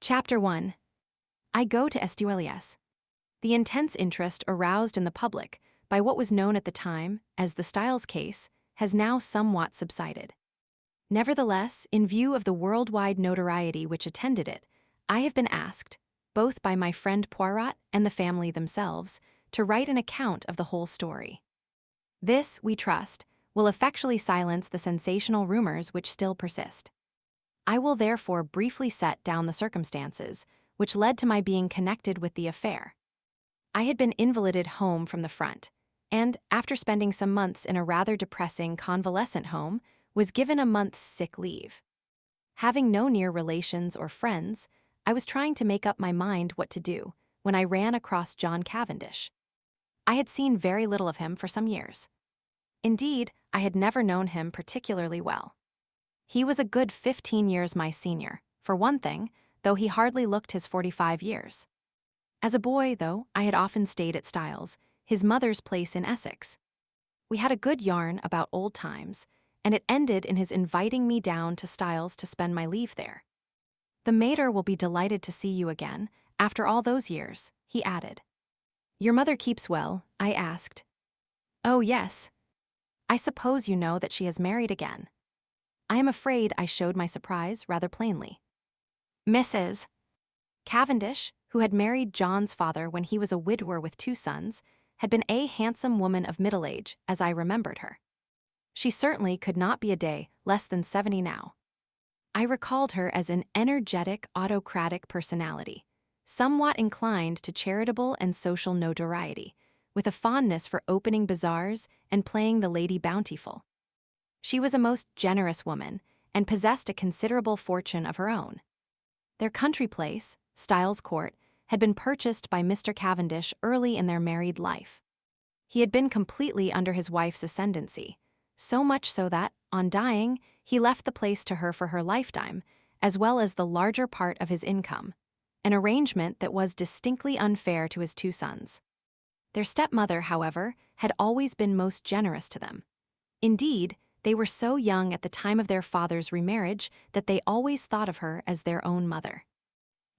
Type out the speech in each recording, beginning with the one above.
Chapter 1. I go to Estuelias. The intense interest aroused in the public by what was known at the time as the Styles case has now somewhat subsided. Nevertheless, in view of the worldwide notoriety which attended it, I have been asked, both by my friend Poirot and the family themselves, to write an account of the whole story. This, we trust, will effectually silence the sensational rumors which still persist. I will therefore briefly set down the circumstances which led to my being connected with the affair. I had been invalided home from the front, and, after spending some months in a rather depressing convalescent home, was given a month's sick leave. Having no near relations or friends, I was trying to make up my mind what to do when I ran across John Cavendish. I had seen very little of him for some years. Indeed, I had never known him particularly well. He was a good 15 years my senior, for one thing, though he hardly looked his 45 years. As a boy, though, I had often stayed at Styles, his mother's place in Essex. We had a good yarn about old times, and it ended in his inviting me down to Styles to spend my leave there. "The mater will be delighted to see you again, after all those years," he added. "Your mother keeps well?" I asked. "Oh, yes. I suppose you know that she has married again." I am afraid I showed my surprise rather plainly. Mrs. Cavendish, who had married John's father when he was a widower with 2 sons, had been a handsome woman of middle age, as I remembered her. She certainly could not be a day less than 70 now. I recalled her as an energetic, autocratic personality, somewhat inclined to charitable and social notoriety, with a fondness for opening bazaars and playing the Lady Bountiful. She was a most generous woman and possessed a considerable fortune of her own. Their country place, Styles Court, had been purchased by Mr. Cavendish early in their married life. He had been completely under his wife's ascendancy, so much so that, on dying, he left the place to her for her lifetime, as well as the larger part of his income, an arrangement that was distinctly unfair to his 2 sons. Their stepmother, however, had always been most generous to them. Indeed, they were so young at the time of their father's remarriage that they always thought of her as their own mother.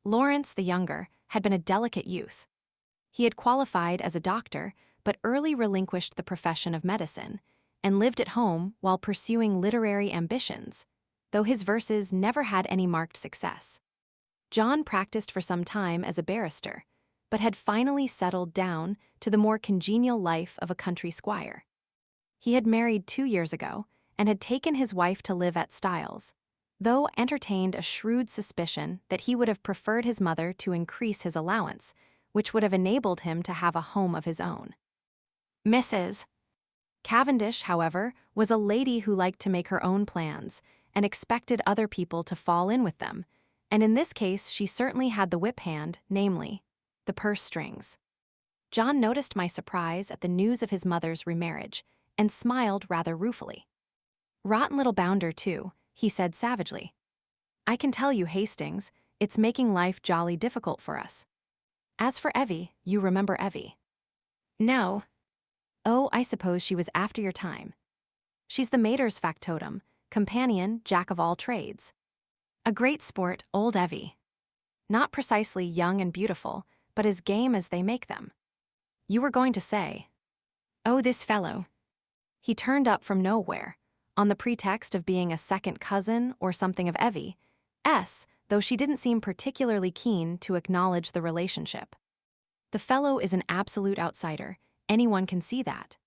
Lawrence, the younger, had been a delicate youth. He had qualified as a doctor, but early relinquished the profession of medicine, and lived at home while pursuing literary ambitions, though his verses never had any marked success. John practiced for some time as a barrister, but had finally settled down to the more congenial life of a country squire. He had married 2 years ago, and had taken his wife to live at Styles, though entertained a shrewd suspicion that he would have preferred his mother to increase his allowance, which would have enabled him to have a home of his own. Mrs. Cavendish, however, was a lady who liked to make her own plans and expected other people to fall in with them, and in this case she certainly had the whip hand, namely, the purse strings. John noticed my surprise at the news of his mother's remarriage and smiled rather ruefully. "Rotten little bounder, too," he said savagely. "I can tell you, Hastings, it's making life jolly difficult for us. As for Evie, you remember Evie?" "No." "Oh, I suppose she was after your time. She's the mater's factotum, companion, jack of all trades. A great sport, old Evie. Not precisely young and beautiful, but as game as they make them. You were going to say, oh, this fellow. He turned up from nowhere, on the pretext of being a second cousin or something of Evie, though she didn't seem particularly keen to acknowledge the relationship. The fellow is an absolute outsider, anyone can see that.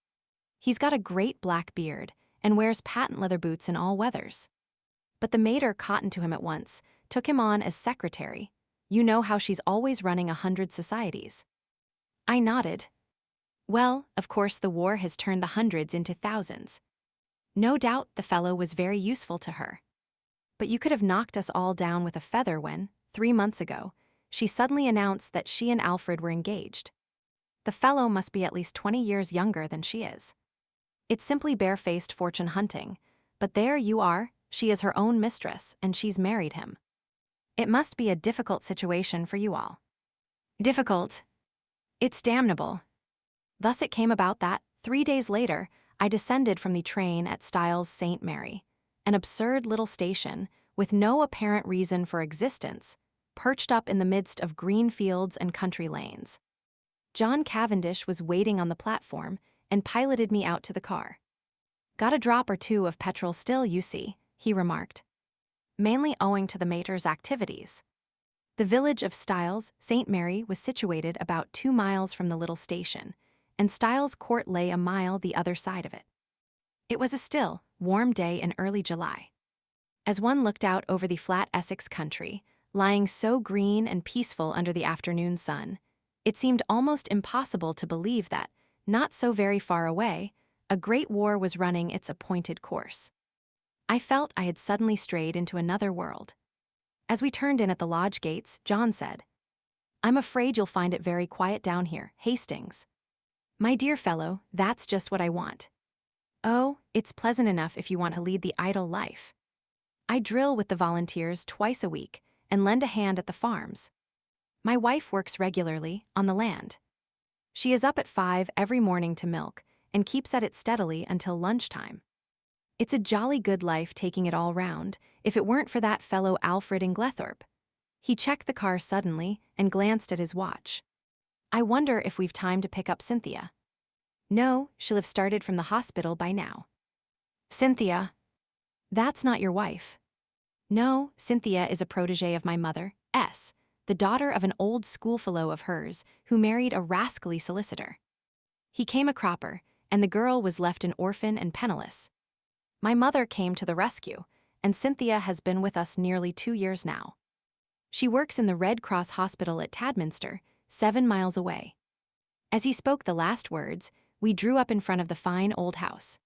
He's got a great black beard and wears patent leather boots in all weathers. But the mater cottoned to him at once, took him on as secretary. You know how she's always running 100 societies." I nodded. "Well, of course the war has turned the hundreds into thousands. No doubt the fellow was very useful to her. But you could have knocked us all down with a feather when, 3 months ago, she suddenly announced that she and Alfred were engaged. The fellow must be at least 20 years younger than she is. It's simply barefaced fortune hunting, but there you are, she is her own mistress, and she's married him. It must be a difficult situation for you all." "Difficult? It's damnable." Thus it came about that, 3 days later, I descended from the train at Styles St. Mary, an absurd little station with no apparent reason for existence, perched up in the midst of green fields and country lanes. John Cavendish was waiting on the platform and piloted me out to the car. "Got a drop or two of petrol still, you see," he remarked. Mainly owing to the mater's activities. The village of Styles, St. Mary, was situated about 2 miles from the little station, and Styles Court lay a mile the other side of it. It was a still, warm day in early July. As one looked out over the flat Essex country, lying so green and peaceful under the afternoon sun, it seemed almost impossible to believe that, not so very far away, a great war was running its appointed course. I felt I had suddenly strayed into another world. As we turned in at the lodge gates, John said, "I'm afraid you'll find it very quiet down here, Hastings." "My dear fellow, that's just what I want." "Oh, it's pleasant enough if you want to lead the idle life. I drill with the volunteers twice a week and lend a hand at the farms. My wife works regularly on the land. She is up at 5 every morning to milk and keeps at it steadily until lunchtime. It's a jolly good life taking it all round, if it weren't for that fellow Alfred Inglethorp." He checked the car suddenly and glanced at his watch. "I wonder if we've time to pick up Cynthia." "No, she'll have started from the hospital by now." "Cynthia? That's not your wife." "No, Cynthia is a protégée of my mother, S., the daughter of an old schoolfellow of hers who married a rascally solicitor. He came a cropper, and the girl was left an orphan and penniless. My mother came to the rescue, and Cynthia has been with us nearly 2 years now. She works in the Red Cross Hospital at Tadminster, 7 miles away." As he spoke the last words, we drew up in front of the fine old house.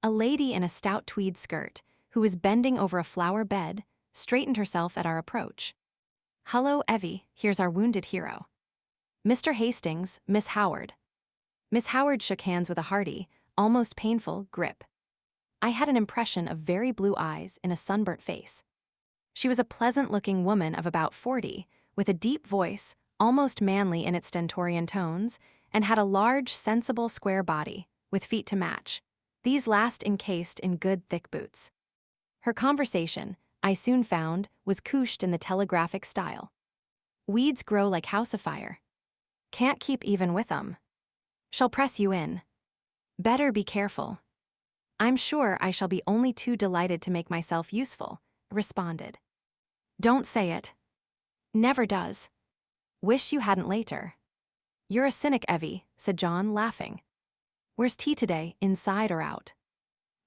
A lady in a stout tweed skirt, who was bending over a flower bed, straightened herself at our approach. "Hullo, Evie, here's our wounded hero. Mr. Hastings, Miss Howard." Miss Howard shook hands with a hearty, almost painful, grip. I had an impression of very blue eyes in a sunburnt face. She was a pleasant-looking woman of about 40, with a deep voice, almost manly in its stentorian tones, and had a large, sensible, square body, with feet to match, these last encased in good thick boots. Her conversation, I soon found, was couched in the telegraphic style. "Weeds grow like housefire. Can't keep even with 'em. Shall press you in. Better be careful. I'm sure I shall be only too delighted to make myself useful," responded. "Don't say it. Never does. Wish you hadn't later." "You're a cynic, Evie," said John, laughing. "Where's tea today, inside or out?"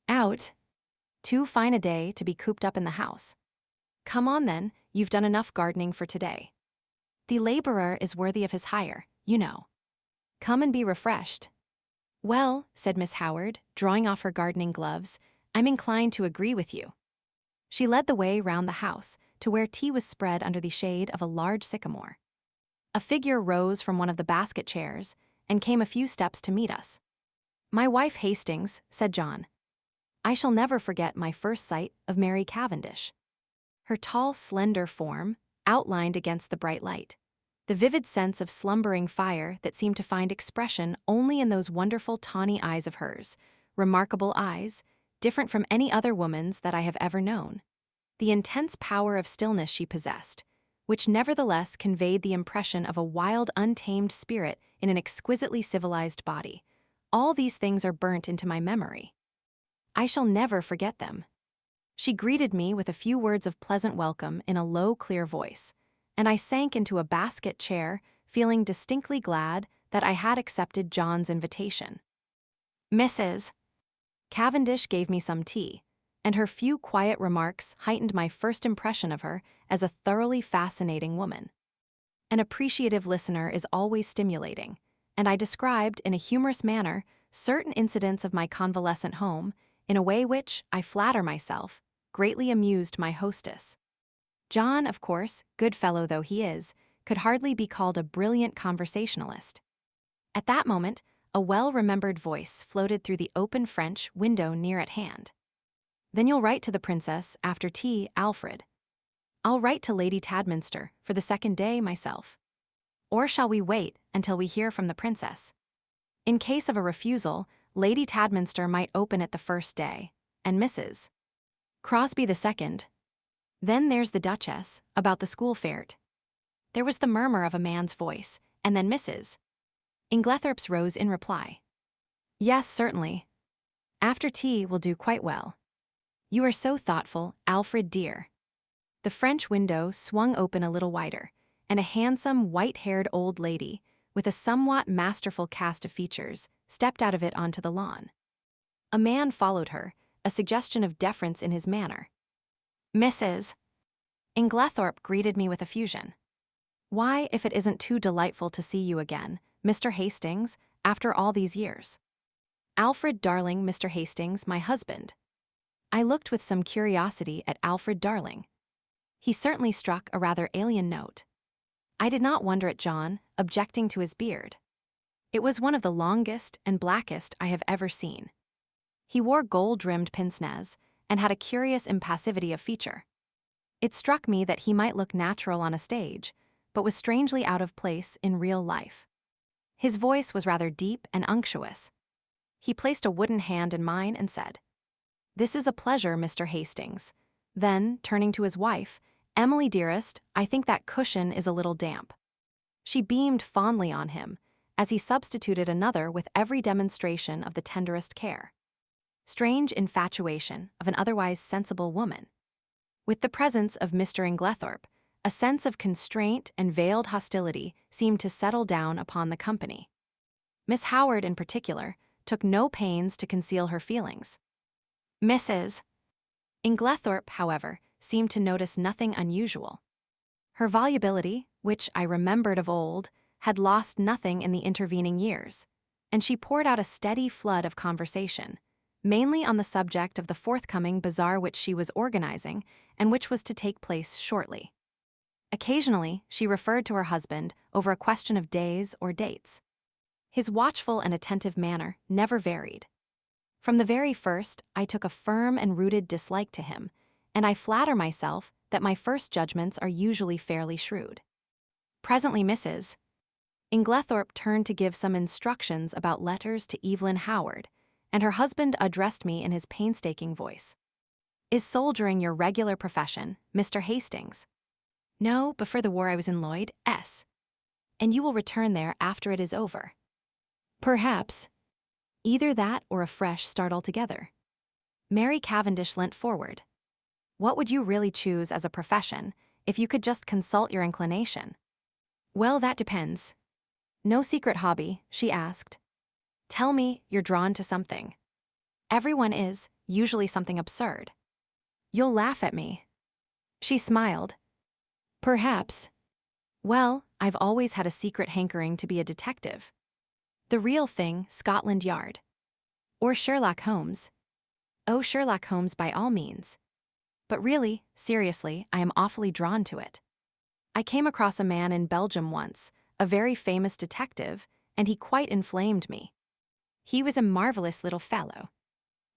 "Out. Too fine a day to be cooped up in the house." "Come on then, you've done enough gardening for today. The laborer is worthy of his hire, you know. Come and be refreshed." "Well," said Miss Howard, drawing off her gardening gloves, "I'm inclined to agree with you." She led the way round the house to where tea was spread under the shade of a large sycamore. A figure rose from one of the basket chairs and came a few steps to meet us. "My wife Hastings," said John. I shall never forget my first sight of Mary Cavendish. Her tall, slender form, outlined against the bright light. The vivid sense of slumbering fire that seemed to find expression only in those wonderful tawny eyes of hers, remarkable eyes, different from any other woman's that I have ever known. The intense power of stillness she possessed, which nevertheless conveyed the impression of a wild, untamed spirit in an exquisitely civilized body. All these things are burnt into my memory. I shall never forget them. She greeted me with a few words of pleasant welcome in a low, clear voice, and I sank into a basket chair, feeling distinctly glad that I had accepted John's invitation. Mrs. Cavendish gave me some tea, and her few quiet remarks heightened my first impression of her as a thoroughly fascinating woman. An appreciative listener is always stimulating, and I described, in a humorous manner, certain incidents of my convalescent home in a way which, I flatter myself, greatly amused my hostess. John, of course, good fellow though he is, could hardly be called a brilliant conversationalist. At that moment, a well-remembered voice floated through the open French window near at hand. "Then you'll write to the princess after tea, Alfred." "I'll write to Lady Tadminster for the second day myself." "Or shall we wait until we hear from the princess? In case of a refusal, Lady Tadminster might open it the first day, and Mrs. Crosby the second. Then there's the Duchess, about the school fair. There was the murmur of a man's voice, and then Mrs. Inglethorp's rose in reply. Yes, certainly. After tea will do quite well. You are so thoughtful, Alfred dear. The French window swung open a little wider, and a handsome, white-haired old lady, with a somewhat masterful cast of features, stepped out of it onto the lawn. A man followed her, a suggestion of deference in his manner. Mrs. Inglethorp greeted me with effusion. Why, if it isn't too delightful to see you again, Mr. Hastings, after all these years? Alfred Darling, Mr. Hastings, my husband. I looked with some curiosity at Alfred Darling. He certainly struck a rather alien note. I did not wonder at John objecting to his beard. It was one of the longest and blackest I have ever seen. He wore gold-rimmed pince-nez and had a curious impassivity of feature. It struck me that he might look natural on a stage, but was strangely out of place in real life. His voice was rather deep and unctuous. He placed a wooden hand in mine and said, "This is a pleasure, Mr. Hastings." Then, turning to his wife, "Emily, dearest, I think that cushion is a little damp." She beamed fondly on him, as he substituted another with every demonstration of the tenderest care. Strange infatuation of an otherwise sensible woman. With the presence of Mr. Inglethorp, a sense of constraint and veiled hostility seemed to settle down upon the company. Miss Howard, in particular, took no pains to conceal her feelings. Mrs. Inglethorp, however, seemed to notice nothing unusual. Her volubility, which I remembered of old, had lost nothing in the intervening years, and she poured out a steady flood of conversation, mainly on the subject of the forthcoming bazaar which she was organizing and which was to take place shortly. Occasionally, she referred to her husband over a question of days or dates. His watchful and attentive manner never varied. From the very first, I took a firm and rooted dislike to him, and I flatter myself that my first judgments are usually fairly shrewd. Presently Mrs. Inglethorp turned to give some instructions about letters to Evelyn Howard, and her husband addressed me in his painstaking voice. Is soldiering your regular profession, Mr. Hastings? No, before the war I was in Lloyd, S. And you will return there after it is over? Perhaps. Either that or a fresh start altogether. Mary Cavendish leant forward. What would you really choose as a profession, if you could just consult your inclination? Well, that depends. No secret hobby, she asked. Tell me you're drawn to something. Everyone is, usually something absurd. You'll laugh at me. She smiled. Perhaps. Well, I've always had a secret hankering to be a detective. The real thing, Scotland Yard. Or Sherlock Holmes. Oh, Sherlock Holmes by all means. But really, seriously, I am awfully drawn to it. I came across a man in Belgium once, a very famous detective, and he quite inflamed me. He was a marvelous little fellow.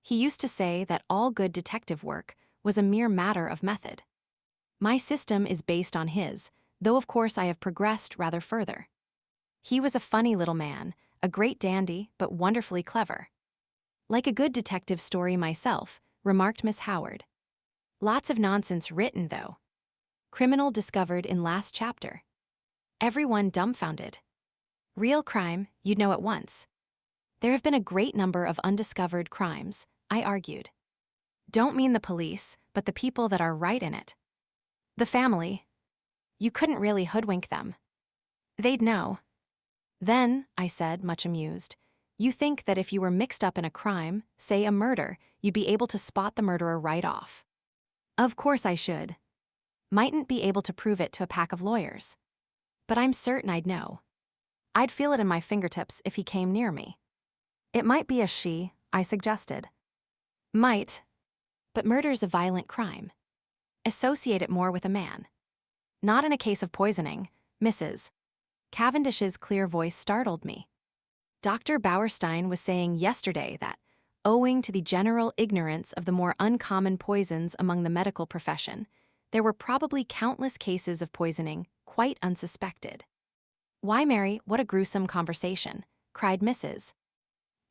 He used to say that all good detective work was a mere matter of method. My system is based on his, though of course I have progressed rather further. He was a funny little man, a great dandy, but wonderfully clever. Like a good detective story myself, remarked Miss Howard. Lots of nonsense written, though. Criminal discovered in last chapter. Everyone dumbfounded. Real crime, you'd know at once. There have been a great number of undiscovered crimes, I argued. Don't mean the police, but the people that are right in it. The family. You couldn't really hoodwink them. They'd know. Then, I said, much amused, you think that if you were mixed up in a crime, say a murder, you'd be able to spot the murderer right off. Of course I should. Mightn't be able to prove it to a pack of lawyers. But I'm certain I'd know. I'd feel it in my fingertips if he came near me. It might be a she, I suggested. Might. But murder's a violent crime. Associate it more with a man. Not in a case of poisoning, Mrs. Cavendish's clear voice startled me. Dr. Bauerstein was saying yesterday that, owing to the general ignorance of the more uncommon poisons among the medical profession, there were probably countless cases of poisoning quite unsuspected. Why, Mary, what a gruesome conversation, cried Mrs.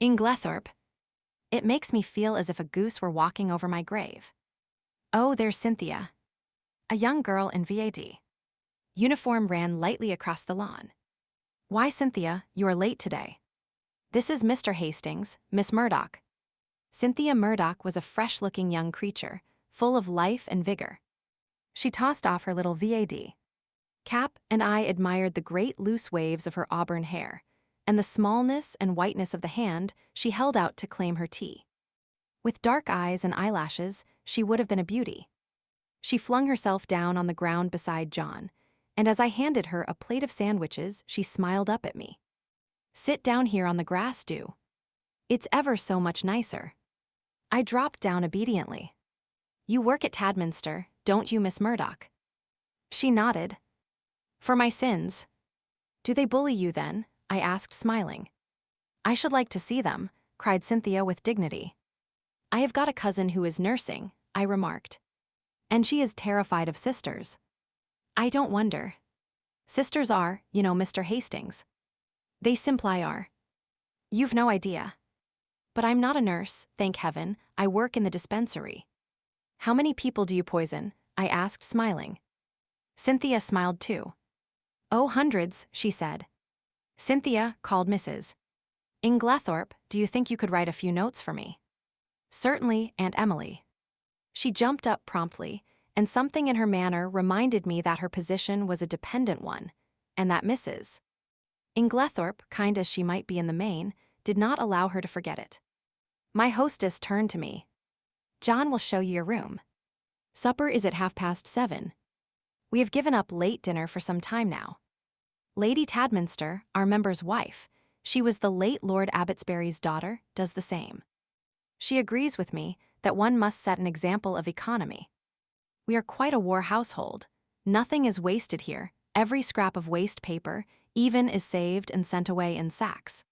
Inglethorp. It makes me feel as if a goose were walking over my grave. Oh, there's Cynthia. A young girl in VAD. Uniform ran lightly across the lawn. "Why, Cynthia, you are late today." "This is Mr. Hastings, Miss Murdoch." Cynthia Murdoch was a fresh-looking young creature, full of life and vigor. She tossed off her little VAD cap, and I admired the great loose waves of her auburn hair, and the smallness and whiteness of the hand she held out to claim her tea. With dark eyes and eyelashes, she would have been a beauty. She flung herself down on the ground beside John, and as I handed her a plate of sandwiches, she smiled up at me. "Sit down here on the grass, do. It's ever so much nicer." I dropped down obediently. "You work at Tadminster, don't you, Miss Murdoch?" She nodded. "For my sins." "Do they bully you then?" I asked, smiling. "I should like to see them," cried Cynthia with dignity. "I have got a cousin who is nursing," I remarked. "And she is terrified of sisters." "I don't wonder. Sisters are, you know, Mr. Hastings. They simply are. You've no idea. But I'm not a nurse, thank heaven, I work in the dispensary." "How many people do you poison?" I asked, smiling. Cynthia smiled too. "Oh, hundreds," she said. "Cynthia," called Mrs. Inglethorp, "do you think you could write a few notes for me?" "Certainly, Aunt Emily." She jumped up promptly, and something in her manner reminded me that her position was a dependent one, and that Mrs. Inglethorp, kind as she might be in the main, did not allow her to forget it. My hostess turned to me. "John will show you your room. Supper is at 7:30. We have given up late dinner for some time now. Lady Tadminster, our member's wife, she was the late Lord Abbotsbury's daughter, does the same. She agrees with me that one must set an example of economy. We are quite a war household. Nothing is wasted here, every scrap of waste paper, even, is saved and sent away in sacks."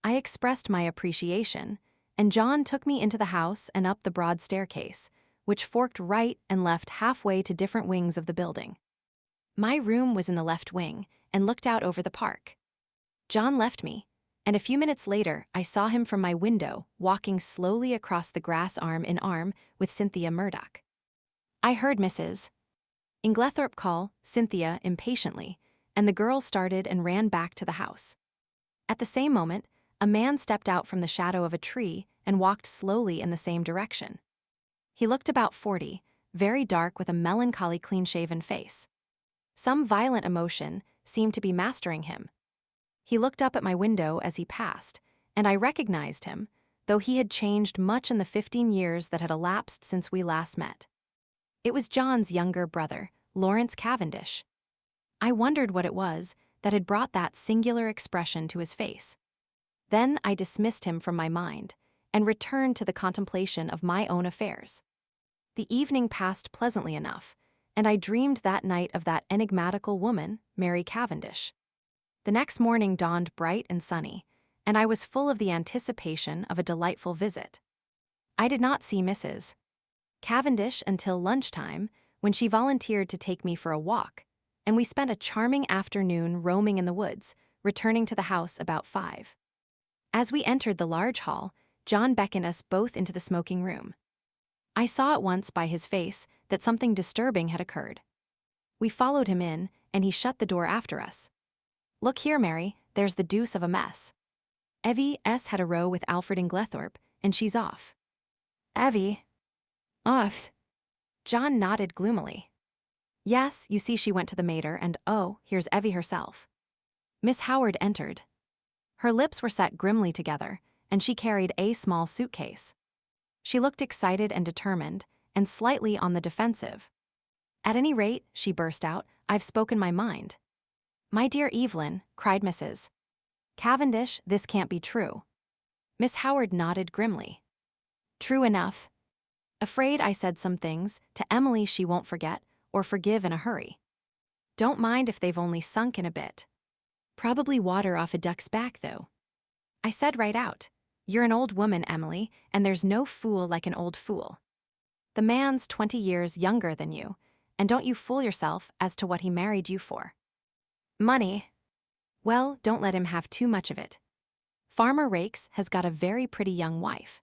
I expressed my appreciation, and John took me into the house and up the broad staircase, which forked right and left halfway to different wings of the building. My room was in the left wing and looked out over the park. John left me, and a few minutes later I saw him from my window walking slowly across the grass arm in arm with Cynthia Murdoch. I heard Mrs. Inglethorp call Cynthia impatiently, and the girl started and ran back to the house. At the same moment, a man stepped out from the shadow of a tree and walked slowly in the same direction. He looked about 40, very dark with a melancholy clean-shaven face. Some violent emotion seemed to be mastering him. He looked up at my window as he passed, and I recognized him, though he had changed much in the 15 years that had elapsed since we last met. It was John's younger brother, Lawrence Cavendish. I wondered what it was that had brought that singular expression to his face. Then I dismissed him from my mind, and returned to the contemplation of my own affairs. The evening passed pleasantly enough, and I dreamed that night of that enigmatical woman, Mary Cavendish. The next morning dawned bright and sunny, and I was full of the anticipation of a delightful visit. I did not see Mrs. Cavendish until lunchtime, when she volunteered to take me for a walk, and we spent a charming afternoon roaming in the woods, returning to the house about 5. As we entered the large hall, John beckoned us both into the smoking room. I saw at once by his face that something disturbing had occurred. We followed him in, and he shut the door after us. "Look here, Mary, there's the deuce of a mess. Evie S. had a row with Alfred Inglethorp, and she's off." "Evie? Off?" John nodded gloomily. "Yes, you see she went to the mater, and oh, here's Evie herself." Miss Howard entered. Her lips were set grimly together, and she carried a small suitcase. She looked excited and determined, and slightly on the defensive. "At any rate," she burst out, "I've spoken my mind." "My dear Evelyn," cried Mrs. Cavendish, "this can't be true." Miss Howard nodded grimly. "True enough. Afraid I said some things to Emily she won't forget, or forgive in a hurry. Don't mind if they've only sunk in a bit. Probably water off a duck's back, though. I said right out, 'You're an old woman, Emily, and there's no fool like an old fool. The man's 20 years younger than you, and don't you fool yourself as to what he married you for. Money? Well, don't let him have too much of it. Farmer Rakes has got a very pretty young wife.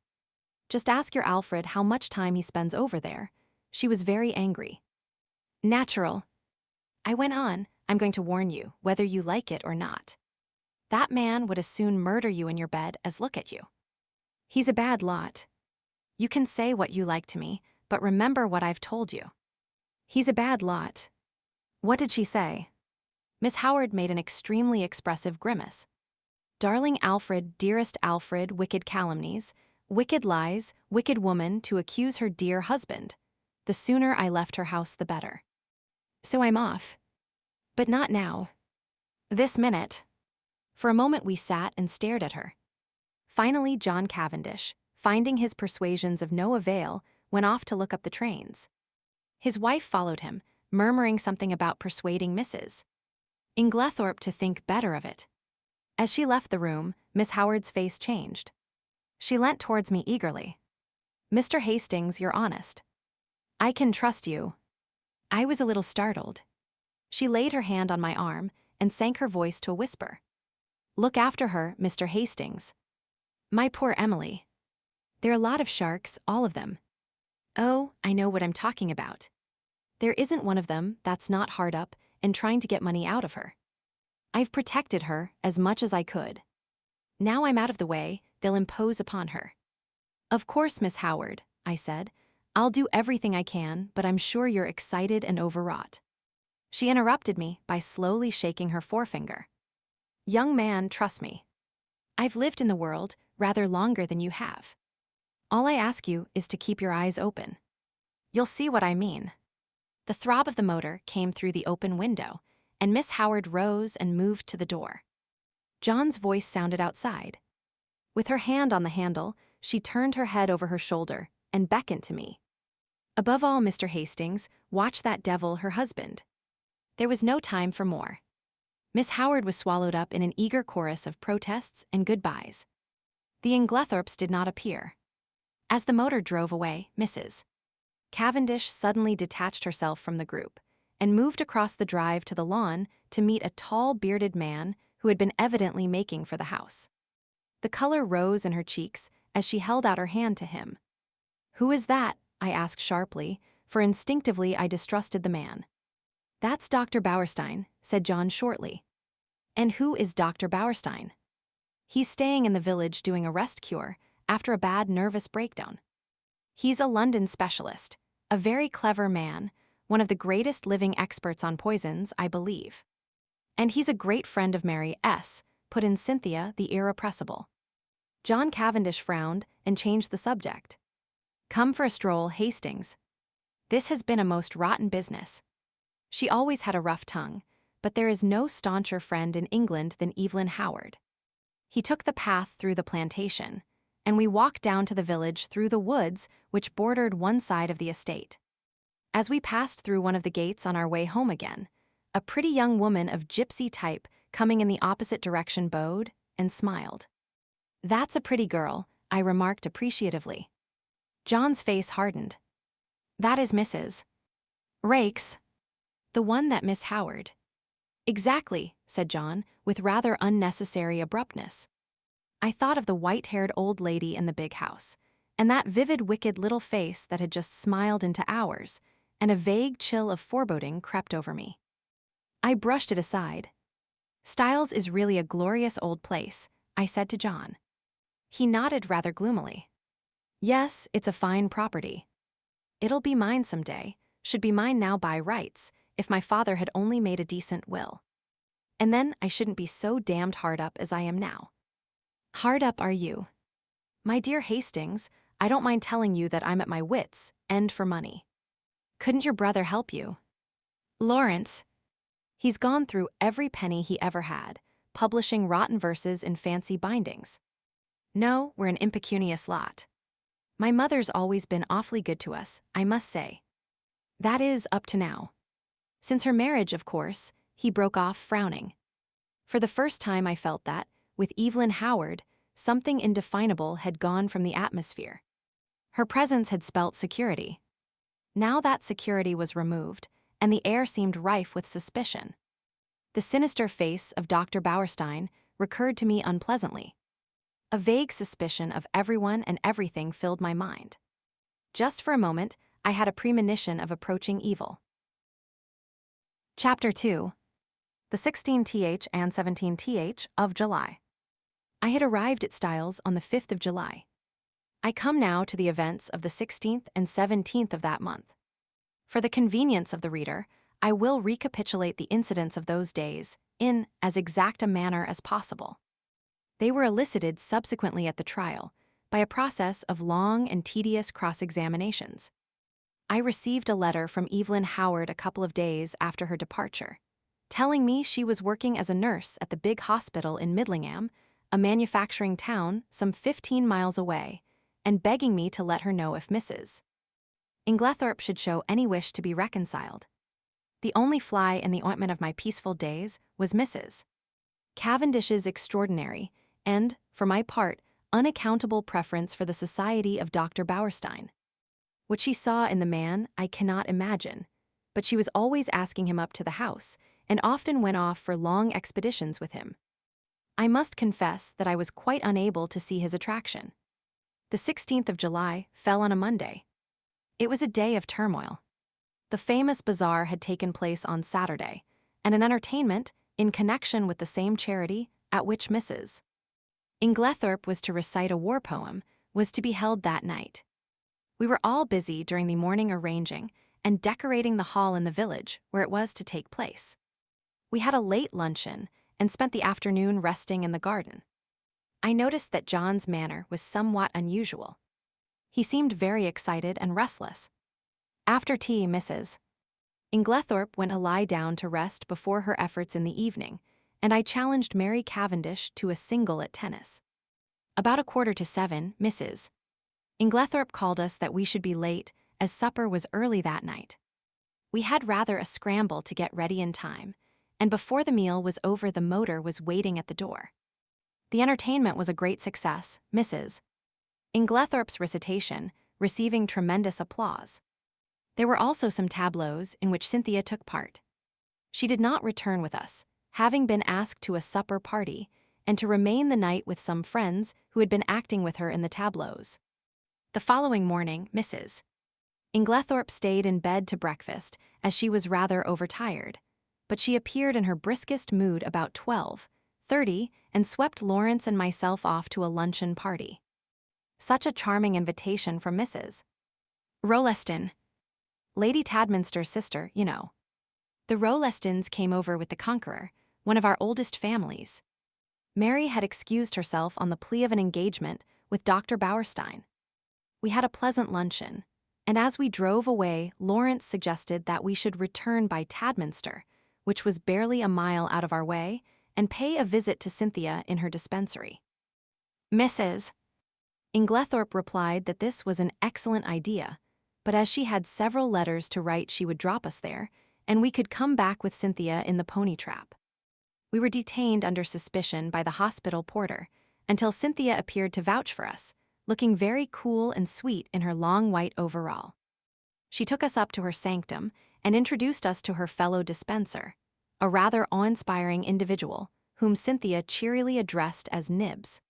Just ask your Alfred how much time he spends over there.' She was very angry. Natural," I went on, I'm going to warn you, whether you like it or not. That man would as soon murder you in your bed as look at you. He's a bad lot. You can say what you like to me, but remember what I've told you. He's a bad lot. What did she say? Miss Howard made an extremely expressive grimace. Darling Alfred, dearest Alfred, wicked calumnies, wicked lies, wicked woman to accuse her dear husband. The sooner I left her house, the better. So I'm off. But not now. This minute. For a moment we sat and stared at her. Finally, John Cavendish, finding his persuasions of no avail, went off to look up the trains. His wife followed him, murmuring something about persuading Mrs. Inglethorp to think better of it. As she left the room, Miss Howard's face changed. She leant towards me eagerly. Mr. Hastings, you're honest. I can trust you. I was a little startled. She laid her hand on my arm and sank her voice to a whisper. Look after her, Mr. Hastings. My poor Emily. There are a lot of sharks, all of them. Oh, I know what I'm talking about. There isn't one of them that's not hard up and trying to get money out of her. I've protected her as much as I could. Now I'm out of the way, they'll impose upon her. Of course, Miss Howard, I said. I'll do everything I can, but I'm sure you're excited and overwrought. She interrupted me by slowly shaking her forefinger. Young man, trust me. I've lived in the world rather longer than you have. All I ask you is to keep your eyes open. You'll see what I mean. The throb of the motor came through the open window, and Miss Howard rose and moved to the door. John's voice sounded outside. With her hand on the handle, she turned her head over her shoulder and beckoned to me. Above all, Mr. Hastings, watch that devil, her husband. There was no time for more. Miss Howard was swallowed up in an eager chorus of protests and goodbyes. The Inglethorps did not appear. As the motor drove away, Mrs. Cavendish suddenly detached herself from the group and moved across the drive to the lawn to meet a tall, bearded man who had been evidently making for the house. The color rose in her cheeks as she held out her hand to him. Who is that? I asked sharply, for instinctively I distrusted the man. That's Dr. Bauerstein, said John shortly. And who is Dr. Bauerstein? He's staying in the village doing a rest cure after a bad nervous breakdown. He's a London specialist, a very clever man, one of the greatest living experts on poisons, I believe. And he's a great friend of Mary S., put in Cynthia, the irrepressible. John Cavendish frowned and changed the subject. Come for a stroll, Hastings. This has been a most rotten business. She always had a rough tongue, but there is no stauncher friend in England than Evelyn Howard. He took the path through the plantation, and we walked down to the village through the woods which bordered one side of the estate. As we passed through one of the gates on our way home again, a pretty young woman of gypsy type coming in the opposite direction bowed and smiled. That's a pretty girl, I remarked appreciatively. John's face hardened. That is Mrs. Raikes. The one that Miss Howard. Exactly, said John, with rather unnecessary abruptness. I thought of the white-haired old lady in the big house, and that vivid, wicked little face that had just smiled into ours, and a vague chill of foreboding crept over me. I brushed it aside. Styles is really a glorious old place, I said to John. He nodded rather gloomily. Yes, it's a fine property. It'll be mine someday, should be mine now by rights, if my father had only made a decent will. And then I shouldn't be so damned hard up as I am now. Hard up are you? My dear Hastings, I don't mind telling you that I'm at my wits' end for money. Couldn't your brother help you? Lawrence. He's gone through every penny he ever had, publishing rotten verses in fancy bindings. No, we're an impecunious lot. My mother's always been awfully good to us, I must say. That is, up to now. Since her marriage, of course, he broke off, frowning. For the first time I felt that, with Evelyn Howard, something indefinable had gone from the atmosphere. Her presence had spelt security. Now that security was removed, and the air seemed rife with suspicion. The sinister face of Dr. Bauerstein recurred to me unpleasantly. A vague suspicion of everyone and everything filled my mind. Just for a moment, I had a premonition of approaching evil. Chapter 2. the 16th and 17th of July. I had arrived at Styles on the 5th of July. I come now to the events of the 16th and 17th of that month. For the convenience of the reader, I will recapitulate the incidents of those days in as exact a manner as possible. They were elicited subsequently at the trial by a process of long and tedious cross-examinations. I received a letter from Evelyn Howard a couple of days after her departure, telling me she was working as a nurse at the big hospital in Midlingham, a manufacturing town some 15 miles away, and begging me to let her know if Mrs. Inglethorp should show any wish to be reconciled. The only fly in the ointment of my peaceful days was Mrs. Cavendish's extraordinary and, for my part, unaccountable preference for the society of Dr. Bauerstein. What she saw in the man I cannot imagine, but she was always asking him up to the house and often went off for long expeditions with him. I must confess that I was quite unable to see his attraction. The 16th of July fell on a Monday. It was a day of turmoil. The famous bazaar had taken place on Saturday, and an entertainment, in connection with the same charity, at which Mrs. Inglethorp was to recite a war poem, was to be held that night. We were all busy during the morning arranging and decorating the hall in the village where it was to take place. We had a late luncheon and spent the afternoon resting in the garden. I noticed that John's manner was somewhat unusual. He seemed very excited and restless. After tea, Mrs. Inglethorp went to lie down to rest before her efforts in the evening, and I challenged Mary Cavendish to a single at tennis. About 6:45, Mrs. Inglethorp called us that we should be late, as supper was early that night. We had rather a scramble to get ready in time, and before the meal was over the motor was waiting at the door. The entertainment was a great success, Mrs. Inglethorp's recitation receiving tremendous applause. There were also some tableaux in which Cynthia took part. She did not return with us, having been asked to a supper party, and to remain the night with some friends who had been acting with her in the tableaux. The following morning, Mrs. Inglethorp stayed in bed to breakfast, as she was rather overtired, but she appeared in her briskest mood about 12:30 and swept Lawrence and myself off to a luncheon party. Such a charming invitation from Mrs. Rolleston, Lady Tadminster's sister, you know. The Rollestons came over with the Conqueror, one of our oldest families. Mary had excused herself on the plea of an engagement with Dr. Bauerstein. We had a pleasant luncheon, and as we drove away, Lawrence suggested that we should return by Tadminster, which was barely a mile out of our way, and pay a visit to Cynthia in her dispensary. Mrs. Inglethorp replied that this was an excellent idea, but as she had several letters to write, she would drop us there, and we could come back with Cynthia in the pony trap. We were detained under suspicion by the hospital porter until Cynthia appeared to vouch for us, looking very cool and sweet in her long white overall. She took us up to her sanctum and introduced us to her fellow dispenser, a rather awe-inspiring individual whom Cynthia cheerily addressed as Nibs.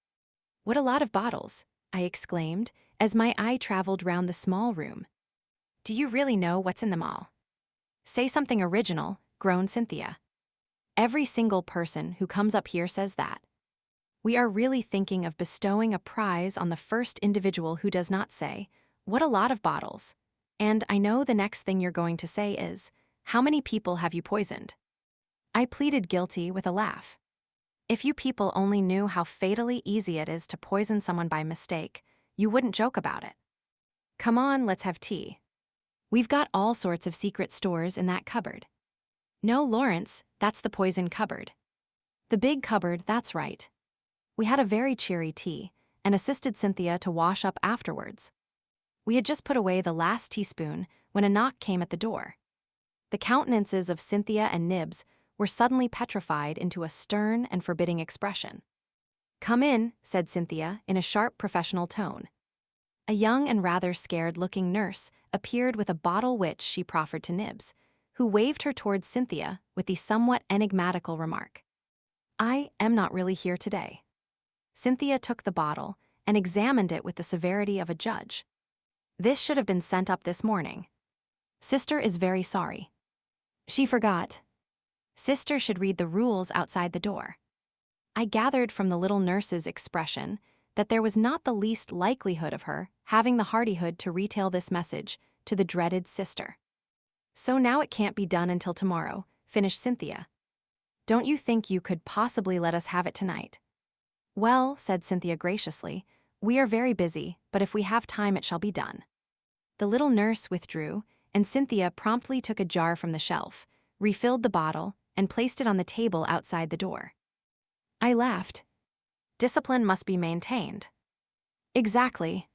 "What a lot of bottles," I exclaimed as my eye traveled round the small room. "Do you really know what's in them all?" "Say something original," groaned Cynthia. "Every single person who comes up here says that. We are really thinking of bestowing a prize on the first individual who does not say, 'What a lot of bottles.' And I know the next thing you're going to say is, 'How many people have you poisoned?'" I pleaded guilty with a laugh. "If you people only knew how fatally easy it is to poison someone by mistake, you wouldn't joke about it. Come on, let's have tea. We've got all sorts of secret stores in that cupboard." "No, Lawrence, that's the poison cupboard." "The big cupboard, that's right." We had a very cheery tea, and assisted Cynthia to wash up afterwards. We had just put away the last teaspoon when a knock came at the door. The countenances of Cynthia and Nibs were suddenly petrified into a stern and forbidding expression. "Come in," said Cynthia in a sharp professional tone. A young and rather scared-looking nurse appeared with a bottle which she proffered to Nibs, who waved her towards Cynthia with the somewhat enigmatical remark, "I am not really here today." Cynthia took the bottle and examined it with the severity of a judge. "This should have been sent up this morning. Sister is very sorry. She forgot." Sister should read the rules outside the door. I gathered from the little nurse's expression that there was not the least likelihood of her having the hardihood to retail this message to the dreaded sister. So now it can't be done until tomorrow, finished Cynthia. Don't you think you could possibly let us have it tonight? Well, said Cynthia graciously, we are very busy, but if we have time it shall be done. The little nurse withdrew, and Cynthia promptly took a jar from the shelf, refilled the bottle, and placed it on the table outside the door. I laughed. Discipline must be maintained. Exactly.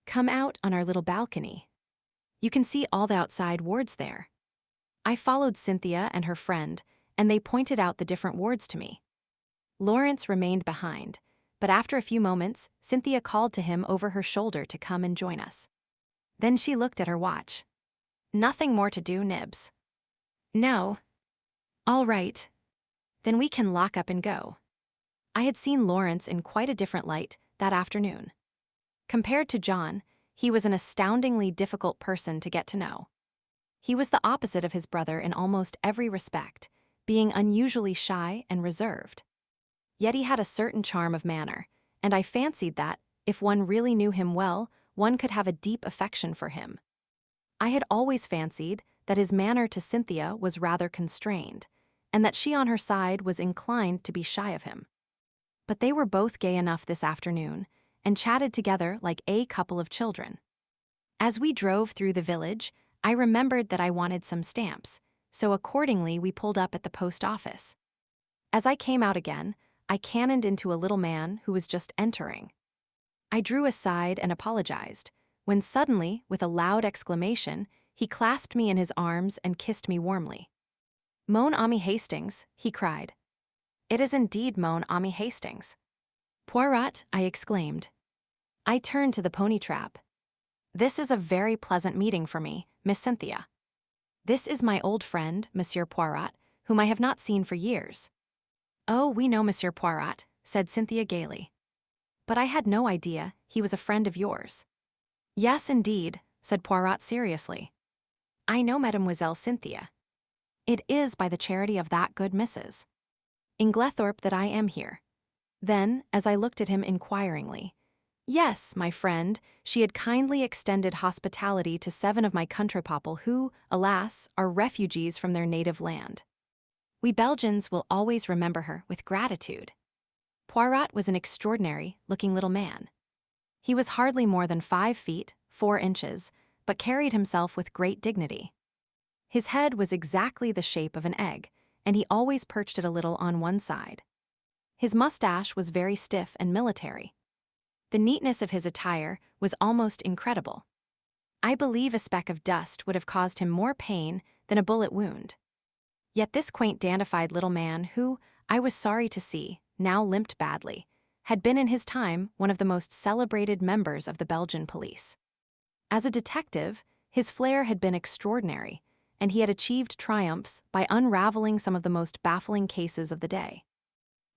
Come out on our little balcony. You can see all the outside wards there. I followed Cynthia and her friend, and they pointed out the different wards to me. Lawrence remained behind, but after a few moments, Cynthia called to him over her shoulder to come and join us. Then she looked at her watch. Nothing more to do, Nibs? No. All right. Then we can lock up and go. I had seen Lawrence in quite a different light that afternoon. Compared to John, he was an astoundingly difficult person to get to know. He was the opposite of his brother in almost every respect, being unusually shy and reserved. Yet he had a certain charm of manner, and I fancied that, if one really knew him well, one could have a deep affection for him. I had always fancied that his manner to Cynthia was rather constrained, and that she on her side was inclined to be shy of him. But they were both gay enough this afternoon, and chatted together like a couple of children. As we drove through the village, I remembered that I wanted some stamps, so accordingly we pulled up at the post office. As I came out again, I cannoned into a little man who was just entering. I drew aside and apologized, when suddenly, with a loud exclamation, he clasped me in his arms and kissed me warmly. Mon ami Hastings, he cried. It is indeed Mon ami Hastings. Poirot, I exclaimed. I turned to the pony trap. This is a very pleasant meeting for me, Miss Cynthia. This is my old friend, Monsieur Poirot, whom I have not seen for years. Oh, we know Monsieur Poirot, said Cynthia gaily. But I had no idea he was a friend of yours. Yes, indeed, said Poirot seriously. I know Mademoiselle Cynthia. It is by the charity of that good Mrs. Inglethorp that I am here. Then, as I looked at him inquiringly, yes, my friend, she had kindly extended hospitality to 7 of my countrypeople who, alas, are refugees from their native land. We Belgians will always remember her with gratitude. Poirot was an extraordinary-looking little man. He was hardly more than 5 feet, 4 inches, but carried himself with great dignity. His head was exactly the shape of an egg, and he always perched it a little on one side. His mustache was very stiff and military. The neatness of his attire was almost incredible. I believe a speck of dust would have caused him more pain than a bullet wound. Yet this quaint dandified little man who, I was sorry to see, now limped badly, had been in his time one of the most celebrated members of the Belgian police. As a detective, his flair had been extraordinary, and he had achieved triumphs by unraveling some of the most baffling cases of the day.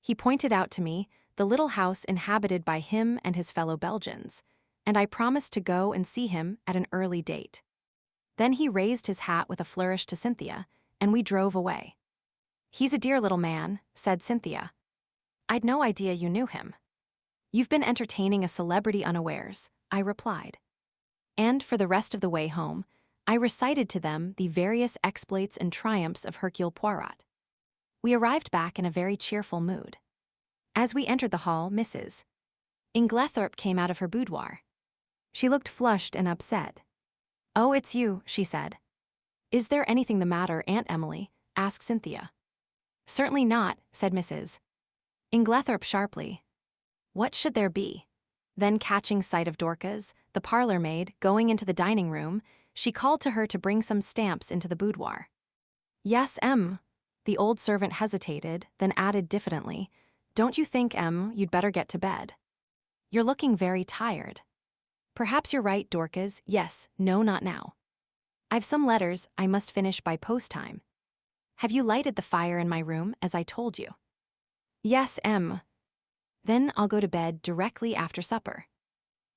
He pointed out to me the little house inhabited by him and his fellow Belgians, and I promised to go and see him at an early date. Then he raised his hat with a flourish to Cynthia, and we drove away. He's a dear little man, said Cynthia. I'd no idea you knew him. You've been entertaining a celebrity unawares, I replied. And for the rest of the way home, I recited to them the various exploits and triumphs of Hercule Poirot. We arrived back in a very cheerful mood. As we entered the hall, Mrs. Inglethorp came out of her boudoir. She looked flushed and upset. Oh, it's you, she said. Is there anything the matter, Aunt Emily? Asked Cynthia. Certainly not, said Mrs. Inglethorp sharply. What should there be? Then catching sight of Dorcas, the parlor maid, going into the dining room, she called to her to bring some stamps into the boudoir. Yes, Em. The old servant hesitated, then added diffidently, Don't you think, Em, you'd better get to bed? You're looking very tired. Perhaps you're right, Dorcas. Yes, no, not now. I've some letters I must finish by post time. Have you lighted the fire in my room, as I told you? Yes, Em. Then I'll go to bed directly after supper.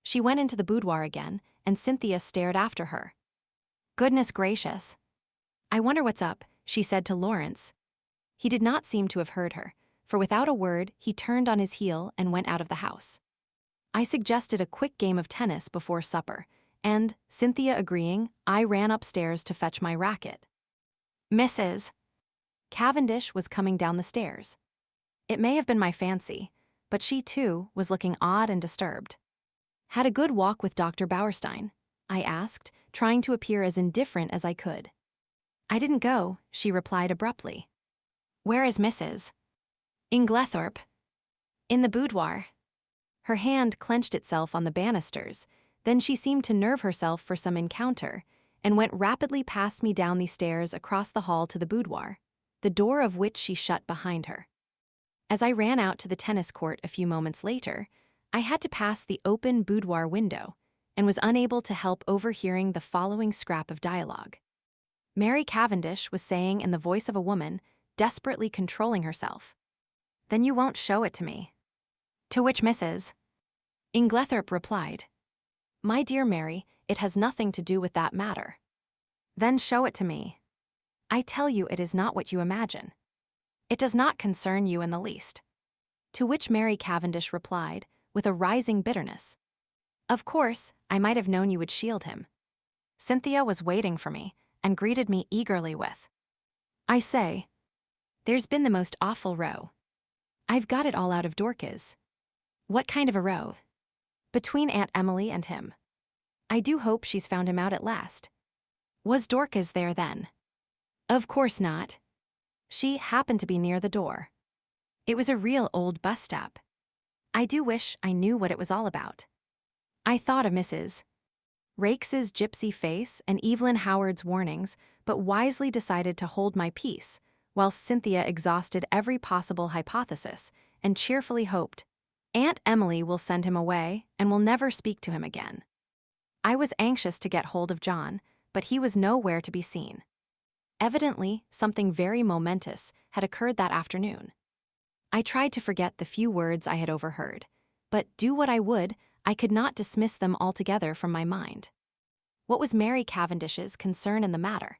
She went into the boudoir again, and Cynthia stared after her. Goodness gracious. I wonder what's up, she said to Lawrence. He did not seem to have heard her, for without a word, he turned on his heel and went out of the house. I suggested a quick game of tennis before supper, and, Cynthia agreeing, I ran upstairs to fetch my racket. Mrs. Cavendish was coming down the stairs. It may have been my fancy, but she, too, was looking odd and disturbed. Had a good walk with Dr. Bauerstein? I asked, trying to appear as indifferent as I could. I didn't go, she replied abruptly. Where is Mrs. Inglethorp? In the boudoir. Her hand clenched itself on the banisters, then she seemed to nerve herself for some encounter, and went rapidly past me down the stairs across the hall to the boudoir, the door of which she shut behind her. As I ran out to the tennis court a few moments later, I had to pass the open boudoir window, and was unable to help overhearing the following scrap of dialogue. Mary Cavendish was saying in the voice of a woman, desperately controlling herself, "Then you won't show it to me." To which Mrs. Inglethorp replied, "My dear Mary, it has nothing to do with that matter." "Then show it to me." "I tell you it is not what you imagine. It does not concern you in the least." To which Mary Cavendish replied, with a rising bitterness, "Of course, I might have known you would shield him." Cynthia was waiting for me, and greeted me eagerly with, "I say, there's been the most awful row. I've got it all out of Dorcas." "What kind of a row?" "Between Aunt Emily and him. I do hope she's found him out at last." "Was Dorcas there then?" "Of course not. She happened to be near the door. It was a real old bus stop. I do wish I knew what it was all about." I thought of Mrs. Rakes's gypsy face and Evelyn Howard's warnings, but wisely decided to hold my peace, whilst Cynthia exhausted every possible hypothesis and cheerfully hoped, "Aunt Emily will send him away and will never speak to him again." I was anxious to get hold of John, but he was nowhere to be seen. Evidently, something very momentous had occurred that afternoon. I tried to forget the few words I had overheard, but do what I would, I could not dismiss them altogether from my mind. What was Mary Cavendish's concern in the matter?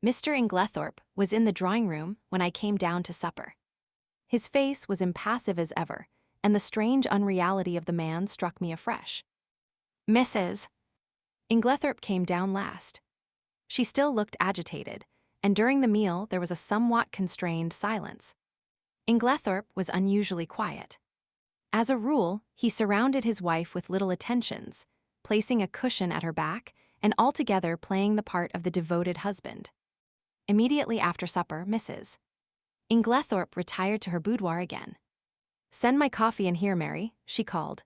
Mr. Inglethorp was in the drawing-room when I came down to supper. His face was impassive as ever, and the strange unreality of the man struck me afresh. Mrs. Inglethorp came down last. She still looked agitated, and during the meal there was a somewhat constrained silence. Inglethorp was unusually quiet. As a rule, he surrounded his wife with little attentions, placing a cushion at her back and altogether playing the part of the devoted husband. Immediately after supper, Mrs. Inglethorp retired to her boudoir again. "Send my coffee in here, Mary," she called.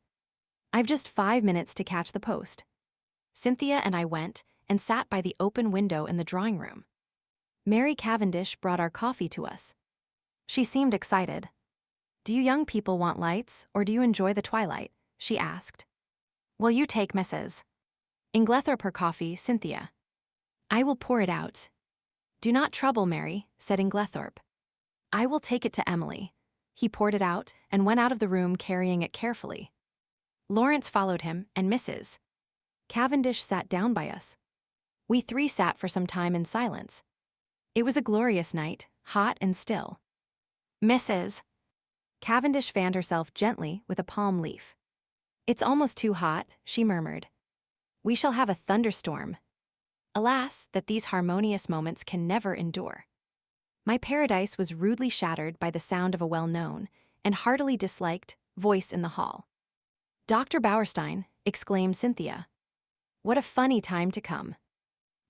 "I've just 5 minutes to catch the post." Cynthia and I went and sat by the open window in the drawing-room. Mary Cavendish brought our coffee to us. She seemed excited. "Do you young people want lights, or do you enjoy the twilight?" she asked. "Will you take Mrs. Inglethorp her coffee, Cynthia?" "I will pour it out." "Do not trouble, Mary," said Inglethorp. "I will take it to Emily." He poured it out and went out of the room carrying it carefully. Lawrence followed him, and Mrs. Cavendish sat down by us. We three sat for some time in silence. It was a glorious night, hot and still. Mrs. Cavendish fanned herself gently with a palm leaf. "It's almost too hot," she murmured. "We shall have a thunderstorm. Alas, that these harmonious moments can never endure." My paradise was rudely shattered by the sound of a well-known, and heartily disliked, voice in the hall. "Dr. Bauerstein," exclaimed Cynthia. "What a funny time to come."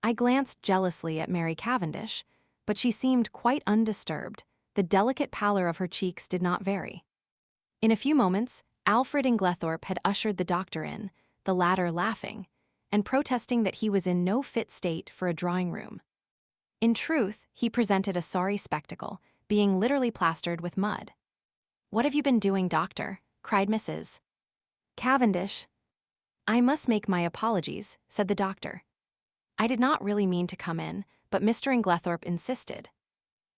I glanced jealously at Mary Cavendish, but she seemed quite undisturbed. The delicate pallor of her cheeks did not vary. In a few moments, Alfred Inglethorp had ushered the doctor in, the latter laughing, and protesting that he was in no fit state for a drawing-room. In truth, he presented a sorry spectacle, being literally plastered with mud. "What have you been doing, doctor?" cried Mrs. Cavendish. "I must make my apologies," said the doctor. "I did not really mean to come in, but Mr. Inglethorp insisted."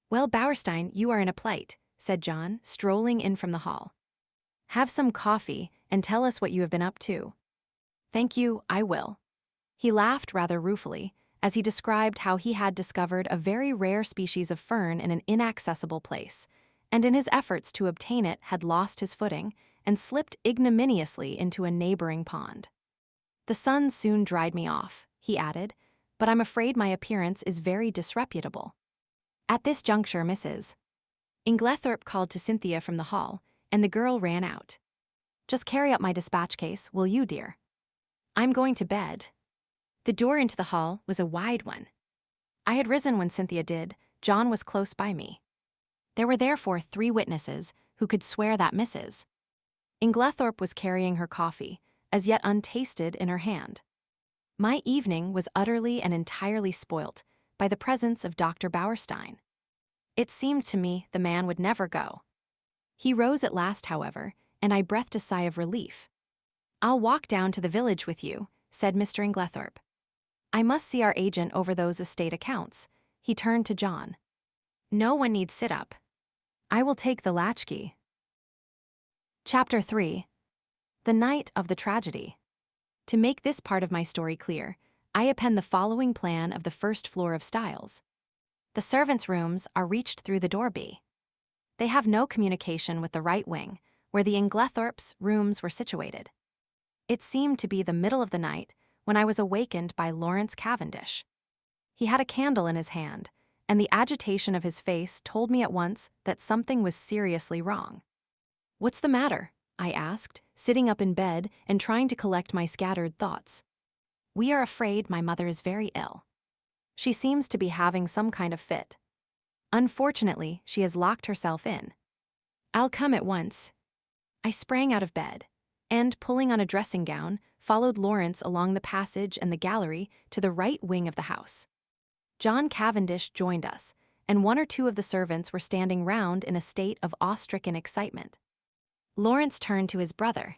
"Well, Bauerstein, you are in a plight," said John, strolling in from the hall. "Have some coffee, and tell us what you have been up to." "Thank you, I will." He laughed rather ruefully, as he described how he had discovered a very rare species of fern in an inaccessible place, and in his efforts to obtain it had lost his footing and slipped ignominiously into a neighboring pond. "The sun soon dried me off," he added, "but I'm afraid my appearance is very disreputable." At this juncture, Mrs. Inglethorp called to Cynthia from the hall, and the girl ran out. "Just carry up my dispatch case, will you, dear? I'm going to bed." The door into the hall was a wide one. I had risen when Cynthia did. John was close by me. There were therefore 3 witnesses who could swear that Mrs. Inglethorp was carrying her coffee, as yet untasted, in her hand. My evening was utterly and entirely spoilt by the presence of Dr. Bauerstein. It seemed to me the man would never go. He rose at last, however, and I breathed a sigh of relief. "I'll walk down to the village with you," said Mr. Inglethorp. "I must see our agent over those estate accounts." He turned to John. "No one need sit up. I will take the latchkey." Chapter 3. The Night of the Tragedy. To make this part of my story clear, I append the following plan of the first floor of Styles. The servants' rooms are reached through the door B. They have no communication with the right wing, where the Inglethorpes' rooms were situated. It seemed to be the middle of the night when I was awakened by Lawrence Cavendish. He had a candle in his hand, and the agitation of his face told me at once that something was seriously wrong. "What's the matter?" I asked, sitting up in bed and trying to collect my scattered thoughts. "We are afraid my mother is very ill. She seems to be having some kind of fit. Unfortunately, she has locked herself in." "I'll come at once." I sprang out of bed, and, pulling on a dressing gown, followed Lawrence along the passage and the gallery to the right wing of the house. John Cavendish joined us, and 1 or 2 of the servants were standing round in a state of awe-stricken excitement. Lawrence turned to his brother.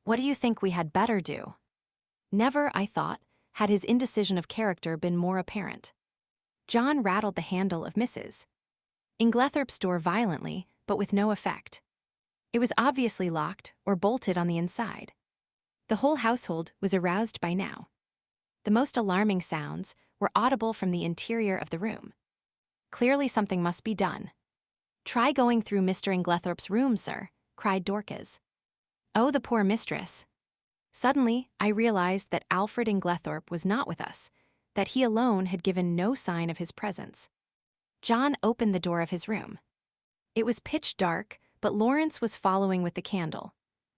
"What do you think we had better do?" Never, I thought, had his indecision of character been more apparent. John rattled the handle of Mrs. Inglethorp's door violently, but with no effect. It was obviously locked or bolted on the inside. The whole household was aroused by now. The most alarming sounds were audible from the interior of the room. Clearly something must be done. "Try going through Mr. Inglethorp's room, sir," cried Dorcas. Oh, the poor mistress. Suddenly, I realized that Alfred Inglethorp was not with us, that he alone had given no sign of his presence. John opened the door of his room. It was pitch dark, but Lawrence was following with the candle,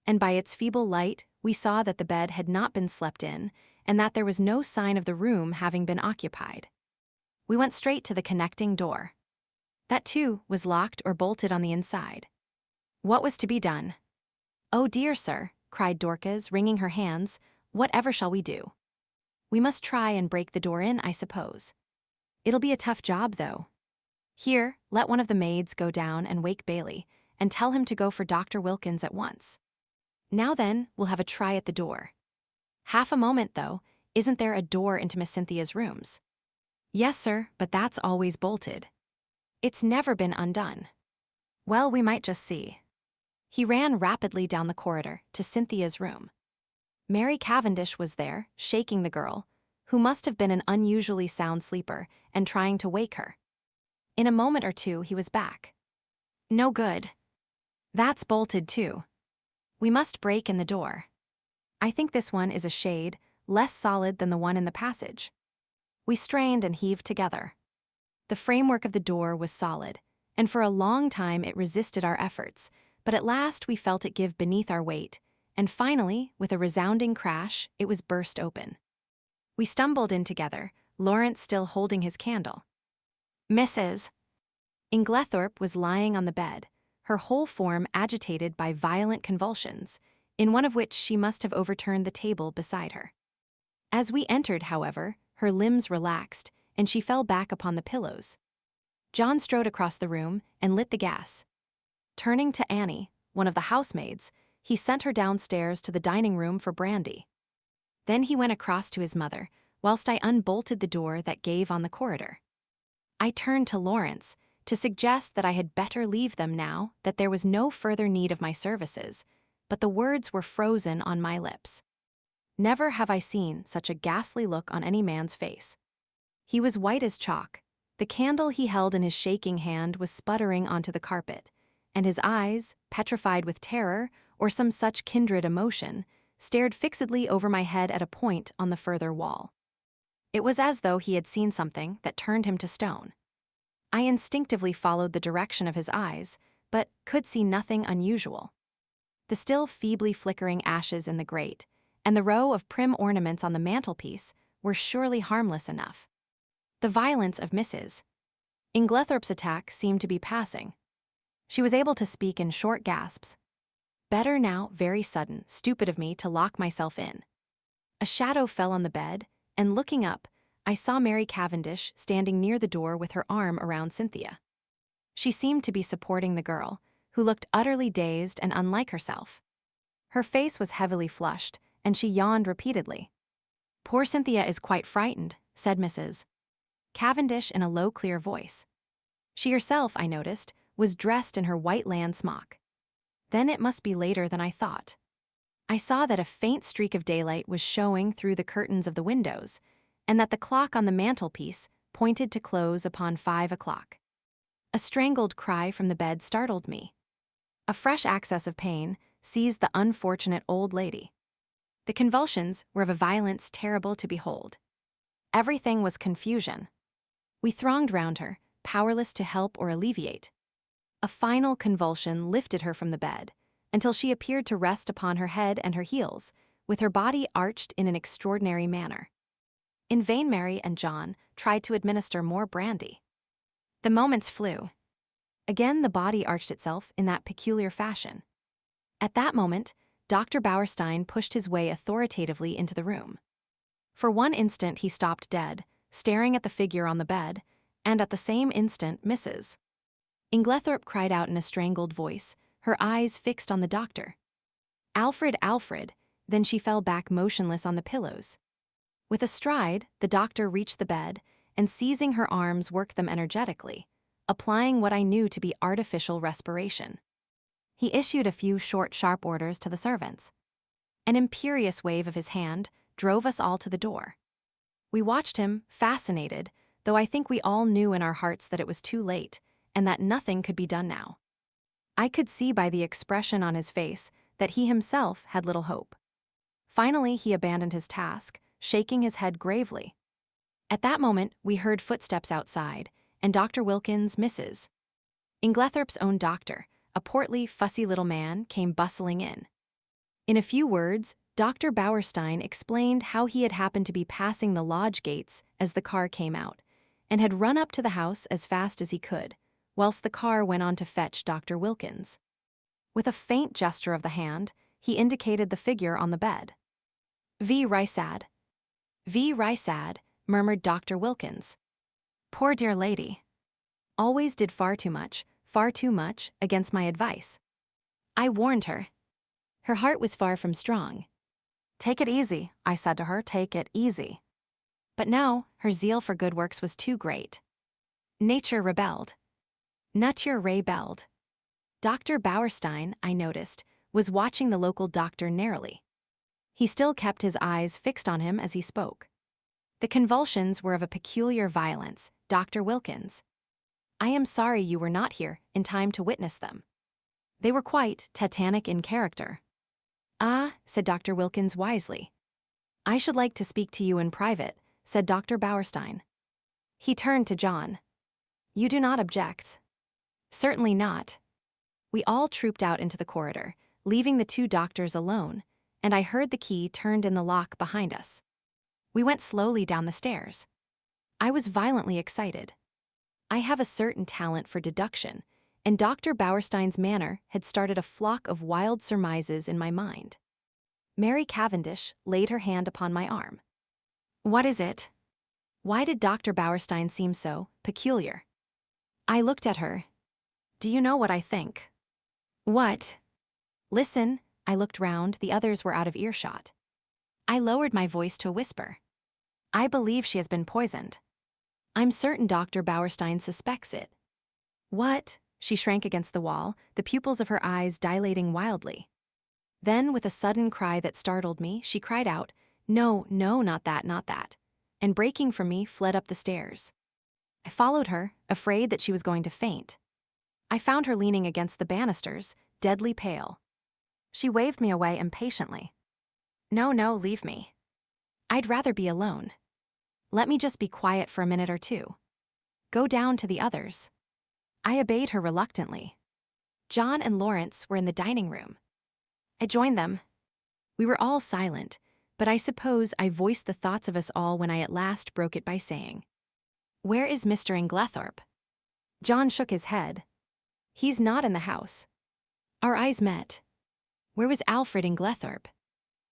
and by its feeble light we saw that the bed had not been slept in and that there was no sign of the room having been occupied. We went straight to the connecting door. That too was locked or bolted on the inside. What was to be done? "Oh dear, sir," cried Dorcas, wringing her hands, "whatever shall we do?" "We must try and break the door in, I suppose. It'll be a tough job, though. Here, let one of the maids go down and wake Bailey, and tell him to go for Dr. Wilkins at once. Now then, we'll have a try at the door. Half a moment, though. Isn't there a door into Miss Cynthia's rooms?" "Yes, sir, but that's always bolted. It's never been undone." "Well, we might just see." He ran rapidly down the corridor to Cynthia's room. Mary Cavendish was there, shaking the girl, who must have been an unusually sound sleeper, and trying to wake her. In a moment or 2 he was back. "No good. That's bolted too. We must break in the door. I think this one is a shade less solid than the one in the passage." We strained and heaved together. The framework of the door was solid, and for a long time it resisted our efforts, but at last we felt it give beneath our weight, and finally, with a resounding crash, it was burst open. We stumbled in together, Lawrence still holding his candle. Mrs. Inglethorp was lying on the bed, her whole form agitated by violent convulsions, in one of which she must have overturned the table beside her. As we entered, however, her limbs relaxed, and she fell back upon the pillows. John strode across the room and lit the gas. Turning to Annie, one of the housemaids, he sent her downstairs to the dining room for brandy. Then he went across to his mother, whilst I unbolted the door that gave on the corridor. I turned to Lawrence to suggest that I had better leave them now that there was no further need of my services, but the words were frozen on my lips. Never have I seen such a ghastly look on any man's face. He was white as chalk. The candle he held in his shaking hand was sputtering onto the carpet, and his eyes, petrified with terror or some such kindred emotion, stared fixedly over my head at a point on the further wall. It was as though he had seen something that turned him to stone. I instinctively followed the direction of his eyes, but could see nothing unusual. The still feebly flickering ashes in the grate, and the row of prim ornaments on the mantelpiece were surely harmless enough. The violence of Mrs. Inglethorp's attack seemed to be passing. She was able to speak in short gasps. Better now, very sudden, stupid of me to lock myself in. A shadow fell on the bed, and looking up, I saw Mary Cavendish standing near the door with her arm around Cynthia. She seemed to be supporting the girl, who looked utterly dazed and unlike herself. Her face was heavily flushed, and she yawned repeatedly. "Poor Cynthia is quite frightened," said Mrs. Cavendish in a low, clear voice. She herself, I noticed, was dressed in her white lawn smock. Then it must be later than I thought. I saw that a faint streak of daylight was showing through the curtains of the windows, and that the clock on the mantelpiece pointed to close upon 5 o'clock. A strangled cry from the bed startled me. A fresh access of pain seized the unfortunate old lady. The convulsions were of a violence terrible to behold. Everything was confusion. We thronged round her, powerless to help or alleviate. A final convulsion lifted her from the bed, until she appeared to rest upon her head and her heels, with her body arched in an extraordinary manner. In vain Mary and John tried to administer more brandy. The moments flew. Again the body arched itself in that peculiar fashion. At that moment, Dr. Bauerstein pushed his way authoritatively into the room. For one instant he stopped dead, staring at the figure on the bed, and at the same instant Mrs. Inglethorp cried out in a strangled voice, her eyes fixed on the doctor. "Alfred, Alfred," then she fell back motionless on the pillows. With a stride, the doctor reached the bed, and seizing her arms worked them energetically, applying what I knew to be artificial respiration. He issued a few short, sharp orders to the servants. An imperious wave of his hand drove us all to the door. We watched him, fascinated, though I think we all knew in our hearts that it was too late, and that nothing could be done now. I could see by the expression on his face that he himself had little hope. Finally, he abandoned his task, shaking his head gravely. At that moment, we heard footsteps outside, and Dr. Wilkins, Mrs. Inglethorp's own doctor, a portly, fussy little man, came bustling in. In a few words, Dr. Bauerstein explained how he had happened to be passing the lodge gates as the car came out, and had run up to the house as fast as he could, whilst the car went on to fetch Dr. Wilkins. With a faint gesture of the hand, he indicated the figure on the bed. "V. Rysad. V. Rysad," murmured Dr. Wilkins. "Poor dear lady. Always did far too much, against my advice. I warned her. Her heart was far from strong. 'Take it easy,' I said to her, 'take it easy.' But no, her zeal for good works was too great. Nature rebelled. Nature rebelled." Dr. Bauerstein, I noticed, was watching the local doctor narrowly. He still kept his eyes fixed on him as he spoke. The convulsions were of a peculiar violence, Dr. Wilkins. I am sorry you were not here in time to witness them. They were quite tetanic in character. "Ah," said Dr. Wilkins wisely. "I should like to speak to you in private," said Dr. Bauerstein. He turned to John. "You do not object?" "Certainly not." We all trooped out into the corridor, leaving the two doctors alone, and I heard the key turned in the lock behind us. We went slowly down the stairs. I was violently excited. I have a certain talent for deduction, and Dr. Bauerstein's manner had started a flock of wild surmises in my mind. Mary Cavendish laid her hand upon my arm. "What is it? Why did Dr. Bauerstein seem so peculiar?" I looked at her. "Do you know what I think?" "What?" "Listen." I looked round, the others were out of earshot. I lowered my voice to a whisper. "I believe she has been poisoned. I'm certain Dr. Bauerstein suspects it." "What?" She shrank against the wall, the pupils of her eyes dilating wildly. Then, with a sudden cry that startled me, she cried out, "No, no, not that, not that." and breaking from me, fled up the stairs. I followed her, afraid that she was going to faint. I found her leaning against the banisters, deadly pale. She waved me away impatiently. No, leave me. I'd rather be alone. Let me just be quiet for a minute or two. Go down to the others. I obeyed her reluctantly. John and Lawrence were in the dining room. I joined them. We were all silent, but I suppose I voiced the thoughts of us all when I at last broke it by saying, "Where is Mr. Inglethorp?" John shook his head. "He's not in the house." Our eyes met. Where was Alfred Inglethorp?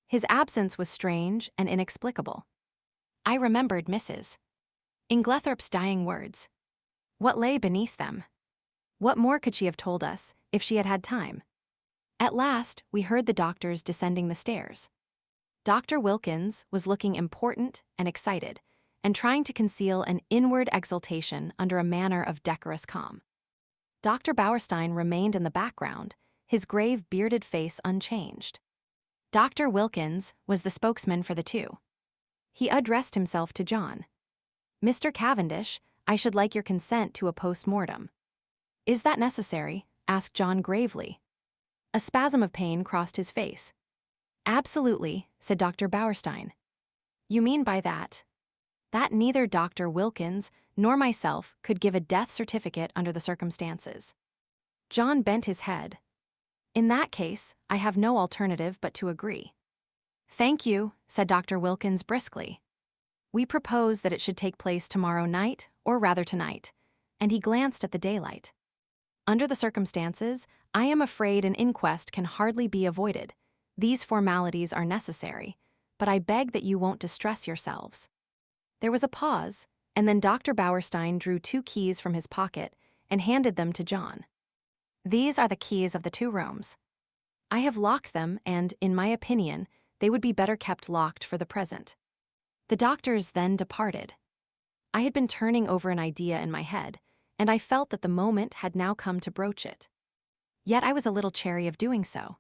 His absence was strange and inexplicable. I remembered Mrs. Inglethorp's dying words. What lay beneath them? What more could she have told us if she had had time? At last, we heard the doctors descending the stairs. Dr. Wilkins was looking important and excited, and trying to conceal an inward exultation under a manner of decorous calm. Dr. Bauerstein remained in the background, his grave bearded face unchanged. Dr. Wilkins was the spokesman for the two. He addressed himself to John. "Mr. Cavendish, I should like your consent to a post-mortem." "Is that necessary?" asked John gravely. A spasm of pain crossed his face. "Absolutely," said Dr. Bauerstein. "You mean by that neither Dr. Wilkins nor myself could give a death certificate under the circumstances." John bent his head. "In that case, I have no alternative but to agree." "Thank you," said Dr. Wilkins briskly. "We propose that it should take place tomorrow night, or rather tonight," and he glanced at the daylight. "Under the circumstances, I am afraid an inquest can hardly be avoided. These formalities are necessary, but I beg that you won't distress yourselves." There was a pause, and then Dr. Bauerstein drew 2 keys from his pocket and handed them to John. "These are the keys of the 2 rooms. I have locked them, and, in my opinion, they would be better kept locked for the present." The doctors then departed. I had been turning over an idea in my head, and I felt that the moment had now come to broach it. Yet I was a little chary of doing so.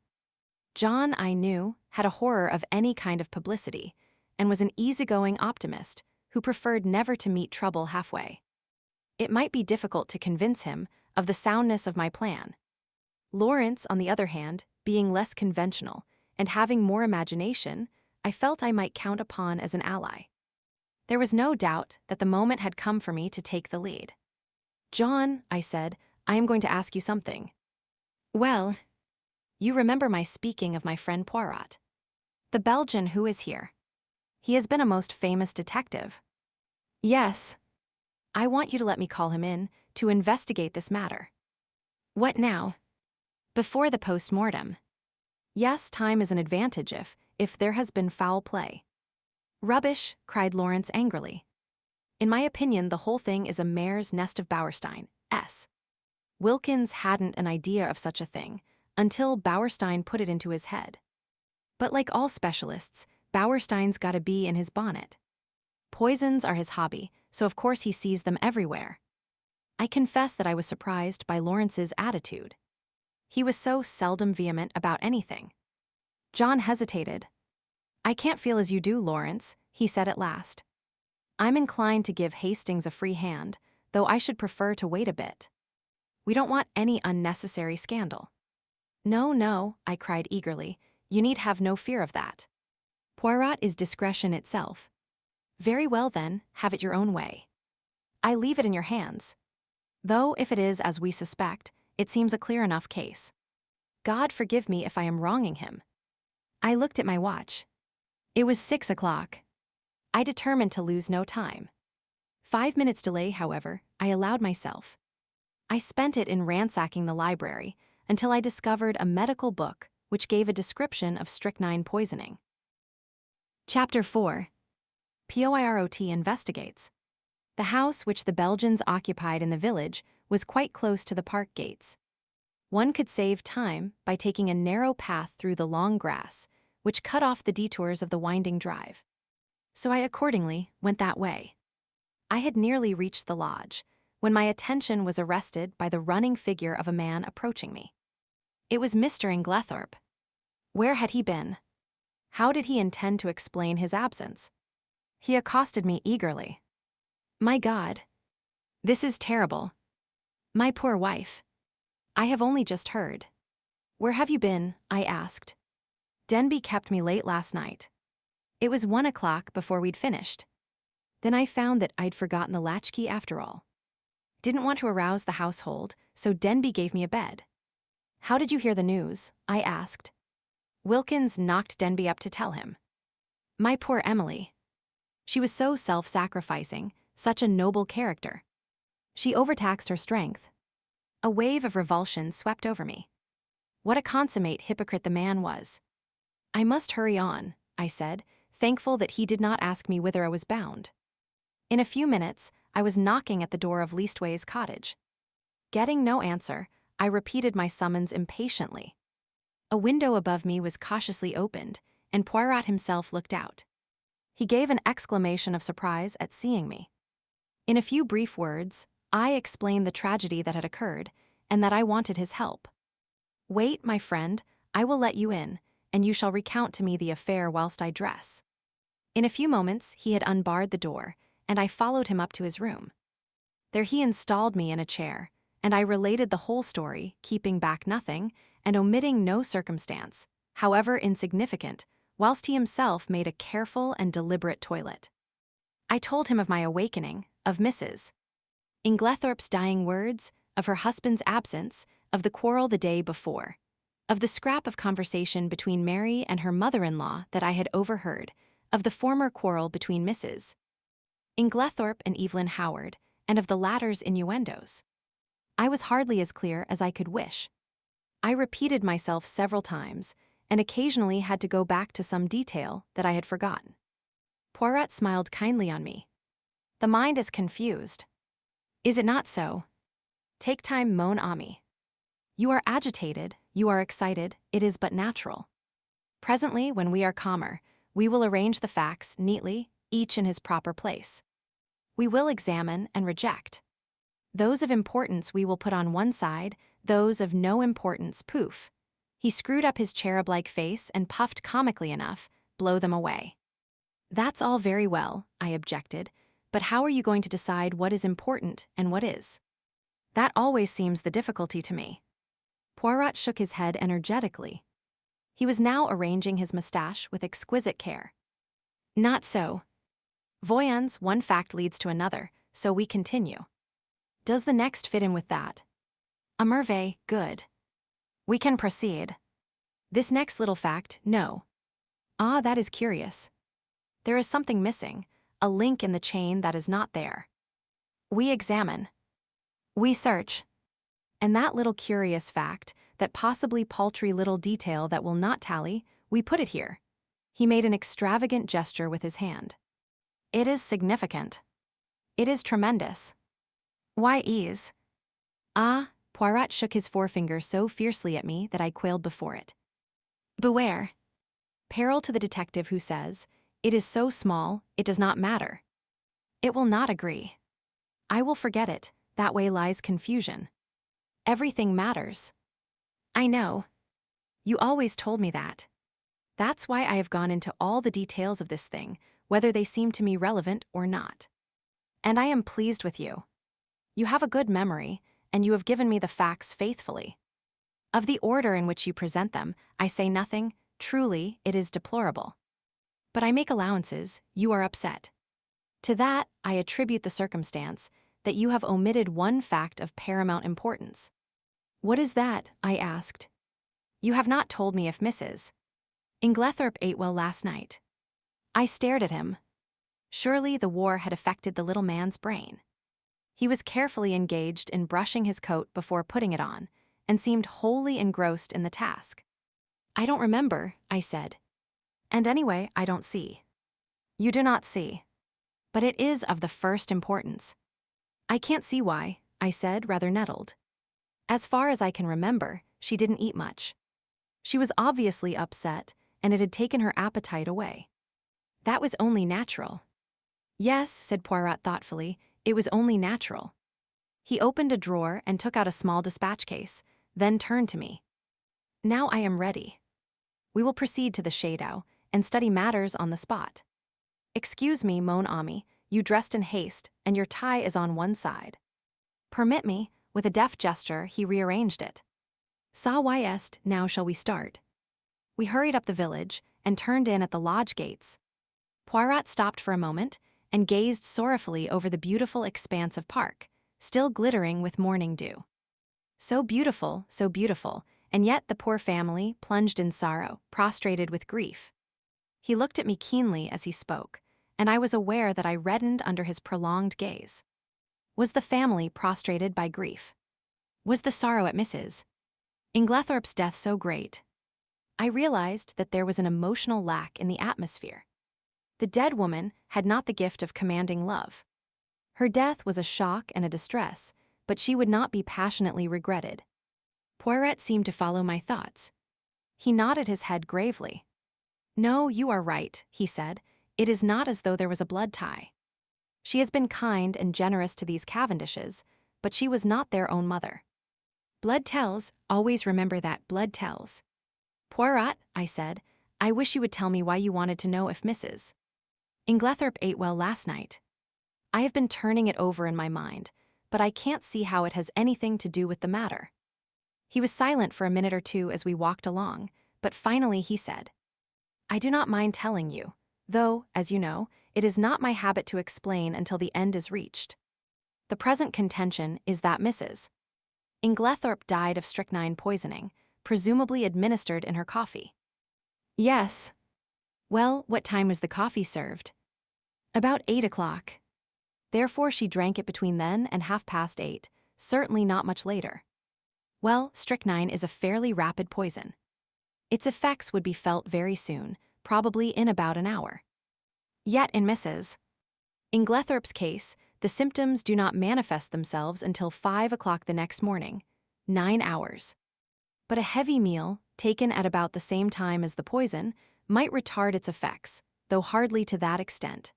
John, I knew, had a horror of any kind of publicity, and was an easygoing optimist who preferred never to meet trouble halfway. It might be difficult to convince him of the soundness of my plan. Lawrence, on the other hand, being less conventional and having more imagination, I felt I might count upon as an ally. There was no doubt that the moment had come for me to take the lead. "John," I said, "I am going to ask you something." "Well, you remember my speaking of my friend Poirot, the Belgian who is here. He has been a most famous detective." "Yes." "I want you to let me call him in to investigate this matter." "What now?" "Before the post-mortem." "Yes, time is an advantage if there has been foul play." "Rubbish," cried Lawrence angrily. "In my opinion, the whole thing is a mare's nest of Bauerstein, S. Wilkins hadn't an idea of such a thing until Bauerstein put it into his head. But like all specialists, Bauerstein's got a bee in his bonnet. Poisons are his hobby, so of course he sees them everywhere." I confess that I was surprised by Lawrence's attitude. He was so seldom vehement about anything. John hesitated. "I can't feel as you do, Lawrence," he said at last. "I'm inclined to give Hastings a free hand, though I should prefer to wait a bit. We don't want any unnecessary scandal." No," I cried eagerly. "You need have no fear of that. Poirot is discretion itself." "Very well then, have it your own way. I leave it in your hands. Though if it is as we suspect, it seems a clear enough case. God forgive me if I am wronging him." I looked at my watch. It was 6 o'clock. I determined to lose no time. 5 minutes delay, however, I allowed myself. I spent it in ransacking the library until I discovered a medical book which gave a description of strychnine poisoning. Chapter 4. Poirot investigates. The house which the Belgians occupied in the village was quite close to the park gates. One could save time by taking a narrow path through the long grass, which cut off the detours of the winding drive. So I accordingly went that way. I had nearly reached the lodge when my attention was arrested by the running figure of a man approaching me. It was Mr. Inglethorp. Where had he been? How did he intend to explain his absence? He accosted me eagerly. My God. This is terrible. My poor wife. I have only just heard. Where have you been? I asked. Denby kept me late last night. It was 1 o'clock before we'd finished. Then I found that I'd forgotten the latchkey after all. Didn't want to arouse the household, so Denby gave me a bed. How did you hear the news? I asked. Wilkins knocked Denby up to tell him. My poor Emily. She was so self-sacrificing, such a noble character. She overtaxed her strength. A wave of revulsion swept over me. What a consummate hypocrite the man was. I must hurry on, I said, thankful that he did not ask me whither I was bound. In a few minutes, I was knocking at the door of Leastways' cottage. Getting no answer, I repeated my summons impatiently. A window above me was cautiously opened, and Poirot himself looked out. He gave an exclamation of surprise at seeing me. In a few brief words, I explained the tragedy that had occurred, and that I wanted his help. Wait, my friend, I will let you in, and you shall recount to me the affair whilst I dress. In a few moments, he had unbarred the door, and I followed him up to his room. There he installed me in a chair, and I related the whole story, keeping back nothing, and omitting no circumstance, however insignificant, whilst he himself made a careful and deliberate toilet. I told him of my awakening, of Mrs. Inglethorp's dying words, of her husband's absence, of the quarrel the day before, of the scrap of conversation between Mary and her mother-in-law that I had overheard, of the former quarrel between Mrs. Inglethorp and Evelyn Howard, and of the latter's innuendos. I was hardly as clear as I could wish. I repeated myself several times, and occasionally had to go back to some detail that I had forgotten. Poirot smiled kindly on me. The mind is confused. Is it not so? Take time, mon ami. You are agitated, you are excited, it is but natural. Presently, when we are calmer, we will arrange the facts neatly, each in his proper place. We will examine and reject. Those of importance we will put on one side, those of no importance, poof. He screwed up his cherub-like face and puffed comically enough, blow them away. That's all very well, I objected, but how are you going to decide what is important and what is? That always seems the difficulty to me. Poirot shook his head energetically. He was now arranging his moustache with exquisite care. Not so. Voyons, one fact leads to another, so we continue. Does the next fit in with that? A merveille, good. We can proceed. This next little fact, no. Ah, that is curious. There is something missing, a link in the chain that is not there. We examine. We search. And that little curious fact, that possibly paltry little detail that will not tally, we put it here. He made an extravagant gesture with his hand. It is significant. It is tremendous. Why ease? Ah, Poirot shook his forefinger so fiercely at me that I quailed before it. Beware. Peril to the detective who says, it is so small, it does not matter. It will not agree. I will forget it, that way lies confusion. Everything matters. I know. You always told me that. That's why I have gone into all the details of this thing, whether they seem to me relevant or not. And I am pleased with you. You have a good memory, and you have given me the facts faithfully. Of the order in which you present them, I say nothing, truly, it is deplorable. But I make allowances, you are upset. To that, I attribute the circumstance that you have omitted one fact of paramount importance. What is that? I asked. You have not told me if Mrs. Inglethorp ate well last night. I stared at him. Surely the war had affected the little man's brain. He was carefully engaged in brushing his coat before putting it on, and seemed wholly engrossed in the task. I don't remember, I said. And anyway, I don't see. You do not see. But it is of the first importance. I can't see why, I said, rather nettled. As far as I can remember, she didn't eat much. She was obviously upset, and it had taken her appetite away. That was only natural. Yes, said Poirot thoughtfully, it was only natural. He opened a drawer and took out a small dispatch case, then turned to me. Now I am ready. We will proceed to the shadow and study matters on the spot. Excuse me, mon ami, you dressed in haste, and your tie is on one side. Permit me, with a deft gesture, he rearranged it. Ça y est, now shall we start? We hurried up the village, and turned in at the lodge gates. Poirot stopped for a moment, and gazed sorrowfully over the beautiful expanse of park, still glittering with morning dew. So beautiful, and yet the poor family, plunged in sorrow, prostrated with grief. He looked at me keenly as he spoke, and I was aware that I reddened under his prolonged gaze. Was the family prostrated by grief? Was the sorrow at Mrs. Inglethorp's death so great? I realized that there was an emotional lack in the atmosphere. The dead woman had not the gift of commanding love. Her death was a shock and a distress, but she would not be passionately regretted. Poirot seemed to follow my thoughts. He nodded his head gravely. No, you are right, he said. It is not as though there was a blood tie. She has been kind and generous to these Cavendishes, but she was not their own mother. Blood tells, always remember that, blood tells. Poirot, I said, I wish you would tell me why you wanted to know if Mrs. Inglethorp ate well last night. I have been turning it over in my mind, but I can't see how it has anything to do with the matter. He was silent for a minute or two as we walked along, but finally he said, I do not mind telling you, though, as you know, it is not my habit to explain until the end is reached. The present contention is that Mrs. Inglethorp died of strychnine poisoning, presumably administered in her coffee. Yes. Well, what time was the coffee served? About 8 o'clock. Therefore she drank it between then and 8:30, certainly not much later. Well, strychnine is a fairly rapid poison. Its effects would be felt very soon, probably in about an hour. Yet in Mrs. Inglethorp's case, the symptoms do not manifest themselves until 5 o'clock the next morning, 9 hours. But a heavy meal, taken at about the same time as the poison, might retard its effects, though hardly to that extent.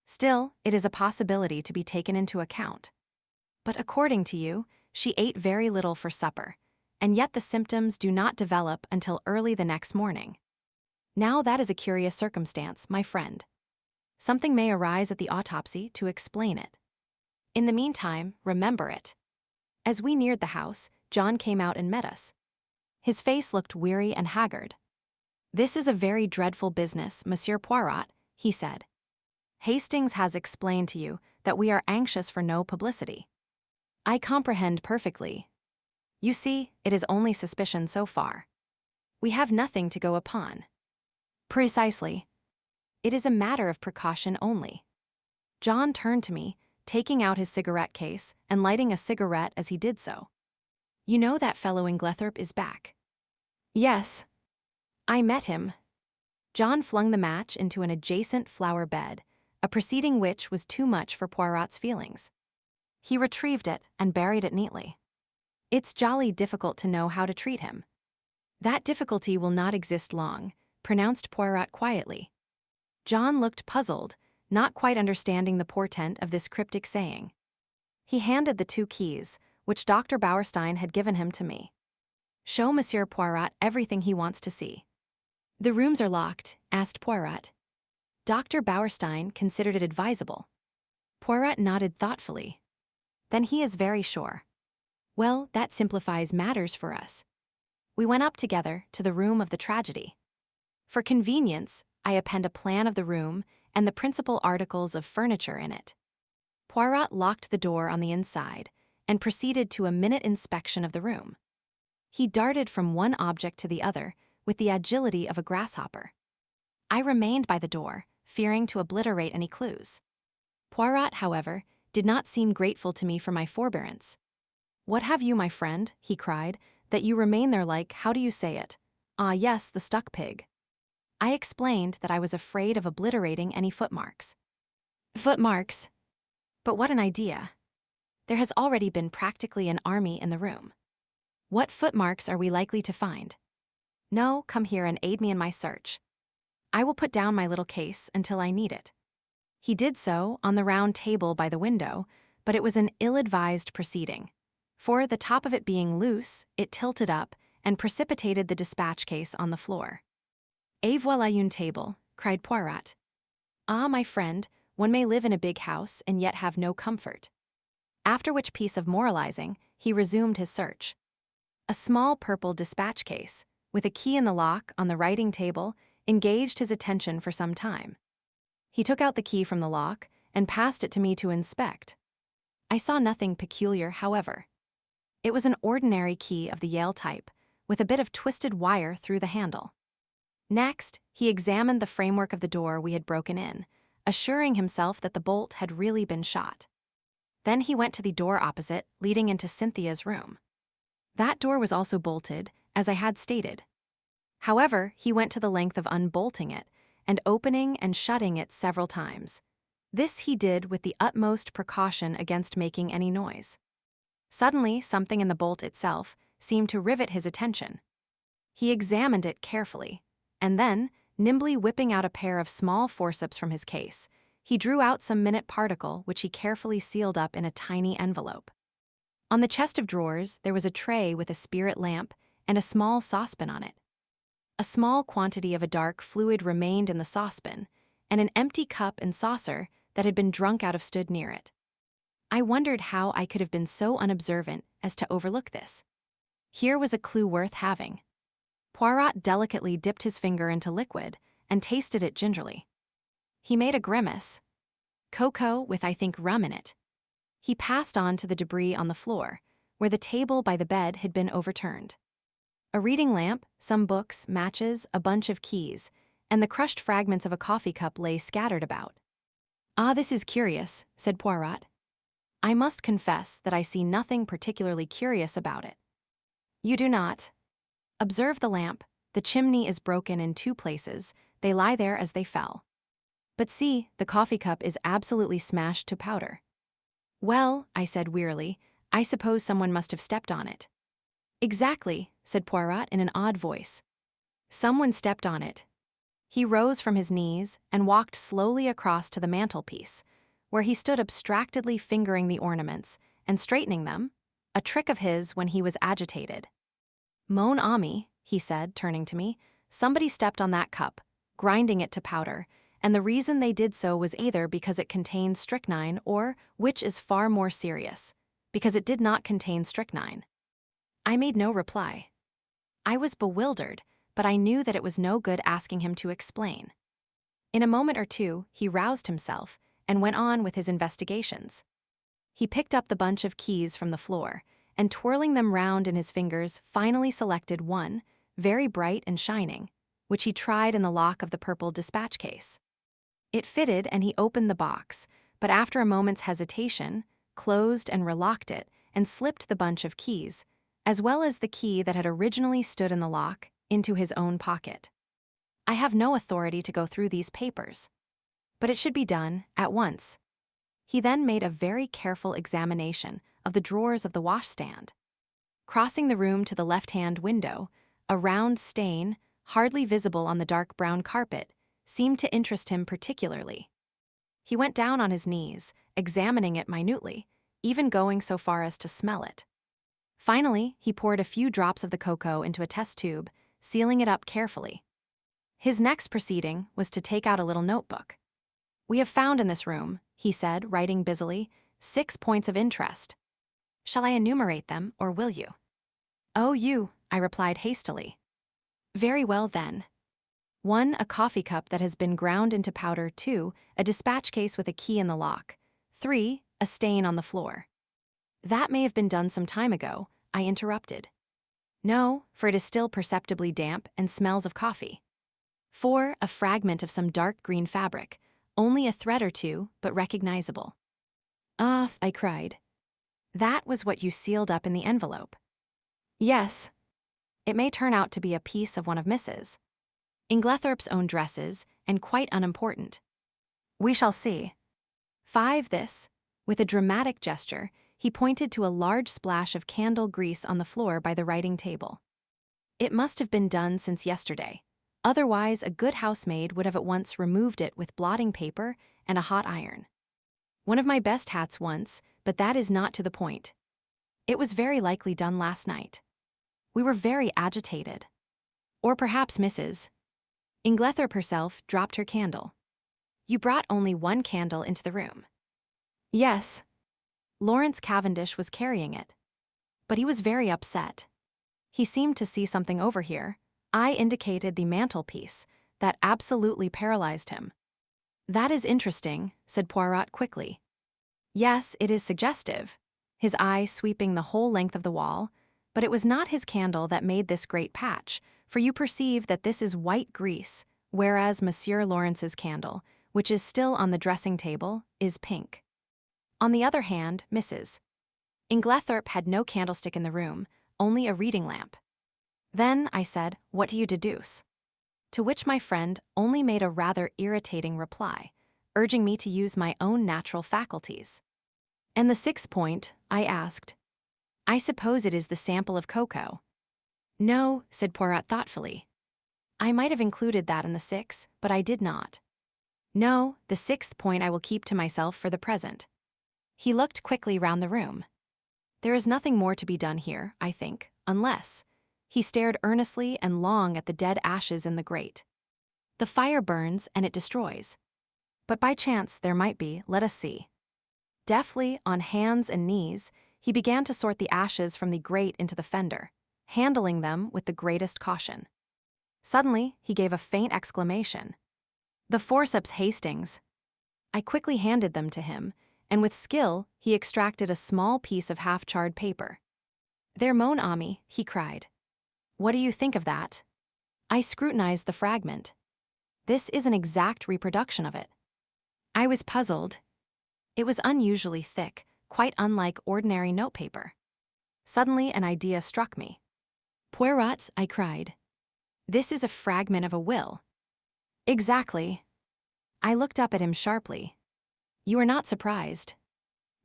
Still, it is a possibility to be taken into account. But according to you, she ate very little for supper, and yet the symptoms do not develop until early the next morning. Now that is a curious circumstance, my friend. Something may arise at the autopsy to explain it. In the meantime, remember it. As we neared the house, John came out and met us. His face looked weary and haggard. This is a very dreadful business, Monsieur Poirot, he said. Hastings has explained to you that we are anxious for no publicity. I comprehend perfectly. You see, it is only suspicion so far. We have nothing to go upon. Precisely. It is a matter of precaution only. John turned to me, taking out his cigarette case and lighting a cigarette as he did so. You know that fellow Inglethorp is back. Yes. I met him. John flung the match into an adjacent flower bed, a proceeding which was too much for Poirot's feelings. He retrieved it and buried it neatly. It's jolly difficult to know how to treat him. That difficulty will not exist long, pronounced Poirot quietly. John looked puzzled, not quite understanding the portent of this cryptic saying. He handed the 2 keys, which Dr. Bauerstein had given him, to me. Show Monsieur Poirot everything he wants to see. The rooms are locked, asked Poirot. Dr. Bauerstein considered it advisable. Poirot nodded thoughtfully. Then he is very sure. Well, that simplifies matters for us. We went up together to the room of the tragedy. For convenience, I append a plan of the room and the principal articles of furniture in it. Poirot locked the door on the inside and proceeded to a minute inspection of the room. He darted from one object to the other with the agility of a grasshopper. I remained by the door, fearing to obliterate any clues. Poirot, however, did not seem grateful to me for my forbearance. What have you, my friend, he cried, that you remain there like, how do you say it? Ah yes, the stuck pig. I explained that I was afraid of obliterating any footmarks. Footmarks? But what an idea. There has already been practically an army in the room. What footmarks are we likely to find? No, come here and aid me in my search. I will put down my little case until I need it. He did so on the round table by the window, but it was an ill-advised proceeding. For, the top of it being loose, it tilted up and precipitated the dispatch case on the floor. Et voilà une table, cried Poirot. Ah, my friend, one may live in a big house and yet have no comfort. After which piece of moralizing, he resumed his search. A small purple dispatch case, with a key in the lock on the writing table, engaged his attention for some time. He took out the key from the lock and passed it to me to inspect. I saw nothing peculiar, however. It was an ordinary key of the Yale type, with a bit of twisted wire through the handle. Next, he examined the framework of the door we had broken in, assuring himself that the bolt had really been shot. Then he went to the door opposite, leading into Cynthia's room. That door was also bolted, as I had stated. However, he went to the length of unbolting it, and opening and shutting it several times. This he did with the utmost precaution against making any noise. Suddenly, something in the bolt itself seemed to rivet his attention. He examined it carefully, and then, nimbly whipping out a pair of small forceps from his case, he drew out some minute particle which he carefully sealed up in a tiny envelope. On the chest of drawers, there was a tray with a spirit lamp and a small saucepan on it. A small quantity of a dark fluid remained in the saucepan, and an empty cup and saucer that had been drunk out of stood near it. I wondered how I could have been so unobservant as to overlook this. Here was a clue worth having. Poirot delicately dipped his finger into liquid and tasted it gingerly. He made a grimace. Cocoa with, I think, rum in it. He passed on to the debris on the floor, where the table by the bed had been overturned. A reading lamp, some books, matches, a bunch of keys, and the crushed fragments of a coffee cup lay scattered about. Ah, this is curious, said Poirot. I must confess that I see nothing particularly curious about it. You do not. Observe the lamp. The chimney is broken in 2 places. They lie there as they fell. But see, the coffee cup is absolutely smashed to powder. Well, I said wearily, I suppose someone must have stepped on it. Exactly, said Poirot in an odd voice. Someone stepped on it. He rose from his knees and walked slowly across to the mantelpiece, where he stood abstractedly fingering the ornaments and straightening them, a trick of his when he was agitated. Mon ami, he said, turning to me, somebody stepped on that cup, grinding it to powder, and the reason they did so was either because it contained strychnine or, which is far more serious, because it did not contain strychnine. I made no reply. I was bewildered, but I knew that it was no good asking him to explain. In a moment or two, he roused himself and went on with his investigations. He picked up the bunch of keys from the floor, and twirling them round in his fingers, finally selected one, very bright and shining, which he tried in the lock of the purple dispatch case. It fitted, and he opened the box, but after a moment's hesitation, closed and relocked it, and slipped the bunch of keys, as well as the key that had originally stood in the lock, into his own pocket. I have no authority to go through these papers, but it should be done at once. He then made a very careful examination of the drawers of the washstand. Crossing the room to the left-hand window, a round stain, hardly visible on the dark brown carpet, seemed to interest him particularly. He went down on his knees, examining it minutely, even going so far as to smell it. Finally, he poured a few drops of the cocoa into a test tube, sealing it up carefully. His next proceeding was to take out a little notebook. We have found in this room, he said, writing busily, 6 points of interest. Shall I enumerate them, or will you? Oh, you, I replied hastily. Very well, then. 1. A coffee cup that has been ground into powder. 2. A dispatch case with a key in the lock. 3. A stain on the floor. That may have been done some time ago, I interrupted. No, for it is still perceptibly damp and smells of coffee. 4. A fragment of some dark green fabric, only a thread or two, but recognizable. Ah, I cried. That was what you sealed up in the envelope. Yes. It may turn out to be a piece of one of Mrs. Inglethorp's own dresses, and quite unimportant. We shall see. 5. This, with a dramatic gesture, he pointed to a large splash of candle grease on the floor by the writing table. It must have been done since yesterday. Otherwise, a good housemaid would have at once removed it with blotting paper and a hot iron. One of my best hats once, but that is not to the point. It was very likely done last night. We were very agitated. Or perhaps Mrs. Inglethorp herself dropped her candle. You brought only one candle into the room. Yes. Lawrence Cavendish was carrying it. But he was very upset. He seemed to see something over here. I indicated the mantelpiece. That absolutely paralyzed him. That is interesting, said Poirot quickly. Yes, it is suggestive, his eye sweeping the whole length of the wall, but it was not his candle that made this great patch, for you perceive that this is white grease, whereas Monsieur Lawrence's candle, which is still on the dressing table, is pink. On the other hand, Mrs. Inglethorp had no candlestick in the room, only a reading lamp. Then, I said, what do you deduce? To which my friend only made a rather irritating reply, urging me to use my own natural faculties. And the sixth point, I asked. I suppose it is the sample of cocoa. No, said Poirot thoughtfully. I might have included that in the six, but I did not. No, the sixth point I will keep to myself for the present. He looked quickly round the room. There is nothing more to be done here, I think, unless... He stared earnestly and long at the dead ashes in the grate. The fire burns and it destroys. But by chance there might be, let us see. Deftly, on hands and knees, he began to sort the ashes from the grate into the fender, handling them with the greatest caution. Suddenly, he gave a faint exclamation. The forceps Hastings. I quickly handed them to him, and with skill, he extracted a small piece of half-charred paper. There, mon ami, he cried. What do you think of that? I scrutinized the fragment. This is an exact reproduction of it. I was puzzled. It was unusually thick, quite unlike ordinary notepaper. Suddenly an idea struck me. Poirot, I cried. This is a fragment of a will. Exactly. I looked up at him sharply. You are not surprised.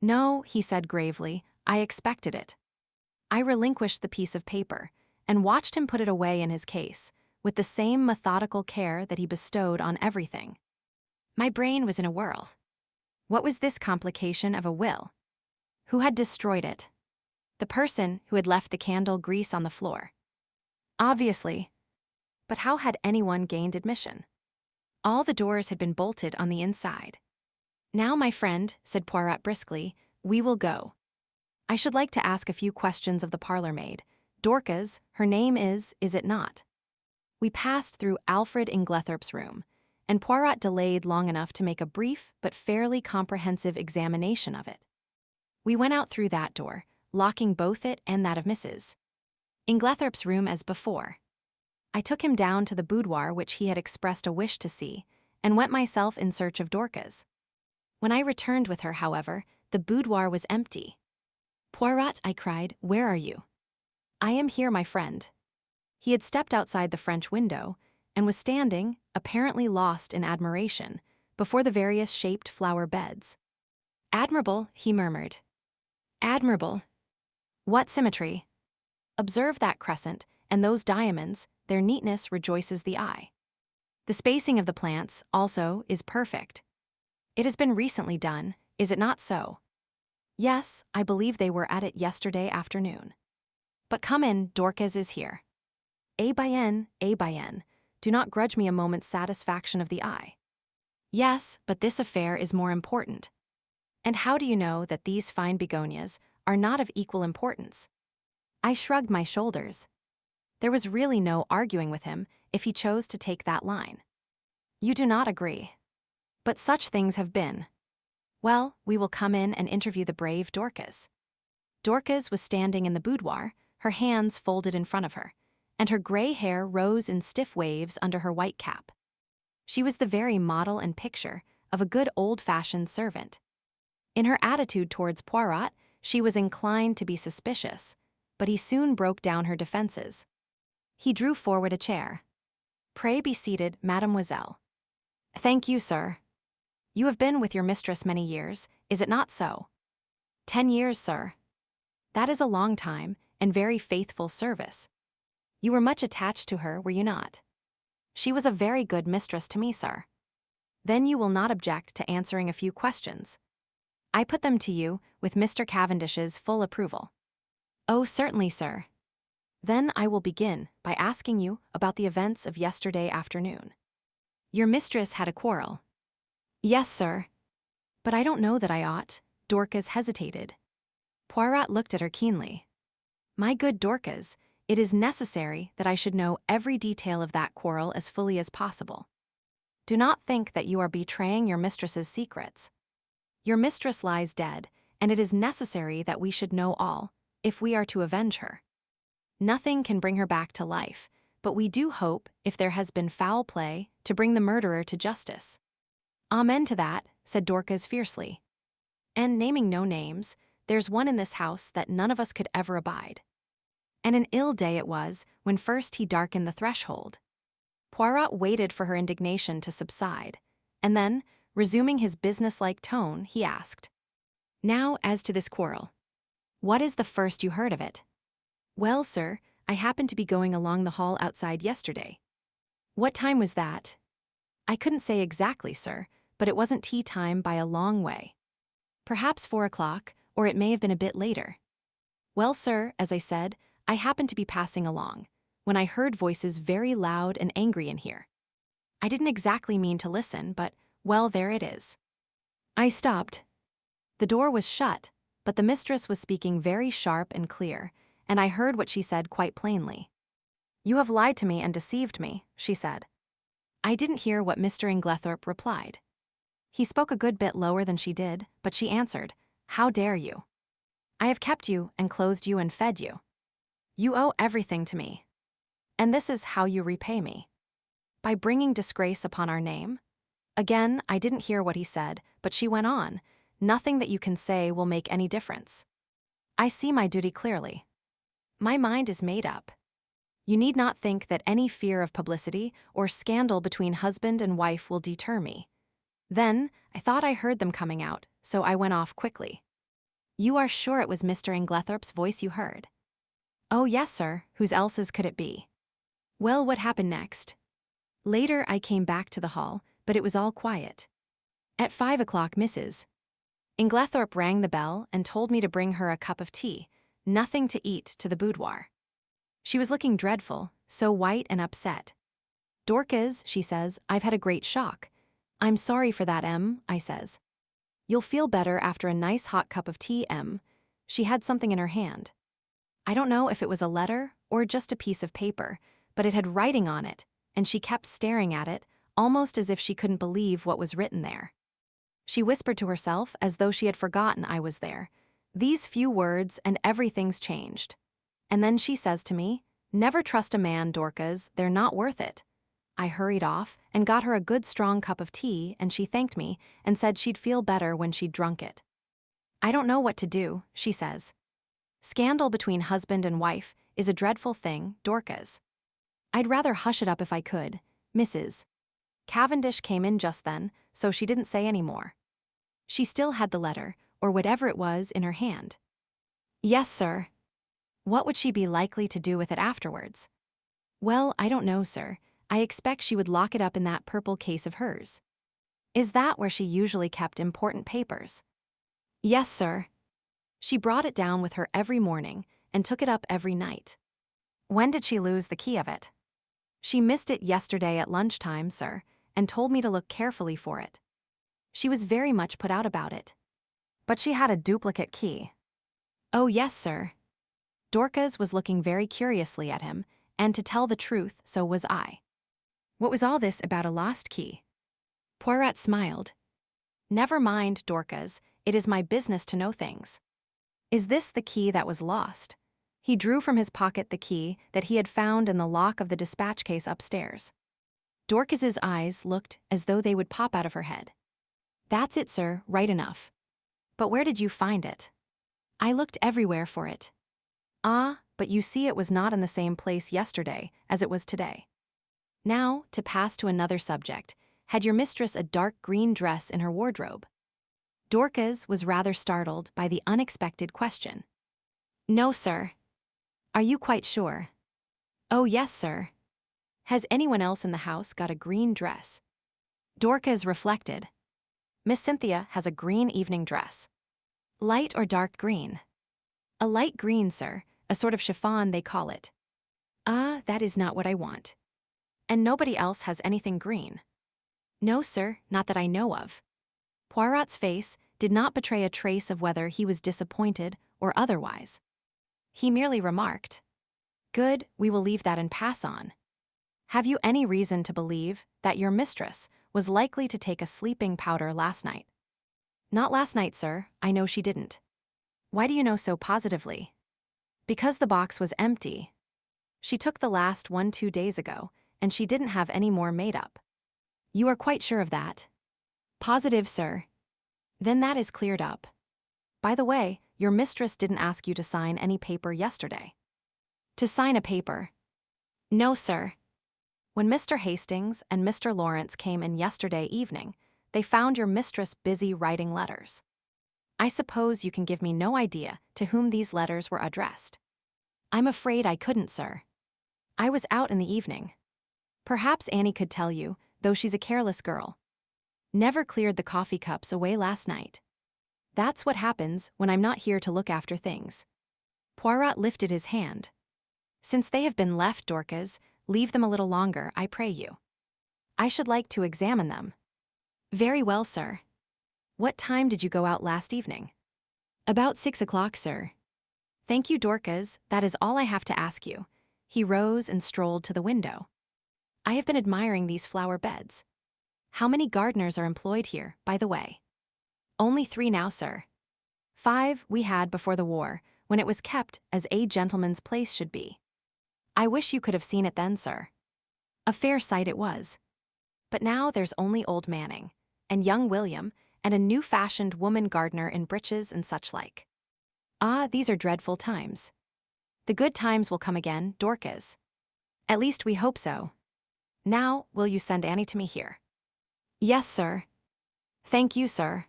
No, he said gravely, I expected it. I relinquished the piece of paper and watched him put it away in his case, with the same methodical care that he bestowed on everything. My brain was in a whirl. What was this complication of a will? Who had destroyed it? The person who had left the candle grease on the floor. Obviously. But how had anyone gained admission? All the doors had been bolted on the inside. Now, my friend, said Poirot briskly, we will go. I should like to ask a few questions of the parlor maid. Dorcas, her name is it not? We passed through Alfred Inglethorp's room, and Poirot delayed long enough to make a brief but fairly comprehensive examination of it. We went out through that door, locking both it and that of Mrs. Inglethorp's room as before. I took him down to the boudoir which he had expressed a wish to see, and went myself in search of Dorcas. When I returned with her, however, the boudoir was empty. Poirot, I cried, where are you? I am here, my friend. He had stepped outside the French window and was standing, apparently lost in admiration, before the various shaped flower beds. Admirable, he murmured. Admirable. What symmetry. Observe that crescent, and those diamonds, their neatness rejoices the eye. The spacing of the plants, also, is perfect. It has been recently done, is it not so? Yes, I believe they were at it yesterday afternoon. But come in, Dorcas is here. Eh bien, do not grudge me a moment's satisfaction of the eye. Yes, but this affair is more important. And how do you know that these fine begonias are not of equal importance? I shrugged my shoulders. There was really no arguing with him if he chose to take that line. You do not agree. But such things have been. Well, we will come in and interview the brave Dorcas. Dorcas was standing in the boudoir, her hands folded in front of her, and her gray hair rose in stiff waves under her white cap. She was the very model and picture of a good old-fashioned servant. In her attitude towards Poirot, she was inclined to be suspicious, but he soon broke down her defenses. He drew forward a chair. Pray be seated, mademoiselle. Thank you, sir. You have been with your mistress many years, is it not so? 10 years, sir. That is a long time, and very faithful service. You were much attached to her, were you not? She was a very good mistress to me, sir. Then you will not object to answering a few questions. I put them to you, with Mr. Cavendish's full approval. Oh, certainly, sir. Then I will begin by asking you about the events of yesterday afternoon. Your mistress had a quarrel. Yes, sir. But I don't know that I ought. Dorcas hesitated. Poirot looked at her keenly. My good Dorcas, it is necessary that I should know every detail of that quarrel as fully as possible. Do not think that you are betraying your mistress's secrets. Your mistress lies dead, and it is necessary that we should know all, if we are to avenge her. Nothing can bring her back to life, but we do hope, if there has been foul play, to bring the murderer to justice. Amen to that, said Dorcas fiercely. And naming no names, there's one in this house that none of us could ever abide. And an ill day it was when first he darkened the threshold. Poirot waited for her indignation to subside, and then, resuming his businesslike tone, he asked, Now, as to this quarrel. What is the first you heard of it? Well, sir, I happened to be going along the hall outside yesterday. What time was that? I couldn't say exactly, sir, but it wasn't tea time by a long way. Perhaps 4 o'clock, or it may have been a bit later. Well, sir, as I said, I happened to be passing along, when I heard voices very loud and angry in here. I didn't exactly mean to listen, but, well, there it is. I stopped. The door was shut, but the mistress was speaking very sharp and clear, and I heard what she said quite plainly. You have lied to me and deceived me, she said. I didn't hear what Mr. Inglethorp replied. He spoke a good bit lower than she did, but she answered, How dare you? I have kept you and clothed you and fed you. You owe everything to me. And this is how you repay me. By bringing disgrace upon our name. Again, I didn't hear what he said, but she went on, Nothing that you can say will make any difference. I see my duty clearly. My mind is made up. You need not think that any fear of publicity or scandal between husband and wife will deter me. Then, I thought I heard them coming out, so I went off quickly. You are sure it was Mr. Inglethorp's voice you heard? Oh, yes, sir, whose else's could it be? Well, what happened next? Later, I came back to the hall, but it was all quiet. At 5 o'clock, Mrs. Inglethorp rang the bell and told me to bring her a cup of tea, nothing to eat, to the boudoir. She was looking dreadful, so white and upset. Dorcas, she says, I've had a great shock. I'm sorry for that, Em, I says. You'll feel better after a nice hot cup of tea, Em. She had something in her hand. I don't know if it was a letter or just a piece of paper, but it had writing on it, and she kept staring at it, almost as if she couldn't believe what was written there. She whispered to herself as though she had forgotten I was there. These few words and everything's changed. And then she says to me, Never trust a man, Dorcas, they're not worth it. I hurried off and got her a good strong cup of tea, and she thanked me and said she'd feel better when she'd drunk it. I don't know what to do, she says. Scandal between husband and wife is a dreadful thing, Dorcas. I'd rather hush it up if I could, Mrs. Cavendish came in just then, so she didn't say any more. She still had the letter, or whatever it was, in her hand. Yes, sir. What would she be likely to do with it afterwards? Well, I don't know, sir. I expect she would lock it up in that purple case of hers. Is that where she usually kept important papers? Yes, sir. She brought it down with her every morning and took it up every night. When did she lose the key of it? She missed it yesterday at lunchtime, sir, and told me to look carefully for it. She was very much put out about it. But she had a duplicate key. Oh, yes, sir. Dorcas was looking very curiously at him, and to tell the truth, so was I. What was all this about a lost key? Poirot smiled. Never mind, Dorcas, it is my business to know things. Is this the key that was lost? He drew from his pocket the key that he had found in the lock of the dispatch case upstairs. Dorcas's eyes looked as though they would pop out of her head. That's it, sir, right enough. But where did you find it? I looked everywhere for it. Ah, but you see it was not in the same place yesterday as it was today. Now, to pass to another subject, had your mistress a dark green dress in her wardrobe? Dorcas was rather startled by the unexpected question. No, sir. Are you quite sure? Oh, yes, sir. Has anyone else in the house got a green dress? Dorcas reflected. Miss Cynthia has a green evening dress. Light or dark green? A light green, sir, a sort of chiffon they call it. Ah, that is not what I want. And nobody else has anything green? No, sir, not that I know of. Poirot's face did not betray a trace of whether he was disappointed or otherwise. He merely remarked, "Good, we will leave that and pass on. Have you any reason to believe that your mistress was likely to take a sleeping powder last night?" "Not last night, sir, I know she didn't." "Why do you know so positively?" "Because the box was empty. She took the last one 2 days ago, and she didn't have any more made up." "You are quite sure of that?" "Positive, sir." "Then that is cleared up. By the way, your mistress didn't ask you to sign any paper yesterday." "To sign a paper?" "No, sir. When Mr. Hastings and Mr. Lawrence came in yesterday evening, they found your mistress busy writing letters. I suppose you can give me no idea to whom these letters were addressed." "I'm afraid I couldn't, sir. I was out in the evening. Perhaps Annie could tell you, though she's a careless girl. Never cleared the coffee cups away last night. That's what happens when I'm not here to look after things." Poirot lifted his hand. "Since they have been left, Dorcas, leave them a little longer, I pray you. I should like to examine them." "Very well, sir." "What time did you go out last evening?" "About 6 o'clock, sir." "Thank you, Dorcas, that is all I have to ask you." He rose and strolled to the window. "I have been admiring these flower beds. How many gardeners are employed here, by the way?" "Only 3 now, sir. 5 we had before the war, when it was kept as a gentleman's place should be. I wish you could have seen it then, sir. A fair sight it was. But now there's only old Manning, and young William, and a new-fashioned woman gardener in breeches and such like. Ah, these are dreadful times. The good times will come again, Dorcas. At least we hope so. Now, will you send Annie to me here?" "Yes, sir." "Thank you, sir.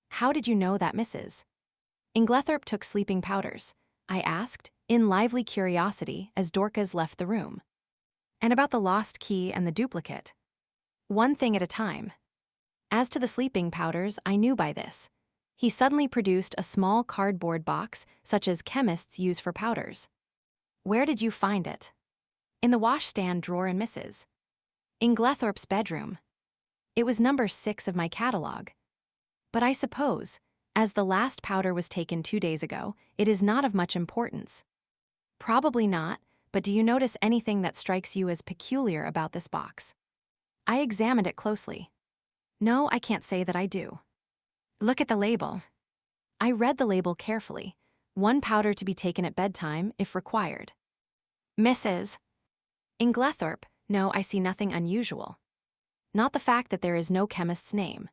How did you know that Mrs. Inglethorp took sleeping powders?" I asked, in lively curiosity as Dorcas left the room. "And about the lost key and the duplicate?" "One thing at a time. As to the sleeping powders, I knew by this." He suddenly produced a small cardboard box, such as chemists use for powders. "Where did you find it?" "In the washstand drawer in Mrs. Inglethorp's bedroom. It was number 6 of my catalogue. But I suppose, as the last powder was taken 2 days ago, it is not of much importance." "Probably not, but do you notice anything that strikes you as peculiar about this box?" I examined it closely. "No, I can't say that I do." "Look at the label." I read the label carefully. "One powder to be taken at bedtime, if required. Mrs. Inglethorp. No, I see nothing unusual. Not the fact that there is no chemist's name."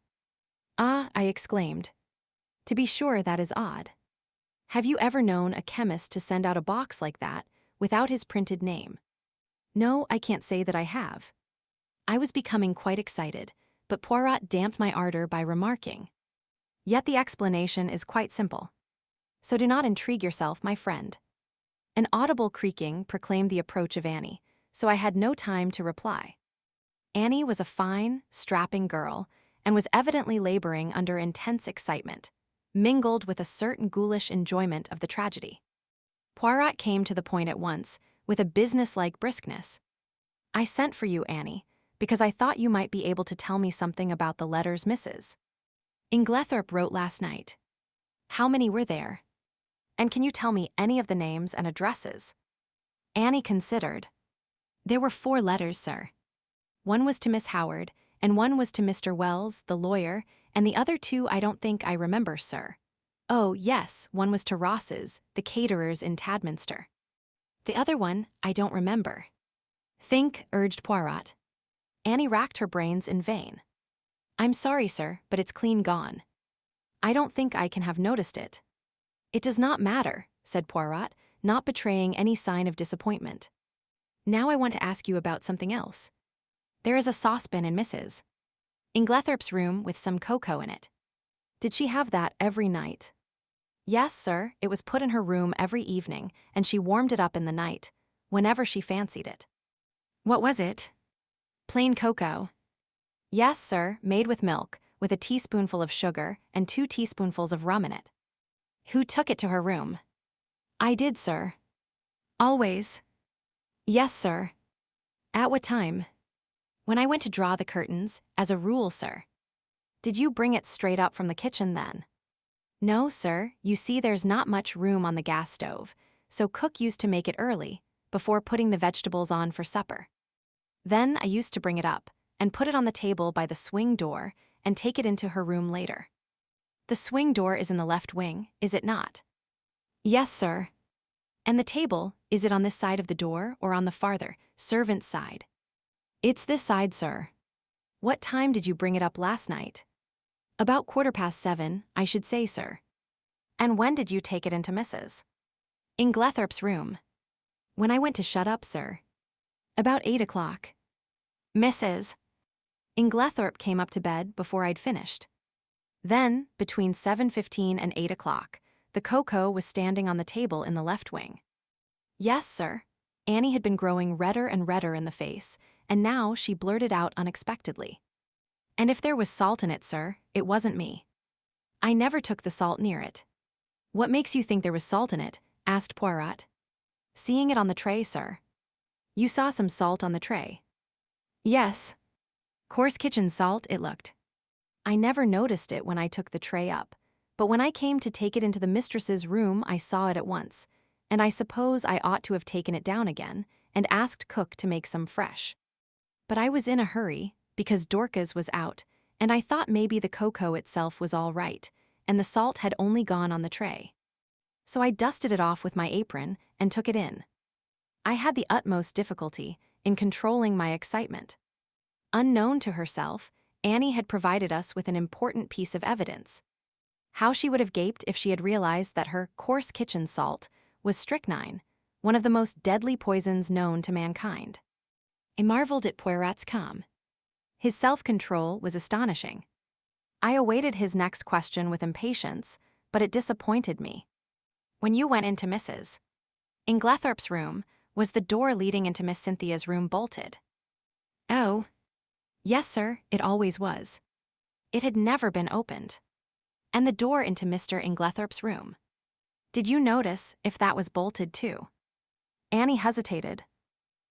"Ah," I exclaimed. "To be sure, that is odd. Have you ever known a chemist to send out a box like that, without his printed name?" "No, I can't say that I have." I was becoming quite excited, but Poirot damped my ardor by remarking, "Yet the explanation is quite simple. So do not intrigue yourself, my friend." An audible creaking proclaimed the approach of Annie, so I had no time to reply. Annie was a fine, strapping girl, and was evidently laboring under intense excitement, mingled with a certain ghoulish enjoyment of the tragedy. Poirot came to the point at once, with a business-like briskness. "I sent for you, Annie, because I thought you might be able to tell me something about the letters Mrs. Inglethorp wrote last night. How many were there? And can you tell me any of the names and addresses?" Annie considered. "There were 4 letters, sir. One was to Miss Howard, and one was to Mr. Wells, the lawyer, and the other 2 I don't think I remember, sir. Oh, yes, one was to Ross's, the caterers in Tadminster. The other one I don't remember." "Think," urged Poirot. Annie racked her brains in vain. "I'm sorry, sir, but it's clean gone. I don't think I can have noticed it." "It does not matter," said Poirot, not betraying any sign of disappointment. "Now I want to ask you about something else. There is a saucepan in Mrs. Inglethorp's room with some cocoa in it. Did she have that every night?" "Yes, sir, it was put in her room every evening, and she warmed it up in the night, whenever she fancied it." "What was it?" "Plain cocoa." "Yes, sir, made with milk, with a teaspoonful of sugar and 2 teaspoonfuls of rum in it." "Who took it to her room?" "I did, sir." "Always?" "Yes, sir." "At what time?" "When I went to draw the curtains, as a rule, sir." Did you bring it straight up from the kitchen then? No, sir, you see there's not much room on the gas stove, so cook used to make it early, before putting the vegetables on for supper. Then I used to bring it up, and put it on the table by the swing door, and take it into her room later. The swing door is in the left wing, is it not? Yes, sir. And the table, is it on this side of the door or on the farther, servant's side? It's this side, sir. What time did you bring it up last night? About 7:15, I should say, sir. And when did you take it into Mrs. Inglethorp's room? When I went to shut up, sir. About 8 o'clock. Mrs. Inglethorp came up to bed before I'd finished. Then, between 7:15 and 8 o'clock, the cocoa was standing on the table in the left wing. Yes, sir. Annie had been growing redder and redder in the face, and now she blurted out unexpectedly. And if there was salt in it, sir, it wasn't me. I never took the salt near it. What makes you think there was salt in it? Asked Poirot. Seeing it on the tray, sir. You saw some salt on the tray? Yes. Coarse kitchen salt, it looked. I never noticed it when I took the tray up, but when I came to take it into the mistress's room I saw it at once, and I suppose I ought to have taken it down again and asked cook to make some fresh. But I was in a hurry, because Dorcas was out, and I thought maybe the cocoa itself was all right, and the salt had only gone on the tray. So I dusted it off with my apron and took it in. I had the utmost difficulty in controlling my excitement. Unknown to herself, Annie had provided us with an important piece of evidence. How she would have gaped if she had realized that her coarse kitchen salt was strychnine, one of the most deadly poisons known to mankind. I marveled at Poirot's calm. His self-control was astonishing. I awaited his next question with impatience, but it disappointed me. When you went into Mrs. Inglethorp's room, was the door leading into Miss Cynthia's room bolted? Oh. Yes, sir, it always was. It had never been opened. And the door into Mr. Inglethorp's room. Did you notice if that was bolted too? Annie hesitated.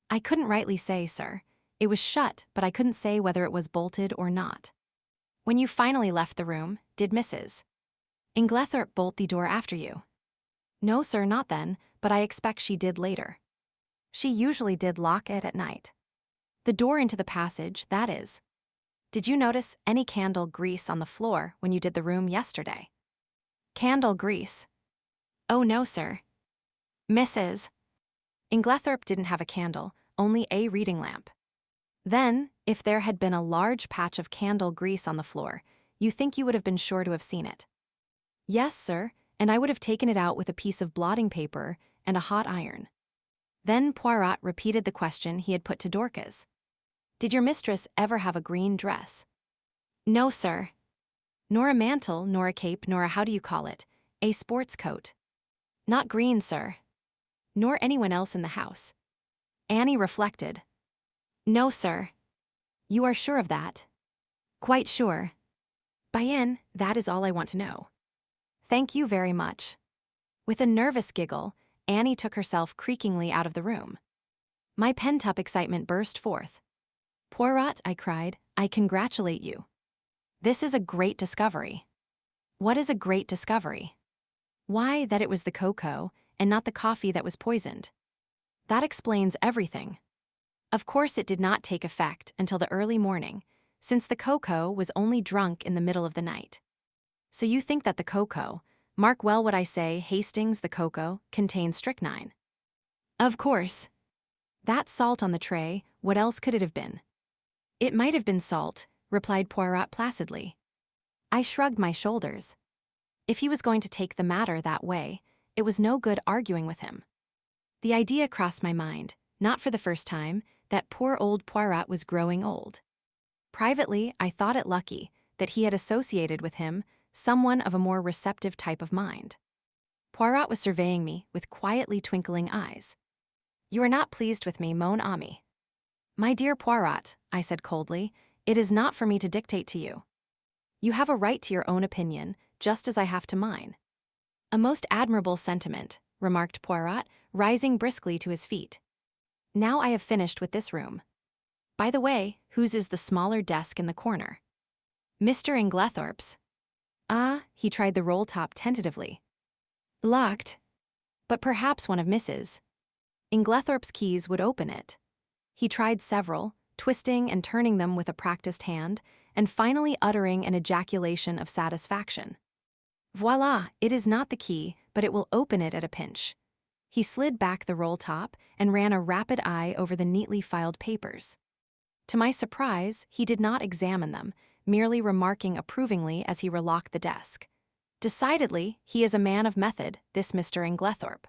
I couldn't rightly say, sir. It was shut, but I couldn't say whether it was bolted or not. When you finally left the room, did Mrs. Inglethorp bolt the door after you? No, sir, not then, but I expect she did later. She usually did lock it at night. The door into the passage, that is. Did you notice any candle grease on the floor when you did the room yesterday? Candle grease? Oh, no, sir. Mrs. Inglethorp didn't have a candle, only a reading lamp. Then, if there had been a large patch of candle grease on the floor, you think you would have been sure to have seen it? Yes, sir, and I would have taken it out with a piece of blotting paper and a hot iron. Then Poirot repeated the question he had put to Dorcas. Did your mistress ever have a green dress? No, sir. Nor a mantle, nor a cape, nor a sports coat. Not green, sir. Nor anyone else in the house. Annie reflected. No, sir. You are sure of that? Quite sure. Bien, that is all I want to know. Thank you very much. With a nervous giggle, Annie took herself creakingly out of the room. My pent-up excitement burst forth. Poirot, I cried, I congratulate you. This is a great discovery. What is a great discovery? Why, that it was the cocoa, and not the coffee that was poisoned. That explains everything. Of course it did not take effect until the early morning, since the cocoa was only drunk in the middle of the night. So you think that the cocoa, mark well what I say, Hastings, the cocoa, contains strychnine. Of course. That salt on the tray, what else could it have been? It might have been salt, replied Poirot placidly. I shrugged my shoulders. If he was going to take the matter that way, it was no good arguing with him. The idea crossed my mind, not for the first time, that poor old Poirot was growing old. Privately, I thought it lucky that he had associated with him someone of a more receptive type of mind. Poirot was surveying me with quietly twinkling eyes. You are not pleased with me, mon ami. My dear Poirot, I said coldly, it is not for me to dictate to you. You have a right to your own opinion, just as I have to mine. A most admirable sentiment, remarked Poirot, rising briskly to his feet. Now I have finished with this room. By the way, whose is the smaller desk in the corner? Mr. Inglethorp's. Ah, he tried the roll top tentatively. Locked. But perhaps one of Mrs. Inglethorp's keys would open it. He tried several, twisting and turning them with a practiced hand, and finally uttering an ejaculation of satisfaction. Voila, it is not the key, but it will open it at a pinch. He slid back the roll top and ran a rapid eye over the neatly filed papers. To my surprise, he did not examine them, merely remarking approvingly as he relocked the desk. Decidedly, he is a man of method, this Mr. Inglethorp.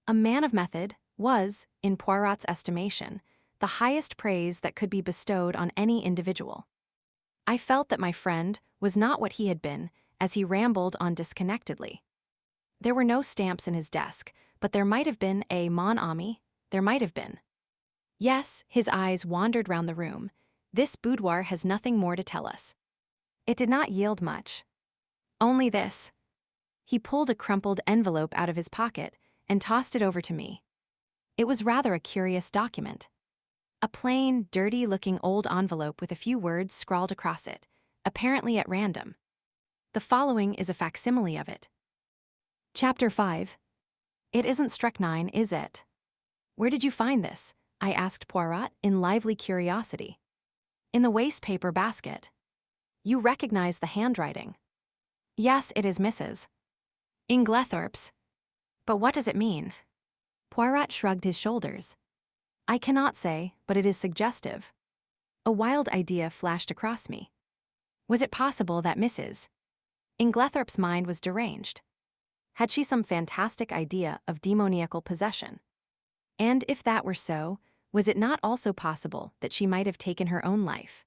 A man of method was, in Poirot's estimation, the highest praise that could be bestowed on any individual. I felt that my friend was not what he had been, as he rambled on disconnectedly. There were no stamps in his desk, but there might have been a mon ami, there might have been. Yes, his eyes wandered round the room. This boudoir has nothing more to tell us. It did not yield much. Only this. He pulled a crumpled envelope out of his pocket and tossed it over to me. It was rather a curious document. A plain, dirty-looking old envelope with a few words scrawled across it, apparently at random. The following is a facsimile of it. Chapter 5. It isn't strychnine, is it? Where did you find this? I asked Poirot in lively curiosity. In the wastepaper basket. You recognize the handwriting. Yes, it is Mrs. Inglethorp's. But what does it mean? Poirot shrugged his shoulders. I cannot say, but it is suggestive. A wild idea flashed across me. Was it possible that Mrs. Inglethorp's mind was deranged? Had she some fantastic idea of demoniacal possession? And if that were so, was it not also possible that she might have taken her own life?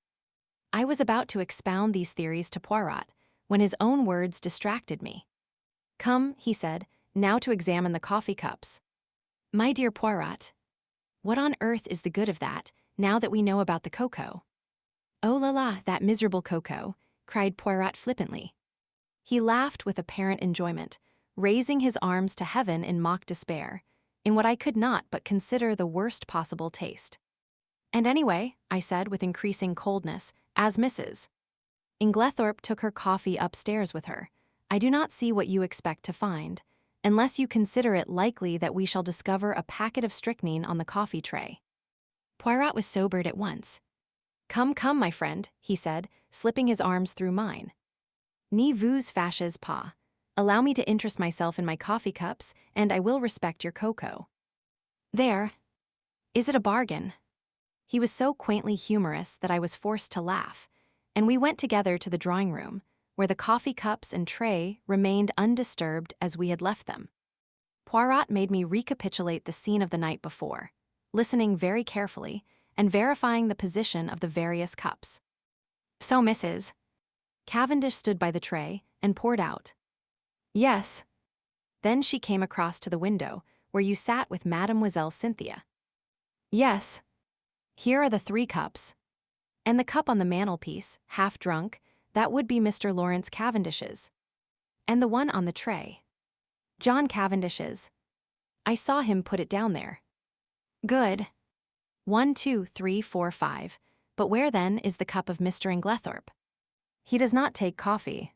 I was about to expound these theories to Poirot when his own words distracted me. Come, he said, now to examine the coffee cups. My dear Poirot, what on earth is the good of that, now that we know about the cocoa? Oh la la, that miserable cocoa, cried Poirot flippantly. He laughed with apparent enjoyment, raising his arms to heaven in mock despair, in what I could not but consider the worst possible taste. And anyway, I said with increasing coldness, as Mrs. Inglethorp took her coffee upstairs with her, I do not see what you expect to find, unless you consider it likely that we shall discover a packet of strychnine on the coffee tray. Poirot was sobered at once. Come, come, my friend, he said, slipping his arms through mine. Ne vous fâchez pas. Allow me to interest myself in my coffee cups, and I will respect your cocoa. There. Is it a bargain? He was so quaintly humorous that I was forced to laugh, and we went together to the drawing room, where the coffee cups and tray remained undisturbed as we had left them. Poirot made me recapitulate the scene of the night before, listening very carefully and verifying the position of the various cups. So Mrs. Cavendish stood by the tray and poured out. Yes. Then she came across to the window, where you sat with Mademoiselle Cynthia. Yes. Here are the 3 cups. And the cup on the mantelpiece, half drunk, that would be Mr. Lawrence Cavendish's. And the one on the tray. John Cavendish's. I saw him put it down there. Good. 1, 2, 3, 4, 5. But where then is the cup of Mr. Inglethorp? He does not take coffee.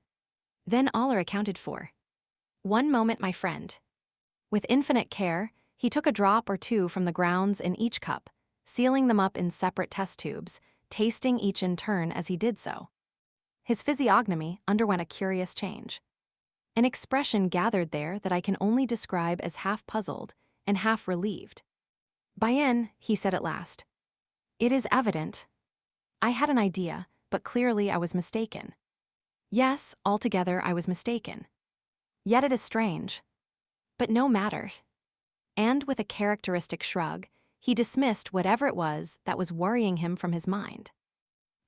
Then all are accounted for. One moment, my friend. With infinite care, he took a drop or 2 from the grounds in each cup, sealing them up in separate test tubes, tasting each in turn as he did so. His physiognomy underwent a curious change. An expression gathered there that I can only describe as half puzzled and half relieved. Bien, he said at last. It is evident. I had an idea, but clearly I was mistaken. Yes, altogether I was mistaken. Yet it is strange. But no matter. And with a characteristic shrug, he dismissed whatever it was that was worrying him from his mind.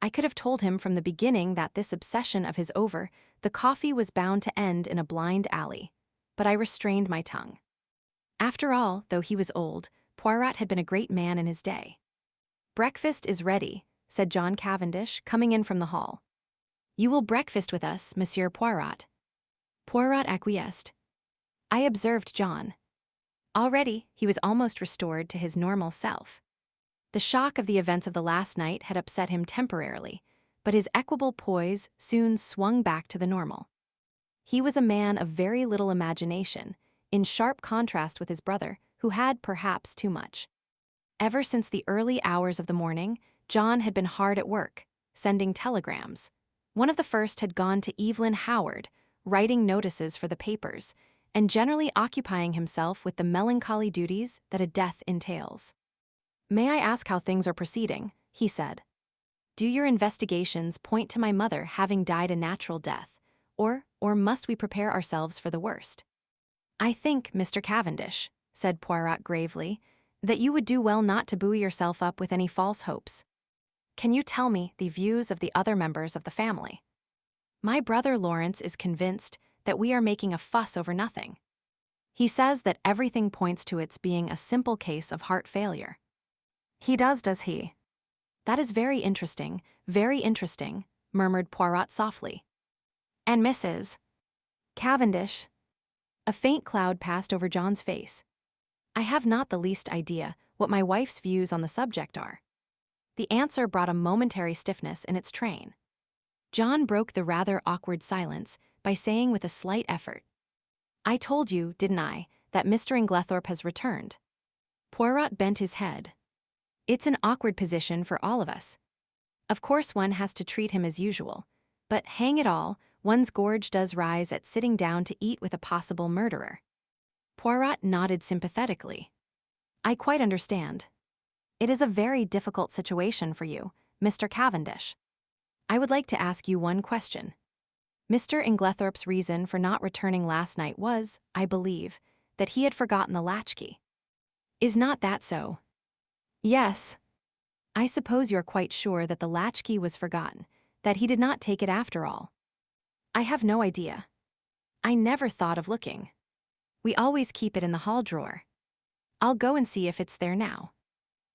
I could have told him from the beginning that this obsession of his over the coffee was bound to end in a blind alley, but I restrained my tongue. After all, though he was old, Poirot had been a great man in his day. Breakfast is ready, said John Cavendish, coming in from the hall. You will breakfast with us, Monsieur Poirot. Poirot acquiesced. I observed John. Already, he was almost restored to his normal self. The shock of the events of the last night had upset him temporarily, but his equable poise soon swung back to the normal. He was a man of very little imagination, in sharp contrast with his brother, who had perhaps too much. Ever since the early hours of the morning, John had been hard at work, sending telegrams. One of the first had gone to Evelyn Howard, writing notices for the papers, and generally occupying himself with the melancholy duties that a death entails. "May I ask how things are proceeding?" he said. "Do your investigations point to my mother having died a natural death, or must we prepare ourselves for the worst?" "I think, Mr. Cavendish," said Poirot gravely, "that you would do well not to buoy yourself up with any false hopes. Can you tell me the views of the other members of the family? My brother Lawrence is convinced that we are making a fuss over nothing. He says that everything points to its being a simple case of heart failure." "He does he?" "That is very interesting," murmured Poirot softly. "And Mrs. Cavendish?" A faint cloud passed over John's face. "I have not the least idea what my wife's views on the subject are." The answer brought a momentary stiffness in its train. John broke the rather awkward silence by saying with a slight effort, "I told you, didn't I, that Mr. Inglethorp has returned?" Poirot bent his head. "It's an awkward position for all of us. Of course one has to treat him as usual, but hang it all, one's gorge does rise at sitting down to eat with a possible murderer." Poirot nodded sympathetically. "I quite understand. It is a very difficult situation for you, Mr. Cavendish. I would like to ask you one question. Mr. Inglethorp's reason for not returning last night was, I believe, that he had forgotten the latchkey. Is not that so?" "Yes." "I suppose you're quite sure that the latchkey was forgotten, that he did not take it after all?" "I have no idea. I never thought of looking. We always keep it in the hall drawer. I'll go and see if it's there now."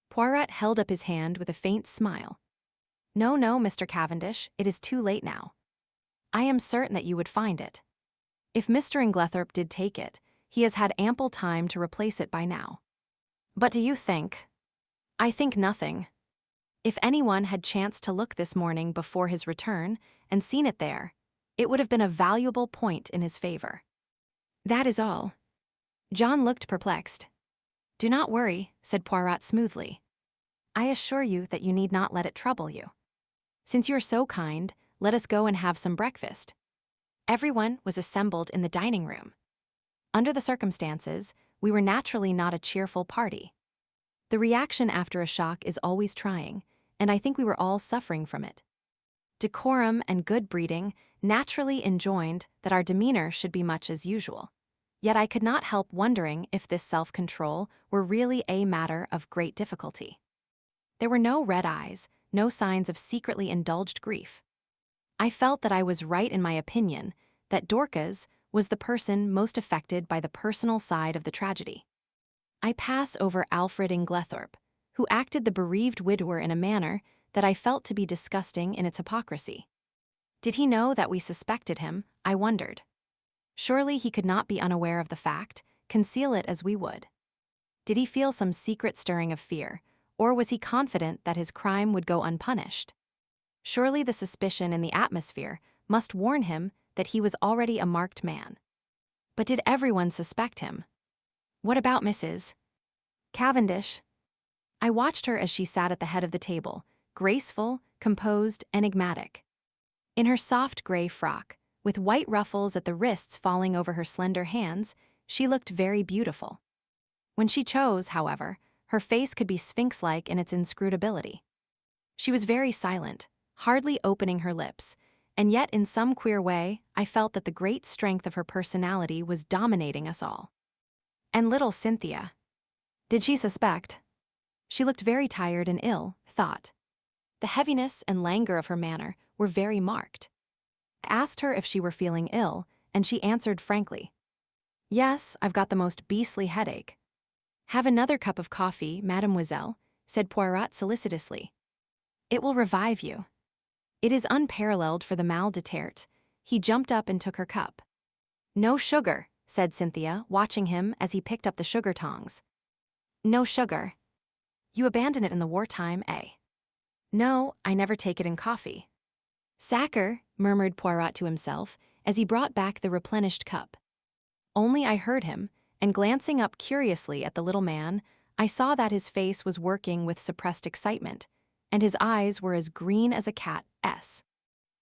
Poirot held up his hand with a faint smile. No, Mr. Cavendish, it is too late now. I am certain that you would find it. If Mr. Inglethorp did take it, he has had ample time to replace it by now. But do you think?" "I think nothing. If anyone had chanced to look this morning before his return and seen it there, it would have been a valuable point in his favor. That is all." John looked perplexed. "Do not worry," said Poirot smoothly. "I assure you that you need not let it trouble you. Since you are so kind, let us go and have some breakfast." Everyone was assembled in the dining room. Under the circumstances, we were naturally not a cheerful party. The reaction after a shock is always trying, and I think we were all suffering from it. Decorum and good breeding naturally enjoined that our demeanor should be much as usual. Yet I could not help wondering if this self-control were really a matter of great difficulty. There were no red eyes, no signs of secretly indulged grief. I felt that I was right in my opinion that Dorcas was the person most affected by the personal side of the tragedy. I pass over Alfred Inglethorp, who acted the bereaved widower in a manner that I felt to be disgusting in its hypocrisy. Did he know that we suspected him, I wondered. Surely he could not be unaware of the fact, conceal it as we would. Did he feel some secret stirring of fear, or was he confident that his crime would go unpunished? Surely the suspicion in the atmosphere must warn him that he was already a marked man. But did everyone suspect him? What about Mrs. Cavendish? I watched her as she sat at the head of the table, graceful, composed, enigmatic. In her soft gray frock, with white ruffles at the wrists falling over her slender hands, she looked very beautiful. When she chose, however, her face could be sphinx-like in its inscrutability. She was very silent, hardly opening her lips, and yet in some queer way I felt that the great strength of her personality was dominating us all. And little Cynthia. Did she suspect? She looked very tired and ill, thought. The heaviness and languor of her manner were very marked. I asked her if she were feeling ill, and she answered frankly, "Yes, I've got the most beastly headache." "Have another cup of coffee, mademoiselle," said Poirot solicitously. "It will revive you." It is unparalleled for the mal de tête. He jumped up and took her cup. "No sugar," said Cynthia, watching him as he picked up the sugar tongs. "No sugar. You abandon it in the wartime, eh?" "No, I never take it in coffee." Sacker, murmured Poirot to himself as he brought back the replenished cup. Only I heard him, and glancing up curiously at the little man, I saw that his face was working with suppressed excitement, and his eyes were as green as a cat's.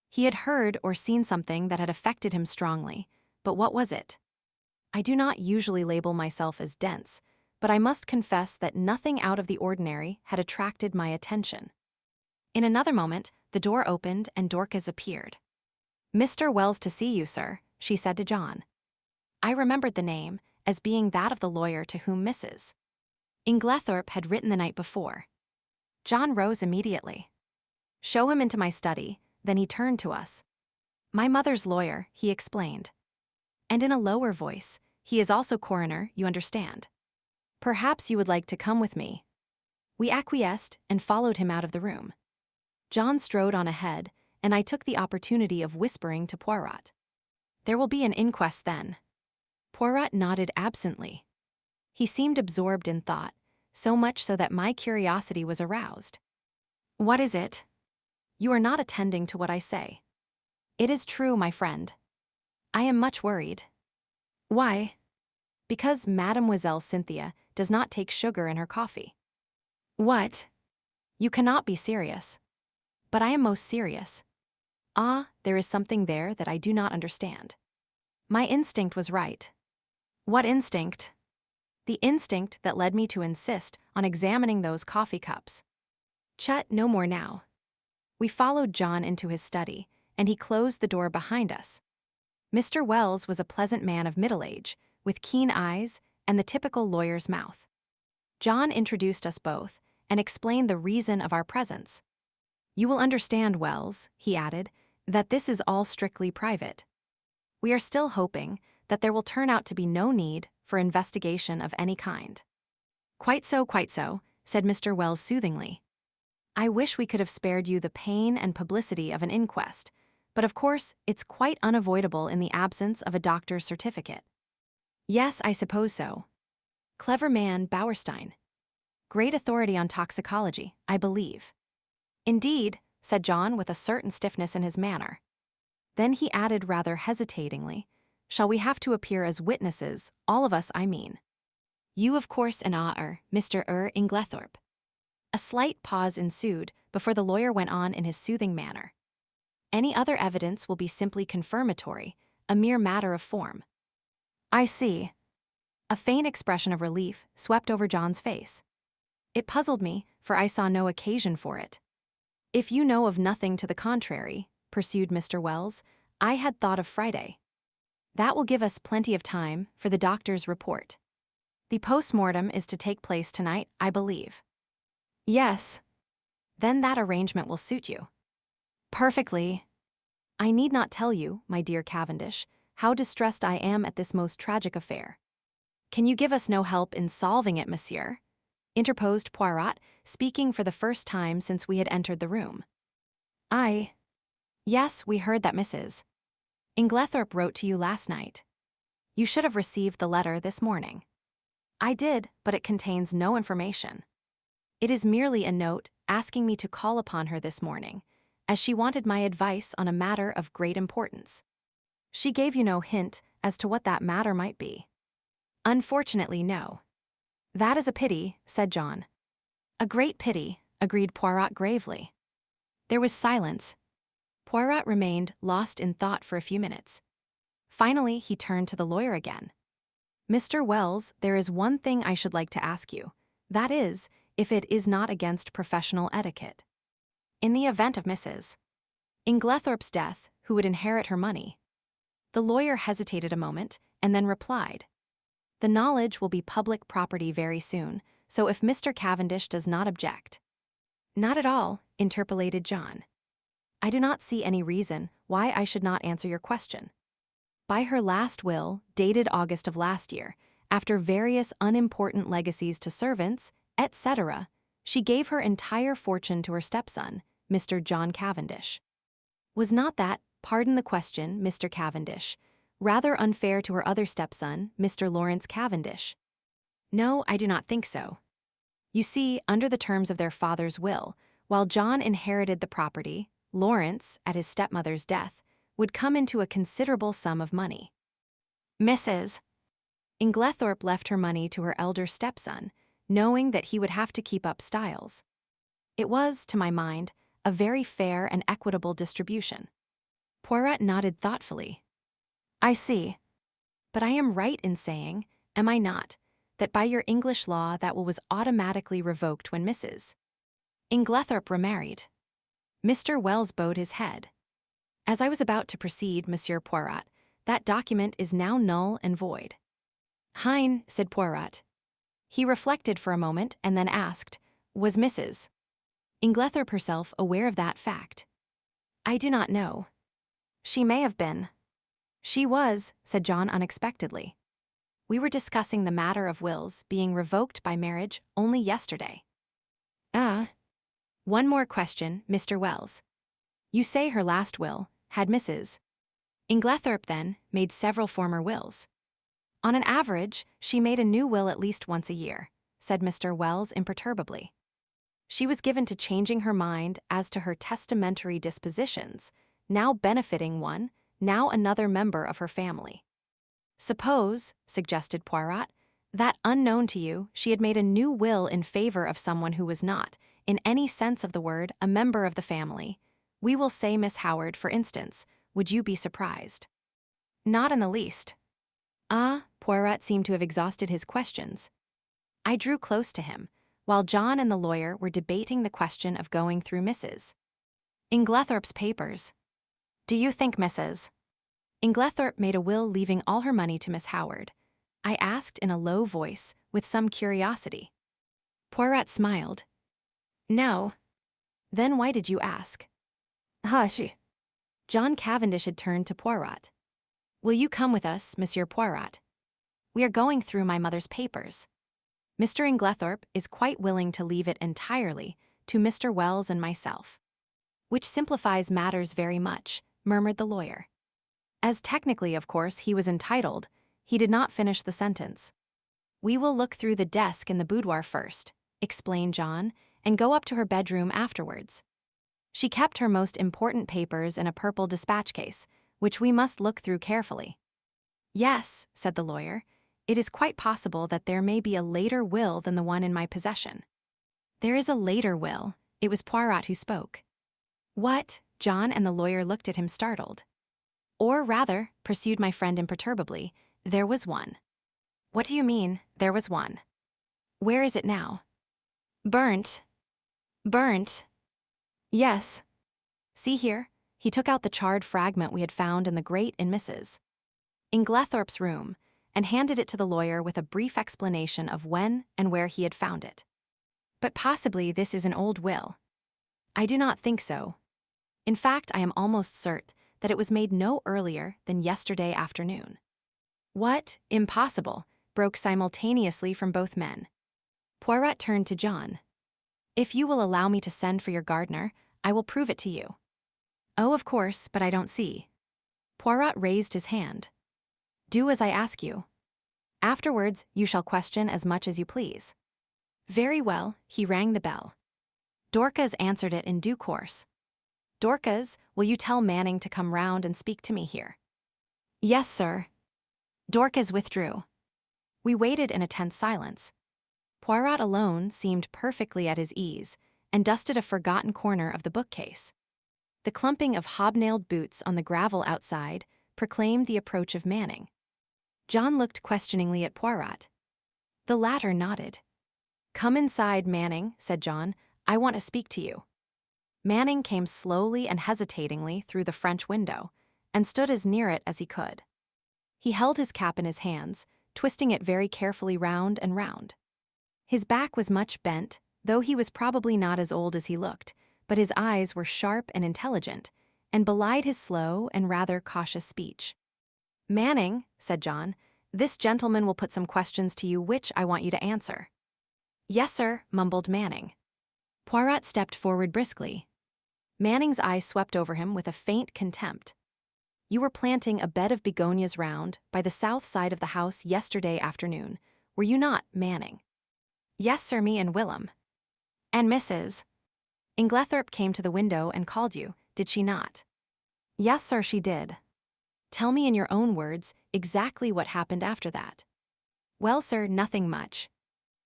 He had heard or seen something that had affected him strongly, but what was it? I do not usually label myself as dense, but I must confess that nothing out of the ordinary had attracted my attention. In another moment, the door opened and Dorcas appeared. "Mr. Wells to see you, sir," she said to John. I remembered the name as being that of the lawyer to whom Mrs. Inglethorp had written the night before. John rose immediately. "Show him into my study," then he turned to us. "My mother's lawyer," he explained. And in a lower voice, "He is also coroner, you understand. Perhaps you would like to come with me." We acquiesced and followed him out of the room. John strode on ahead, and I took the opportunity of whispering to Poirot. "There will be an inquest then." Poirot nodded absently. He seemed absorbed in thought, so much so that my curiosity was aroused. "What is it?" "You are not attending to what I say." "It is true, my friend." "I am much worried." "Why?" "Because Mademoiselle Cynthia does not take sugar in her coffee." "What?" "You cannot be serious." "But I am most serious." "Ah, there is something there that I do not understand." My instinct was right. "What instinct?" "The instinct that led me to insist on examining those coffee cups." "Chut, no more now." We followed John into his study, and he closed the door behind us. Mr. Wells was a pleasant man of middle age, with keen eyes and the typical lawyer's mouth. John introduced us both and explained the reason of our presence. "You will understand, Wells," he added, "that this is all strictly private. We are still hoping that there will turn out to be no need for investigation of any kind." Quite so," said Mr. Wells soothingly. "I wish we could have spared you the pain and publicity of an inquest, but of course it's quite unavoidable in the absence of a doctor's certificate." "Yes, I suppose so." "Clever man, Bauerstein. Great authority on toxicology, I believe." "Indeed," said John with a certain stiffness in his manner. Then he added rather hesitatingly, "Shall we have to appear as witnesses, all of us I mean?" "You of course and Mr. Inglethorp." A slight pause ensued before the lawyer went on in his soothing manner. "Any other evidence will be simply confirmatory, a mere matter of form." "I see." A faint expression of relief swept over John's face. It puzzled me, for I saw no occasion for it. "If you know of nothing to the contrary," pursued Mr. Wells, "I had thought of Friday. That will give us plenty of time for the doctor's report. The post-mortem is to take place tonight, I believe." "Yes." "Then that arrangement will suit you." "Perfectly." "I need not tell you, my dear Cavendish, how distressed I am at this most tragic affair." "Can you give us no help in solving it, monsieur?" interposed Poirot, speaking for the first time since we had entered the room. "Yes, we heard that Mrs. Inglethorp wrote to you last night. You should have received the letter this morning." "I did, but it contains no information. It is merely a note asking me to call upon her this morning, as she wanted my advice on a matter of great importance." "She gave you no hint as to what that matter might be?" "Unfortunately, no." "That is a pity," said John. "A great pity," agreed Poirot gravely. There was silence. Poirot remained lost in thought for a few minutes. Finally, he turned to the lawyer again. "Mr. Wells, there is one thing I should like to ask you. That is, if it is not against professional etiquette. In the event of Mrs. Inglethorp's death, who would inherit her money?" The lawyer hesitated a moment and then replied, "The knowledge will be public property very soon, so if Mr. Cavendish does not object." "Not at all," interpolated John. "I do not see any reason why I should not answer your question. By her last will, dated August of last year, after various unimportant legacies to servants, etc., she gave her entire fortune to her stepson, Mr. John Cavendish. Was not that, pardon the question, Mr. Cavendish, rather unfair to her other stepson, Mr. Lawrence Cavendish?" "No, I do not think so. You see, under the terms of their father's will, while John inherited the property, Lawrence, at his stepmother's death, would come into a considerable sum of money. Mrs. Inglethorp left her money to her elder stepson, knowing that he would have to keep up Styles. It was, to my mind, a very fair and equitable distribution. Poirot nodded thoughtfully. I see. But I am right in saying, am I not, that by your English law that will was automatically revoked when Mrs. Inglethorp remarried. Mr. Wells bowed his head. As I was about to proceed, Monsieur Poirot, that document is now null and void. Hein, said Poirot. He reflected for a moment and then asked, was Mrs. Inglethorp herself aware of that fact? I do not know. She may have been. She was, said John unexpectedly. We were discussing the matter of wills being revoked by marriage only yesterday. One more question, Mr. Wells. You say her last will had Mrs. Inglethorp then made several former wills. On an average, she made a new will at least once a year, said Mr. Wells imperturbably. She was given to changing her mind as to her testamentary dispositions, now benefiting one, now another member of her family. Suppose, suggested Poirot, that unknown to you, she had made a new will in favor of someone who was not, in any sense of the word, a member of the family. We will say Miss Howard, for instance. Would you be surprised? Not in the least. Poirot seemed to have exhausted his questions. I drew close to him, while John and the lawyer were debating the question of going through Mrs. Inglethorp's papers. Do you think Mrs. Inglethorp made a will leaving all her money to Miss Howard? I asked in a low voice, with some curiosity. Poirot smiled. No. Then why did you ask? Hush. John Cavendish had turned to Poirot. Will you come with us, Monsieur Poirot? We are going through my mother's papers. Mr. Inglethorp is quite willing to leave it entirely to Mr. Wells and myself. Which simplifies matters very much, murmured the lawyer. As technically, of course, he was entitled, he did not finish the sentence. We will look through the desk in the boudoir first, explained John, and go up to her bedroom afterwards. She kept her most important papers in a purple dispatch case, which we must look through carefully. Yes, said the lawyer, it is quite possible that there may be a later will than the one in my possession. There is a later will. It was Poirot who spoke. What? John and the lawyer looked at him startled. Or rather, pursued my friend imperturbably, there was one. What do you mean, there was one? Where is it now? Burnt. Burnt. Yes. See here, he took out the charred fragment we had found in the grate in Mrs. Inglethorp's room, and handed it to the lawyer with a brief explanation of when and where he had found it. But possibly this is an old will. I do not think so. In fact, I am almost certain that it was made no earlier than yesterday afternoon. What? Impossible, broke simultaneously from both men. Poirot turned to John. If you will allow me to send for your gardener, I will prove it to you. Oh, of course, but I don't see. Poirot raised his hand. Do as I ask you. Afterwards, you shall question as much as you please. Very well, he rang the bell. Dorcas answered it in due course. Dorcas, will you tell Manning to come round and speak to me here? Yes, sir. Dorcas withdrew. We waited in a tense silence. Poirot alone seemed perfectly at his ease and dusted a forgotten corner of the bookcase. The clumping of hobnailed boots on the gravel outside proclaimed the approach of Manning. John looked questioningly at Poirot. The latter nodded. Come inside, Manning, said John. I want to speak to you. Manning came slowly and hesitatingly through the French window and stood as near it as he could. He held his cap in his hands, twisting it very carefully round and round. His back was much bent, though he was probably not as old as he looked, but his eyes were sharp and intelligent, and belied his slow and rather cautious speech. Manning, said John, this gentleman will put some questions to you which I want you to answer. Yes, sir, mumbled Manning. Poirot stepped forward briskly. Manning's eyes swept over him with a faint contempt. You were planting a bed of begonias round by the south side of the house yesterday afternoon, were you not, Manning? Yes, sir, me and Willem. And Mrs. Inglethorp came to the window and called you, did she not? Yes, sir, she did. Tell me in your own words exactly what happened after that. Well, sir, nothing much.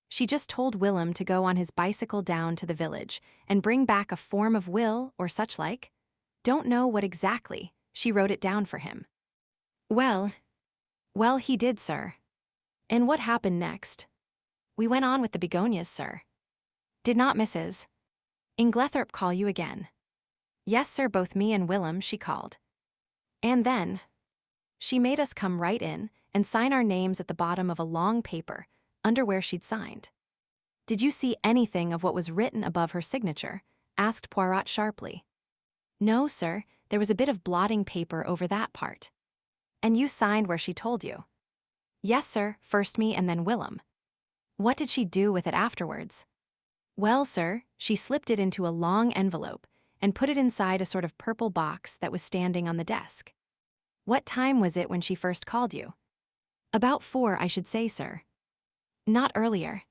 She just told Willem to go on his bicycle down to the village and bring back a form of will or such like. Don't know what exactly, she wrote it down for him. Well, he did, sir. And what happened next? We went on with the begonias, sir. Did not Mrs. Inglethorp call you again? Yes, sir, both me and Willem she called. And then she made us come right in and sign our names at the bottom of a long paper, under where she'd signed. Did you see anything of what was written above her signature? Asked Poirot sharply. No, sir, there was a bit of blotting paper over that part. And you signed where she told you? Yes, sir, first me and then Willem. What did she do with it afterwards? Well, sir, she slipped it into a long envelope and put it inside a sort of purple box that was standing on the desk. What time was it when she first called you? About 4, I should say, sir. Not earlier.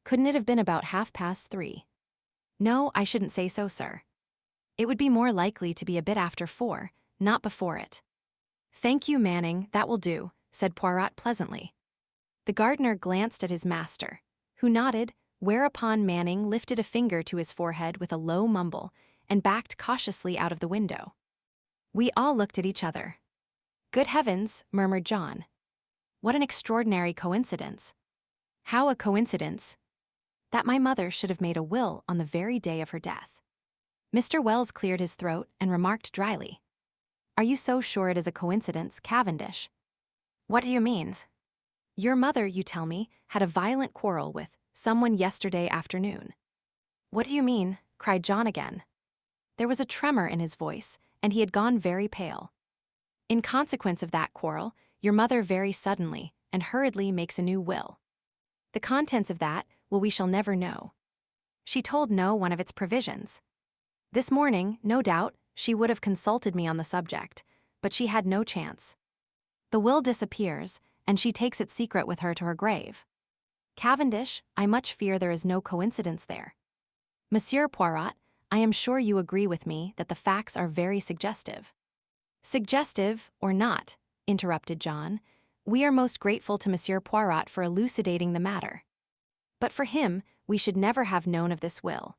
Couldn't it have been about 3:30? No, I shouldn't say so, sir. It would be more likely to be a bit after 4, not before it. Thank you, Manning, that will do, said Poirot pleasantly. The gardener glanced at his master, who nodded, whereupon Manning lifted a finger to his forehead with a low mumble and backed cautiously out of the window. We all looked at each other. Good heavens, murmured John. What an extraordinary coincidence. How a coincidence? That my mother should have made a will on the very day of her death. Mr. Wells cleared his throat and remarked dryly. Are you so sure it is a coincidence, Cavendish? What do you mean? Your mother, you tell me, had a violent quarrel with someone yesterday afternoon. What do you mean? Cried John again. There was a tremor in his voice, and he had gone very pale. In consequence of that quarrel, your mother very suddenly and hurriedly makes a new will. The contents of that will we shall never know. She told no one of its provisions. This morning, no doubt, she would have consulted me on the subject, but she had no chance. The will disappears, and she takes its secret with her to her grave. Cavendish, I much fear there is no coincidence there. Monsieur Poirot, I am sure you agree with me that the facts are very suggestive. Suggestive or not, interrupted John, we are most grateful to Monsieur Poirot for elucidating the matter. But for him, we should never have known of this will.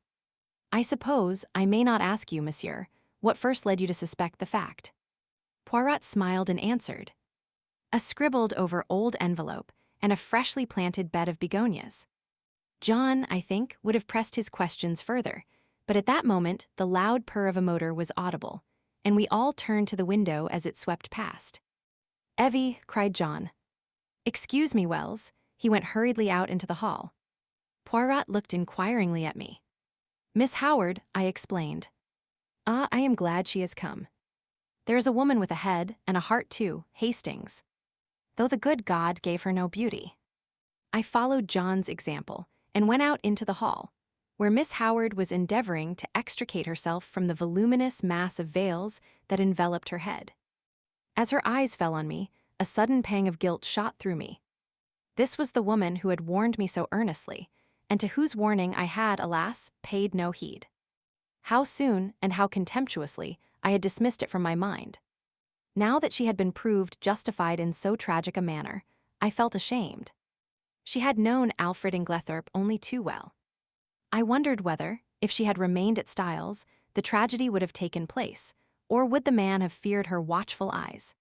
I suppose I may not ask you, monsieur, what first led you to suspect the fact. Poirot smiled and answered. A scribbled over old envelope and a freshly planted bed of begonias. John, I think, would have pressed his questions further, but at that moment the loud purr of a motor was audible, and we all turned to the window as it swept past. Evie, cried John. Excuse me, Wells. He went hurriedly out into the hall. Poirot looked inquiringly at me. Miss Howard, I explained. Ah, I am glad she has come. There is a woman with a head, and a heart too, Hastings. Though the good God gave her no beauty. I followed John's example, and went out into the hall, where Miss Howard was endeavoring to extricate herself from the voluminous mass of veils that enveloped her head. As her eyes fell on me, a sudden pang of guilt shot through me. This was the woman who had warned me so earnestly, and to whose warning I had, alas, paid no heed. How soon and how contemptuously I had dismissed it from my mind. Now that she had been proved justified in so tragic a manner, I felt ashamed. She had known Alfred Inglethorp only too well. I wondered whether, if she had remained at Styles, the tragedy would have taken place, or would the man have feared her watchful eyes.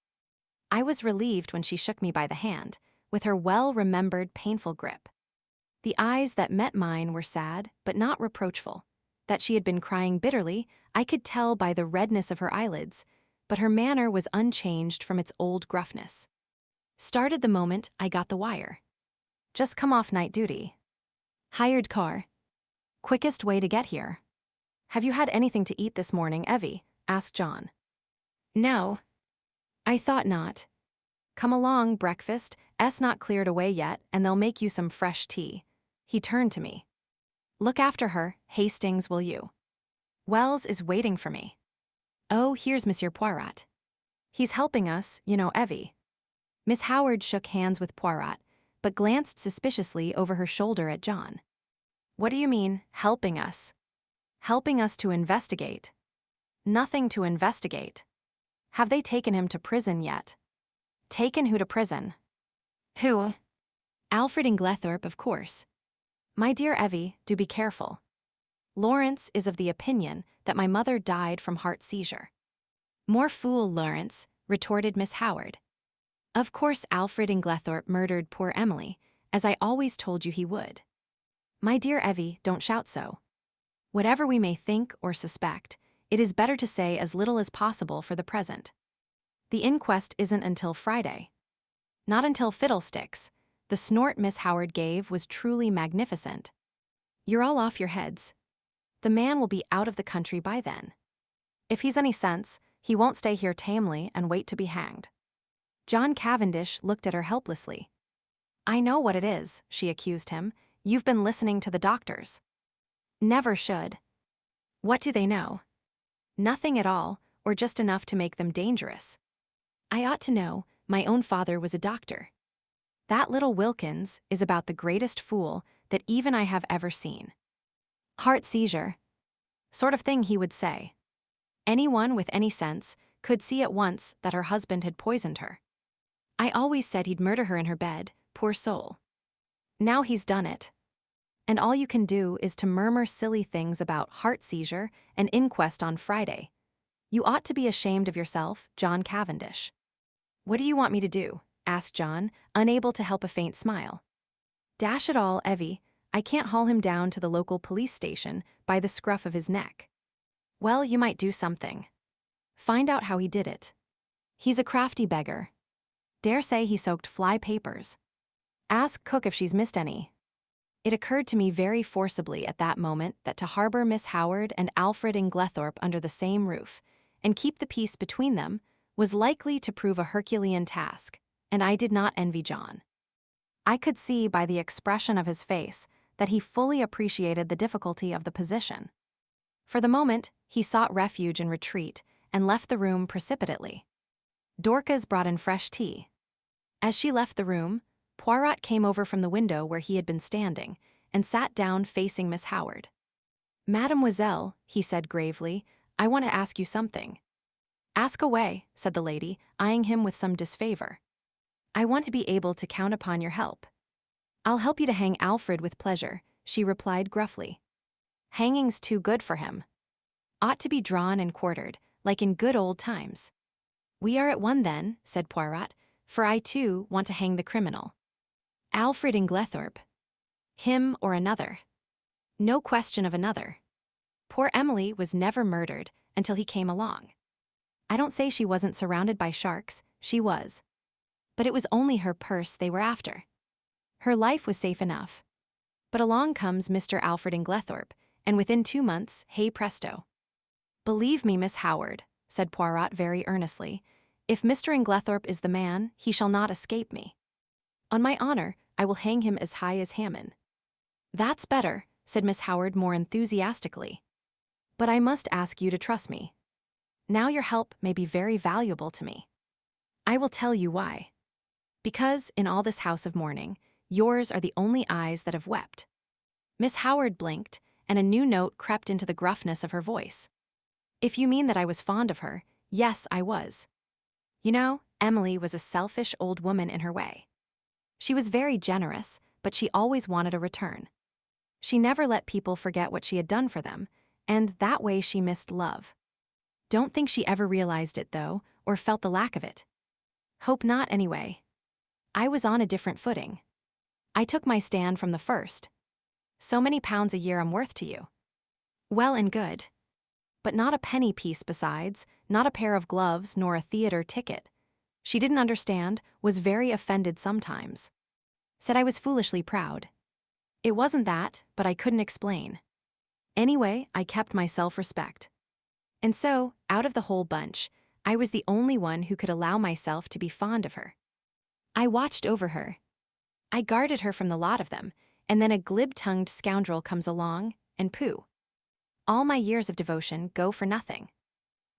I was relieved when she shook me by the hand, with her well-remembered painful grip. The eyes that met mine were sad, but not reproachful. That she had been crying bitterly, I could tell by the redness of her eyelids, but her manner was unchanged from its old gruffness. Started the moment I got the wire. Just come off night duty. Hired car. Quickest way to get here. Have you had anything to eat this morning, Evie? Asked John. No. I thought not. Come along, breakfast. Not cleared away yet, and they'll make you some fresh tea. He turned to me. Look after her, Hastings, will you? Wells is waiting for me. Oh, here's Monsieur Poirot. He's helping us, you know, Evie. Miss Howard shook hands with Poirot, but glanced suspiciously over her shoulder at John. What do you mean, helping us? Helping us to investigate. Nothing to investigate. Have they taken him to prison yet? Taken who to prison? Who? Alfred Inglethorp, of course. My dear Evie, do be careful. Lawrence is of the opinion that my mother died from heart seizure. More fool, Lawrence, retorted Miss Howard. Of course Alfred Inglethorp murdered poor Emily, as I always told you he would. My dear Evie, don't shout so. Whatever we may think or suspect, it is better to say as little as possible for the present. The inquest isn't until Friday. Not until fiddlesticks. The snort Miss Howard gave was truly magnificent. You're all off your heads. The man will be out of the country by then. If he's any sense, he won't stay here tamely and wait to be hanged. John Cavendish looked at her helplessly. I know what it is, she accused him. You've been listening to the doctors. Never should. What do they know? Nothing at all, or just enough to make them dangerous. I ought to know, my own father was a doctor. That little Wilkins is about the greatest fool that even I have ever seen. Heart seizure. Sort of thing he would say. Anyone with any sense could see at once that her husband had poisoned her. I always said he'd murder her in her bed, poor soul. Now he's done it. And all you can do is to murmur silly things about heart seizure and inquest on Friday. You ought to be ashamed of yourself, John Cavendish. What do you want me to do? Asked John, unable to help a faint smile. Dash it all, Evie, I can't haul him down to the local police station by the scruff of his neck. Well, you might do something. Find out how he did it. He's a crafty beggar. Dare say he soaked fly papers. Ask cook if she's missed any. It occurred to me very forcibly at that moment that to harbor Miss Howard and Alfred Inglethorp under the same roof, and keep the peace between them, was likely to prove a Herculean task, and I did not envy John. I could see by the expression of his face that he fully appreciated the difficulty of the position. For the moment, he sought refuge and retreat, and left the room precipitately. Dorcas brought in fresh tea. As she left the room, Poirot came over from the window where he had been standing, and sat down facing Miss Howard. Mademoiselle, he said gravely, I want to ask you something. Ask away, said the lady, eyeing him with some disfavor. I want to be able to count upon your help. I'll help you to hang Alfred with pleasure, she replied gruffly. Hanging's too good for him. Ought to be drawn and quartered, like in good old times. We are at one then, said Poirot, for I too want to hang the criminal. Alfred Inglethorp. Him or another. No question of another. Poor Emily was never murdered until he came along. I don't say she wasn't surrounded by sharks, she was. But it was only her purse they were after. Her life was safe enough. But along comes Mr. Alfred Inglethorp, and within 2 months, hey presto. Believe me, Miss Howard, said Poirot very earnestly, if Mr. Inglethorp is the man, he shall not escape me. On my honor, I will hang him as high as Hammon. That's better, said Miss Howard more enthusiastically. But I must ask you to trust me. Now your help may be very valuable to me. I will tell you why. Because, in all this house of mourning, yours are the only eyes that have wept. Miss Howard blinked, and a new note crept into the gruffness of her voice. If you mean that I was fond of her, yes, I was. You know, Emily was a selfish old woman in her way. She was very generous, but she always wanted a return. She never let people forget what she had done for them, and that way she missed love. Don't think she ever realized it, though, or felt the lack of it. Hope not, anyway. I was on a different footing. I took my stand from the first. So many pounds a year I'm worth to you. Well and good. But not a penny piece besides, not a pair of gloves nor a theater ticket. She didn't understand, was very offended sometimes. Said I was foolishly proud. It wasn't that, but I couldn't explain. Anyway, I kept my self-respect. And so, out of the whole bunch, I was the only one who could allow myself to be fond of her. I watched over her. I guarded her from the lot of them, and then a glib-tongued scoundrel comes along, and pooh. All my years of devotion go for nothing.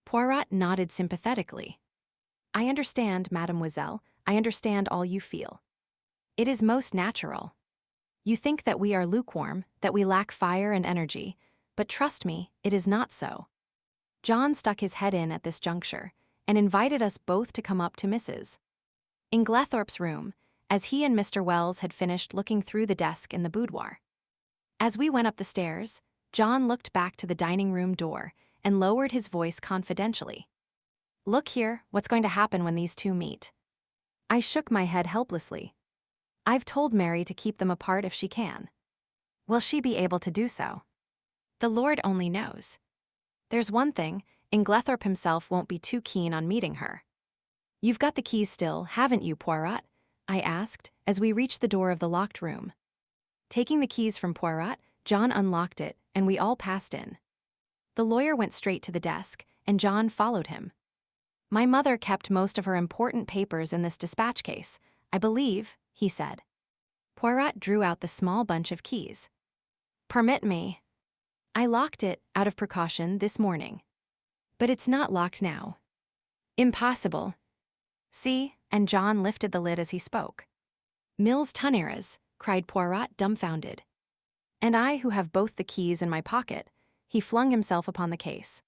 Poirot nodded sympathetically. I understand, mademoiselle, I understand all you feel. It is most natural. You think that we are lukewarm, that we lack fire and energy, but trust me, it is not so. John stuck his head in at this juncture and invited us both to come up to Mrs. Inglethorp's room, as he and Mr. Wells had finished looking through the desk in the boudoir. As we went up the stairs, John looked back to the dining room door and lowered his voice confidentially. "Look here, what's going to happen when these two meet?" I shook my head helplessly. "I've told Mary to keep them apart if she can." "Will she be able to do so?" "The Lord only knows. There's one thing, Inglethorp himself won't be too keen on meeting her." "You've got the keys still, haven't you, Poirot?" I asked, as we reached the door of the locked room. Taking the keys from Poirot, John unlocked it, and we all passed in. The lawyer went straight to the desk, and John followed him. "My mother kept most of her important papers in this dispatch case, I believe," he said. Poirot drew out the small bunch of keys. "Permit me. I locked it, out of precaution, this morning. But it's not locked now." "Impossible." "See," and John lifted the lid as he spoke. "Mils tonneres," cried Poirot, dumbfounded. "And I who have both the keys in my pocket." He flung himself upon the case.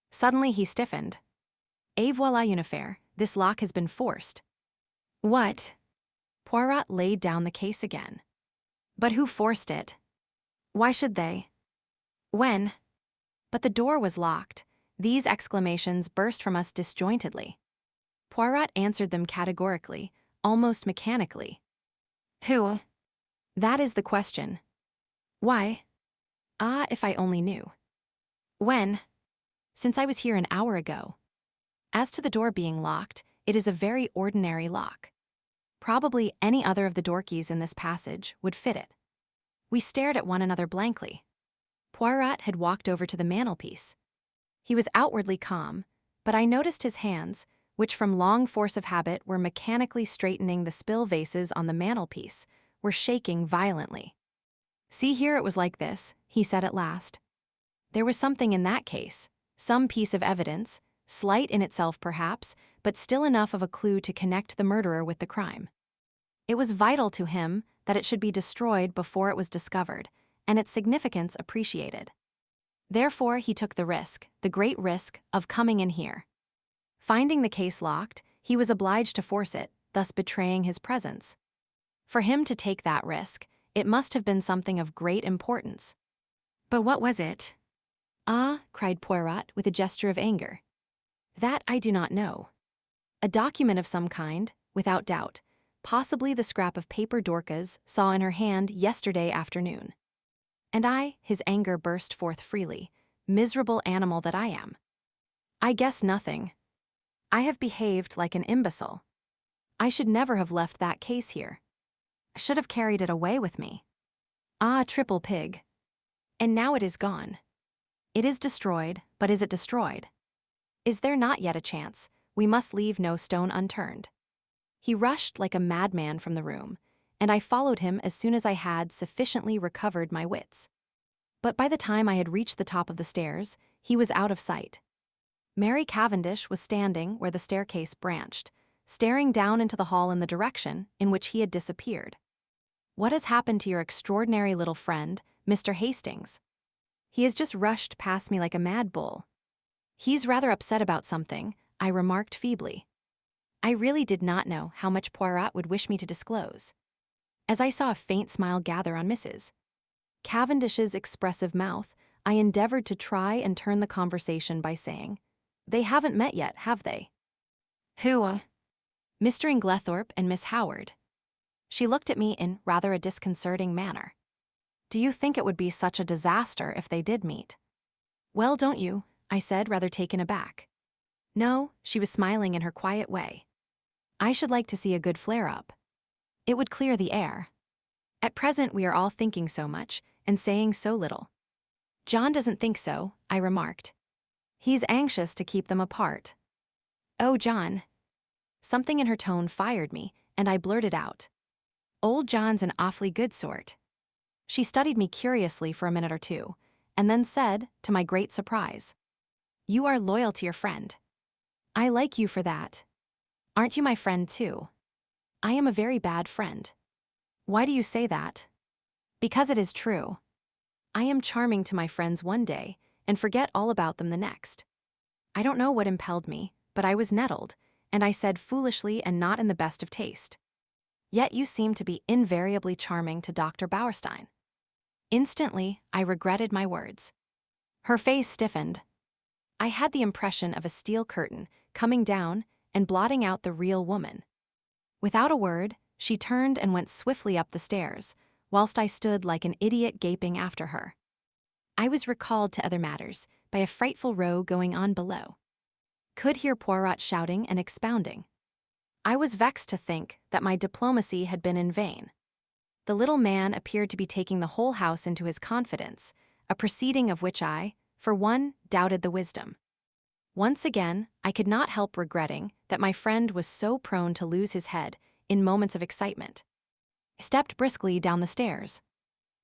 Suddenly he stiffened. "Et voilà une affaire, this lock has been forced." "What?" Poirot laid down the case again. "But who forced it?" "Why should they?" "When?" But the door was locked. These exclamations burst from us disjointedly. Poirot answered them categorically, almost mechanically. "Who?" "That is the question." "Why?" "Ah, if I only knew." "When?" "Since I was here an hour ago." As to the door being locked, it is a very ordinary lock. Probably any other of the door keys in this passage would fit it. We stared at one another blankly. Poirot had walked over to the mantelpiece. He was outwardly calm, but I noticed his hands, which from long force of habit were mechanically straightening the spill vases on the mantelpiece, were shaking violently. "See here, it was like this," he said at last. "There was something in that case, some piece of evidence, slight in itself perhaps, but still enough of a clue to connect the murderer with the crime. It was vital to him that it should be destroyed before it was discovered, and its significance appreciated. Therefore he took the risk, the great risk, of coming in here. Finding the case locked, he was obliged to force it, thus betraying his presence. For him to take that risk, it must have been something of great importance." "But what was it?" "Ah," cried Poirot with a gesture of anger. "That I do not know. A document of some kind, without doubt, possibly the scrap of paper Dorcas saw in her hand yesterday afternoon. And I," his anger burst forth freely, "miserable animal that I am. I guess nothing. I have behaved like an imbecile. I should never have left that case here. I should have carried it away with me. Ah, triple pig. And now it is gone. It is destroyed, but is it destroyed? Is there not yet a chance? We must leave no stone unturned." He rushed like a madman from the room, and I followed him as soon as I had sufficiently recovered my wits. But by the time I had reached the top of the stairs, he was out of sight. Mary Cavendish was standing where the staircase branched, staring down into the hall in the direction in which he had disappeared. "What has happened to your extraordinary little friend, Mr. Hastings?" "He has just rushed past me like a mad bull." "He's rather upset about something," I remarked feebly. I really did not know how much Poirot would wish me to disclose. As I saw a faint smile gather on Mrs. Cavendish's expressive mouth, I endeavored to try and turn the conversation by saying, "They haven't met yet, have they?" "Who?" "Mr. Inglethorp and Miss Howard." She looked at me in rather a disconcerting manner. "Do you think it would be such a disaster if they did meet?" "Well, don't you?" I said, rather taken aback. "No," she was smiling in her quiet way. "I should like to see a good flare-up. It would clear the air. At present we are all thinking so much, and saying so little." "John doesn't think so," I remarked. "He's anxious to keep them apart." "Oh, John." Something in her tone fired me, and I blurted out, "Old John's an awfully good sort." She studied me curiously for a minute or two, and then said, to my great surprise, "You are loyal to your friend. I like you for that. Aren't you my friend too?" "I am a very bad friend." "Why do you say that?" "Because it is true. I am charming to my friends one day, and forget all about them the next. I don't know what impelled me, but I was nettled, and I said foolishly and not in the best of taste. Yet you seem to be invariably charming to Dr. Bauerstein. Instantly, I regretted my words. Her face stiffened. I had the impression of a steel curtain coming down and blotting out the real woman. Without a word, she turned and went swiftly up the stairs, whilst I stood like an idiot gaping after her. I was recalled to other matters by a frightful row going on below. Could hear Poirot shouting and expounding. I was vexed to think that my diplomacy had been in vain. The little man appeared to be taking the whole house into his confidence, a proceeding of which I, for one, doubted the wisdom. Once again, I could not help regretting that my friend was so prone to lose his head in moments of excitement. I stepped briskly down the stairs.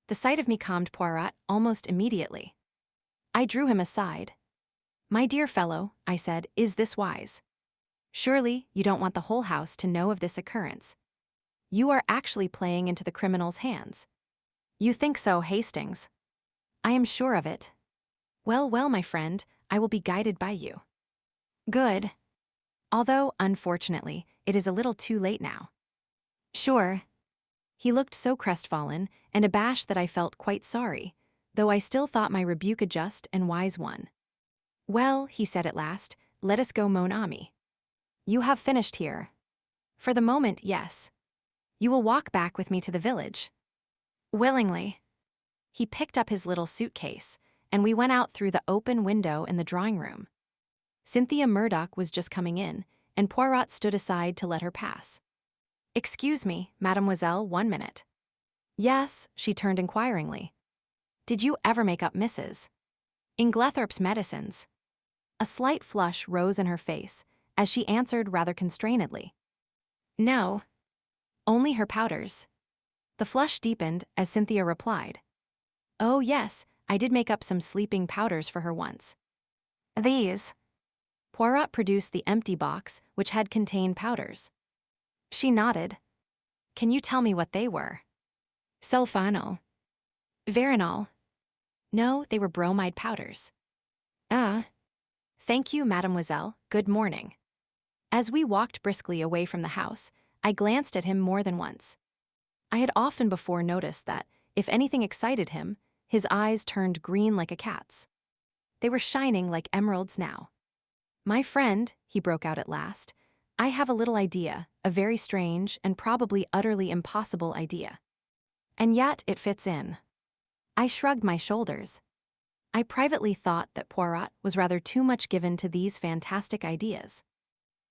The sight of me calmed Poirot almost immediately. I drew him aside. "My dear fellow," I said, "is this wise? Surely you don't want the whole house to know of this occurrence. You are actually playing into the criminal's hands." "You think so, Hastings?" "I am sure of it." "Well, well, my friend, I will be guided by you." "Good. Although, unfortunately, it is a little too late now." "Sure." He looked so crestfallen and abashed that I felt quite sorry, though I still thought my rebuke a just and wise one. "Well," he said at last, "let us go, mon ami. You have finished here." "For the moment, yes." "You will walk back with me to the village?" "Willingly." He picked up his little suitcase, and we went out through the open window in the drawing-room. Cynthia Murdoch was just coming in, and Poirot stood aside to let her pass. "Excuse me, mademoiselle, 1 minute." "Yes," she turned inquiringly. "Did you ever make up Mrs. Inglethorp's medicines?" A slight flush rose in her face, as she answered rather constrainedly. "No. Only her powders." The flush deepened as Cynthia replied. "Oh yes, I did make up some sleeping powders for her once." "These?" Poirot produced the empty box which had contained powders. She nodded. "Can you tell me what they were?" "Sulfonal." "Veronal." "No, they were bromide powders." "Ah. Thank you, mademoiselle. Good morning." As we walked briskly away from the house, I glanced at him more than once. I had often before noticed that, if anything excited him, his eyes turned green like a cat's. They were shining like emeralds now. "My friend," he broke out at last, "I have a little idea, a very strange and probably utterly impossible idea. And yet it fits in." I shrugged my shoulders. I privately thought that Poirot was rather too much given to these fantastic ideas.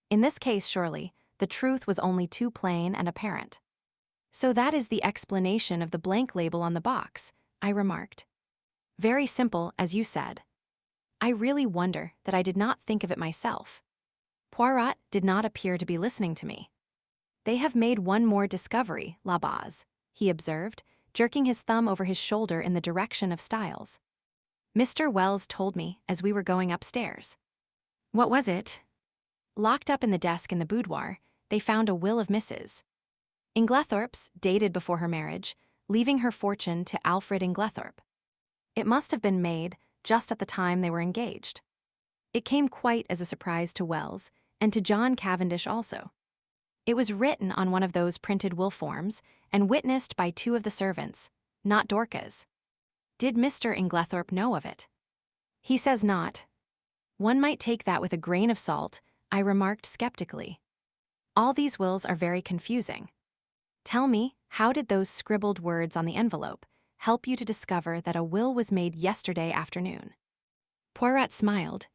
In this case, surely, the truth was only too plain and apparent. "So that is the explanation of the blank label on the box," I remarked. "Very simple, as you said. I really wonder that I did not think of it myself." Poirot did not appear to be listening to me. "They have made one more discovery, la base," he observed, jerking his thumb over his shoulder in the direction of Styles. "Mr. Wells told me as we were going upstairs." "What was it?" "Locked up in the desk in the boudoir, they found a will of Mrs. Inglethorp's, dated before her marriage, leaving her fortune to Alfred Inglethorp. It must have been made just at the time they were engaged. It came quite as a surprise to Wells, and to John Cavendish also. It was written on one of those printed will forms, and witnessed by 2 of the servants, not Dorcas. Did Mr. Inglethorp know of it?" "He says not." "One might take that with a grain of salt," I remarked skeptically. "All these wills are very confusing. Tell me, how did those scribbled words on the envelope help you to discover that a will was made yesterday afternoon?" Poirot smiled.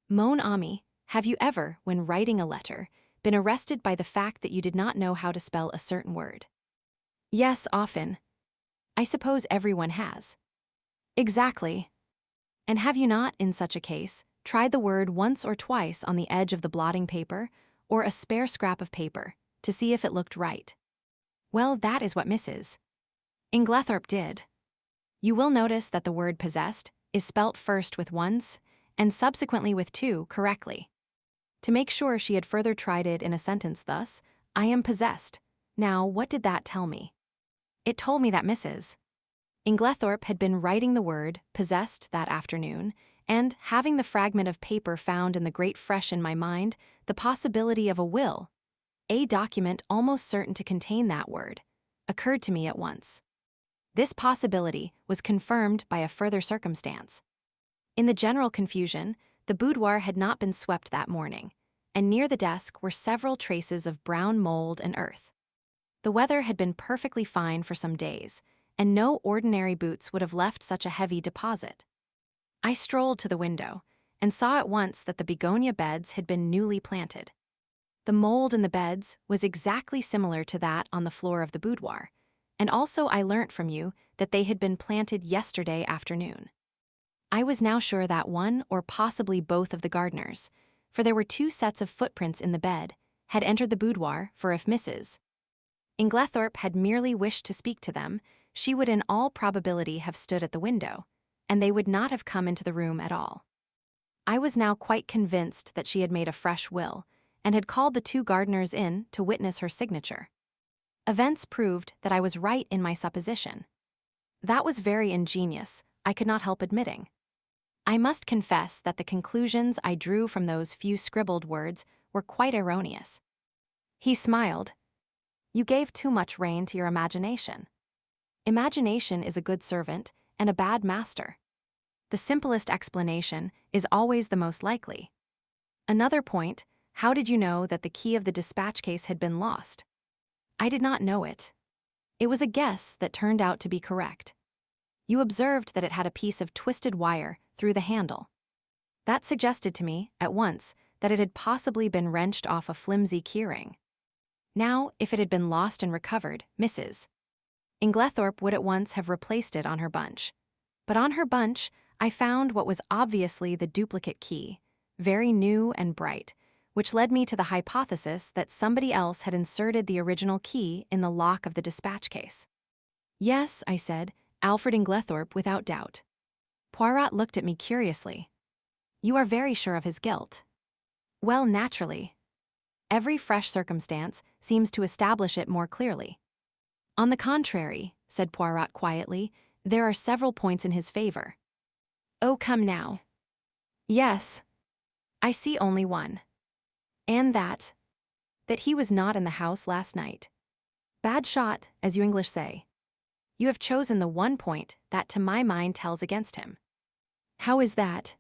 "Mon ami, have you ever, when writing a letter, been arrested by the fact that you did not know how to spell a certain word?" "Yes, often." "I suppose everyone has." "Exactly." "And have you not, in such a case, tried the word once or twice on the edge of the blotting paper, or a spare scrap of paper, to see if it looked right?" "Well, that is what Mrs. Inglethorp did." You will notice that the word possessed is spelt first with once, and subsequently with 2 correctly. To make sure she had further tried it in a sentence thus, "I am possessed." Now, what did that tell me? It told me that Mrs. Inglethorp had been writing the word possessed that afternoon, And, having the fragment of paper found in the grate fresh in my mind, the possibility of a will, a document almost certain to contain that word, occurred to me at once. This possibility was confirmed by a further circumstance. In the general confusion, the boudoir had not been swept that morning, and near the desk were several traces of brown mold and earth. The weather had been perfectly fine for some days, and no ordinary boots would have left such a heavy deposit. I strolled to the window, and saw at once that the begonia beds had been newly planted. The mold in the beds was exactly similar to that on the floor of the boudoir, and also I learnt from you that they had been planted yesterday afternoon. I was now sure that one or possibly both of the gardeners, for there were 2 sets of footprints in the bed, had entered the boudoir, for if Mrs. Inglethorp had merely wished to speak to them, she would in all probability have stood at the window, and they would not have come into the room at all. I was now quite convinced that she had made a fresh will, and had called the 2 gardeners in to witness her signature. Events proved that I was right in my supposition. That was very ingenious, I could not help admitting. I must confess that the conclusions I drew from those few scribbled words were quite erroneous. He smiled. You gave too much rein to your imagination. Imagination is a good servant and a bad master. The simplest explanation is always the most likely. Another point, how did you know that the key of the dispatch case had been lost? I did not know it. It was a guess that turned out to be correct. You observed that it had a piece of twisted wire through the handle. That suggested to me, at once, that it had possibly been wrenched off a flimsy keyring. Now, if it had been lost and recovered, Mrs. Inglethorp would at once have replaced it on her bunch. But on her bunch, I found what was obviously the duplicate key, very new and bright, which led me to the hypothesis that somebody else had inserted the original key in the lock of the dispatch case. Yes, I said, Alfred Inglethorp without doubt. Poirot looked at me curiously. You are very sure of his guilt. Well, naturally. Every fresh circumstance seems to establish it more clearly. On the contrary, said Poirot quietly, there are several points in his favor. Oh, come now. Yes. I see only one. And that he was not in the house last night. Bad shot, as you English say. You have chosen the one point that to my mind tells against him. How is that?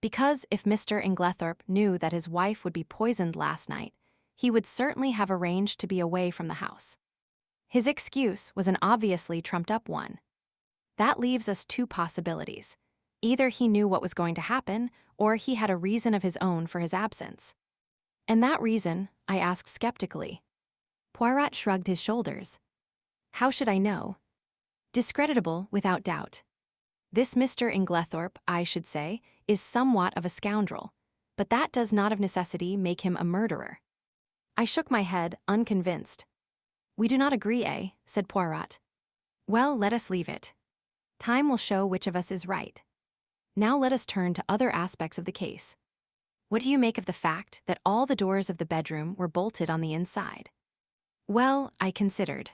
Because if Mr. Inglethorp knew that his wife would be poisoned last night, he would certainly have arranged to be away from the house. His excuse was an obviously trumped-up one. That leaves us 2 possibilities. Either he knew what was going to happen, or he had a reason of his own for his absence. And that reason, I asked skeptically. Poirot shrugged his shoulders. How should I know? Discreditable, without doubt. This Mr. Inglethorp, I should say, is somewhat of a scoundrel, but that does not of necessity make him a murderer. I shook my head, unconvinced. We do not agree, eh? Said Poirot. Well, let us leave it. Time will show which of us is right. Now let us turn to other aspects of the case. What do you make of the fact that all the doors of the bedroom were bolted on the inside? Well, I considered.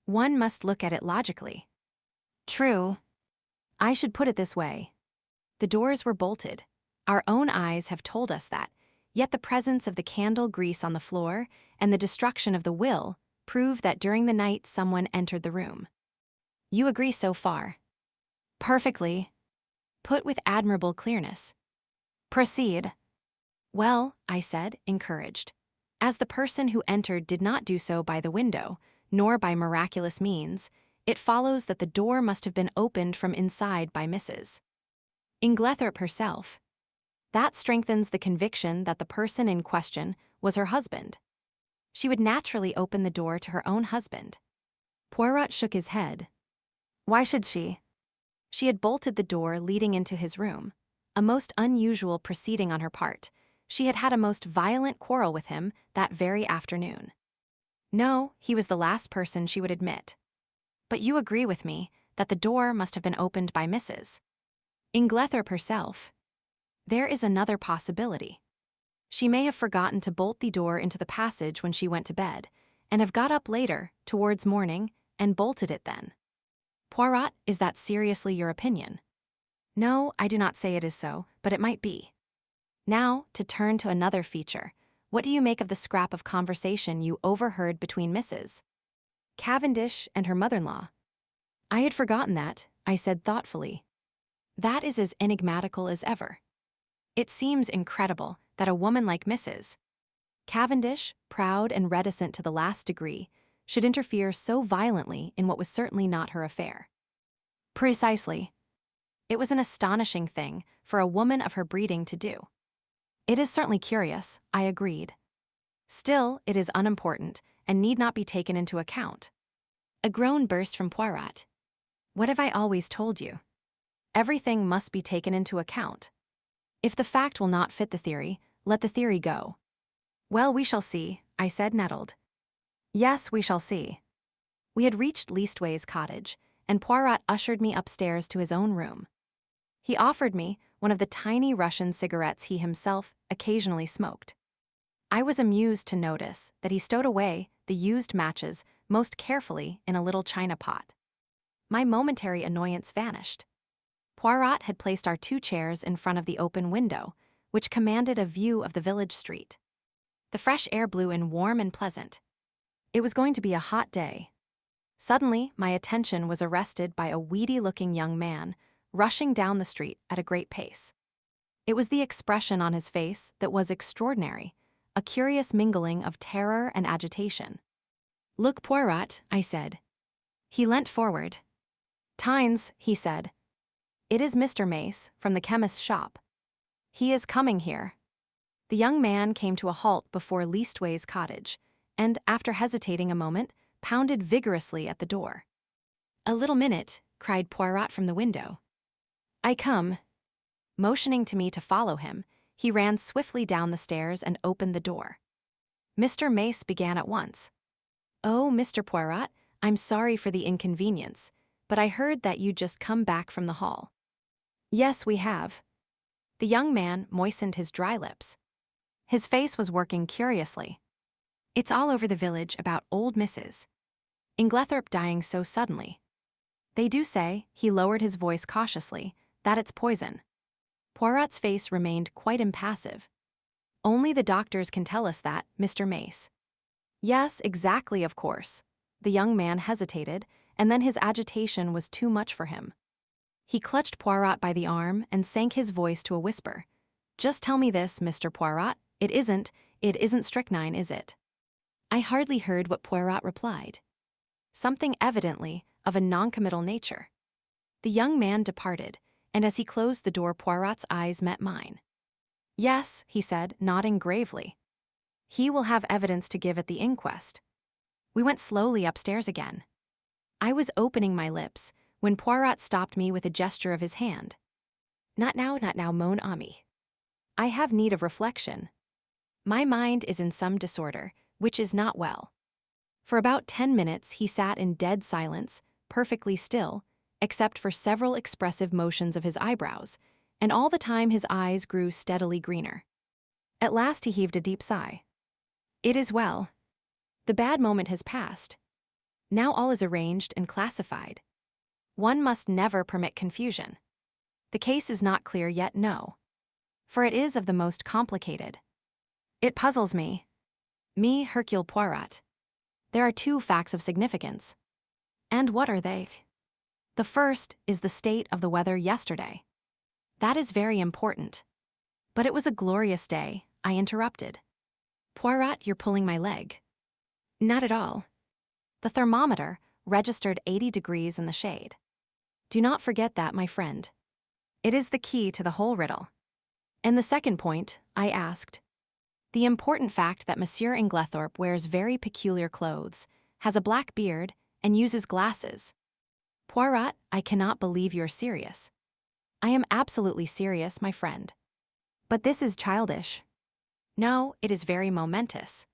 One must look at it logically. True. I should put it this way. The doors were bolted. Our own eyes have told us that, yet the presence of the candle grease on the floor and the destruction of the will prove that during the night someone entered the room. You agree so far? Perfectly. Put with admirable clearness. Proceed. Well, I said, encouraged. As the person who entered did not do so by the window, nor by miraculous means, it follows that the door must have been opened from inside by Mrs. Inglethorp herself. That strengthens the conviction that the person in question was her husband. She would naturally open the door to her own husband. Poirot shook his head. Why should she? She had bolted the door leading into his room, a most unusual proceeding on her part. She had had a most violent quarrel with him that very afternoon. No, he was the last person she would admit. But you agree with me that the door must have been opened by Mrs. Inglethorp herself. There is another possibility. She may have forgotten to bolt the door into the passage when she went to bed, and have got up later, towards morning, and bolted it then. Poirot, is that seriously your opinion? No, I do not say it is so, but it might be. Now, to turn to another feature. What do you make of the scrap of conversation you overheard between Mrs. Cavendish and her mother-in-law? I had forgotten that, I said thoughtfully. That is as enigmatical as ever. It seems incredible that a woman like Mrs. Cavendish, proud and reticent to the last degree, should interfere so violently in what was certainly not her affair. Precisely. It was an astonishing thing for a woman of her breeding to do. It is certainly curious, I agreed. Still, it is unimportant and need not be taken into account. A groan burst from Poirot. What have I always told you? Everything must be taken into account. If the fact will not fit the theory, let the theory go. Well, we shall see, I said, nettled. Yes, we shall see. We had reached Leastways Cottage, and Poirot ushered me upstairs to his own room. He offered me one of the tiny Russian cigarettes he himself occasionally smoked. I was amused to notice that he stowed away the used matches most carefully in a little china pot. My momentary annoyance vanished. Poirot had placed our 2 chairs in front of the open window, which commanded a view of the village street. The fresh air blew in warm and pleasant. It was going to be a hot day. Suddenly, my attention was arrested by a weedy-looking young man rushing down the street at a great pace. It was the expression on his face that was extraordinary, a curious mingling of terror and agitation. Look, Poirot, I said. He leant forward. Tynes, he said. It is Mr. Mace, from the chemist's shop. He is coming here. The young man came to a halt before Leastways Cottage, and, after hesitating a moment, pounded vigorously at the door. A little minute, cried Poirot from the window. I come. Motioning to me to follow him, he ran swiftly down the stairs and opened the door. Mr. Mace began at once. Oh, Mr. Poirot, I'm sorry for the inconvenience, but I heard that you'd just come back from the hall. Yes, we have. The young man moistened his dry lips. His face was working curiously. It's all over the village about old Mrs. Inglethorp dying so suddenly. They do say, he lowered his voice cautiously, that it's poison. Poirot's face remained quite impassive. Only the doctors can tell us that, Mr. Mace. Yes, exactly, of course. The young man hesitated, and then his agitation was too much for him. He clutched Poirot by the arm and sank his voice to a whisper. Just tell me this, Mr. Poirot. It isn't strychnine, is it? I hardly heard what Poirot replied. Something evidently of a noncommittal nature. The young man departed, and as he closed the door, Poirot's eyes met mine. Yes, he said, nodding gravely. He will have evidence to give at the inquest. We went slowly upstairs again. I was opening my lips when Poirot stopped me with a gesture of his hand. Not now, mon ami. I have need of reflection. My mind is in some disorder, which is not well. For about 10 minutes he sat in dead silence, perfectly still, except for several expressive motions of his eyebrows, and all the time his eyes grew steadily greener. At last he heaved a deep sigh. It is well. The bad moment has passed. Now all is arranged and classified. One must never permit confusion. The case is not clear yet, no. For it is of the most complicated. It puzzles me. Me, Hercule Poirot. There are 2 facts of significance. And what are they? The first is the state of the weather yesterday. That is very important. But it was a glorious day, I interrupted. Poirot, you're pulling my leg. Not at all. The thermometer registered 80 degrees in the shade. Do not forget that, my friend. It is the key to the whole riddle. And the second point, I asked. The important fact that Monsieur Inglethorp wears very peculiar clothes, has a black beard, and uses glasses. Poirot, I cannot believe you're serious. I am absolutely serious, my friend. But this is childish. No, it is very momentous.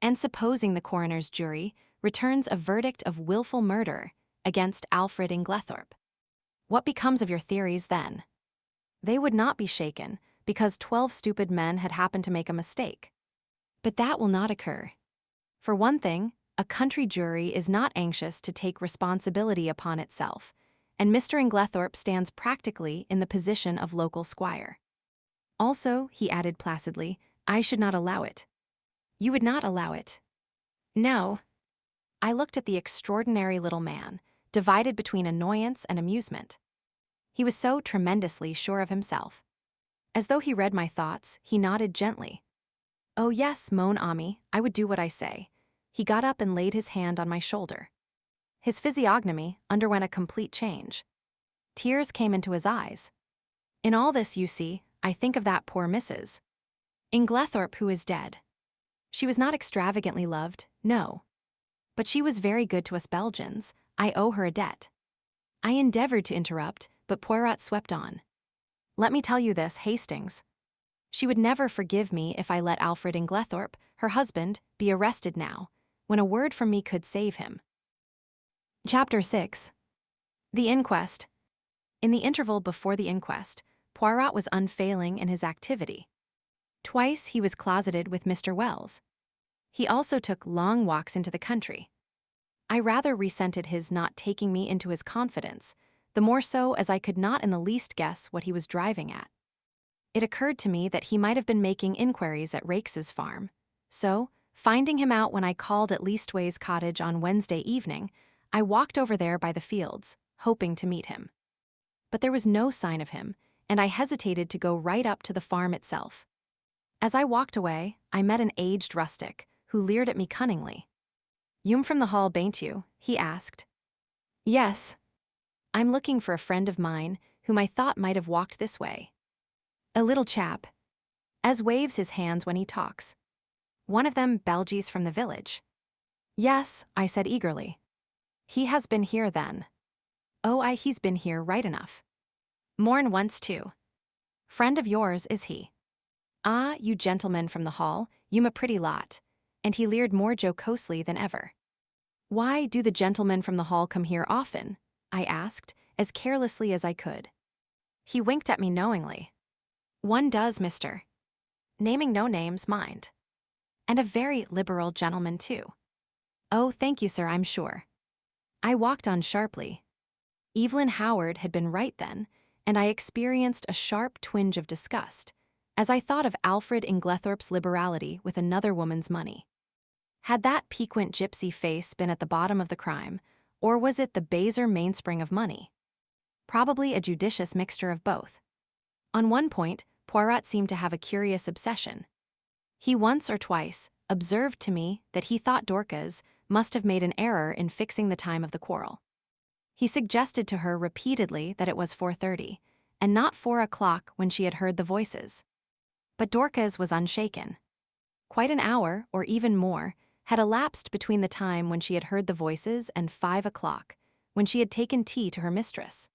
And supposing the coroner's jury returns a verdict of willful murder against Alfred Inglethorp, what becomes of your theories then? They would not be shaken because 12 stupid men had happened to make a mistake. But that will not occur. For one thing, a country jury is not anxious to take responsibility upon itself, and Mr. Inglethorp stands practically in the position of local squire. Also, he added placidly, I should not allow it. You would not allow it? No. I looked at the extraordinary little man, divided between annoyance and amusement. He was so tremendously sure of himself. As though he read my thoughts, he nodded gently. Oh yes, mon ami, I would do what I say. He got up and laid his hand on my shoulder. His physiognomy underwent a complete change. Tears came into his eyes. In all this, you see, I think of that poor Mrs. Inglethorp who is dead. She was not extravagantly loved, no. But she was very good to us Belgians. I owe her a debt. I endeavored to interrupt, but Poirot swept on. Let me tell you this, Hastings. She would never forgive me if I let Alfred Inglethorp, her husband, be arrested now, when a word from me could save him. Chapter 6. The Inquest. In the interval before the inquest, Poirot was unfailing in his activity. Twice he was closeted with Mr. Wells. He also took long walks into the country. I rather resented his not taking me into his confidence, the more so as I could not in the least guess what he was driving at. It occurred to me that he might have been making inquiries at Rakes's farm, so, finding him out when I called at Leastways Cottage on Wednesday evening, I walked over there by the fields, hoping to meet him. But there was no sign of him, and I hesitated to go right up to the farm itself. As I walked away, I met an aged rustic, who leered at me cunningly. "You'm from the Hall, bain't you?" he asked. "Yes. I'm looking for a friend of mine, whom I thought might have walked this way. A little chap, as waves his hands when he talks. One of them Belgies from the village." "Yes," I said eagerly. "He has been here then." "Oh, he's been here right enough. More'n once too. Friend of yours, is he?" "Ah, you gentlemen from the Hall, you'm a pretty lot," and he leered more jocosely than ever. "Why do the gentlemen from the Hall come here often?" I asked, as carelessly as I could. He winked at me knowingly. "One does, mister. Naming no names, mind. And a very liberal gentleman, too." "Oh, thank you, sir, I'm sure." I walked on sharply. Evelyn Howard had been right then, and I experienced a sharp twinge of disgust as I thought of Alfred Inglethorp's liberality with another woman's money. Had that piquant gypsy face been at the bottom of the crime, or was it the baser mainspring of money? Probably a judicious mixture of both. On one point, Poirot seemed to have a curious obsession. He once or twice observed to me that he thought Dorcas must have made an error in fixing the time of the quarrel. He suggested to her repeatedly that it was 4:30, and not 4 o'clock when she had heard the voices. But Dorcas was unshaken. Quite an hour, or even more, had elapsed between the time when she had heard the voices and 5 o'clock, when she had taken tea to her mistress.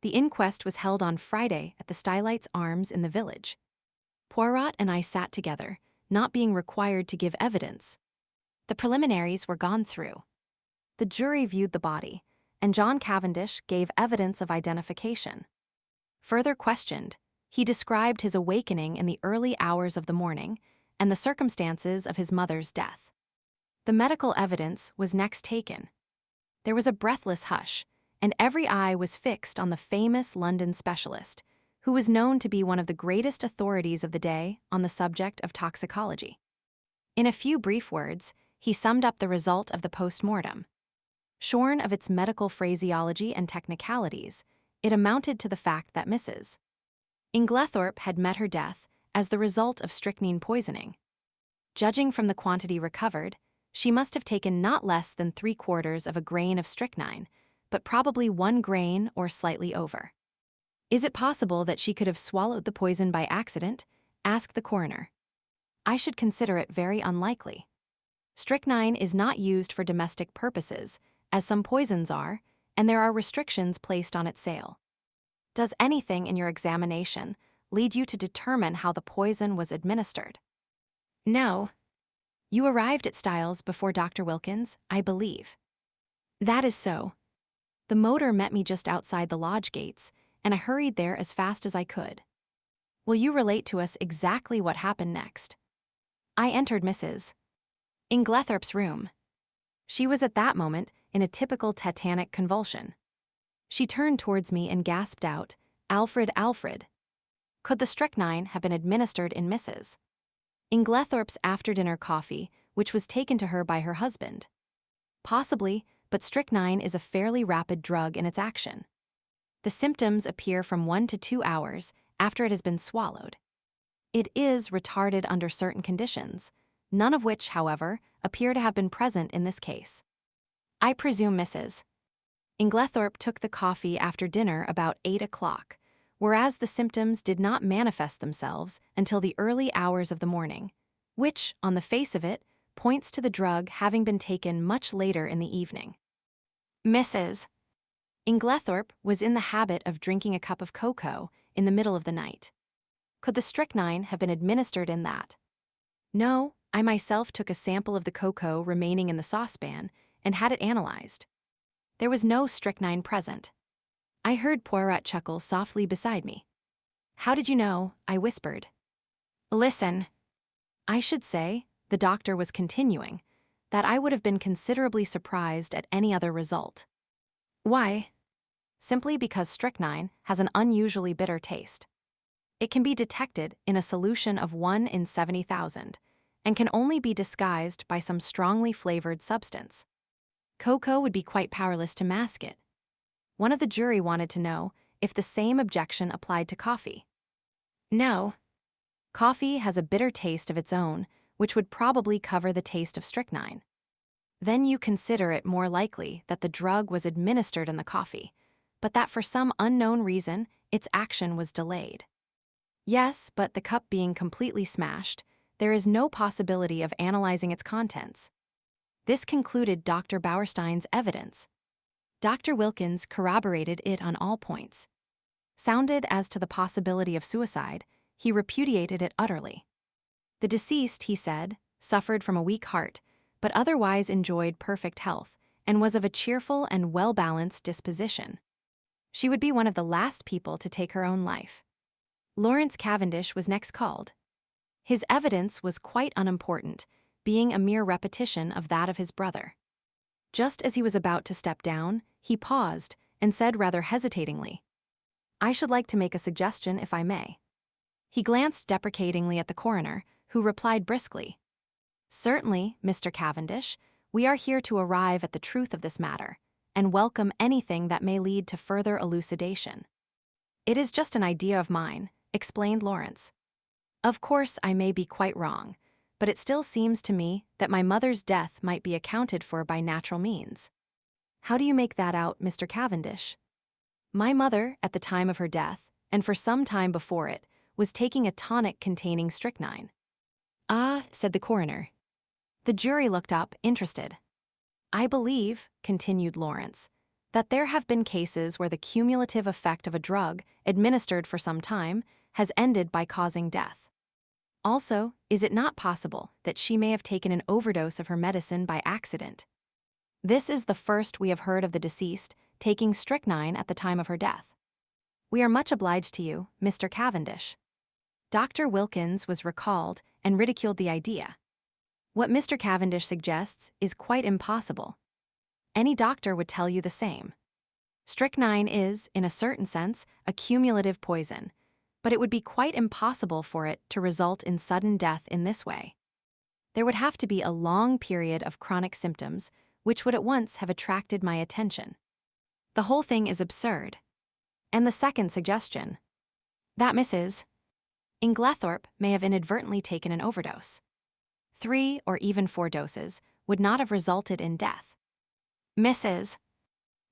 The inquest was held on Friday at the Stylites Arms in the village. Poirot and I sat together, not being required to give evidence. The preliminaries were gone through. The jury viewed the body, and John Cavendish gave evidence of identification. Further questioned, he described his awakening in the early hours of the morning and the circumstances of his mother's death. The medical evidence was next taken. There was a breathless hush, and every eye was fixed on the famous London specialist, who was known to be one of the greatest authorities of the day on the subject of toxicology. In a few brief words, he summed up the result of the post-mortem. Shorn of its medical phraseology and technicalities, it amounted to the fact that Mrs. Inglethorp had met her death as the result of strychnine poisoning. Judging from the quantity recovered, she must have taken not less than 3/4 of a grain of strychnine, but probably 1 grain or slightly over. "Is it possible that she could have swallowed the poison by accident?" asked the coroner. "I should consider it very unlikely. Strychnine is not used for domestic purposes, as some poisons are, and there are restrictions placed on its sale. Does anything in your examination lead you to determine how the poison was administered?" "No." "You arrived at Styles before Dr. Wilkins, I believe." "That is so. The motor met me just outside the lodge gates, and I hurried there as fast as I could." "Will you relate to us exactly what happened next?" "I entered Mrs. Inglethorp's room. She was at that moment in a typical tetanic convulsion. She turned towards me and gasped out, "Alfred, Alfred." Could the strychnine have been administered in Mrs. Inglethorp's after-dinner coffee, which was taken to her by her husband? Possibly, but strychnine is a fairly rapid drug in its action. The symptoms appear from 1 to 2 hours after it has been swallowed. It is retarded under certain conditions, none of which, however, appear to have been present in this case. I presume Mrs. Inglethorp took the coffee after dinner about 8 o'clock, whereas the symptoms did not manifest themselves until the early hours of the morning, which, on the face of it, points to the drug having been taken much later in the evening. Mrs. Inglethorp was in the habit of drinking a cup of cocoa in the middle of the night. Could the strychnine have been administered in that? No, I myself took a sample of the cocoa remaining in the saucepan and had it analyzed. There was no strychnine present. I heard Poirot chuckle softly beside me. "How did you know?" I whispered. "Listen." I should say, the doctor was continuing, that I would have been considerably surprised at any other result. Why? Simply because strychnine has an unusually bitter taste. It can be detected in a solution of 1 in 70,000 and can only be disguised by some strongly flavored substance. Cocoa would be quite powerless to mask it. One of the jury wanted to know if the same objection applied to coffee. No. Coffee has a bitter taste of its own, which would probably cover the taste of strychnine. Then you consider it more likely that the drug was administered in the coffee, but that for some unknown reason, its action was delayed. Yes, but the cup being completely smashed, there is no possibility of analyzing its contents. This concluded Dr. Bauerstein's evidence. Dr. Wilkins corroborated it on all points. Sounded as to the possibility of suicide, he repudiated it utterly. The deceased, he said, suffered from a weak heart, but otherwise enjoyed perfect health and was of a cheerful and well-balanced disposition. She would be one of the last people to take her own life. Lawrence Cavendish was next called. His evidence was quite unimportant, being a mere repetition of that of his brother. Just as he was about to step down, he paused and said rather hesitatingly, "I should like to make a suggestion if I may." He glanced deprecatingly at the coroner, who replied briskly, "Certainly, Mr. Cavendish, we are here to arrive at the truth of this matter, and welcome anything that may lead to further elucidation." "It is just an idea of mine," explained Lawrence. "Of course I may be quite wrong, but it still seems to me that my mother's death might be accounted for by natural means." "How do you make that out, Mr. Cavendish?" "My mother, at the time of her death, and for some time before it, was taking a tonic containing strychnine." "Ah," said the coroner. The jury looked up, interested. "I believe," continued Lawrence, "that there have been cases where the cumulative effect of a drug, administered for some time, has ended by causing death. Also, is it not possible that she may have taken an overdose of her medicine by accident? This is the first we have heard of the deceased taking strychnine at the time of her death. We are much obliged to you, Mr. Cavendish." Dr. Wilkins was recalled and ridiculed the idea. "What Mr. Cavendish suggests is quite impossible. Any doctor would tell you the same. Strychnine is, in a certain sense, a cumulative poison, but it would be quite impossible for it to result in sudden death in this way. There would have to be a long period of chronic symptoms, which would at once have attracted my attention. The whole thing is absurd." And the second suggestion, that Mrs. Inglethorp may have inadvertently taken an overdose. 3 or even 4 doses would not have resulted in death. Mrs.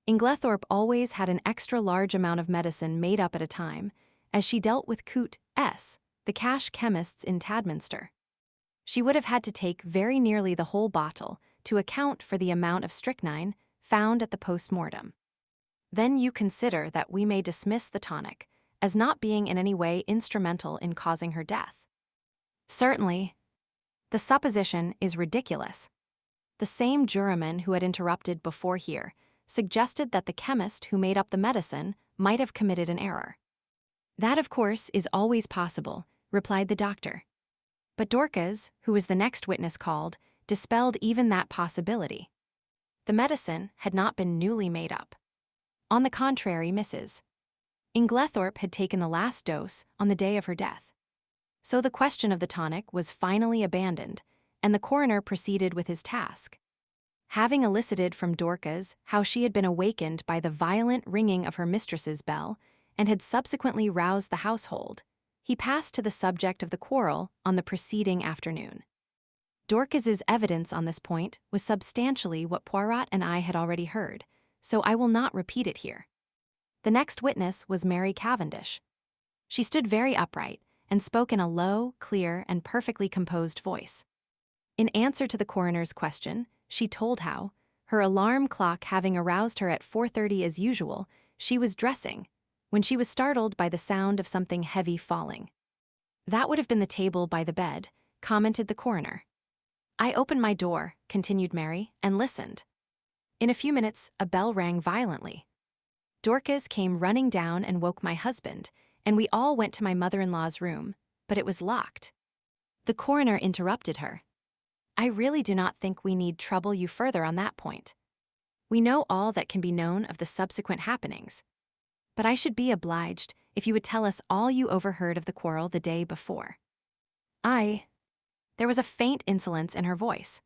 Inglethorp always had an extra large amount of medicine made up at a time, as she dealt with Coote S., the cash chemists in Tadminster. She would have had to take very nearly the whole bottle to account for the amount of strychnine found at the post-mortem. Then you consider that we may dismiss the tonic as not being in any way instrumental in causing her death. Certainly. The supposition is ridiculous. The same juryman who had interrupted before here suggested that the chemist who made up the medicine might have committed an error. "That, of course, is always possible," replied the doctor. But Dorcas, who was the next witness called, dispelled even that possibility. The medicine had not been newly made up. On the contrary, Mrs. Inglethorp had taken the last dose on the day of her death. So the question of the tonic was finally abandoned, and the coroner proceeded with his task. Having elicited from Dorcas how she had been awakened by the violent ringing of her mistress's bell and had subsequently roused the household, he passed to the subject of the quarrel on the preceding afternoon. Dorcas's evidence on this point was substantially what Poirot and I had already heard, so I will not repeat it here. The next witness was Mary Cavendish. She stood very upright and spoke in a low, clear, and perfectly composed voice. In answer to the coroner's question, she told how, her alarm clock having aroused her at 4:30 as usual, she was dressing, when she was startled by the sound of something heavy falling. That would have been the table by the bed, commented the coroner. I opened my door, continued Mary, and listened. In a few minutes, a bell rang violently. Dorcas came running down and woke my husband, and we all went to my mother-in-law's room, but it was locked. The coroner interrupted her. I really do not think we need trouble you further on that point. We know all that can be known of the subsequent happenings. But I should be obliged if you would tell us all you overheard of the quarrel the day before. There was a faint insolence in her voice.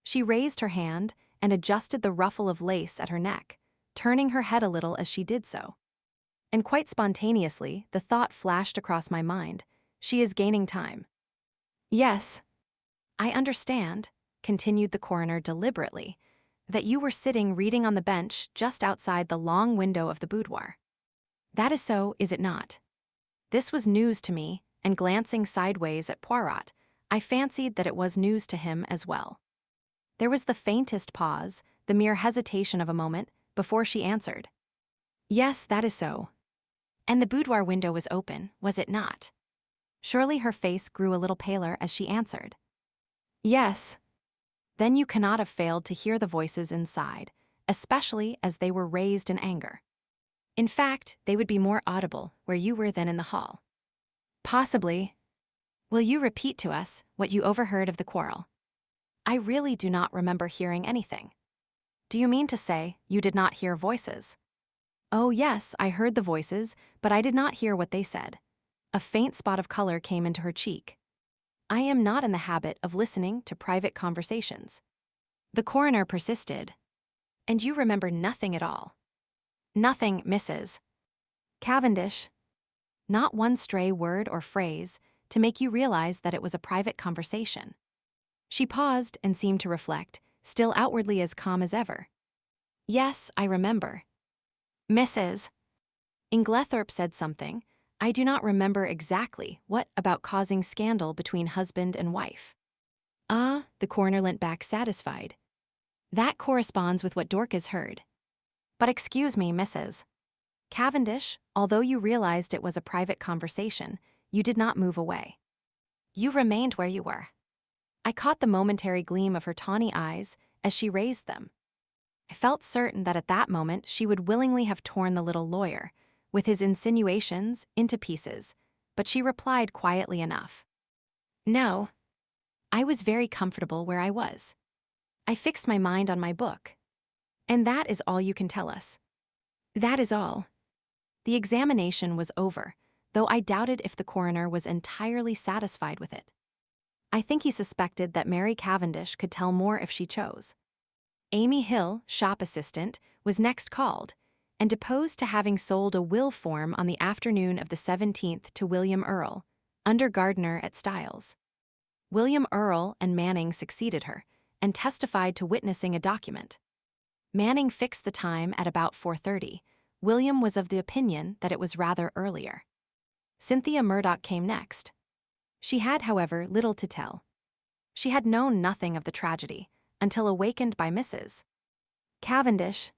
She raised her hand and adjusted the ruffle of lace at her neck, turning her head a little as she did so. And quite spontaneously, the thought flashed across my mind, she is gaining time. Yes, I understand, continued the coroner deliberately, that you were sitting reading on the bench just outside the long window of the boudoir. That is so, is it not? This was news to me, and glancing sideways at Poirot, I fancied that it was news to him as well. There was the faintest pause, the mere hesitation of a moment, before she answered. Yes, that is so. And the boudoir window was open, was it not? Surely her face grew a little paler as she answered. Yes. Then you cannot have failed to hear the voices inside, especially as they were raised in anger. In fact, they would be more audible where you were than in the hall. Possibly. Will you repeat to us what you overheard of the quarrel? I really do not remember hearing anything. Do you mean to say you did not hear voices? Oh yes, I heard the voices, but I did not hear what they said. A faint spot of color came into her cheek. I am not in the habit of listening to private conversations. The coroner persisted. And you remember nothing at all? Nothing, Mrs. Cavendish. Not one stray word or phrase to make you realize that it was a private conversation. She paused and seemed to reflect, still outwardly as calm as ever. Yes, I remember. Mrs. Inglethorp said something, I do not remember exactly what, about causing scandal between husband and wife. Ah, the coroner leant back satisfied. That corresponds with what Dorcas heard. But excuse me, Mrs. Cavendish, although you realized it was a private conversation, you did not move away. You remained where you were. I caught the momentary gleam of her tawny eyes as she raised them. I felt certain that at that moment she would willingly have torn the little lawyer, with his insinuations, into pieces, but she replied quietly enough. No. I was very comfortable where I was. I fixed my mind on my book. And that is all you can tell us. That is all. The examination was over, though I doubted if the coroner was entirely satisfied with it. I think he suspected that Mary Cavendish could tell more if she chose. Amy Hill, shop assistant, was next called, and deposed to having sold a will form on the afternoon of the 17th to William Earle, under gardener at Styles. William Earle and Manning succeeded her, and testified to witnessing a document. Manning fixed the time at about 4:30. William was of the opinion that it was rather earlier. Cynthia Murdoch came next. She had, however, little to tell. She had known nothing of the tragedy until awakened by Mrs. Cavendish.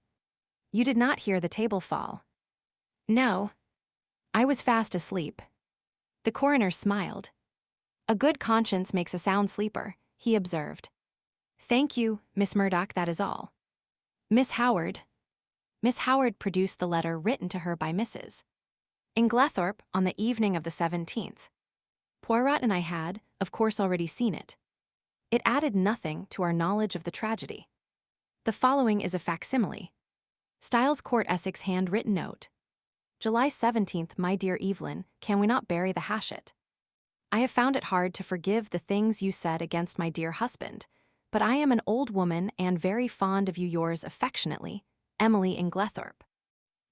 You did not hear the table fall? No. I was fast asleep. The coroner smiled. A good conscience makes a sound sleeper, he observed. Thank you, Miss Murdoch, that is all. Miss Howard. Miss Howard produced the letter written to her by Mrs. Inglethorp on the evening of the 17th. Poirot and I had, of course, already seen it. It added nothing to our knowledge of the tragedy. The following is a facsimile. Styles Court, Essex, handwritten note. July 17th, my dear Evelyn, can we not bury the hatchet? I have found it hard to forgive the things you said against my dear husband, but I am an old woman and very fond of you, yours affectionately, Emily Inglethorp.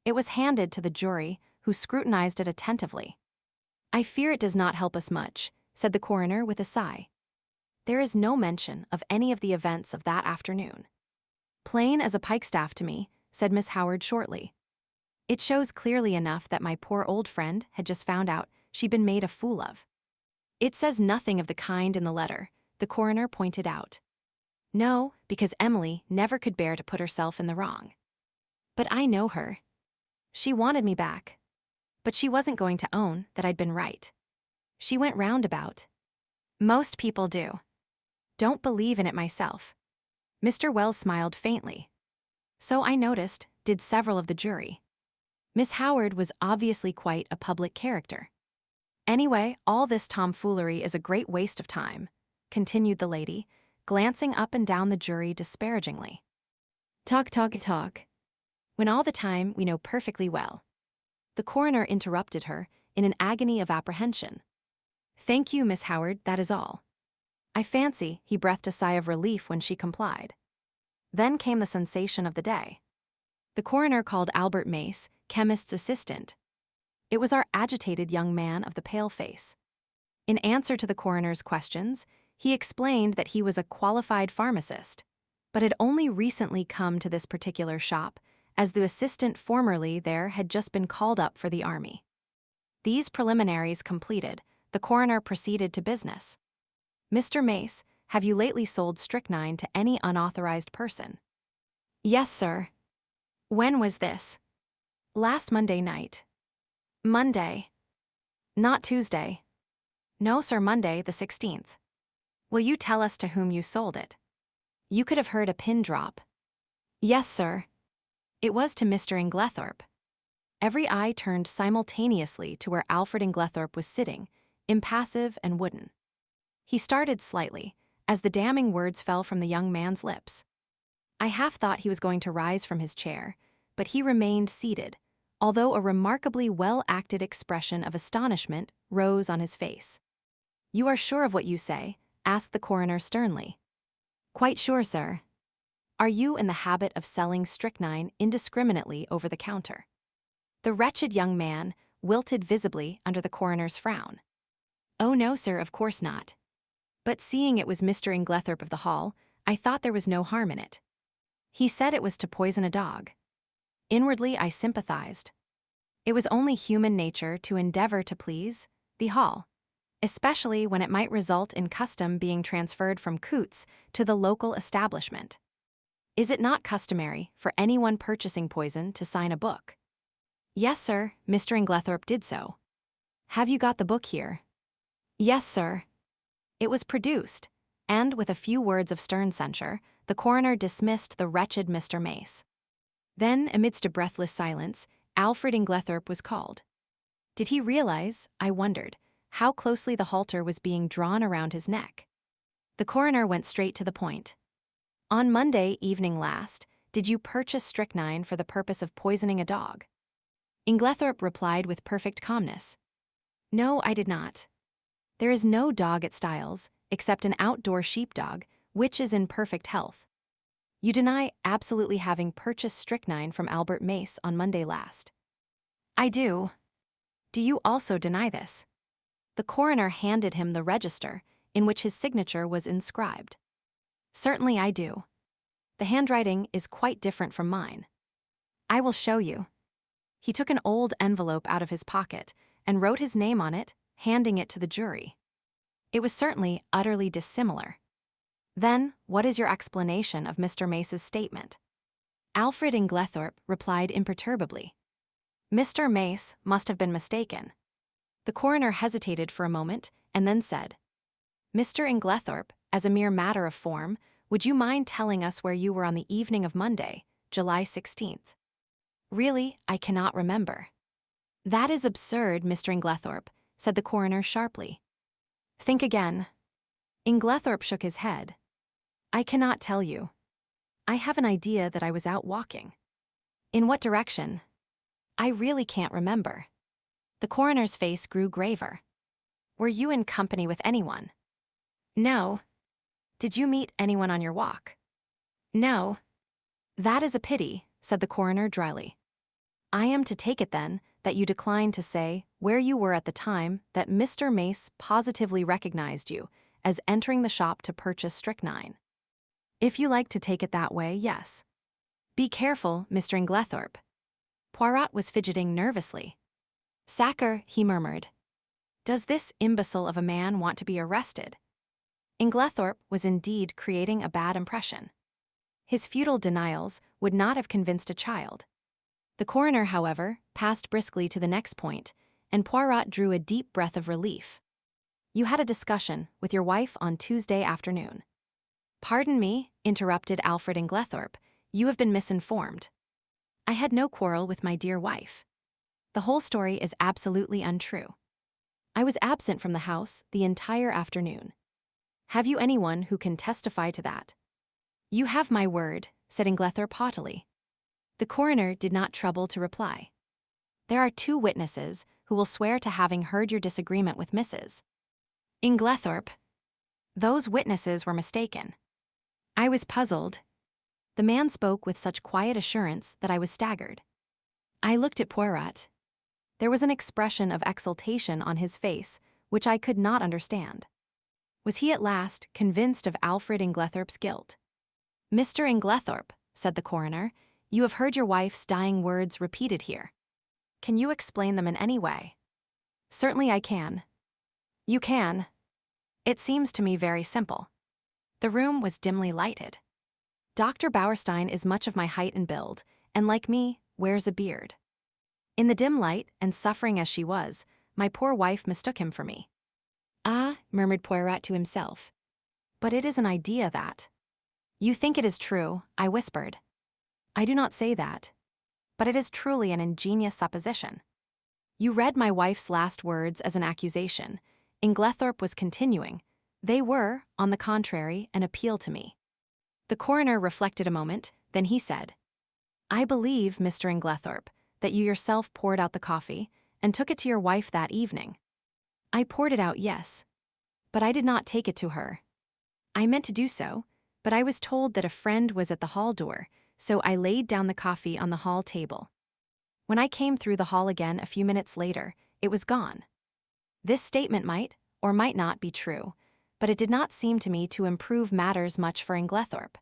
It was handed to the jury, who scrutinized it attentively. I fear it does not help us much, said the coroner with a sigh. There is no mention of any of the events of that afternoon. Plain as a pikestaff to me, said Miss Howard shortly. It shows clearly enough that my poor old friend had just found out she'd been made a fool of. It says nothing of the kind in the letter, the coroner pointed out. No, because Emily never could bear to put herself in the wrong. But I know her. She wanted me back. But she wasn't going to own that I'd been right. She went roundabout. Most people do. Don't believe in it myself. Mr. Wells smiled faintly. So I noticed, did several of the jury. Miss Howard was obviously quite a public character. Anyway, all this tomfoolery is a great waste of time, continued the lady, glancing up and down the jury disparagingly. Talk, talk, talk. When all the time we know perfectly well. The coroner interrupted her in an agony of apprehension. Thank you, Miss Howard, that is all. I fancy he breathed a sigh of relief when she complied. Then came the sensation of the day. The coroner called Albert Mace, chemist's assistant. It was our agitated young man of the pale face. In answer to the coroner's questions, he explained that he was a qualified pharmacist, but had only recently come to this particular shop, as the assistant formerly there had just been called up for the army. These preliminaries completed, the coroner proceeded to business. Mr. Mace, have you lately sold strychnine to any unauthorized person? Yes, sir. When was this? Last Monday night. Monday. Not Tuesday. No, sir, Monday the 16th. Will you tell us to whom you sold it? You could have heard a pin drop. Yes, sir. It was to Mr. Inglethorp. Every eye turned simultaneously to where Alfred Inglethorp was sitting, impassive and wooden. He started slightly, as the damning words fell from the young man's lips. I half thought he was going to rise from his chair, but he remained seated, although a remarkably well-acted expression of astonishment rose on his face. You are sure of what you say? Asked the coroner sternly. Quite sure, sir. Are you in the habit of selling strychnine indiscriminately over the counter? The wretched young man wilted visibly under the coroner's frown. Oh no, sir, of course not. But seeing it was Mr. Inglethorp of the Hall, I thought there was no harm in it. He said it was to poison a dog. Inwardly I sympathized. It was only human nature to endeavor to please the Hall, especially when it might result in custom being transferred from Coots to the local establishment. Is it not customary for anyone purchasing poison to sign a book? Yes, sir, Mr. Inglethorp did so. Have you got the book here? Yes, sir. It was produced, and with a few words of stern censure, the coroner dismissed the wretched Mr. Mace. Then, amidst a breathless silence, Alfred Inglethorp was called. Did he realize, I wondered, how closely the halter was being drawn around his neck? The coroner went straight to the point. On Monday evening last, did you purchase strychnine for the purpose of poisoning a dog? Inglethorp replied with perfect calmness. No, I did not. There is no dog at Styles, except an outdoor sheepdog, which is in perfect health. You deny absolutely having purchased strychnine from Albert Mace on Monday last. I do. Do you also deny this? The coroner handed him the register, in which his signature was inscribed. Certainly I do. The handwriting is quite different from mine. I will show you. He took an old envelope out of his pocket and wrote his name on it, handing it to the jury. It was certainly utterly dissimilar. Then, what is your explanation of Mr. Mace's statement? Alfred Inglethorp replied imperturbably. Mr. Mace must have been mistaken. The coroner hesitated for a moment and then said, Mr. Inglethorp, as a mere matter of form, would you mind telling us where you were on the evening of Monday, July 16th? Really, I cannot remember. That is absurd, Mr. Inglethorp, said the coroner sharply. Think again. Inglethorp shook his head. I cannot tell you. I have an idea that I was out walking. In what direction? I really can't remember. The coroner's face grew graver. Were you in company with anyone? No. Did you meet anyone on your walk? No. That is a pity, said the coroner dryly. I am to take it then that you decline to say where you were at the time that Mr. Mace positively recognized you as entering the shop to purchase strychnine. If you like to take it that way, yes. Be careful, Mr. Inglethorp. Poirot was fidgeting nervously. Sacker, he murmured. Does this imbecile of a man want to be arrested? Inglethorp was indeed creating a bad impression. His futile denials would not have convinced a child. The coroner, however, passed briskly to the next point, and Poirot drew a deep breath of relief. You had a discussion with your wife on Tuesday afternoon. Pardon me, interrupted Alfred Inglethorp, you have been misinformed. I had no quarrel with my dear wife. The whole story is absolutely untrue. I was absent from the house the entire afternoon. Have you anyone who can testify to that? You have my word, said Inglethorp haughtily. The coroner did not trouble to reply. There are 2 witnesses who will swear to having heard your disagreement with Mrs. Inglethorp. Those witnesses were mistaken. I was puzzled. The man spoke with such quiet assurance that I was staggered. I looked at Poirot. There was an expression of exultation on his face which I could not understand. Was he at last convinced of Alfred Inglethorp's guilt? Mr. Inglethorp, said the coroner, you have heard your wife's dying words repeated here. Can you explain them in any way? Certainly I can. You can. It seems to me very simple. The room was dimly lighted. Dr. Bauerstein is much of my height and build, and like me, wears a beard. In the dim light, and suffering as she was, my poor wife mistook him for me. Ah, murmured Poirot to himself. But it is an idea that. You think it is true, I whispered. I do not say that. But it is truly an ingenious supposition. You read my wife's last words as an accusation. Inglethorp was continuing. They were, on the contrary, an appeal to me. The coroner reflected a moment, then he said, I believe, Mr. Inglethorp, that you yourself poured out the coffee and took it to your wife that evening. I poured it out, yes. But I did not take it to her. I meant to do so, but I was told that a friend was at the hall door, so I laid down the coffee on the hall table. When I came through the hall again a few minutes later, it was gone. This statement might, or might not, be true, but it did not seem to me to improve matters much for Inglethorp.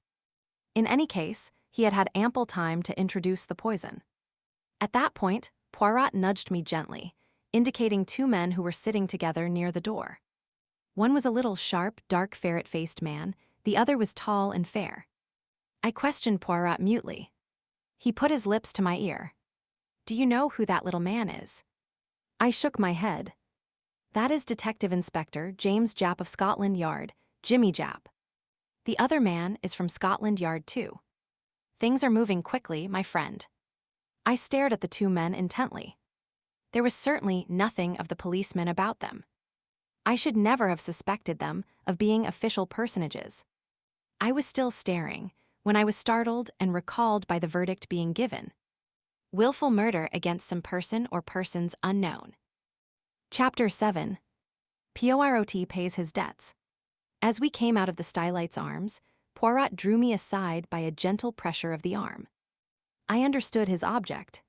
In any case, he had had ample time to introduce the poison. At that point, Poirot nudged me gently, indicating 2 men who were sitting together near the door. One was a little sharp, dark ferret-faced man, the other was tall and fair. I questioned Poirot mutely. He put his lips to my ear. Do you know who that little man is? I shook my head. That is Detective Inspector James Japp of Scotland Yard, Jimmy Japp. The other man is from Scotland Yard too. Things are moving quickly, my friend. I stared at the 2 men intently. There was certainly nothing of the policemen about them. I should never have suspected them of being official personages. I was still staring when I was startled and recalled by the verdict being given. Willful murder against some person or persons unknown. Chapter 7. Poirot pays his debts. As we came out of the Stylites' arms, Poirot drew me aside by a gentle pressure of the arm. I understood his object.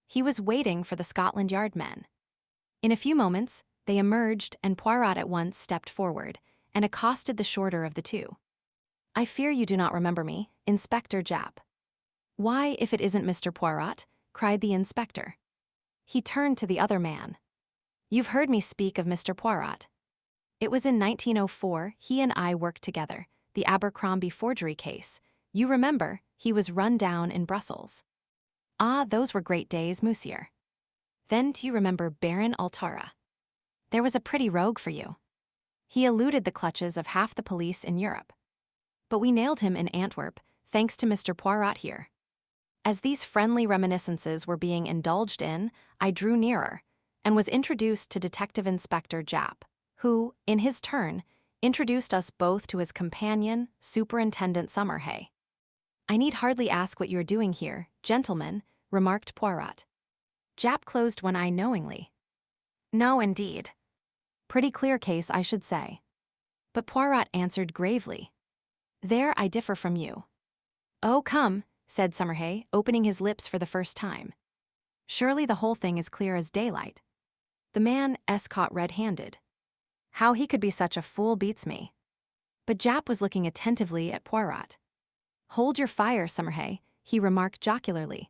He was waiting for the Scotland Yard men. In a few moments, they emerged and Poirot at once stepped forward and accosted the shorter of the 2. I fear you do not remember me, Inspector Japp. Why, if it isn't Mr. Poirot, cried the inspector. He turned to the other man. You've heard me speak of Mr. Poirot. It was in 1904 he and I worked together, the Abercrombie forgery case. You remember, he was run down in Brussels. Ah, those were great days, monsieur. Then do you remember Baron Altara? There was a pretty rogue for you. He eluded the clutches of half the police in Europe. But we nailed him in Antwerp, thanks to Mr. Poirot here. As these friendly reminiscences were being indulged in, I drew nearer, and was introduced to Detective Inspector Japp, who, in his turn, introduced us both to his companion, Superintendent Summerhay. I need hardly ask what you are doing here, gentlemen, remarked Poirot. Japp closed one eye knowingly. No, indeed. Pretty clear case, I should say. But Poirot answered gravely. There I differ from you. Oh, come, said Summerhay, opening his lips for the first time. Surely the whole thing is clear as daylight. The man S caught red-handed. How he could be such a fool beats me. But Japp was looking attentively at Poirot. Hold your fire, Summerhay, he remarked jocularly.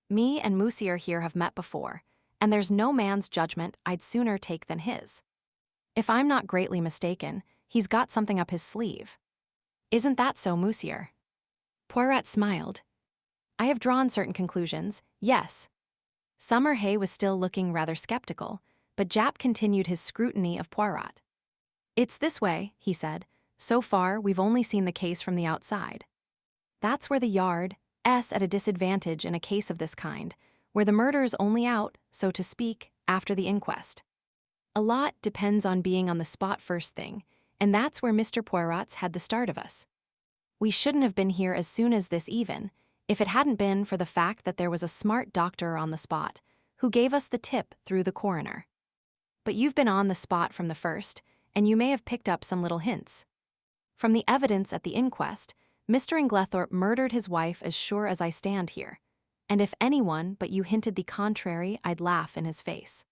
Me and Monsieur here have met before, and there's no man's judgment I'd sooner take than his. If I'm not greatly mistaken, he's got something up his sleeve. Isn't that so, Monsieur? Poirot smiled. I have drawn certain conclusions, yes. Summerhay was still looking rather skeptical, but Japp continued his scrutiny of Poirot. It's this way, he said. So far, we've only seen the case from the outside. That's where the Yard is at a disadvantage in a case of this kind, where the murder's only out, so to speak, after the inquest. A lot depends on being on the spot first thing, and that's where Mr. Poirot's had the start of us. We shouldn't have been here as soon as this even, if it hadn't been for the fact that there was a smart doctor on the spot, who gave us the tip through the coroner. But you've been on the spot from the first, and you may have picked up some little hints. From the evidence at the inquest, Mr. Inglethorp murdered his wife as sure as I stand here, and if anyone but you hinted the contrary, I'd laugh in his face.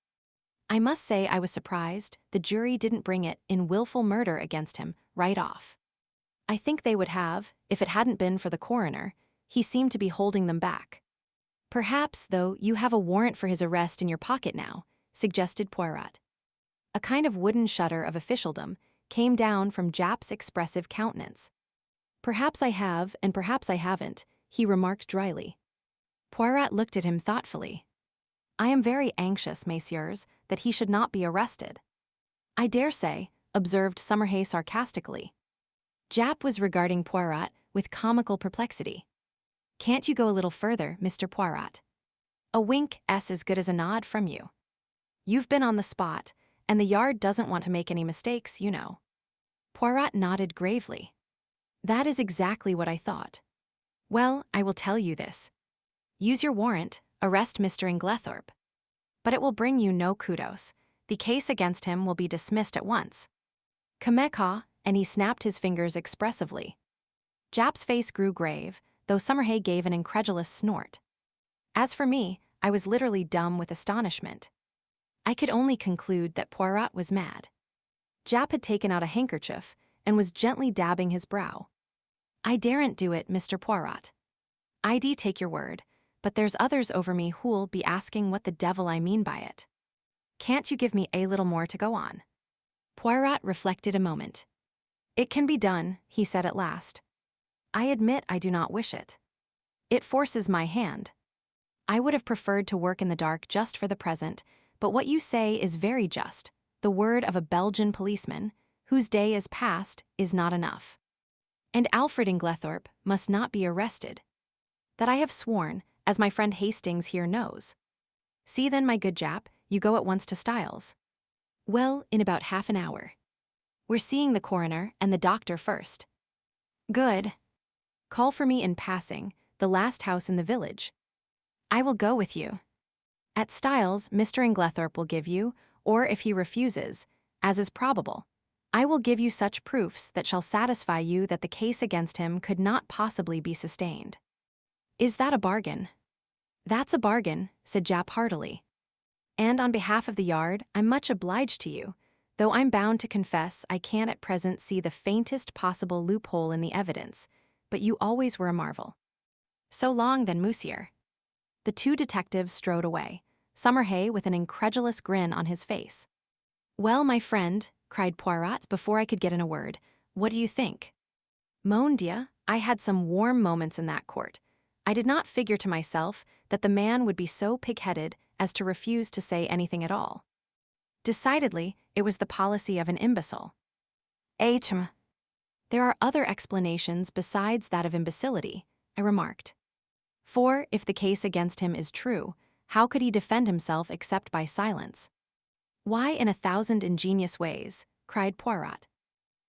I must say I was surprised the jury didn't bring it in willful murder against him right off. I think they would have, if it hadn't been for the coroner. He seemed to be holding them back. Perhaps, though, you have a warrant for his arrest in your pocket now, suggested Poirot. A kind of wooden shudder of officialdom came down from Japp's expressive countenance. Perhaps I have, and perhaps I haven't, he remarked dryly. Poirot looked at him thoughtfully. I am very anxious, messieurs, that he should not be arrested. I dare say, observed Summerhay sarcastically. Japp was regarding Poirot with comical perplexity. Can't you go a little further, Mr. Poirot? A wink is as good as a nod from you. You've been on the spot, and the Yard doesn't want to make any mistakes, you know. Poirot nodded gravely. That is exactly what I thought. Well, I will tell you this. Use your warrant, arrest Mr. Inglethorp. But it will bring you no kudos. The case against him will be dismissed at once. Kameka, and he snapped his fingers expressively. Japp's face grew grave, though Summerhay gave an incredulous snort. As for me, I was literally dumb with astonishment. I could only conclude that Poirot was mad. Japp had taken out a handkerchief and was gently dabbing his brow. I daren't do it, Mr. Poirot. I'd take your word, but there's others over me who'll be asking what the devil I mean by it. Can't you give me a little more to go on? Poirot reflected a moment. It can be done, he said at last. I admit I do not wish it. It forces my hand. I would have preferred to work in the dark just for the present, but what you say is very just. The word of a Belgian policeman, whose day is past, is not enough. And Alfred Inglethorp must not be arrested. That I have sworn, as my friend Hastings here knows. See then, my good Japp, you go at once to Styles. Well, in about half an hour. We're seeing the coroner and the doctor first. Good. Call for me in passing, the last house in the village. I will go with you. At Styles, Mr. Inglethorp will give you, or if he refuses, as is probable, I will give you such proofs that shall satisfy you that the case against him could not possibly be sustained. Is that a bargain? That's a bargain, said Japp heartily. And on behalf of the Yard, I'm much obliged to you, though I'm bound to confess I can't at present see the faintest possible loophole in the evidence, but you always were a marvel. So long then, Monsieur. The two detectives strode away, Summerhay with an incredulous grin on his face. Well, my friend, cried Poirot before I could get in a word, what do you think? Mon Dieu, I had some warm moments in that court. I did not figure to myself that the man would be so pig-headed as to refuse to say anything at all. Decidedly, it was the policy of an imbecile. Hm. There are other explanations besides that of imbecility, I remarked. For, if the case against him is true, how could he defend himself except by silence? Why, in 1,000 ingenious ways, cried Poirot.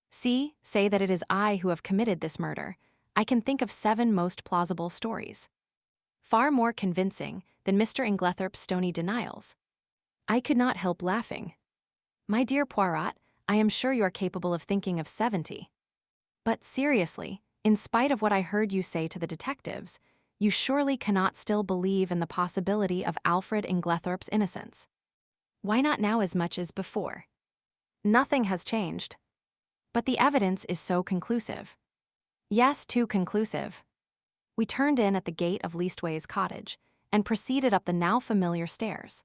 See, say that it is I who have committed this murder. I can think of 7 most plausible stories. far more convincing than Mr. Inglethorpe's stony denials. I could not help laughing. My dear Poirot, I am sure you are capable of thinking of 70. But seriously, in spite of what I heard you say to the detectives, you surely cannot still believe in the possibility of Alfred Inglethorpe's innocence. Why not now as much as before? Nothing has changed. But the evidence is so conclusive. Yes, too conclusive. We turned in at the gate of Leastways Cottage and proceeded up the now familiar stairs.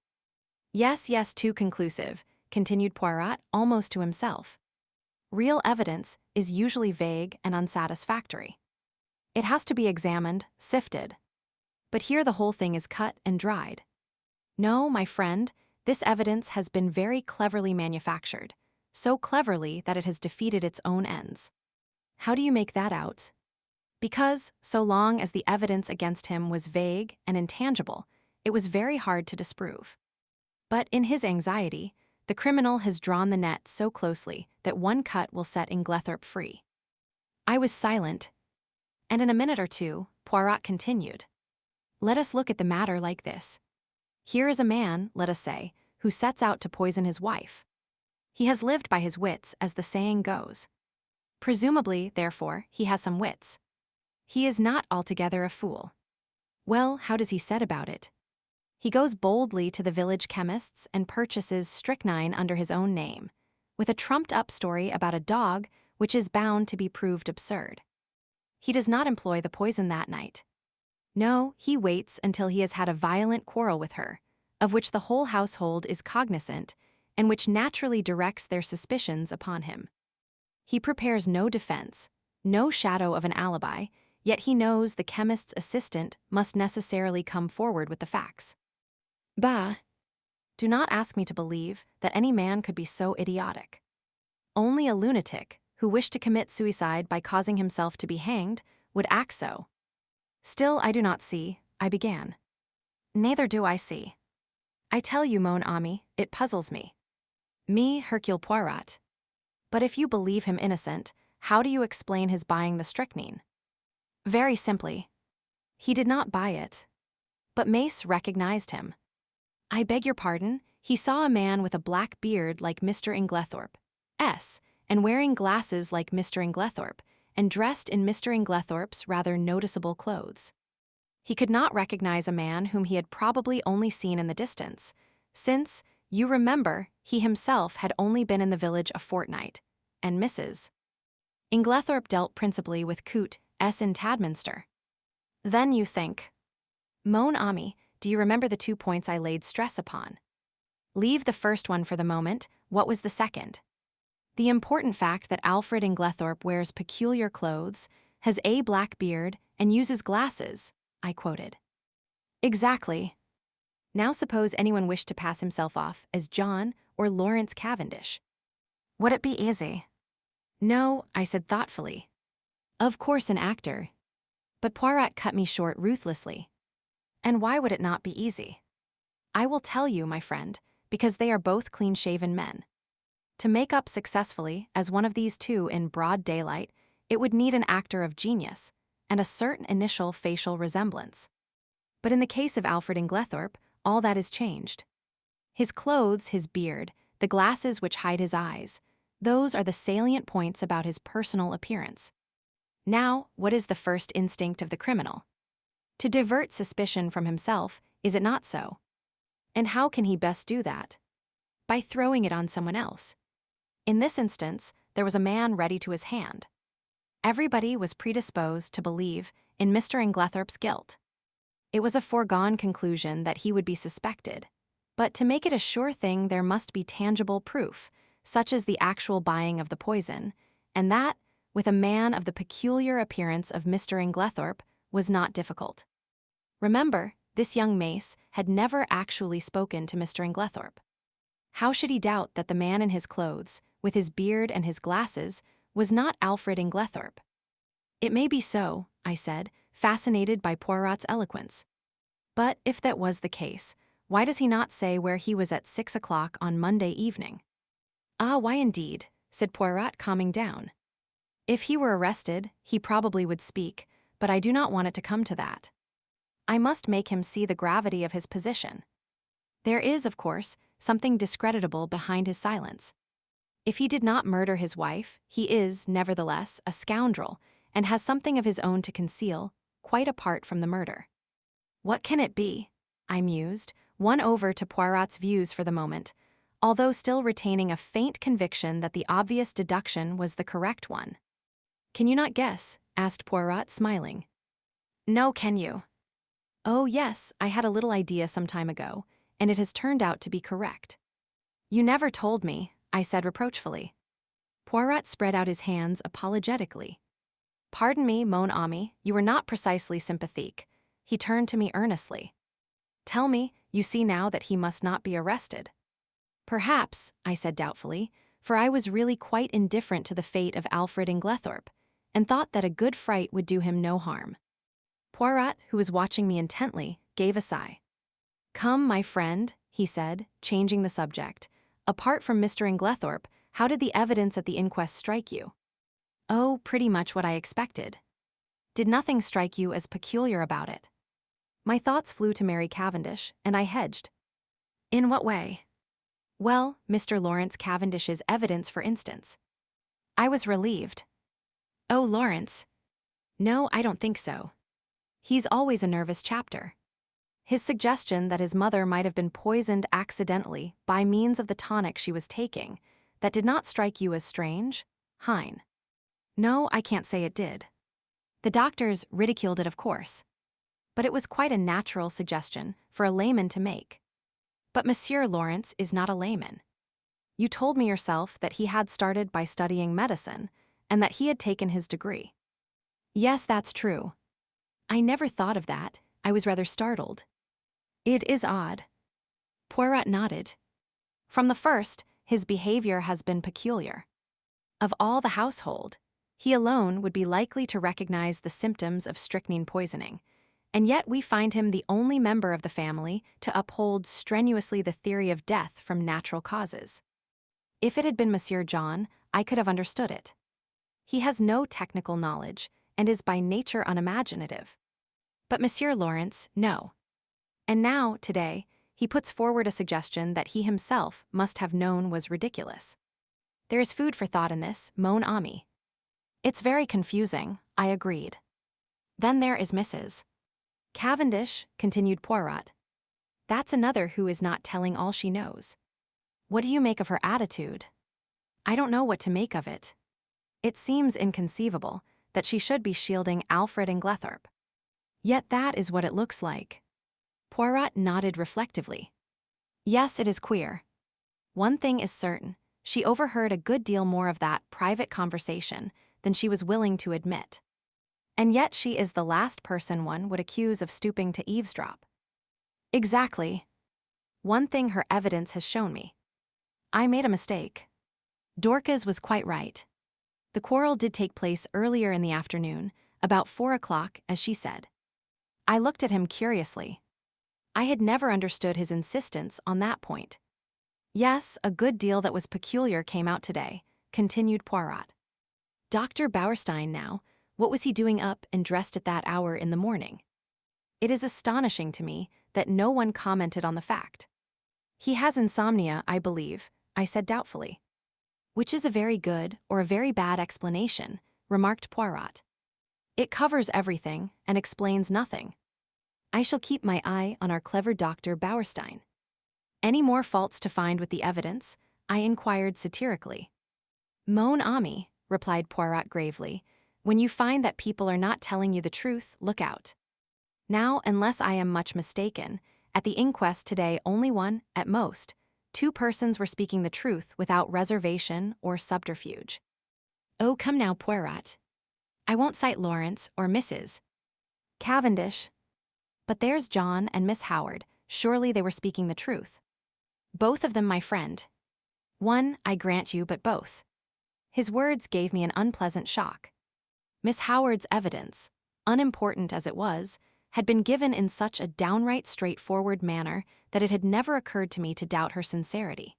Yes, too conclusive, continued Poirot almost to himself. Real evidence is usually vague and unsatisfactory. It has to be examined, sifted. But here the whole thing is cut and dried. No, my friend, this evidence has been very cleverly manufactured, so cleverly that it has defeated its own ends. How do you make that out? Because, so long as the evidence against him was vague and intangible, it was very hard to disprove. But in his anxiety, the criminal has drawn the net so closely that one cut will set Inglethorpe free. I was silent, and in a minute or two, Poirot continued. Let us look at the matter like this. Here is a man, let us say, who sets out to poison his wife. He has lived by his wits, as the saying goes. Presumably, therefore, he has some wits. He is not altogether a fool. Well, how does he set about it? He goes boldly to the village chemist's and purchases strychnine under his own name, with a trumped-up story about a dog which is bound to be proved absurd. He does not employ the poison that night. No, he waits until he has had a violent quarrel with her, of which the whole household is cognizant and which naturally directs their suspicions upon him. He prepares no defense, no shadow of an alibi, yet he knows the chemist's assistant must necessarily come forward with the facts. Bah! Do not ask me to believe that any man could be so idiotic. Only a lunatic, who wished to commit suicide by causing himself to be hanged, would act so. Still, I do not see, I began. Neither do I see. I tell you, mon ami, it puzzles me. Me, Hercule Poirot. But if you believe him innocent, how do you explain his buying the strychnine? Very simply. He did not buy it. But Mace recognized him. I beg your pardon, he saw a man with a black beard like Mr. Inglethorpe, and wearing glasses like Mr. Inglethorpe, and dressed in Mr. Inglethorpe's rather noticeable clothes. He could not recognize a man whom he had probably only seen in the distance, since, you remember, he himself had only been in the village a fortnight, and Mrs. Inglethorpe dealt principally with Coote S. in Tadminster. Then you think. Mon ami, do you remember the 2 points I laid stress upon? Leave the first one for the moment, what was the second? The important fact that Alfred Inglethorpe wears peculiar clothes, has a black beard, and uses glasses, I quoted. Exactly. Now suppose anyone wished to pass himself off as John or Lawrence Cavendish. Would it be easy? No, I said thoughtfully. Of course an actor. But Poirot cut me short ruthlessly. And why would it not be easy? I will tell you, my friend, because they are both clean-shaven men. To make up successfully as one of these two in broad daylight, it would need an actor of genius and a certain initial facial resemblance. But in the case of Alfred Inglethorpe, all that is changed. His clothes, his beard, the glasses which hide his eyes, those are the salient points about his personal appearance. Now, what is the first instinct of the criminal? To divert suspicion from himself, is it not so? And how can he best do that? By throwing it on someone else. In this instance, there was a man ready to his hand. Everybody was predisposed to believe in Mr. Inglethorpe's guilt. It was a foregone conclusion that he would be suspected, but to make it a sure thing there must be tangible proof, such as the actual buying of the poison, and that, with a man of the peculiar appearance of Mr. Inglethorpe, was not difficult. Remember, this young Mace had never actually spoken to Mr. Inglethorpe. How should he doubt that the man in his clothes, with his beard and his glasses, was not Alfred Inglethorpe? It may be so, I said, fascinated by Poirot's eloquence. But if that was the case, why does he not say where he was at 6 o'clock on Monday evening? Ah, why indeed, said Poirot, calming down. If he were arrested, he probably would speak, but I do not want it to come to that. I must make him see the gravity of his position. There is, of course, something discreditable behind his silence. If he did not murder his wife, he is, nevertheless, a scoundrel, and has something of his own to conceal, quite apart from the murder. What can it be? I mused, won over to Poirot's views for the moment, although still retaining a faint conviction that the obvious deduction was the correct one. Can you not guess? Asked Poirot, smiling. No, can you? Oh, yes, I had a little idea some time ago, and it has turned out to be correct. You never told me, I said reproachfully. Poirot spread out his hands apologetically. Pardon me, mon ami, you were not precisely sympathetic. He turned to me earnestly. Tell me, you see now that he must not be arrested. Perhaps, I said doubtfully, for I was really quite indifferent to the fate of Alfred Inglethorp, and thought that a good fright would do him no harm. Poirot, who was watching me intently, gave a sigh. Come, my friend, he said, changing the subject. Apart from Mr. Inglethorp, how did the evidence at the inquest strike you? Oh, pretty much what I expected. Did nothing strike you as peculiar about it? My thoughts flew to Mary Cavendish, and I hedged. In what way? Well, Mr. Lawrence Cavendish's evidence, for instance. I was relieved. Oh, Lawrence. No, I don't think so. He's always a nervous chapter. His suggestion that his mother might have been poisoned accidentally by means of the tonic she was taking, that did not strike you as strange? Hein. No, I can't say it did. The doctors ridiculed it, of course. But it was quite a natural suggestion for a layman to make. But Monsieur Lawrence is not a layman. You told me yourself that he had started by studying medicine, and that he had taken his degree. Yes, that's true. I never thought of that. I was rather startled. It is odd. Poirot nodded. From the first, his behavior has been peculiar. Of all the household, he alone would be likely to recognize the symptoms of strychnine poisoning, and yet we find him the only member of the family to uphold strenuously the theory of death from natural causes. If it had been Monsieur John, I could have understood it. He has no technical knowledge and is by nature unimaginative. But Monsieur Lawrence, no. And now, today, he puts forward a suggestion that he himself must have known was ridiculous. There is food for thought in this, mon ami. It's very confusing, I agreed. Then there is Mrs. Cavendish, continued Poirot. That's another who is not telling all she knows. What do you make of her attitude? I don't know what to make of it. It seems inconceivable that she should be shielding Alfred Inglethorp. Yet that is what it looks like. Poirot nodded reflectively. Yes, it is queer. One thing is certain, she overheard a good deal more of that private conversation than she was willing to admit. And yet she is the last person one would accuse of stooping to eavesdrop. Exactly. One thing her evidence has shown me. I made a mistake. Dorcas was quite right. The quarrel did take place earlier in the afternoon, about 4 o'clock, as she said. I looked at him curiously. I had never understood his insistence on that point. Yes, a good deal that was peculiar came out today, continued Poirot. Dr. Bauerstein now, what was he doing up and dressed at that hour in the morning? It is astonishing to me that no one commented on the fact. He has insomnia, I believe, I said doubtfully. Which is a very good or a very bad explanation, remarked Poirot. It covers everything and explains nothing. I shall keep my eye on our clever Dr. Bauerstein. Any more faults to find with the evidence? I inquired satirically. Mon ami, replied Poirot gravely, when you find that people are not telling you the truth, look out. Now, unless I am much mistaken, at the inquest today only one, at most, 2 persons were speaking the truth without reservation or subterfuge. Oh, come now, Poirot. I won't cite Lawrence or Mrs. Cavendish. But there's John and Miss Howard, surely they were speaking the truth. Both of them, my friend. One, I grant you, but both. His words gave me an unpleasant shock. Miss Howard's evidence, unimportant as it was, had been given in such a downright straightforward manner that it had never occurred to me to doubt her sincerity.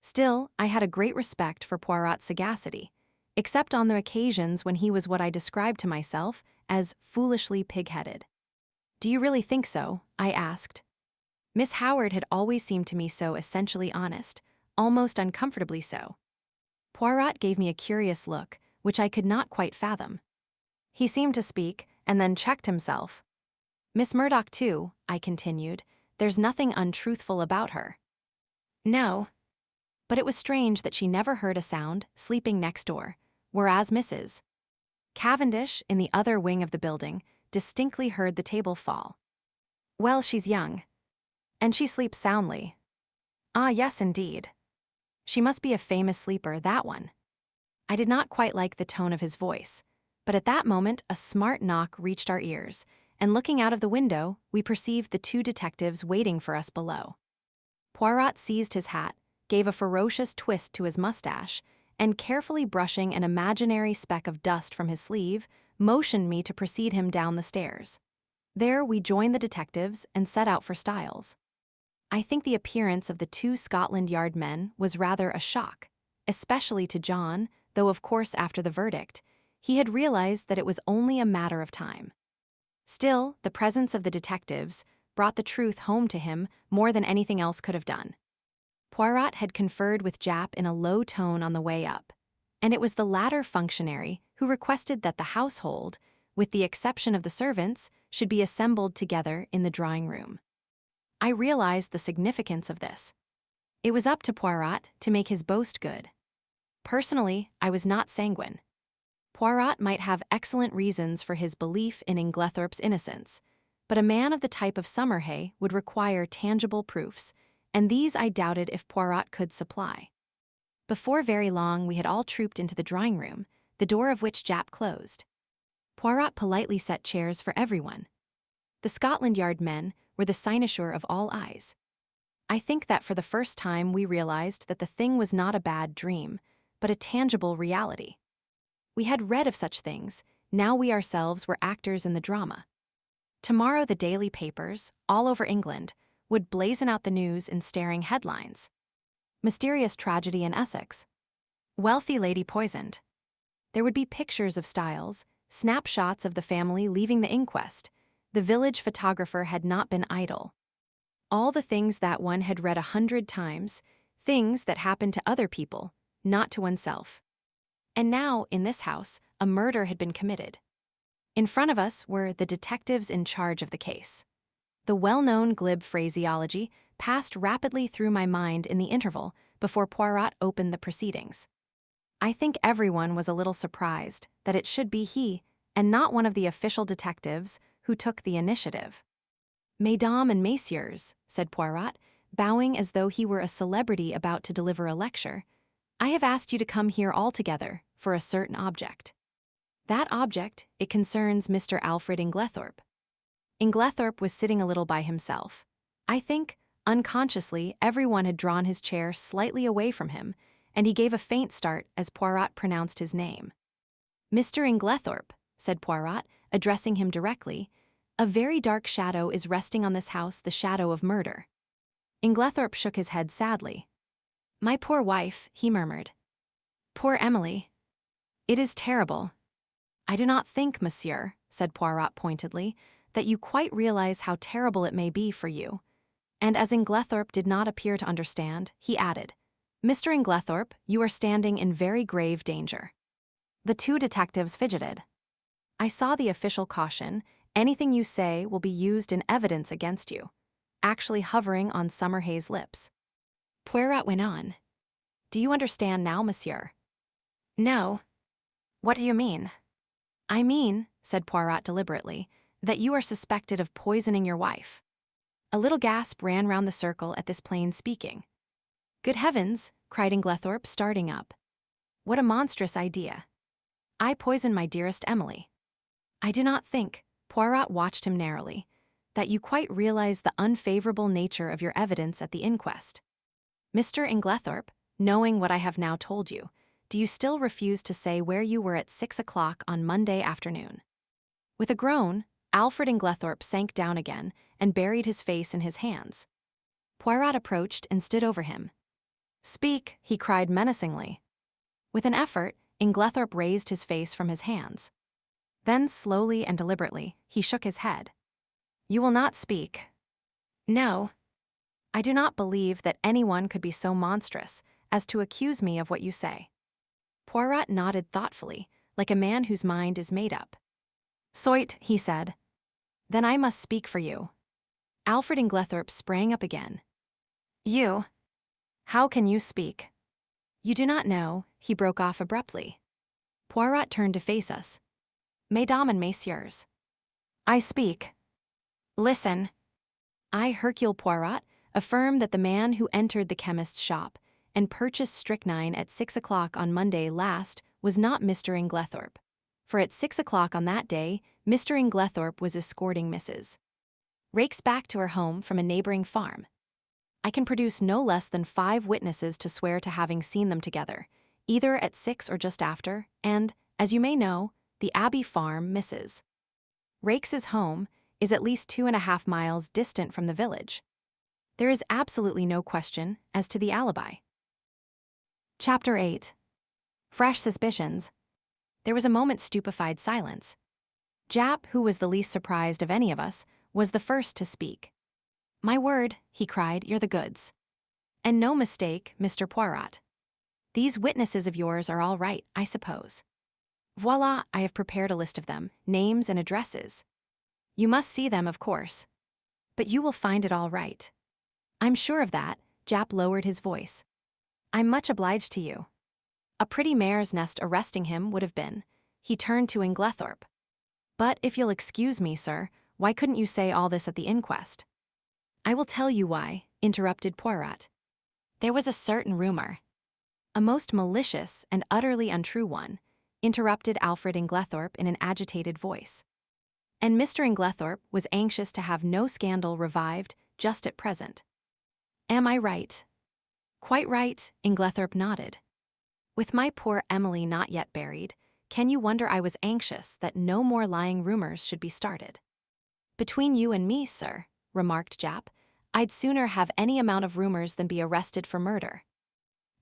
Still, I had a great respect for Poirot's sagacity, except on the occasions when he was what I described to myself as foolishly pig-headed. "Do you really think so?" I asked. Miss Howard had always seemed to me so essentially honest, almost uncomfortably so. Poirot gave me a curious look, which I could not quite fathom. He seemed to speak, and then checked himself. "Miss Murdoch, too," I continued. "There's nothing untruthful about her." "No." But it was strange that she never heard a sound, sleeping next door, whereas Mrs. Cavendish, in the other wing of the building, distinctly heard the table fall. "Well, she's young. And she sleeps soundly." "Ah, yes, indeed. She must be a famous sleeper, that one." I did not quite like the tone of his voice, but at that moment a smart knock reached our ears, and looking out of the window, we perceived the two detectives waiting for us below. Poirot seized his hat, gave a ferocious twist to his mustache, and carefully brushing an imaginary speck of dust from his sleeve, motioned me to precede him down the stairs. There we joined the detectives and set out for Styles. I think the appearance of the two Scotland Yard men was rather a shock, especially to John, though of course after the verdict, he had realized that it was only a matter of time. Still, the presence of the detectives brought the truth home to him more than anything else could have done. Poirot had conferred with Japp in a low tone on the way up, and it was the latter functionary who requested that the household, with the exception of the servants, should be assembled together in the drawing-room. I realized the significance of this. It was up to Poirot to make his boast good. Personally, I was not sanguine. Poirot might have excellent reasons for his belief in Inglethorp's innocence, but a man of the type of Summerhay would require tangible proofs, and these I doubted if Poirot could supply. Before very long we had all trooped into the drawing-room, the door of which Japp closed. Poirot politely set chairs for everyone. The Scotland Yard men were the cynosure of all eyes. I think that for the first time we realized that the thing was not a bad dream, but a tangible reality. We had read of such things, now we ourselves were actors in the drama. Tomorrow the daily papers, all over England, would blazon out the news in staring headlines. Mysterious tragedy in Essex. Wealthy lady poisoned. There would be pictures of Styles, snapshots of the family leaving the inquest. The village photographer had not been idle. All the things that one had read 100 times, things that happened to other people, not to oneself. And now, in this house, a murder had been committed. In front of us were the detectives in charge of the case. The well-known glib phraseology passed rapidly through my mind in the interval before Poirot opened the proceedings. I think everyone was a little surprised that it should be he, and not one of the official detectives, who took the initiative. "Mesdames and messieurs," said Poirot, bowing as though he were a celebrity about to deliver a lecture, "I have asked you to come here all together for a certain object. That object, it concerns Mr. Alfred Inglethorp." Inglethorp was sitting a little by himself. I think, unconsciously, everyone had drawn his chair slightly away from him, and he gave a faint start as Poirot pronounced his name. "Mr. Inglethorp," said Poirot, addressing him directly, "a very dark shadow is resting on this house, the shadow of murder." Inglethorp shook his head sadly. "My poor wife," he murmured. "Poor Emily. It is terrible." "I do not think, monsieur," said Poirot pointedly, "that you quite realize how terrible it may be for you." And as Inglethorp did not appear to understand, he added, "Mr. Inglethorp, you are standing in very grave danger." The two detectives fidgeted. I saw the official caution, "Anything you say will be used in evidence against you," actually hovering on Summerhay's lips. Poirot went on. "Do you understand now, monsieur?" "No." "What do you mean?" "I mean," said Poirot deliberately, "that you are suspected of poisoning your wife." A little gasp ran round the circle at this plain speaking. "Good heavens," cried Inglethorp, starting up. "What a monstrous idea. I poisoned my dearest Emily. I do not think," Poirot watched him narrowly, "that you quite realize the unfavorable nature of your evidence at the inquest. Mr. Inglethorp, knowing what I have now told you, do you still refuse to say where you were at 6 o'clock on Monday afternoon?" With a groan, Alfred Inglethorp sank down again and buried his face in his hands. Poirot approached and stood over him. "Speak," he cried menacingly. With an effort, Inglethorp raised his face from his hands. Then, slowly and deliberately, he shook his head. You will not speak. No. I do not believe that anyone could be so monstrous as to accuse me of what you say. Poirot nodded thoughtfully, like a man whose mind is made up. Soit, he said. Then I must speak for you. Alfred Inglethorp sprang up again. You? How can you speak? You do not know, he broke off abruptly. Poirot turned to face us. Mesdames and messieurs. I speak. Listen. I, Hercule Poirot, affirm that the man who entered the chemist's shop and purchased strychnine at 6 o'clock on Monday last was not Mr. Inglethorp, for at 6 o'clock on that day, Mr. Inglethorp was escorting Mrs. Raikes back to her home from a neighboring farm. I can produce no less than 5 witnesses to swear to having seen them together, either at 6 or just after, and, as you may know, the Abbey Farm, Mrs. Raikes's home is at least 2.5 miles distant from the village. There is absolutely no question as to the alibi. Chapter 8. Fresh suspicions. There was a moment's stupefied silence. Jap, who was the least surprised of any of us, was the first to speak. My word, he cried, you're the goods. And no mistake, Mr. Poirot. These witnesses of yours are all right, I suppose. Voila, I have prepared a list of them, names and addresses. You must see them, of course. But you will find it all right. I'm sure of that, Jap lowered his voice. I'm much obliged to you. A pretty mare's nest arresting him would have been. He turned to Inglethorp. But if you'll excuse me, sir, why couldn't you say all this at the inquest? I will tell you why, interrupted Poirot. There was a certain rumor. A most malicious and utterly untrue one, interrupted Alfred Inglethorp in an agitated voice. And Mr. Inglethorp was anxious to have no scandal revived just at present. Am I right? Quite right, Inglethorp nodded. With my poor Emily not yet buried, can you wonder I was anxious that no more lying rumors should be started? Between you and me, sir, remarked Jap, I'd sooner have any amount of rumors than be arrested for murder.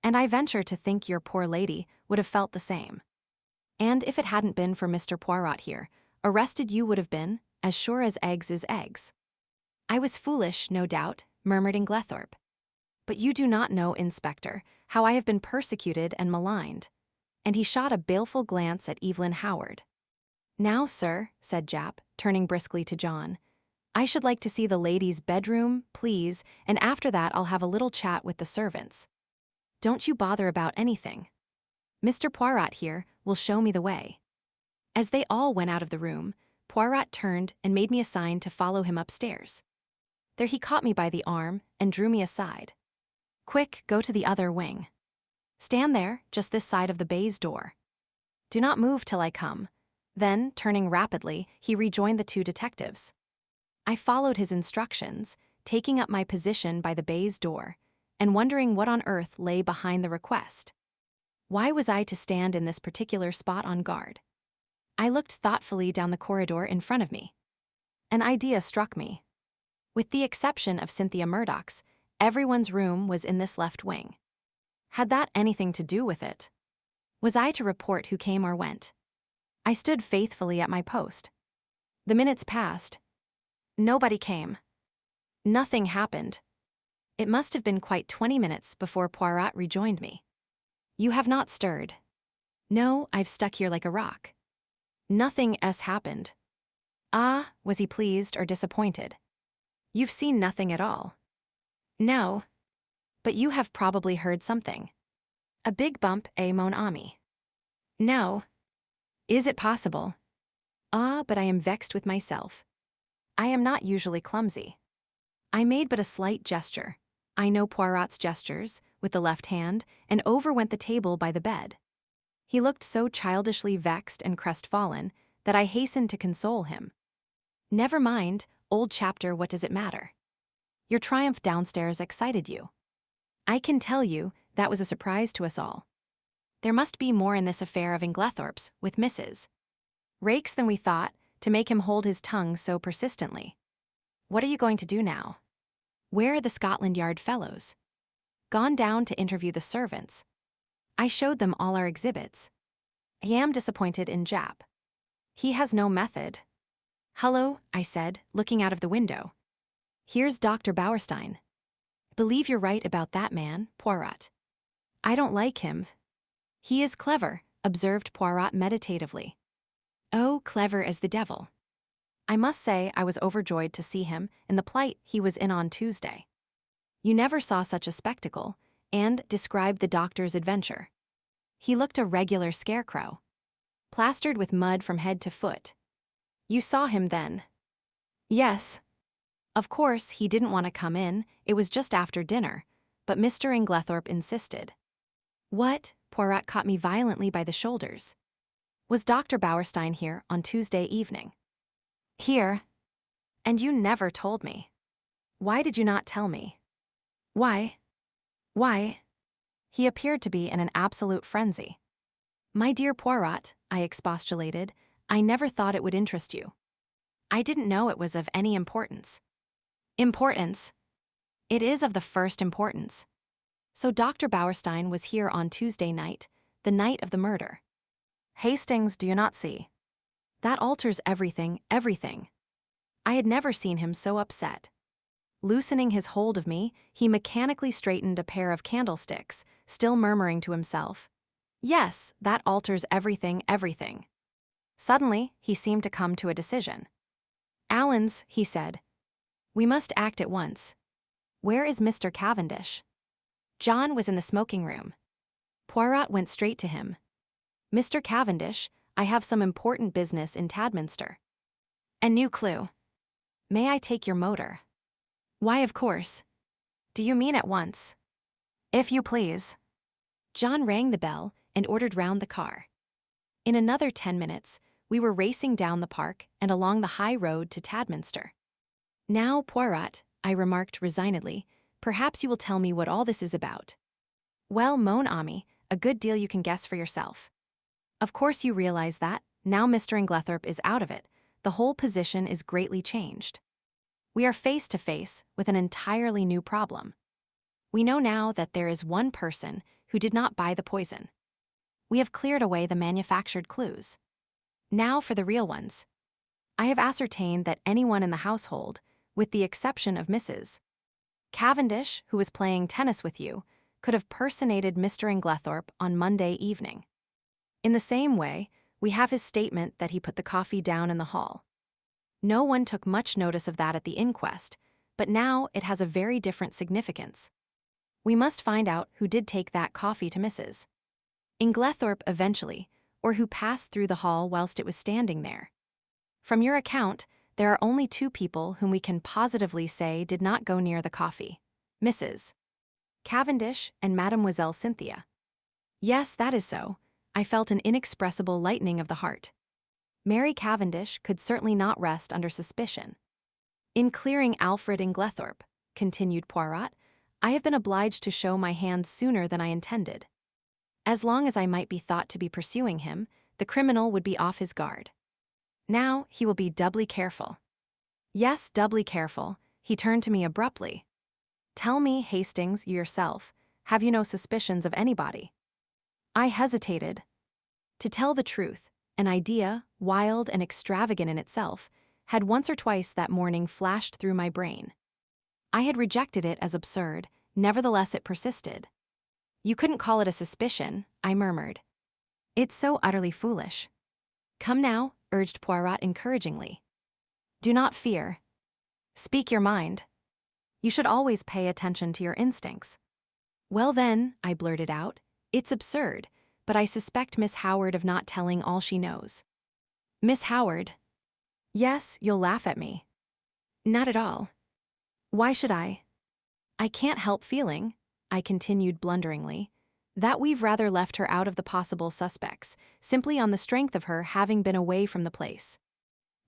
And I venture to think your poor lady would have felt the same. And if it hadn't been for Mr. Poirot here, arrested you would have been, as sure as eggs is eggs. I was foolish, no doubt, murmured Inglethorp. But you do not know, Inspector, how I have been persecuted and maligned. And he shot a baleful glance at Evelyn Howard. Now, sir, said Jap, turning briskly to John, I should like to see the lady's bedroom, please, and after that I'll have a little chat with the servants. Don't you bother about anything. Mr. Poirot here will show me the way. As they all went out of the room, Poirot turned and made me a sign to follow him upstairs. There he caught me by the arm and drew me aside. Quick, go to the other wing. Stand there, just this side of the baize door. Do not move till I come. Then, turning rapidly, he rejoined the 2 detectives. I followed his instructions, taking up my position by the baize door, and wondering what on earth lay behind the request. Why was I to stand in this particular spot on guard? I looked thoughtfully down the corridor in front of me. An idea struck me. With the exception of Cynthia Murdoch's, everyone's room was in this left wing. Had that anything to do with it? Was I to report who came or went? I stood faithfully at my post. The minutes passed. Nobody came. Nothing happened. It must have been quite 20 minutes before Poirot rejoined me. You have not stirred. No, I've stuck here like a rock. Nothing else happened. Ah, was he pleased or disappointed? You've seen nothing at all. No. But you have probably heard something. A big bump, mon ami. No. Is it possible? Ah, but I am vexed with myself. I am not usually clumsy. I made but a slight gesture. I know Poirot's gestures, with the left hand, and over went the table by the bed. He looked so childishly vexed and crestfallen that I hastened to console him. Never mind, old chapter, what does it matter? Your triumph downstairs excited you. I can tell you that was a surprise to us all. There must be more in this affair of Inglethorp's with Mrs. Raikes than we thought to make him hold his tongue so persistently. What are you going to do now? Where are the Scotland Yard fellows? Gone down to interview the servants. I showed them all our exhibits. I am disappointed in Jap. He has no method. "Hello," I said, looking out of the window. "Here's Dr. Bauerstein." "Believe you're right about that man, Poirot." "I don't like him." "He is clever," observed Poirot meditatively. "Oh, clever as the devil." I must say I was overjoyed to see him in the plight he was in on Tuesday. You never saw such a spectacle, and described the doctor's adventure. He looked a regular scarecrow, plastered with mud from head to foot. "You saw him then?" "Yes." Of course, he didn't want to come in, it was just after dinner, but Mr. Inglethorp insisted. "What?" Poirot caught me violently by the shoulders. "Was Dr. Bauerstein here on Tuesday evening?" "Here." "And you never told me. Why did you not tell me?" "Why? Why?" He appeared to be in an absolute frenzy. "My dear Poirot," I expostulated, "I never thought it would interest you. I didn't know it was of any importance." "Importance? It is of the first importance. So Dr. Bauerstein was here on Tuesday night, the night of the murder. Hastings, do you not see? That alters everything, everything." I had never seen him so upset. Loosening his hold of me, he mechanically straightened a pair of candlesticks, still murmuring to himself, "Yes, that alters everything, everything." Suddenly, he seemed to come to a decision. "Allens," he said, "we must act at once. Where is Mr. Cavendish?" John was in the smoking room. Poirot went straight to him. "Mr. Cavendish, I have some important business in Tadminster." "A new clue. May I take your motor?" "Why, of course. Do you mean at once?" "If you please." John rang the bell and ordered round the car. In another 10 minutes, we were racing down the park and along the high road to Tadminster. "Now, Poirot," I remarked resignedly, "perhaps you will tell me what all this is about." "Well, mon ami, a good deal you can guess for yourself. Of course you realize that, now Mr. Inglethorp is out of it, the whole position is greatly changed. We are face to face with an entirely new problem. We know now that there is one person who did not buy the poison. We have cleared away the manufactured clues. Now for the real ones. I have ascertained that anyone in the household, with the exception of Mrs. Cavendish, who was playing tennis with you, could have personated Mr. Inglethorp on Monday evening. In the same way, we have his statement that he put the coffee down in the hall. No one took much notice of that at the inquest, but now it has a very different significance. We must find out who did take that coffee to Mrs. Inglethorp eventually, or who passed through the hall whilst it was standing there. From your account, there are only 2 people whom we can positively say did not go near the coffee: Mrs. Cavendish and Mademoiselle Cynthia. Yes, that is so. I felt an inexpressible lightening of the heart. Mary Cavendish could certainly not rest under suspicion. "In clearing Alfred Inglethorp," continued Poirot, "I have been obliged to show my hand sooner than I intended. As long as I might be thought to be pursuing him, the criminal would be off his guard. Now he will be doubly careful." "Yes, doubly careful." He turned to me abruptly. "Tell me, Hastings, yourself, have you no suspicions of anybody?" I hesitated. To tell the truth, an idea, wild and extravagant in itself, had once or twice that morning flashed through my brain. I had rejected it as absurd, nevertheless it persisted. "You couldn't call it a suspicion," I murmured. "It's so utterly foolish." "Come now," urged Poirot encouragingly. "Do not fear. Speak your mind. You should always pay attention to your instincts." "Well then," I blurted out, "it's absurd, but I suspect Miss Howard of not telling all she knows." "Miss Howard?" "Yes, you'll laugh at me." "Not at all." "Why should I?" "I can't help feeling," I continued blunderingly, "that we've rather left her out of the possible suspects, simply on the strength of her having been away from the place.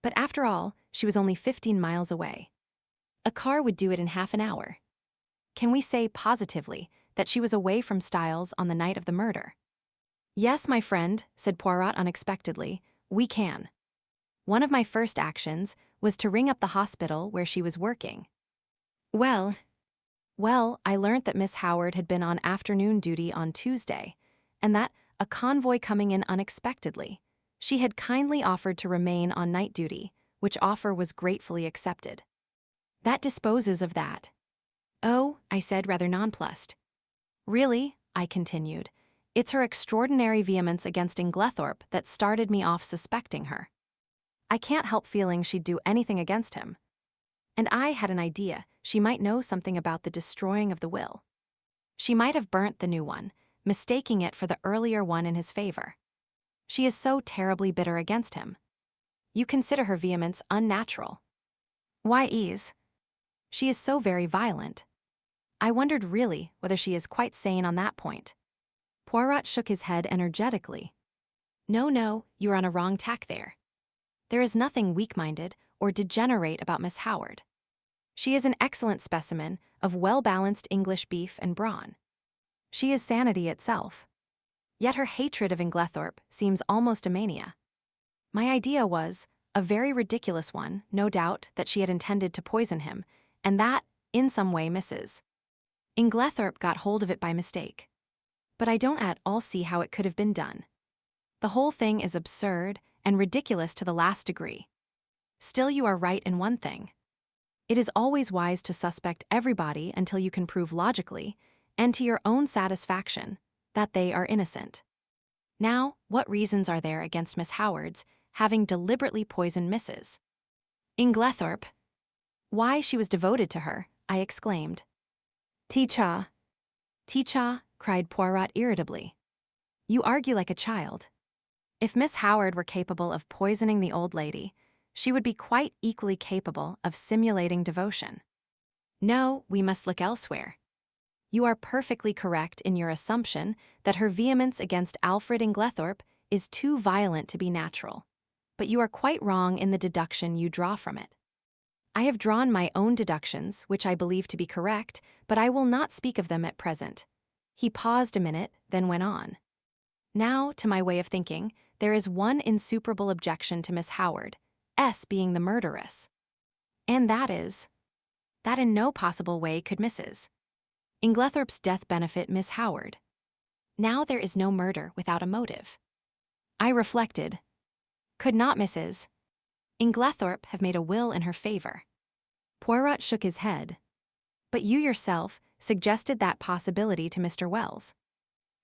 But after all, she was only 15 miles away. A car would do it in half an hour. Can we say positively that she was away from Styles on the night of the murder?" "Yes, my friend," said Poirot unexpectedly, "we can. One of my first actions was to ring up the hospital where she was working." Well, I learnt that Miss Howard had been on afternoon duty on Tuesday, and that, a convoy coming in unexpectedly, she had kindly offered to remain on night duty, which offer was gratefully accepted. That disposes of that. Oh, I said, rather nonplussed. Really, I continued, it's her extraordinary vehemence against Inglethorp that started me off suspecting her. I can't help feeling she'd do anything against him. And I had an idea she might know something about the destroying of the will. She might have burnt the new one, mistaking it for the earlier one in his favor. She is so terribly bitter against him. You consider her vehemence unnatural. Why ease? She is so very violent. I wondered really whether she is quite sane on that point. Poirot shook his head energetically. No, you're on a wrong tack there. There is nothing weak-minded or degenerate about Miss Howard. She is an excellent specimen of well-balanced English beef and brawn. She is sanity itself. Yet her hatred of Inglethorp seems almost a mania. My idea was a very ridiculous one, no doubt, that she had intended to poison him, and that, in some way, misses. Inglethorp got hold of it by mistake. But I don't at all see how it could have been done. The whole thing is absurd and ridiculous to the last degree. Still, you are right in one thing. It is always wise to suspect everybody until you can prove logically, and to your own satisfaction, that they are innocent. Now, what reasons are there against Miss Howard's having deliberately poisoned Mrs. Inglethorp? Why, she was devoted to her, I exclaimed. Teacha, cried Poirot irritably. You argue like a child. If Miss Howard were capable of poisoning the old lady, she would be quite equally capable of simulating devotion. No, we must look elsewhere. You are perfectly correct in your assumption that her vehemence against Alfred Inglethorp is too violent to be natural, but you are quite wrong in the deduction you draw from it. I have drawn my own deductions, which I believe to be correct, but I will not speak of them at present. He paused a minute, then went on. Now, to my way of thinking, there is one insuperable objection to Miss Howard, S being the murderess. And that is, that in no possible way could Mrs. Inglethorp's death benefit Miss Howard. Now there is no murder without a motive. I reflected. Could not Mrs. Inglethorp have made a will in her favor? Poirot shook his head. But you yourself suggested that possibility to Mr. Wells.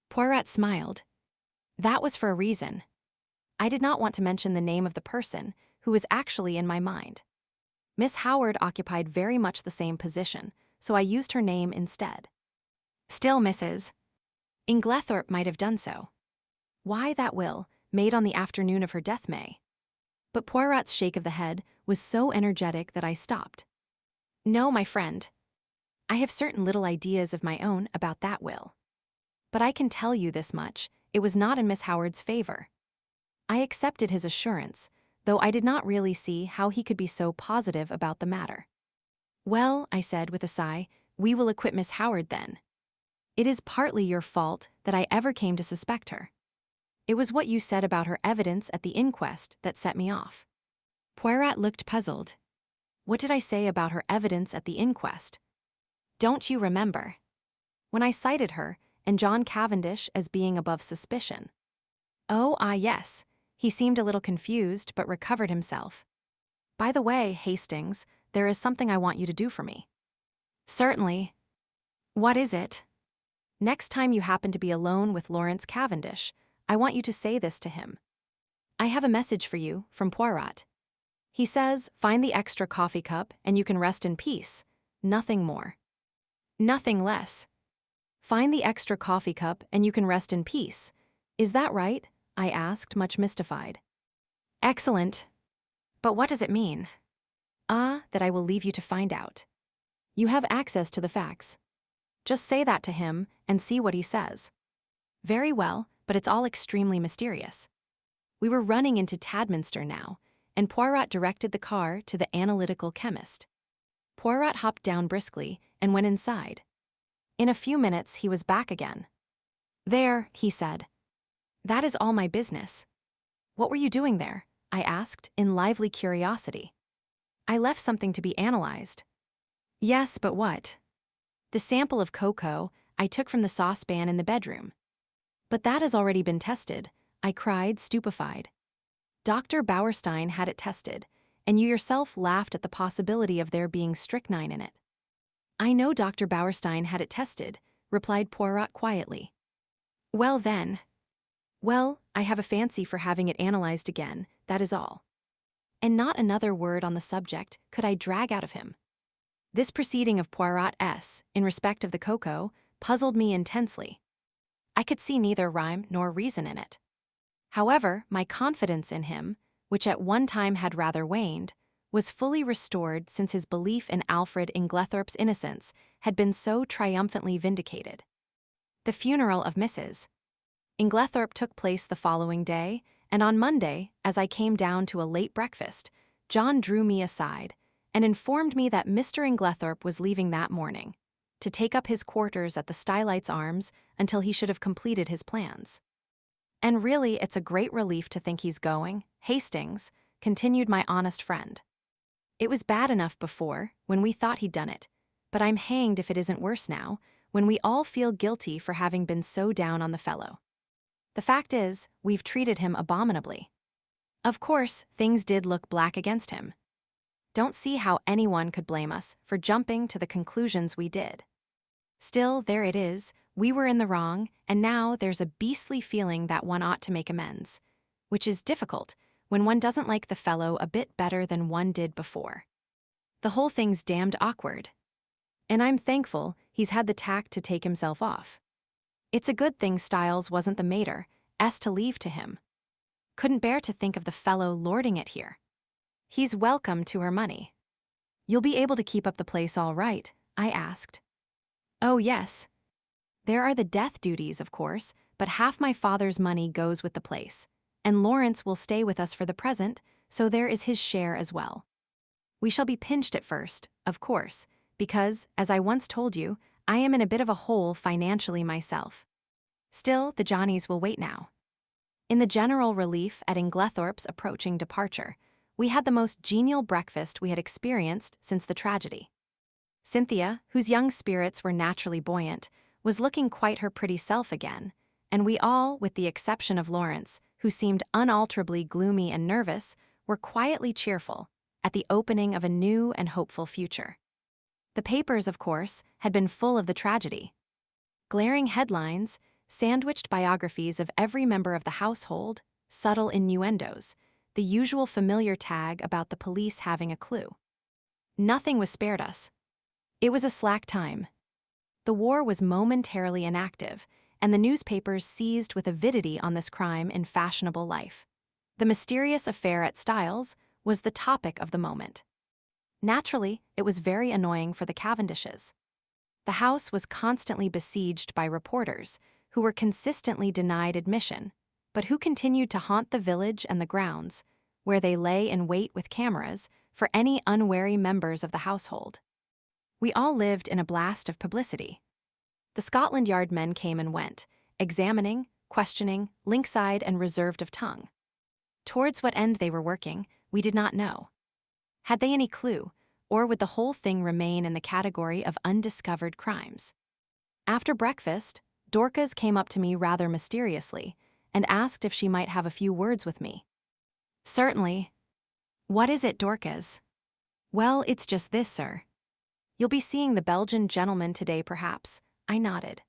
Poirot smiled. That was for a reason. I did not want to mention the name of the person who was actually in my mind. Miss Howard occupied very much the same position, so I used her name instead. Still, Mrs. Inglethorp might have done so. Why, that will, made on the afternoon of her death may. But Poirot's shake of the head was so energetic that I stopped. No, my friend. I have certain little ideas of my own about that will. But I can tell you this much, it was not in Miss Howard's favor. I accepted his assurance, though I did not really see how he could be so positive about the matter. Well, I said with a sigh, we will acquit Miss Howard then. It is partly your fault that I ever came to suspect her. It was what you said about her evidence at the inquest that set me off. Poirot looked puzzled. What did I say about her evidence at the inquest? Don't you remember? When I cited her and John Cavendish as being above suspicion. Oh, yes. He seemed a little confused but recovered himself. By the way, Hastings, there is something I want you to do for me. Certainly. What is it? Next time you happen to be alone with Lawrence Cavendish, I want you to say this to him. I have a message for you from Poirot. He says, find the extra coffee cup and you can rest in peace. Nothing more. Nothing less. Find the extra coffee cup and you can rest in peace. Is that right? I asked, much mystified. Excellent. But what does it mean? That I will leave you to find out. You have access to the facts. Just say that to him and see what he says. Very well, but it's all extremely mysterious. We were running into Tadminster now, and Poirot directed the car to the analytical chemist. Poirot hopped down briskly and went inside. In a few minutes, he was back again. There, he said. That is all my business. What were you doing there? I asked, in lively curiosity. I left something to be analyzed. Yes, but what? The sample of cocoa I took from the saucepan in the bedroom. But that has already been tested, I cried, stupefied. Dr. Bauerstein had it tested, and you yourself laughed at the possibility of there being strychnine in it. I know Dr. Bauerstein had it tested, replied Poirot quietly. Well then. Well, I have a fancy for having it analyzed again, that is all. And not another word on the subject could I drag out of him. This proceeding of Poirot's, in respect of the cocoa, puzzled me intensely. I could see neither rhyme nor reason in it. However, my confidence in him, which at one time had rather waned, was fully restored since his belief in Alfred Inglethorp's innocence had been so triumphantly vindicated. The funeral of Mrs. Inglethorp took place the following day, and on Monday, as I came down to a late breakfast, John drew me aside and informed me that Mr. Inglethorp was leaving that morning, to take up his quarters at the Stylites Arms until he should have completed his plans. And really, it's a great relief to think he's going, Hastings, continued my honest friend. It was bad enough before, when we thought he'd done it, but I'm hanged if it isn't worse now, when we all feel guilty for having been so down on the fellow. The fact is, we've treated him abominably. Of course, things did look black against him. Don't see how anyone could blame us for jumping to the conclusions we did. Still, there it is, we were in the wrong, and now there's a beastly feeling that one ought to make amends, which is difficult when one doesn't like the fellow a bit better than one did before. The whole thing's damned awkward. And I'm thankful he's had the tact to take himself off. It's a good thing Styles wasn't the mater, to leave to him. Couldn't bear to think of the fellow lording it here. He's welcome to her money. You'll be able to keep up the place all right, I asked. Oh yes. There are the death duties, of course, but half my father's money goes with the place, and Lawrence will stay with us for the present, so there is his share as well. We shall be pinched at first, of course, because, as I once told you, I am in a bit of a hole financially myself. Still, the Johnnies will wait now. In the general relief at Inglethorp's approaching departure, we had the most genial breakfast we had experienced since the tragedy. Cynthia, whose young spirits were naturally buoyant, was looking quite her pretty self again, and we all, with the exception of Lawrence, who seemed unalterably gloomy and nervous, were quietly cheerful at the opening of a new and hopeful future. The papers, of course, had been full of the tragedy. Glaring headlines, sandwiched biographies of every member of the household, subtle innuendos, the usual familiar tag about the police having a clue. Nothing was spared us. It was a slack time. The war was momentarily inactive, and the newspapers seized with avidity on this crime in fashionable life. The mysterious affair at Styles was the topic of the moment. Naturally, it was very annoying for the Cavendishes. The house was constantly besieged by reporters, who were consistently denied admission, but who continued to haunt the village and the grounds, where they lay in wait with cameras for any unwary members of the household. We all lived in a blast of publicity. The Scotland Yard men came and went, examining, questioning, lynx-eyed and reserved of tongue. Towards what end they were working, we did not know. Had they any clue, or would the whole thing remain in the category of undiscovered crimes? After breakfast, Dorcas came up to me rather mysteriously and asked if she might have a few words with me. Certainly. What is it, Dorcas? Well, it's just this, sir. You'll be seeing the Belgian gentleman today, perhaps. I nodded.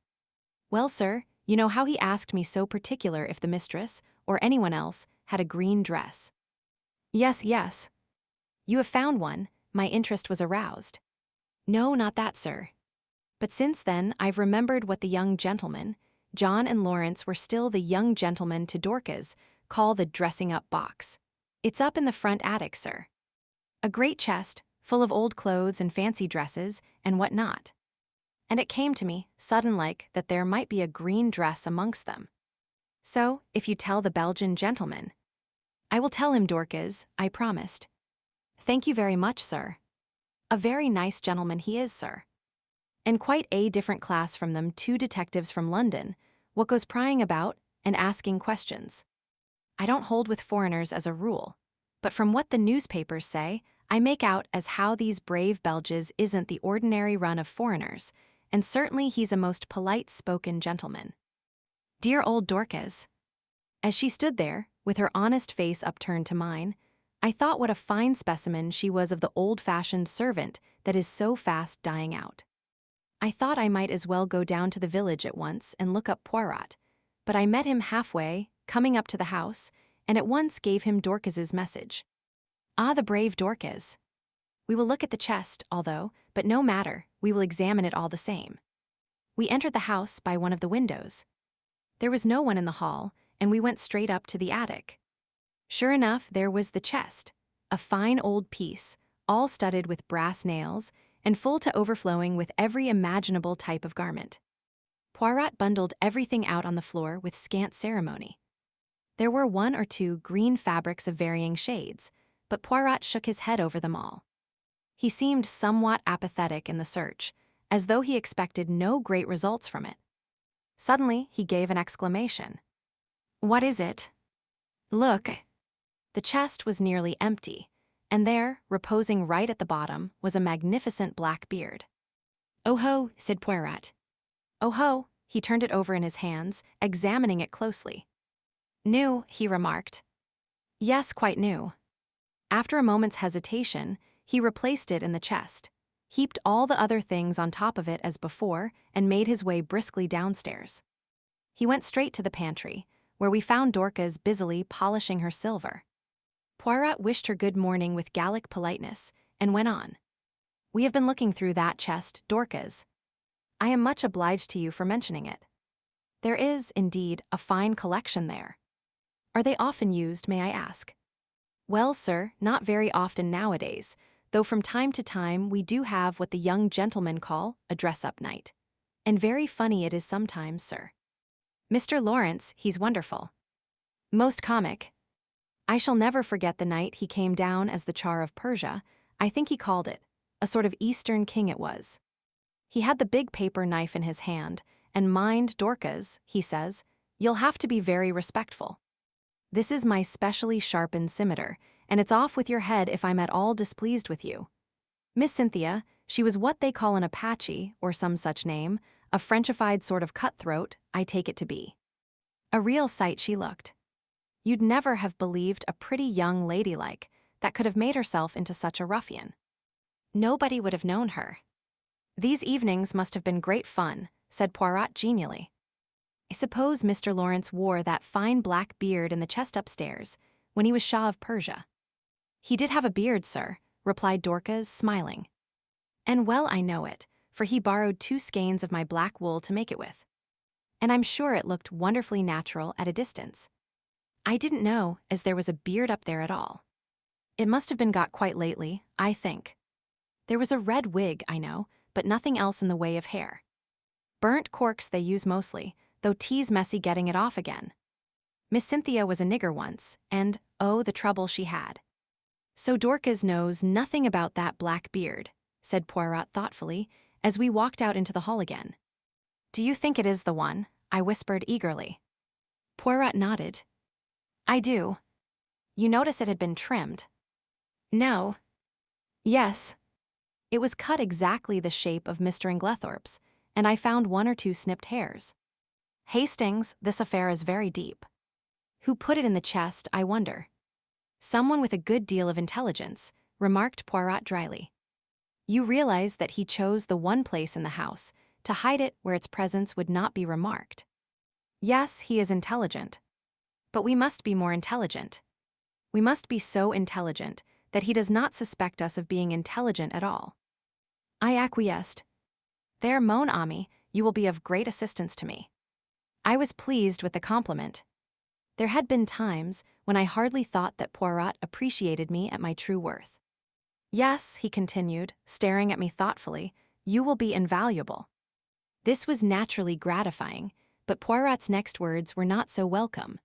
Well, sir, you know how he asked me so particular if the mistress, or anyone else, had a green dress. Yes, yes. You have found one, my interest was aroused. No, not that, sir. But since then, I've remembered what the young gentlemen, John and Lawrence were still the young gentlemen to Dorcas, call the dressing-up box. It's up in the front attic, sir. A great chest, full of old clothes and fancy dresses, and what not. And it came to me, sudden-like, that there might be a green dress amongst them. So, if you tell the Belgian gentleman. I will tell him, Dorcas, I promised. Thank you very much, sir. A very nice gentleman he is, sir. And quite a different class from them two detectives from London, what goes prying about and asking questions. I don't hold with foreigners as a rule, but from what the newspapers say, I make out as how these brave Belges isn't the ordinary run of foreigners, and certainly he's a most polite-spoken gentleman. Dear old Dorcas. As she stood there, with her honest face upturned to mine, I thought what a fine specimen she was of the old-fashioned servant that is so fast dying out. I thought I might as well go down to the village at once and look up Poirot, but I met him halfway, coming up to the house, and at once gave him Dorcas's message. Ah, the brave Dorcas! We will look at the chest, although, but no matter, we will examine it all the same. We entered the house by one of the windows. There was no one in the hall, and we went straight up to the attic. Sure enough, there was the chest, a fine old piece, all studded with brass nails, and full to overflowing with every imaginable type of garment. Poirot bundled everything out on the floor with scant ceremony. There were one or two green fabrics of varying shades, but Poirot shook his head over them all. He seemed somewhat apathetic in the search, as though he expected no great results from it. Suddenly, he gave an exclamation. "What is it?" "Look." The chest was nearly empty, and there, reposing right at the bottom, was a magnificent black beard. "Oh ho," said Poirot. "Oh ho," he turned it over in his hands, examining it closely. "New," he remarked. "Yes, quite new." After a moment's hesitation, he replaced it in the chest, heaped all the other things on top of it as before, and made his way briskly downstairs. He went straight to the pantry, where we found Dorcas busily polishing her silver. Poirot wished her good morning with Gallic politeness, and went on. "We have been looking through that chest, Dorcas. I am much obliged to you for mentioning it. There is, indeed, a fine collection there. Are they often used, may I ask?" "Well, sir, not very often nowadays, though from time to time we do have what the young gentlemen call a dress-up night. And very funny it is sometimes, sir. Mr. Lawrence, he's wonderful. Most comic. I shall never forget the night he came down as the Tsar of Persia, I think he called it, a sort of Eastern king it was. He had the big paper knife in his hand, and mind, Dorcas, he says, you'll have to be very respectful. This is my specially sharpened scimitar, and it's off with your head if I'm at all displeased with you. Miss Cynthia, she was what they call an Apache, or some such name, a Frenchified sort of cutthroat, I take it to be. A real sight she looked. You'd never have believed a pretty young lady that could have made herself into such a ruffian. Nobody would have known her. These evenings must have been great fun, said Poirot genially. I suppose Mr. Lawrence wore that fine black beard in the chest upstairs, when he was Shah of Persia. He did have a beard, sir, replied Dorcas, smiling. And well I know it, for he borrowed 2 skeins of my black wool to make it with. And I'm sure it looked wonderfully natural at a distance. I didn't know, as there was a beard up there at all. It must have been got quite lately, I think. There was a red wig, I know, but nothing else in the way of hair. Burnt corks they use mostly, though tea's messy getting it off again. Miss Cynthia was a nigger once, and, oh, the trouble she had. So Dorcas knows nothing about that black beard, said Poirot thoughtfully, as we walked out into the hall again. Do you think it is the one? I whispered eagerly. Poirot nodded. I do. You notice it had been trimmed? No. Yes. It was cut exactly the shape of Mr. Inglethorp's, and I found 1 or 2 snipped hairs. Hastings, this affair is very deep. Who put it in the chest, I wonder? Someone with a good deal of intelligence, remarked Poirot dryly. You realize that he chose the one place in the house to hide it where its presence would not be remarked. Yes, he is intelligent. But we must be more intelligent. We must be so intelligent that he does not suspect us of being intelligent at all. I acquiesced. There, mon ami, you will be of great assistance to me. I was pleased with the compliment. There had been times when I hardly thought that Poirot appreciated me at my true worth. Yes, he continued, staring at me thoughtfully, you will be invaluable. This was naturally gratifying, but Poirot's next words were not so welcome.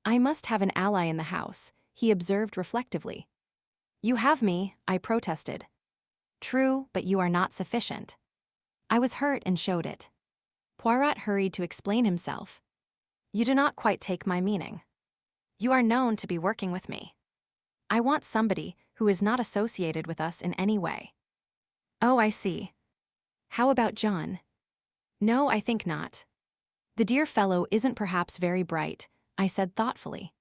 I must have an ally in the house, he observed reflectively. You have me, I protested. True, but you are not sufficient. I was hurt and showed it. Poirot hurried to explain himself. You do not quite take my meaning. You are known to be working with me. I want somebody who is not associated with us in any way. Oh, I see. How about John? No, I think not. The dear fellow isn't perhaps very bright, I said thoughtfully.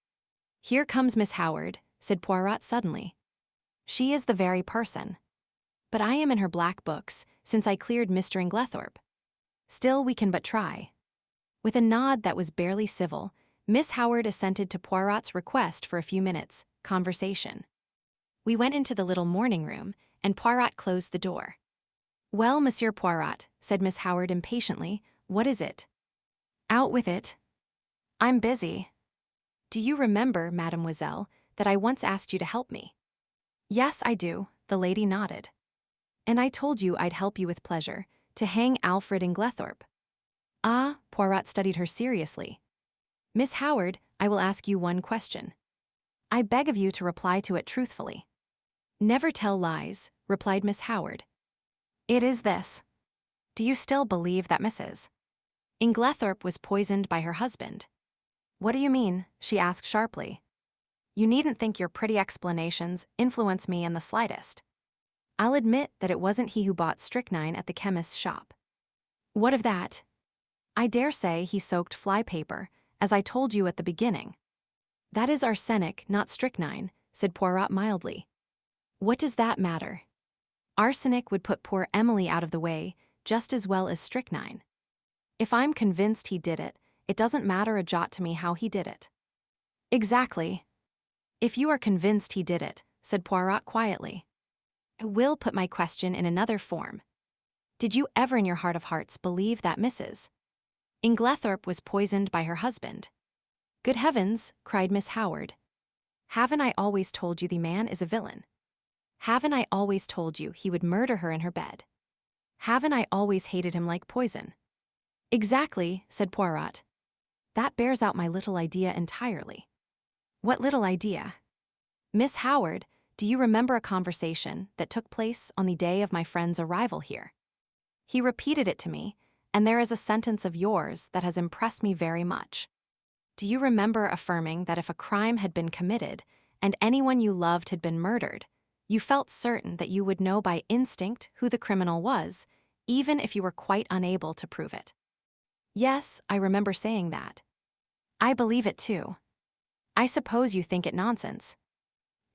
Here comes Miss Howard, said Poirot suddenly. "She is the very person. But I am in her black books, since I cleared Mr. Inglethorp. Still, we can but try." With a nod that was barely civil, Miss Howard assented to Poirot's request for a few minutes' conversation. We went into the little morning room, and Poirot closed the door. "Well, Monsieur Poirot," said Miss Howard impatiently, "what is it?" "Out with it." "I'm busy." "Do you remember, mademoiselle, that I once asked you to help me?" "Yes, I do," the lady nodded. "And I told you I'd help you with pleasure, to hang Alfred Inglethorp." "Ah," Poirot studied her seriously. "Miss Howard, I will ask you one question. I beg of you to reply to it truthfully." "Never tell lies," replied Miss Howard. "It is this. Do you still believe that Mrs. Inglethorp was poisoned by her husband?" "What do you mean?" she asked sharply. "You needn't think your pretty explanations influence me in the slightest. I'll admit that it wasn't he who bought strychnine at the chemist's shop." "What of that?" "I dare say he soaked flypaper, as I told you at the beginning." "That is arsenic, not strychnine," said Poirot mildly. "What does that matter? Arsenic would put poor Emily out of the way just as well as strychnine. If I'm convinced he did it, it doesn't matter a jot to me how he did it." "Exactly. If you are convinced he did it," said Poirot quietly, "I will put my question in another form. Did you ever in your heart of hearts believe that Mrs. Inglethorp was poisoned by her husband?" "Good heavens," cried Miss Howard. "Haven't I always told you the man is a villain? Haven't I always told you he would murder her in her bed? Haven't I always hated him like poison?" "Exactly," said Poirot. "That bears out my little idea entirely." "What little idea?" "Miss Howard, do you remember a conversation that took place on the day of my friend's arrival here? He repeated it to me, and there is a sentence of yours that has impressed me very much. Do you remember affirming that if a crime had been committed, and anyone you loved had been murdered, you felt certain that you would know by instinct who the criminal was, even if you were quite unable to prove it?" "Yes, I remember saying that." "I believe it too. I suppose you think it nonsense."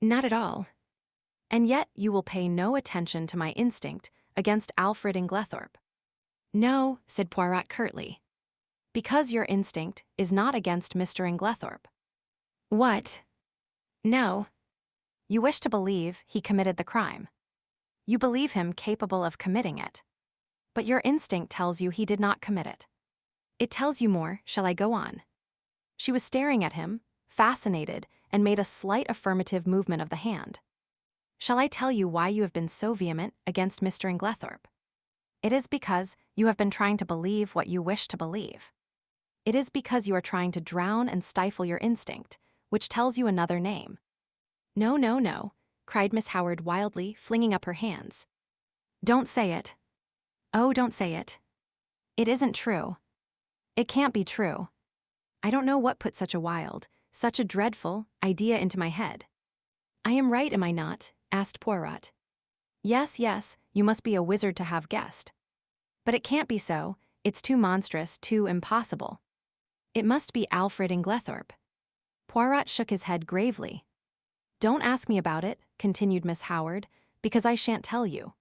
"Not at all. And yet you will pay no attention to my instinct against Alfred Inglethorp." "No," said Poirot curtly. "Because your instinct is not against Mr. Inglethorp." "What?" "No. You wish to believe he committed the crime. You believe him capable of committing it. But your instinct tells you he did not commit it. It tells you more. Shall I go on?" She was staring at him, fascinated, and made a slight affirmative movement of the hand. "Shall I tell you why you have been so vehement against Mr. Inglethorp? It is because you have been trying to believe what you wish to believe. It is because you are trying to drown and stifle your instinct, which tells you another name." "No, no, no," cried Miss Howard wildly, flinging up her hands. "Don't say it. Oh, don't say it. It isn't true. It can't be true. I don't know what put such a dreadful idea into my head." "I am right, am I not?" asked Poirot. "Yes, yes, you must be a wizard to have guessed. But it can't be so, it's too monstrous, too impossible. It must be Alfred Inglethorp." Poirot shook his head gravely. "Don't ask me about it," continued Miss Howard, "because I shan't tell you.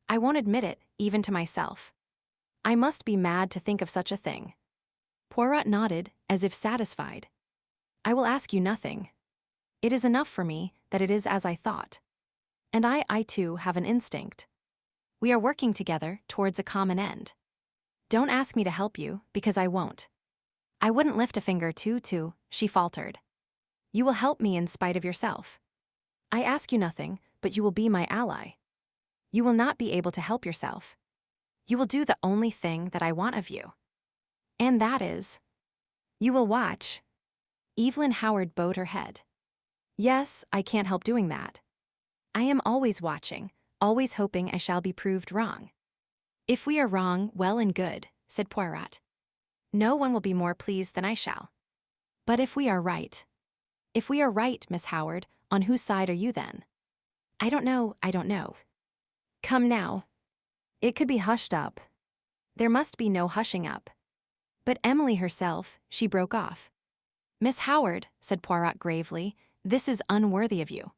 I won't admit it, even to myself. I must be mad to think of such a thing." Poirot nodded, as if satisfied. "I will ask you nothing. It is enough for me that it is as I thought. And I too have an instinct. We are working together towards a common end. Don't ask me to help you, because I won't. I wouldn't lift a finger to," she faltered. "You will help me in spite of yourself. I ask you nothing, but you will be my ally. You will not be able to help yourself. You will do the only thing that I want of you. And that is, you will watch." Evelyn Howard bowed her head. "Yes, I can't help doing that. I am always watching, always hoping I shall be proved wrong." "If we are wrong, well and good," said Poirot. "No one will be more pleased than I shall. But if we are right—" "If we are right, Miss Howard, on whose side are you then?" I don't know. "Come now. It could be hushed up." "There must be no hushing up." "But Emily herself," she broke off. "Miss Howard," said Poirot gravely, This is unworthy of you."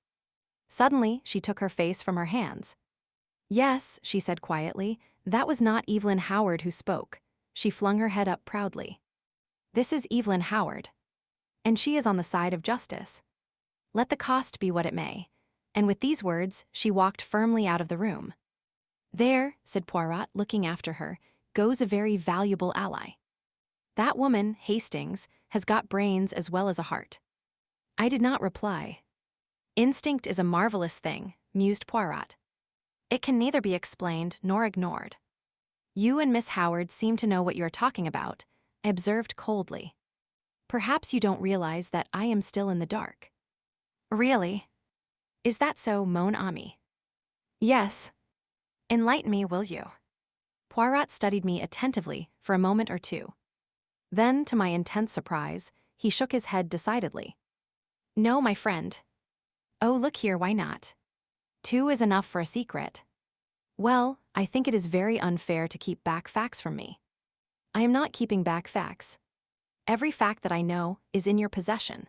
Suddenly, she took her face from her hands. "Yes," she said quietly, "that was not Evelyn Howard who spoke." She flung her head up proudly. "This is Evelyn Howard. And she is on the side of justice. Let the cost be what it may." And with these words, she walked firmly out of the room. "There," said Poirot, looking after her, "goes a very valuable ally. That woman, Hastings, has got brains as well as a heart." I did not reply. "Instinct is a marvelous thing," mused Poirot. "It can neither be explained nor ignored." "You and Miss Howard seem to know what you are talking about," I observed coldly. "Perhaps you don't realize that I am still in the dark." "Really? Is that so, mon ami?" "Yes." "Enlighten me, will you?" Poirot studied me attentively for a moment or two. Then, to my intense surprise, he shook his head decidedly. "No, my friend." "Oh, look here, why not? 2 is enough for a secret." "Well, I think it is very unfair to keep back facts from me." "I am not keeping back facts. Every fact that I know is in your possession.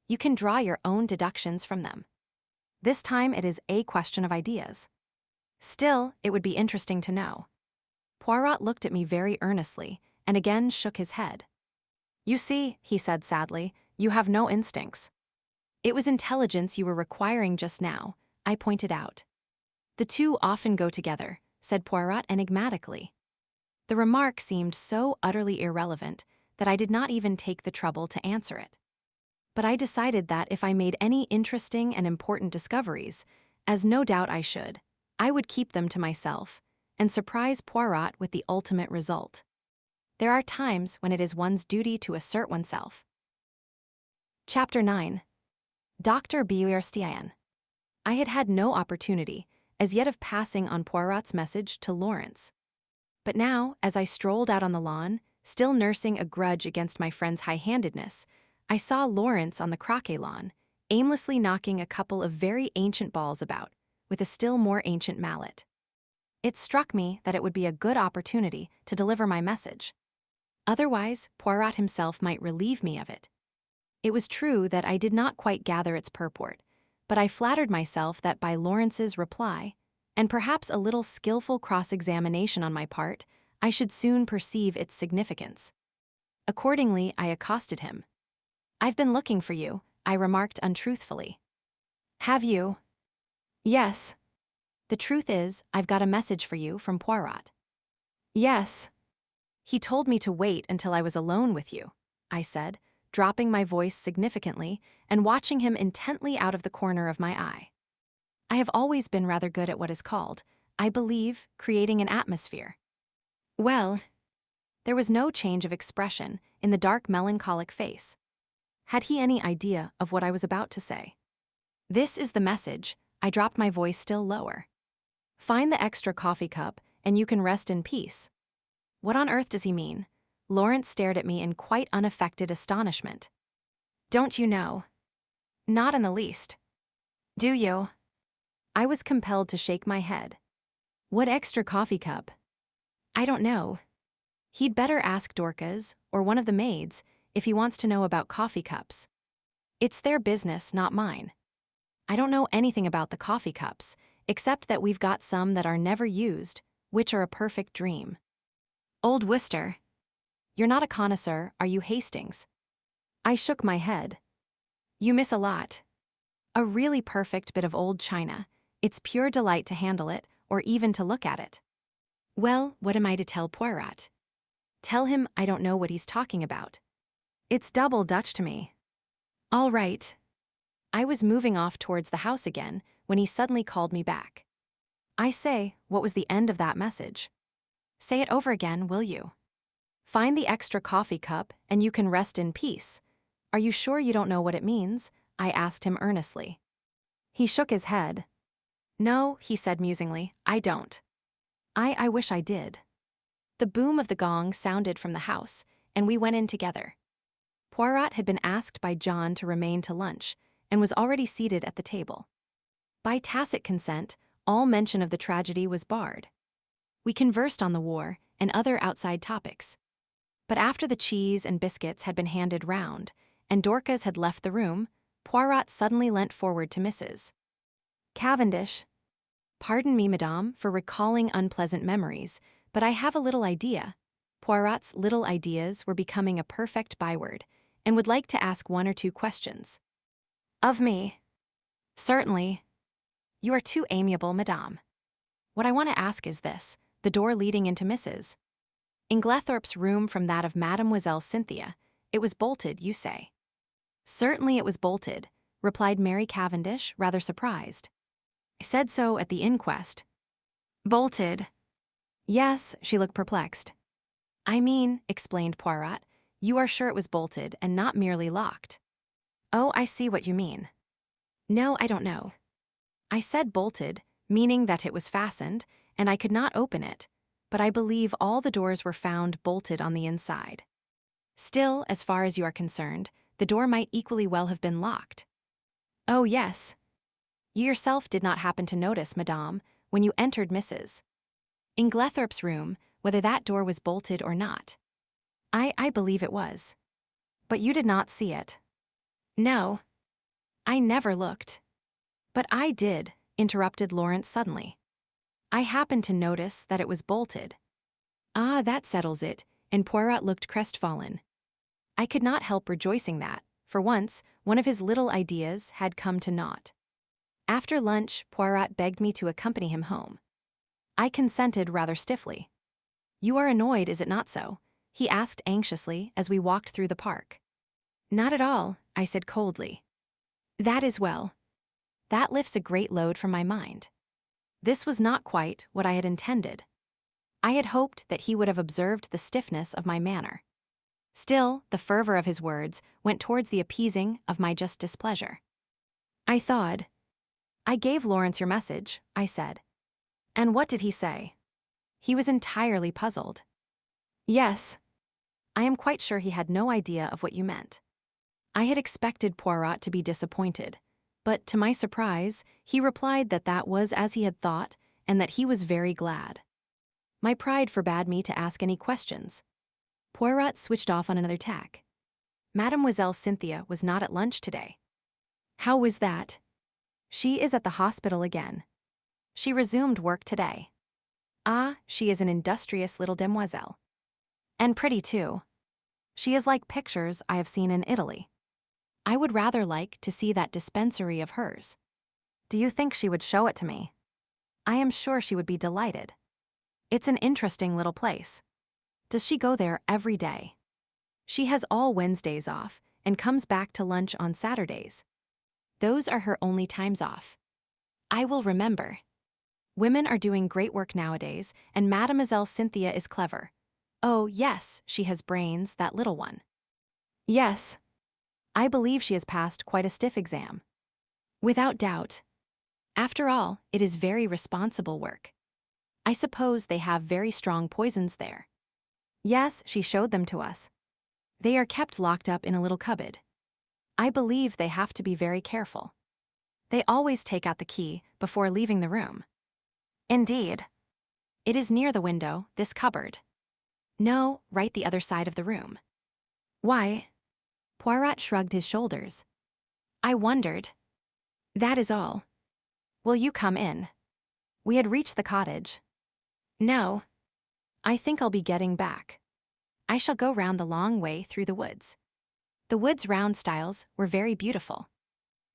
You can draw your own deductions from them. This time it is a question of ideas. Still, it would be interesting to know." Poirot looked at me very earnestly and again shook his head. "You see," he said sadly, "you have no instincts." "It was intelligence you were requiring just now," I pointed out. "The two often go together," said Poirot enigmatically. The remark seemed so utterly irrelevant that I did not even take the trouble to answer it. But I decided that if I made any interesting and important discoveries, as no doubt I should, I would keep them to myself and surprise Poirot with the ultimate result. There are times when it is one's duty to assert oneself. Chapter 9. Dr. Beauerstien. I had had no opportunity, as yet, of passing on Poirot's message to Lawrence. But now, as I strolled out on the lawn, still nursing a grudge against my friend's high-handedness, I saw Lawrence on the croquet lawn, aimlessly knocking a couple of very ancient balls about, with a still more ancient mallet. It struck me that it would be a good opportunity to deliver my message. Otherwise, Poirot himself might relieve me of it. It was true that I did not quite gather its purport, but I flattered myself that by Lawrence's reply, and perhaps a little skillful cross-examination on my part, I should soon perceive its significance. Accordingly, I accosted him. "I've been looking for you," I remarked untruthfully. "Have you?" "Yes." "The truth is, I've got a message for you from Poirot." "Yes." "He told me to wait until I was alone with you," I said, dropping my voice significantly and watching him intently out of the corner of my eye. I have always been rather good at what is called, I believe, creating an atmosphere. "Well," there was no change of expression in the dark melancholic face. Had he any idea of what I was about to say? "This is the message," I dropped my voice still lower. "Find the extra coffee cup, and you can rest in peace." What on earth does he mean? Lawrence stared at me in quite unaffected astonishment. "Don't you know?" "Not in the least." "Do you?" I was compelled to shake my head. "What extra coffee cup?" "I don't know." "He'd better ask Dorcas, or one of the maids, if he wants to know about coffee cups. It's their business, not mine. I don't know anything about the coffee cups, except that we've got some that are never used, which are a perfect dream." "Old Worcester." "You're not a connoisseur, are you, Hastings?" I shook my head. "You miss a lot. A really perfect bit of old china. It's pure delight to handle it, or even to look at it." "Well, what am I to tell Poirot?" "Tell him I don't know what he's talking about. It's double Dutch to me." "All right." I was moving off towards the house again when he suddenly called me back. "I say, what was the end of that message?" "Say it over again, will you?" "Find the extra coffee cup, and you can rest in peace." "Are you sure you don't know what it means?" I asked him earnestly. He shook his head. "No," he said musingly, "I don't." I wish I did." The boom of the gong sounded from the house, and we went in together. Poirot had been asked by John to remain to lunch, and was already seated at the table. By tacit consent, all mention of the tragedy was barred. We conversed on the war and other outside topics. But after the cheese and biscuits had been handed round, and Dorcas had left the room, Poirot suddenly leant forward to Mrs. Cavendish. Pardon me, madame, for recalling unpleasant memories, but I have a little idea. Poirot's little ideas were becoming a perfect byword, and would like to ask one or two questions. Of me? Certainly. You are too amiable, madame. What I want to ask is this: the door leading into Mrs. Inglethorp's room from that of Mademoiselle Cynthia, it was bolted, you say? Certainly it was bolted, replied Mary Cavendish, rather surprised. I said so at the inquest. Bolted? Yes, she looked perplexed. I mean, explained Poirot, you are sure it was bolted and not merely locked? Oh, I see what you mean. No, I don't know. I said bolted, meaning that it was fastened, and I could not open it, but I believe all the doors were found bolted on the inside. Still, as far as you are concerned, the door might equally well have been locked. Oh, yes. You yourself did not happen to notice, madame, when you entered Mrs. Inglethorp's room, whether that door was bolted or not. I believe it was. But you did not see it. No. I never looked. But I did, interrupted Lawrence suddenly. I happened to notice that it was bolted. Ah, that settles it, and Poirot looked crestfallen. I could not help rejoicing that, for once, one of his little ideas had come to naught. After lunch, Poirot begged me to accompany him home. I consented rather stiffly. You are annoyed, is it not so? He asked anxiously as we walked through the park. Not at all, I said coldly. That is well. That lifts a great load from my mind. This was not quite what I had intended. I had hoped that he would have observed the stiffness of my manner. Still, the fervor of his words went towards the appeasing of my just displeasure. I thawed. I gave Lawrence your message, I said. And what did he say? He was entirely puzzled. Yes. I am quite sure he had no idea of what you meant. I had expected Poirot to be disappointed, but to my surprise, he replied that that was as he had thought and that he was very glad. My pride forbade me to ask any questions. Poirot switched off on another tack. Mademoiselle Cynthia was not at lunch today. How was that? She is at the hospital again. She resumed work today. Ah, she is an industrious little demoiselle. And pretty too. She is like pictures I have seen in Italy. I would rather like to see that dispensary of hers. Do you think she would show it to me? I am sure she would be delighted. It's an interesting little place. Does she go there every day? She has all Wednesdays off and comes back to lunch on Saturdays. Those are her only times off. I will remember. Women are doing great work nowadays, and Mademoiselle Cynthia is clever. Oh, yes, she has brains, that little one. Yes. I believe she has passed quite a stiff exam. Without doubt. After all, it is very responsible work. I suppose they have very strong poisons there. Yes, she showed them to us. They are kept locked up in a little cupboard. I believe they have to be very careful. They always take out the key before leaving the room. Indeed. It is near the window, this cupboard. No, right the other side of the room. Why? Poirot shrugged his shoulders. I wondered. That is all. Will you come in? We had reached the cottage. No. I think I'll be getting back. I shall go round the long way through the woods. The woods round stiles were very beautiful.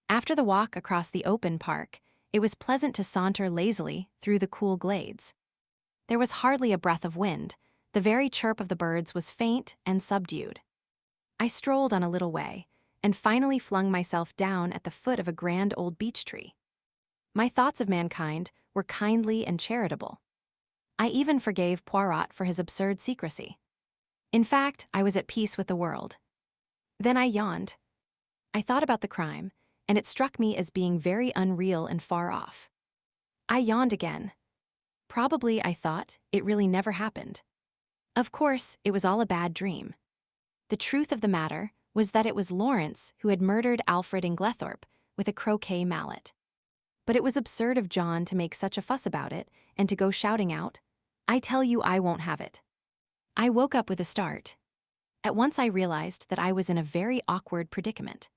After the walk across the open park, it was pleasant to saunter lazily through the cool glades. There was hardly a breath of wind. The very chirp of the birds was faint and subdued. I strolled on a little way, and finally flung myself down at the foot of a grand old beech tree. My thoughts of mankind were kindly and charitable. I even forgave Poirot for his absurd secrecy. In fact, I was at peace with the world. Then I yawned. I thought about the crime, and it struck me as being very unreal and far off. I yawned again. Probably, I thought, it really never happened. Of course, it was all a bad dream. The truth of the matter was that it was Lawrence who had murdered Alfred Inglethorp with a croquet mallet. But it was absurd of John to make such a fuss about it and to go shouting out, I tell you I won't have it. I woke up with a start. At once I realized that I was in a very awkward predicament.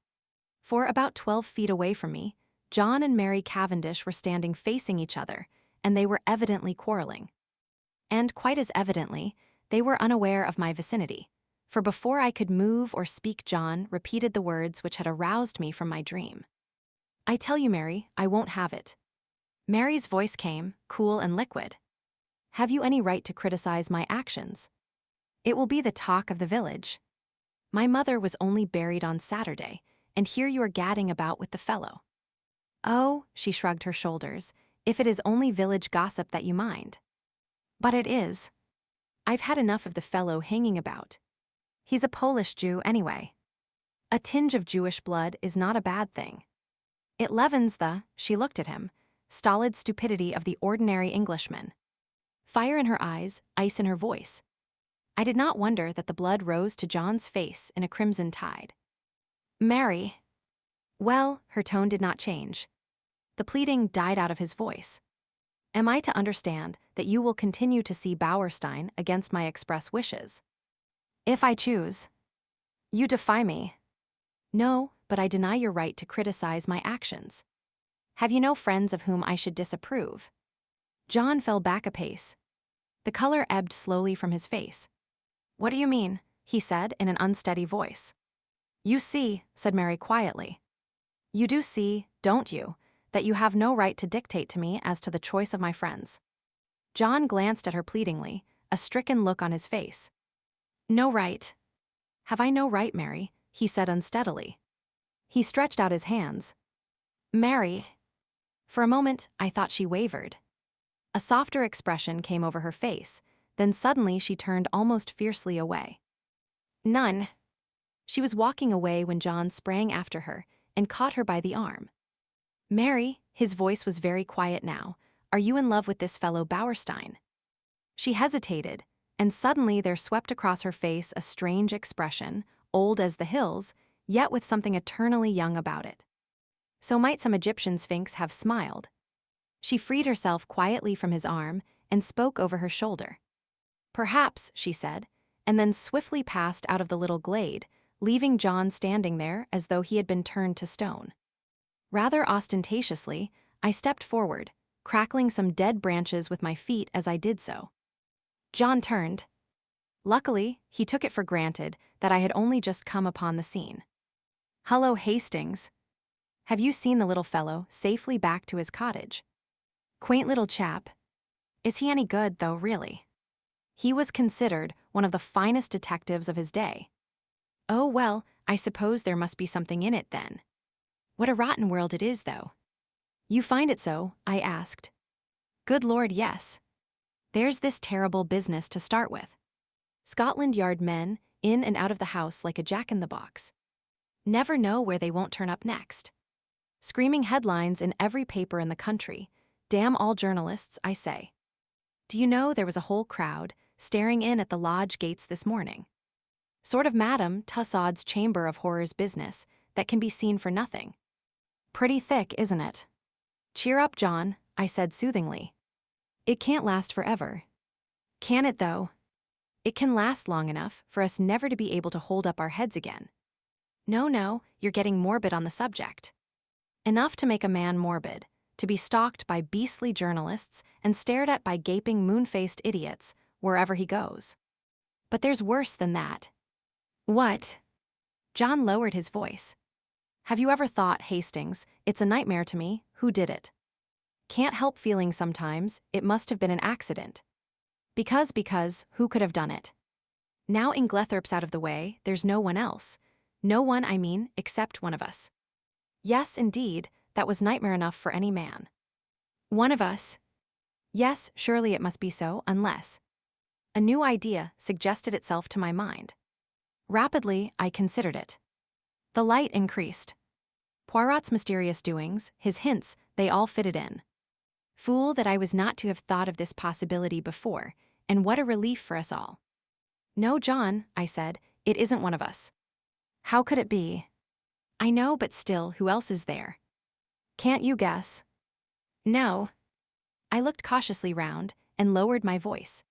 For about 12 feet away from me, John and Mary Cavendish were standing facing each other, and they were evidently quarreling. And quite as evidently, they were unaware of my vicinity, for before I could move or speak, John repeated the words which had aroused me from my dream. "I tell you, Mary, I won't have it." Mary's voice came, cool and liquid. "Have you any right to criticize my actions? It will be the talk of the village. My mother was only buried on Saturday, and here you are gadding about with the fellow." "Oh," she shrugged her shoulders, "if it is only village gossip that you mind." "But it is. I've had enough of the fellow hanging about. He's a Polish Jew anyway. A tinge of Jewish blood is not a bad thing. It leavens the," she looked at him, "stolid stupidity of the ordinary Englishman." Fire in her eyes, ice in her voice. I did not wonder that the blood rose to John's face in a crimson tide. "Mary." "Well," her tone did not change. The pleading died out of his voice. "Am I to understand that you will continue to see Bauerstein against my express wishes?" "If I choose." "You defy me." "No, but I deny your right to criticize my actions. Have you no friends of whom I should disapprove?" John fell back a pace. The color ebbed slowly from his face. "What do you mean?" he said in an unsteady voice. "You see," said Mary quietly. "You do see, don't you, that you have no right to dictate to me as to the choice of my friends?" John glanced at her pleadingly, a stricken look on his face. "No right." "Have I no right, Mary?" he said unsteadily. He stretched out his hands. "Mary." For a moment, I thought she wavered. A softer expression came over her face, then suddenly she turned almost fiercely away. "None." She was walking away when John sprang after her and caught her by the arm. "Mary," his voice was very quiet now, "are you in love with this fellow Bauerstein?" She hesitated, and suddenly there swept across her face a strange expression, old as the hills, yet with something eternally young about it. So might some Egyptian sphinx have smiled. She freed herself quietly from his arm and spoke over her shoulder. "Perhaps," she said, and then swiftly passed out of the little glade, leaving John standing there as though he had been turned to stone. Rather ostentatiously, I stepped forward, crackling some dead branches with my feet as I did so. John turned. Luckily, he took it for granted that I had only just come upon the scene. "Hullo, Hastings. Have you seen the little fellow safely back to his cottage? Quaint little chap. Is he any good, though, really? He was considered one of the finest detectives of his day." "Oh, well, I suppose there must be something in it, then. What a rotten world it is, though." "You find it so?" I asked. "Good Lord, yes. There's this terrible business to start with. Scotland Yard men, in and out of the house like a jack-in-the-box. Never know where they won't turn up next. Screaming headlines in every paper in the country. Damn all journalists, I say. Do you know there was a whole crowd staring in at the lodge gates this morning? Sort of Madame Tussaud's Chamber of Horrors business that can be seen for nothing. Pretty thick, isn't it?" "Cheer up, John," I said soothingly. "It can't last forever." "Can it, though?" "It can last long enough for us never to be able to hold up our heads again." No, you're getting morbid on the subject. Enough to make a man morbid, to be stalked by beastly journalists and stared at by gaping moon-faced idiots wherever he goes. But there's worse than that. "What?" John lowered his voice. "Have you ever thought, Hastings, it's a nightmare to me, who did it? Can't help feeling sometimes it must have been an accident. Because, who could have done it? Now Inglethorp's out of the way, there's no one else. No one, I mean, except one of us. Yes, indeed, that was nightmare enough for any man. One of us. Yes, surely it must be so, unless." A new idea suggested itself to my mind. Rapidly, I considered it. The light increased. Poirot's mysterious doings, his hints, they all fitted in. Fool that I was not to have thought of this possibility before, and what a relief for us all. "No, John," I said, "it isn't one of us." "How could it be?" "I know, but still, who else is there?" "Can't you guess?" "No." I looked cautiously round and lowered my voice.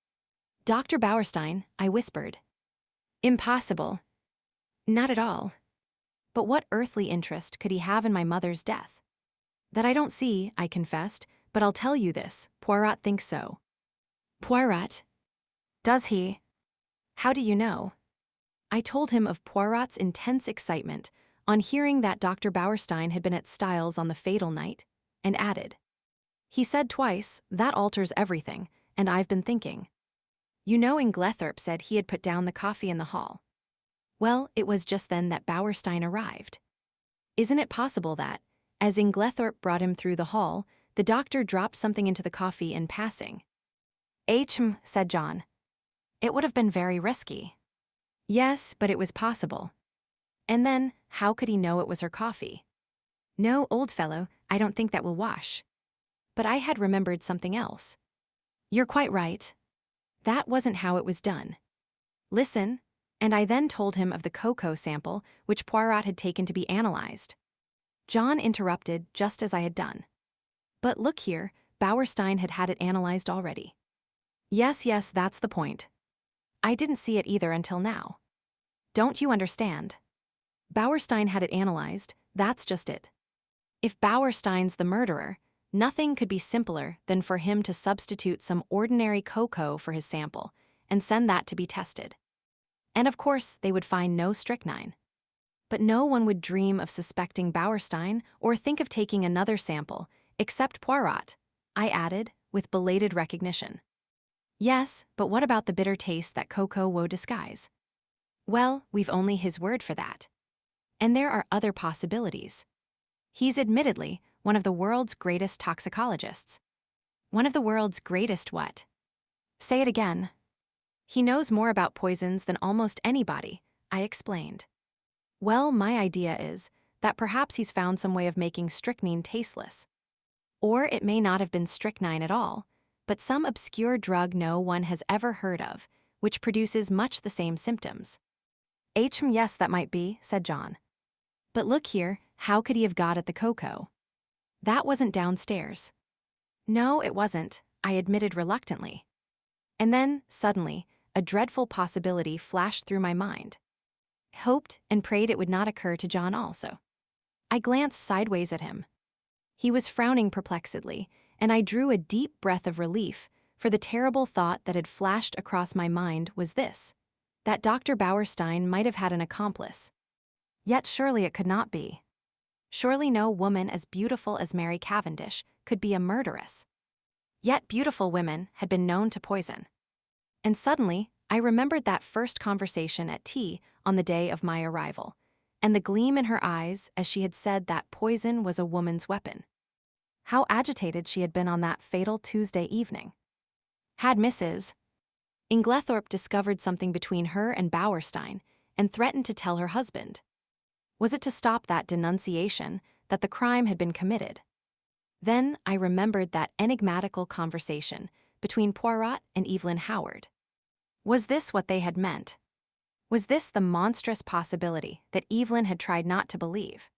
"Dr. Bauerstein," I whispered. "Impossible." "Not at all." But what earthly interest could he have in my mother's death? That I don't see, I confessed, but I'll tell you this, Poirot thinks so. Poirot? Does he? How do you know? I told him of Poirot's intense excitement on hearing that Dr. Bauerstein had been at Styles on the fatal night, and added, he said twice, that alters everything, and I've been thinking. You know Inglethorp said he had put down the coffee in the hall. Well, it was just then that Bauerstein arrived. Isn't it possible that, as Inglethorp brought him through the hall, the doctor dropped something into the coffee in passing? Said John. It would have been very risky. Yes, but it was possible. And then, how could he know it was her coffee? No, old fellow, I don't think that will wash. But I had remembered something else. You're quite right. That wasn't how it was done. Listen, and I then told him of the cocoa sample which Poirot had taken to be analyzed. John interrupted just as I had done. But look here, Bauerstein had had it analyzed already. Yes, that's the point. I didn't see it either until now. Don't you understand? Bauerstein had it analyzed, that's just it. If Bauerstein's the murderer, nothing could be simpler than for him to substitute some ordinary cocoa for his sample and send that to be tested. And of course, they would find no strychnine. But no one would dream of suspecting Bauerstein or think of taking another sample, except Poirot, I added, with belated recognition. Yes, but what about the bitter taste that cocoa would disguise? Well, we've only his word for that. And there are other possibilities. He's admittedly one of the world's greatest toxicologists. One of the world's greatest what? Say it again. He knows more about poisons than almost anybody, I explained. Well, my idea is that perhaps he's found some way of making strychnine tasteless. Or it may not have been strychnine at all, but some obscure drug no one has ever heard of, which produces much the same symptoms. Yes, that might be, said John. But look here, how could he have got at the cocoa? That wasn't downstairs. No, it wasn't, I admitted reluctantly. And then, suddenly, a dreadful possibility flashed through my mind. Hoped and prayed it would not occur to John also. I glanced sideways at him. He was frowning perplexedly, and I drew a deep breath of relief, for the terrible thought that had flashed across my mind was this, that Dr. Bauerstein might have had an accomplice. Yet surely it could not be. Surely no woman as beautiful as Mary Cavendish could be a murderess. Yet beautiful women had been known to poison. And suddenly, I remembered that first conversation at tea on the day of my arrival, and the gleam in her eyes as she had said that poison was a woman's weapon. How agitated she had been on that fatal Tuesday evening. Had Mrs. Inglethorp discovered something between her and Bauerstein and threatened to tell her husband? Was it to stop that denunciation that the crime had been committed? Then I remembered that enigmatical conversation between Poirot and Evelyn Howard. Was this what they had meant? Was this the monstrous possibility that Evelyn had tried not to believe?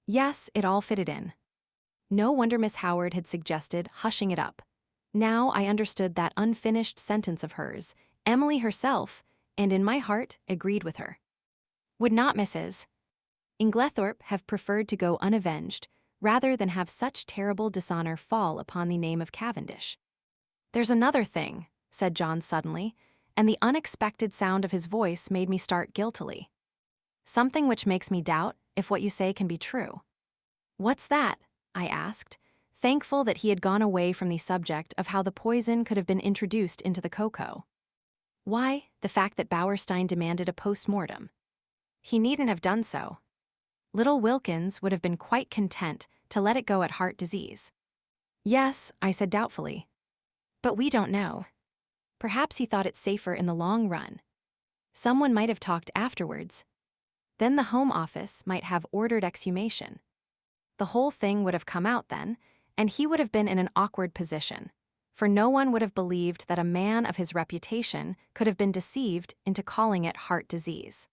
Yes, it all fitted in. No wonder Miss Howard had suggested hushing it up. Now I understood that unfinished sentence of hers, Emily herself, and in my heart agreed with her. Would not Mrs. Inglethorp have preferred to go unavenged rather than have such terrible dishonor fall upon the name of Cavendish? There's another thing, said John suddenly, and the unexpected sound of his voice made me start guiltily. Something which makes me doubt if what you say can be true. What's that? I asked, thankful that he had gone away from the subject of how the poison could have been introduced into the cocoa. Why, the fact that Bauerstein demanded a post-mortem. He needn't have done so. Little Wilkins would have been quite content to let it go at heart disease. Yes, I said doubtfully. But we don't know. Perhaps he thought it safer in the long run. Someone might have talked afterwards. Then the Home Office might have ordered exhumation. The whole thing would have come out then, and he would have been in an awkward position, for no one would have believed that a man of his reputation could have been deceived into calling it heart disease.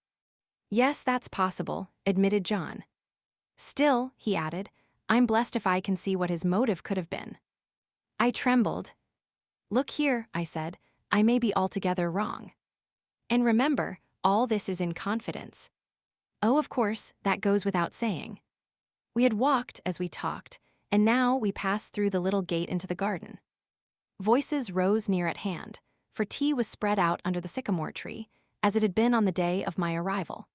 Yes, that's possible, admitted John. Still, he added, I'm blessed if I can see what his motive could have been. I trembled. Look here, I said, I may be altogether wrong. And remember, all this is in confidence. Oh, of course, that goes without saying. We had walked as we talked, and now we passed through the little gate into the garden. Voices rose near at hand, for tea was spread out under the sycamore tree, as it had been on the day of my arrival.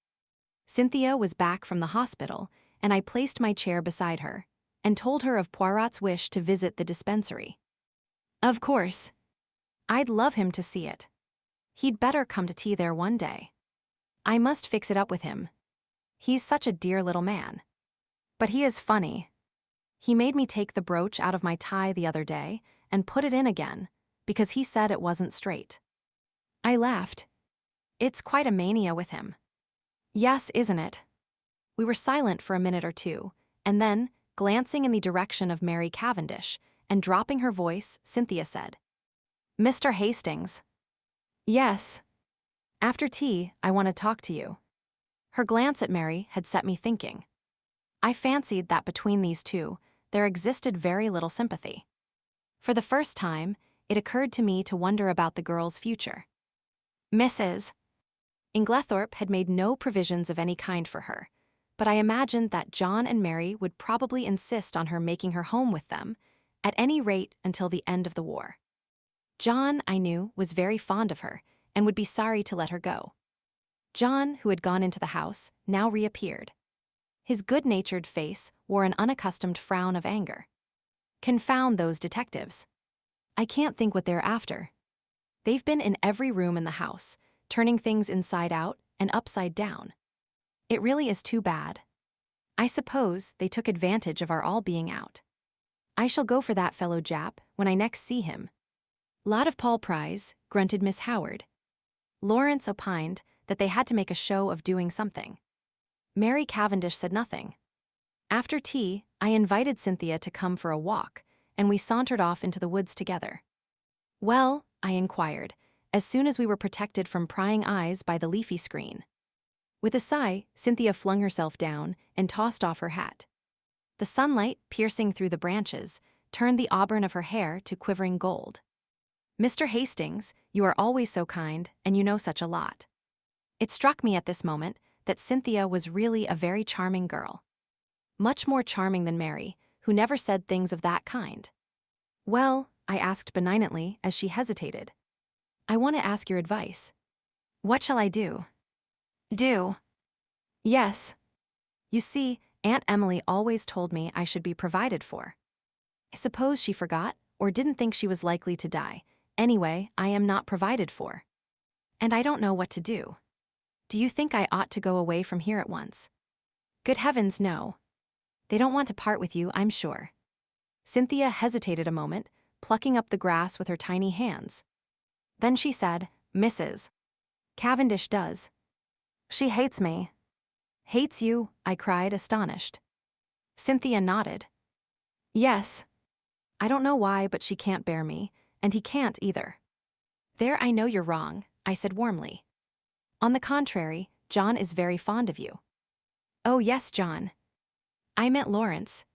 Cynthia was back from the hospital, and I placed my chair beside her, and told her of Poirot's wish to visit the dispensary. Of course. I'd love him to see it. He'd better come to tea there one day. I must fix it up with him. He's such a dear little man. But he is funny. He made me take the brooch out of my tie the other day and put it in again, because he said it wasn't straight. I laughed. It's quite a mania with him. Yes, isn't it? We were silent for a minute or two, and then, glancing in the direction of Mary Cavendish, and dropping her voice, Cynthia said, "Mr. Hastings." "Yes. After tea, I want to talk to you." Her glance at Mary had set me thinking. I fancied that between these two, there existed very little sympathy. For the first time, it occurred to me to wonder about the girl's future. Mrs. Inglethorp had made no provisions of any kind for her, but I imagined that John and Mary would probably insist on her making her home with them, at any rate until the end of the war. John, I knew, was very fond of her and would be sorry to let her go. John, who had gone into the house, now reappeared. His good-natured face wore an unaccustomed frown of anger. Confound those detectives. I can't think what they're after. They've been in every room in the house, turning things inside out and upside down. It really is too bad. I suppose they took advantage of our all being out. I shall go for that fellow Jap when I next see him. Lot of Paul Prize, grunted Miss Howard. Lawrence opined that they had to make a show of doing something. Mary Cavendish said nothing. After tea, I invited Cynthia to come for a walk, and we sauntered off into the woods together. Well, I inquired, as soon as we were protected from prying eyes by the leafy screen. With a sigh, Cynthia flung herself down and tossed off her hat. The sunlight, piercing through the branches, turned the auburn of her hair to quivering gold. "Mr. Hastings, you are always so kind, and you know such a lot." It struck me at this moment that Cynthia was really a very charming girl. Much more charming than Mary, who never said things of that kind. "Well," I asked benignantly as she hesitated, "I want to ask your advice. What shall I do?" "Do?" "Yes. You see, Aunt Emily always told me I should be provided for. I suppose she forgot, or didn't think she was likely to die. Anyway, I am not provided for. And I don't know what to do. Do you think I ought to go away from here at once?" "Good heavens, no. They don't want to part with you, I'm sure." Cynthia hesitated a moment, plucking up the grass with her tiny hands. Then she said, "Mrs. Cavendish does. She hates me." "Hates you?" I cried, astonished. Cynthia nodded. "Yes. I don't know why, but she can't bear me, and he can't either." "There I know you're wrong," I said warmly. "On the contrary, John is very fond of you." "Oh yes, John." I meant Lawrence.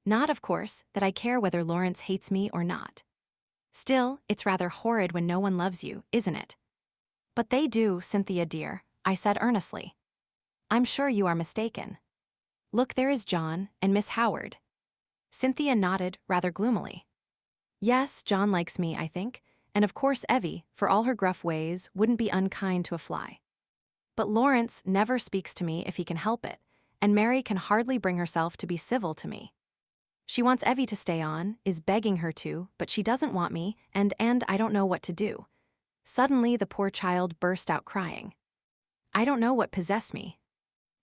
Not, of course, that I care whether Lawrence hates me or not. Still, it's rather horrid when no one loves you, isn't it? "But they do, Cynthia dear," I said earnestly. "I'm sure you are mistaken. Look, there is John and Miss Howard." Cynthia nodded rather gloomily. "Yes, John likes me, I think, and of course Evie, for all her gruff ways, wouldn't be unkind to a fly. But Lawrence never speaks to me if he can help it, and Mary can hardly bring herself to be civil to me. She wants Evie to stay on, is begging her to, but she doesn't want me, and I don't know what to do." Suddenly the poor child burst out crying. I don't know what possessed me.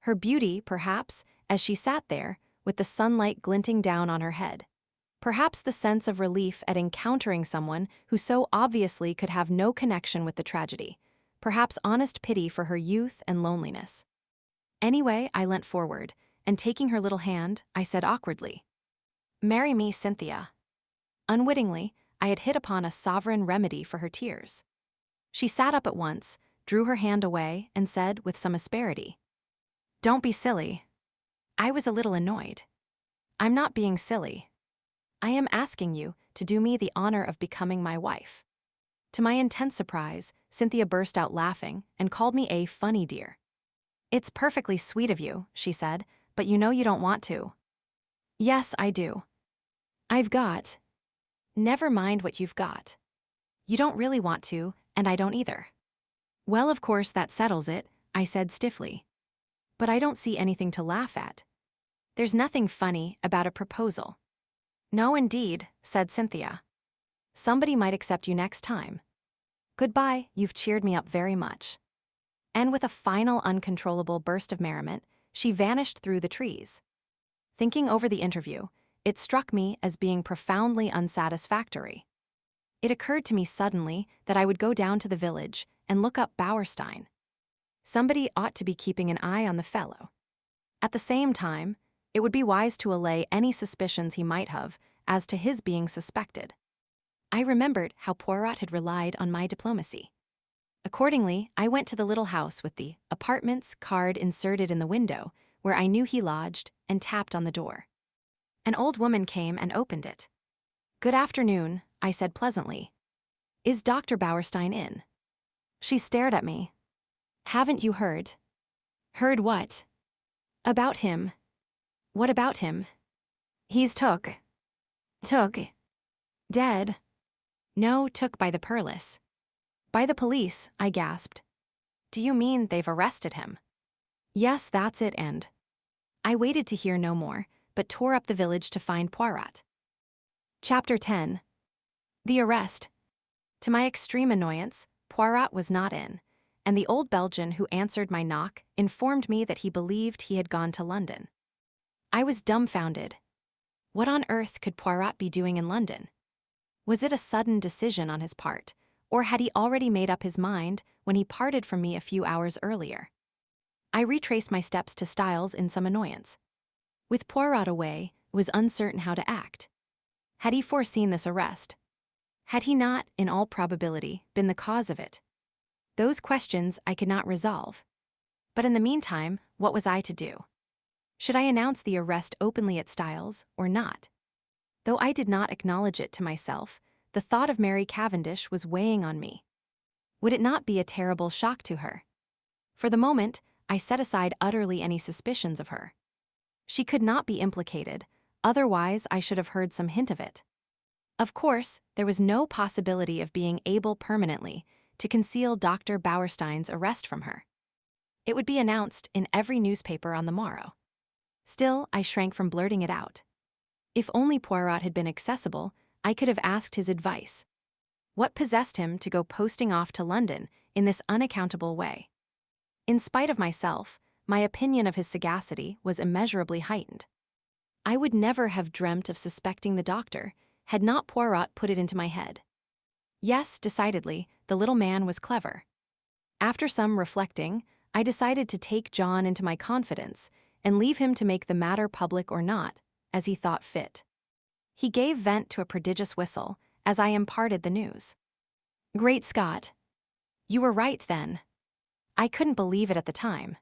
Her beauty, perhaps, as she sat there, with the sunlight glinting down on her head. Perhaps the sense of relief at encountering someone who so obviously could have no connection with the tragedy. Perhaps honest pity for her youth and loneliness. Anyway, I leant forward, and taking her little hand, I said awkwardly, "Marry me, Cynthia." Unwittingly, I had hit upon a sovereign remedy for her tears. She sat up at once, drew her hand away, and said with some asperity, "Don't be silly." I was a little annoyed. "I'm not being silly. I am asking you to do me the honor of becoming my wife." To my intense surprise, Cynthia burst out laughing and called me a funny dear. It's perfectly sweet of you, she said, but you know you don't want to. Yes, I do. I've got. Never mind what you've got. You don't really want to, and I don't either. Well, of course that settles it, I said stiffly. But I don't see anything to laugh at. There's nothing funny about a proposal. No, indeed, said Cynthia. Somebody might accept you next time. Goodbye, you've cheered me up very much. And with a final uncontrollable burst of merriment, she vanished through the trees. Thinking over the interview, it struck me as being profoundly unsatisfactory. It occurred to me suddenly that I would go down to the village and look up Bauerstein. Somebody ought to be keeping an eye on the fellow. At the same time, it would be wise to allay any suspicions he might have as to his being suspected. I remembered how Poirot had relied on my diplomacy. Accordingly, I went to the little house with the apartments card inserted in the window, where I knew he lodged, and tapped on the door. An old woman came and opened it. Good afternoon, I said pleasantly. Is Dr. Bauerstein in? She stared at me. Haven't you heard? Heard what? About him. What about him? He's took. Took. Dead. No, took by the Perlis. By the police, I gasped. Do you mean they've arrested him? Yes, that's it, and. I waited to hear no more, but tore up the village to find Poirot. Chapter 10. The arrest. To my extreme annoyance, Poirot was not in, and the old Belgian who answered my knock informed me that he believed he had gone to London. I was dumbfounded. What on earth could Poirot be doing in London? Was it a sudden decision on his part, or had he already made up his mind when he parted from me a few hours earlier? I retraced my steps to Styles in some annoyance. With Poirot away, I was uncertain how to act. Had he foreseen this arrest? Had he not, in all probability, been the cause of it? Those questions I could not resolve. But in the meantime, what was I to do? Should I announce the arrest openly at Styles, or not? Though I did not acknowledge it to myself, the thought of Mary Cavendish was weighing on me. Would it not be a terrible shock to her? For the moment, I set aside utterly any suspicions of her. She could not be implicated, otherwise I should have heard some hint of it. Of course, there was no possibility of being able permanently to conceal Dr. Bauerstein's arrest from her. It would be announced in every newspaper on the morrow. Still, I shrank from blurting it out. If only Poirot had been accessible, I could have asked his advice. What possessed him to go posting off to London in this unaccountable way? In spite of myself, my opinion of his sagacity was immeasurably heightened. I would never have dreamt of suspecting the doctor, had not Poirot put it into my head. Yes, decidedly, the little man was clever. After some reflecting, I decided to take John into my confidence and leave him to make the matter public or not, as he thought fit. He gave vent to a prodigious whistle as I imparted the news. Great Scott! You were right then. I couldn't believe it at the time.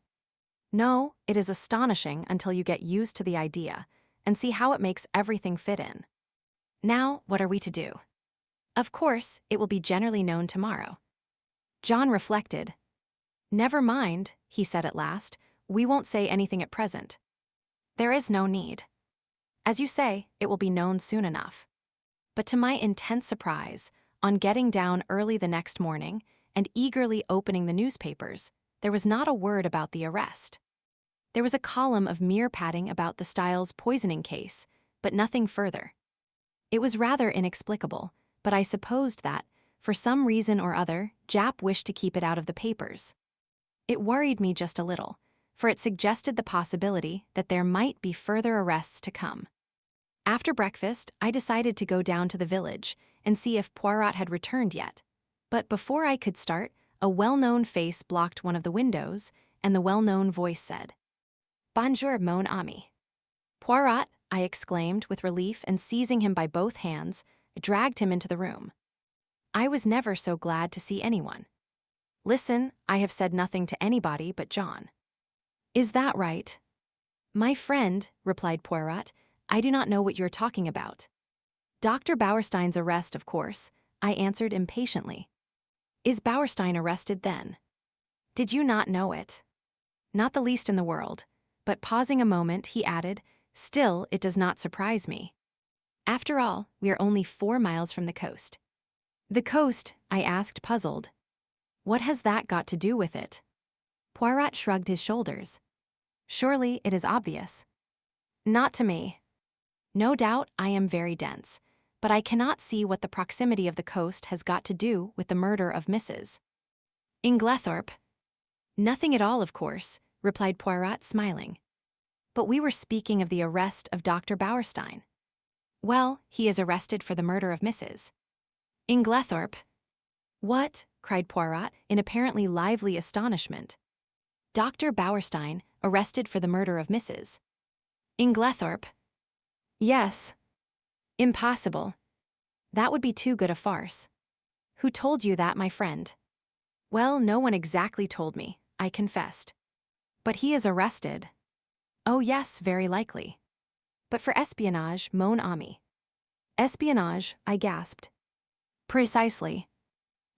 No, it is astonishing until you get used to the idea and see how it makes everything fit in. Now, what are we to do? Of course, it will be generally known tomorrow. John reflected. Never mind, he said at last, we won't say anything at present. There is no need. As you say, it will be known soon enough. But to my intense surprise, on getting down early the next morning and eagerly opening the newspapers, there was not a word about the arrest. There was a column of mere padding about the Styles poisoning case, but nothing further. It was rather inexplicable, but I supposed that, for some reason or other, Jap wished to keep it out of the papers. It worried me just a little, for it suggested the possibility that there might be further arrests to come. After breakfast, I decided to go down to the village and see if Poirot had returned yet. But before I could start, a well-known face blocked one of the windows, and the well-known voice said, Bonjour, mon ami. Poirot, I exclaimed with relief, and seizing him by both hands, I dragged him into the room. I was never so glad to see anyone. Listen, I have said nothing to anybody but John. Is that right? My friend, replied Poirot, I do not know what you're talking about. Dr. Bauerstein's arrest, of course, I answered impatiently. Is Bauerstein arrested then? Did you not know it? Not the least in the world. But pausing a moment, he added, still, it does not surprise me. After all, we are only 4 miles from the coast. The coast, I asked, puzzled. What has that got to do with it? Poirot shrugged his shoulders. Surely it is obvious. Not to me. No doubt I am very dense, but I cannot see what the proximity of the coast has got to do with the murder of Mrs. Inglethorp. Nothing at all, of course, replied Poirot, smiling. But we were speaking of the arrest of Dr. Bauerstein. Well, he is arrested for the murder of Mrs. Inglethorp. What? Cried Poirot, in apparently lively astonishment. Dr. Bauerstein arrested for the murder of Mrs. Inglethorp? Yes. Impossible. That would be too good a farce. Who told you that, my friend? Well, no one exactly told me, I confessed. But he is arrested. Oh yes, very likely. But for espionage, mon ami. Espionage, I gasped. Precisely.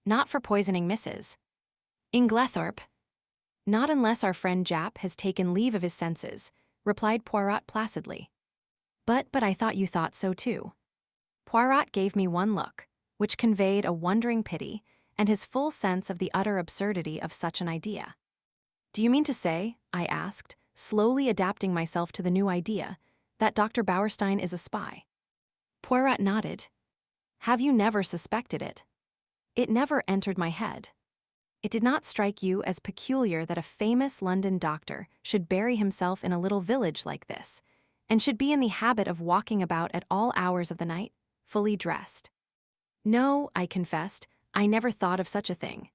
Not for poisoning Mrs. Inglethorp. Not unless our friend Japp has taken leave of his senses, replied Poirot placidly. But I thought you thought so too. Poirot gave me one look, which conveyed a wondering pity and his full sense of the utter absurdity of such an idea. Do you mean to say, I asked, slowly adapting myself to the new idea, that Dr. Bauerstein is a spy? Poirot nodded. Have you never suspected it? It never entered my head. It did not strike you as peculiar that a famous London doctor should bury himself in a little village like this, and should be in the habit of walking about at all hours of the night, fully dressed? No, I confessed, I never thought of such a thing.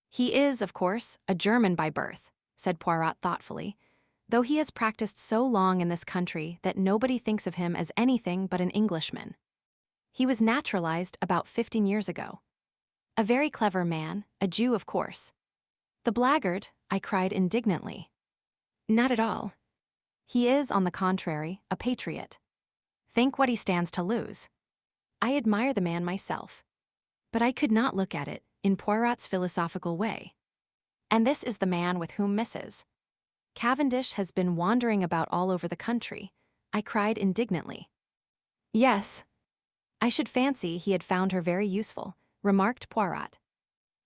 He is, of course, a German by birth, said Poirot thoughtfully, though he has practiced so long in this country that nobody thinks of him as anything but an Englishman. He was naturalized about 15 years ago. A very clever man, a Jew, of course. The blackguard, I cried indignantly. Not at all. He is, on the contrary, a patriot. Think what he stands to lose. I admire the man myself. But I could not look at it in Poirot's philosophical way. And this is the man with whom Mrs. Cavendish has been wandering about all over the country, I cried indignantly. Yes. I should fancy he had found her very useful, remarked Poirot.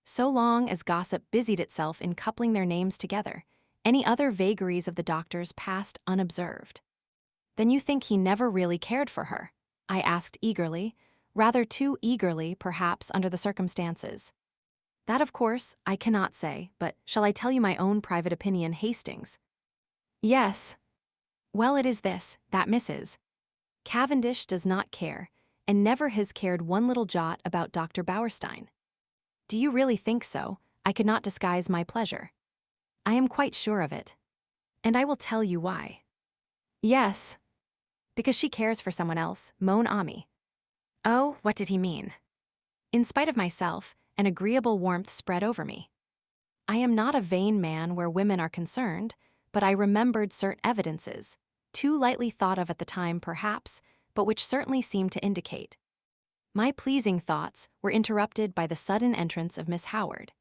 So long as gossip busied itself in coupling their names together, any other vagaries of the doctor's passed unobserved. Then you think he never really cared for her? I asked eagerly, rather too eagerly, perhaps, under the circumstances. That, of course, I cannot say, but shall I tell you my own private opinion, Hastings? Yes. Well, it is this, that Mrs. Cavendish does not care, and never has cared one little jot about Dr. Bauerstein. Do you really think so? I could not disguise my pleasure. I am quite sure of it. And I will tell you why. Yes. Because she cares for someone else, mon ami. Oh, what did he mean? In spite of myself, an agreeable warmth spread over me. I am not a vain man where women are concerned, but I remembered certain evidences, too lightly thought of at the time perhaps, but which certainly seemed to indicate. My pleasing thoughts were interrupted by the sudden entrance of Miss Howard.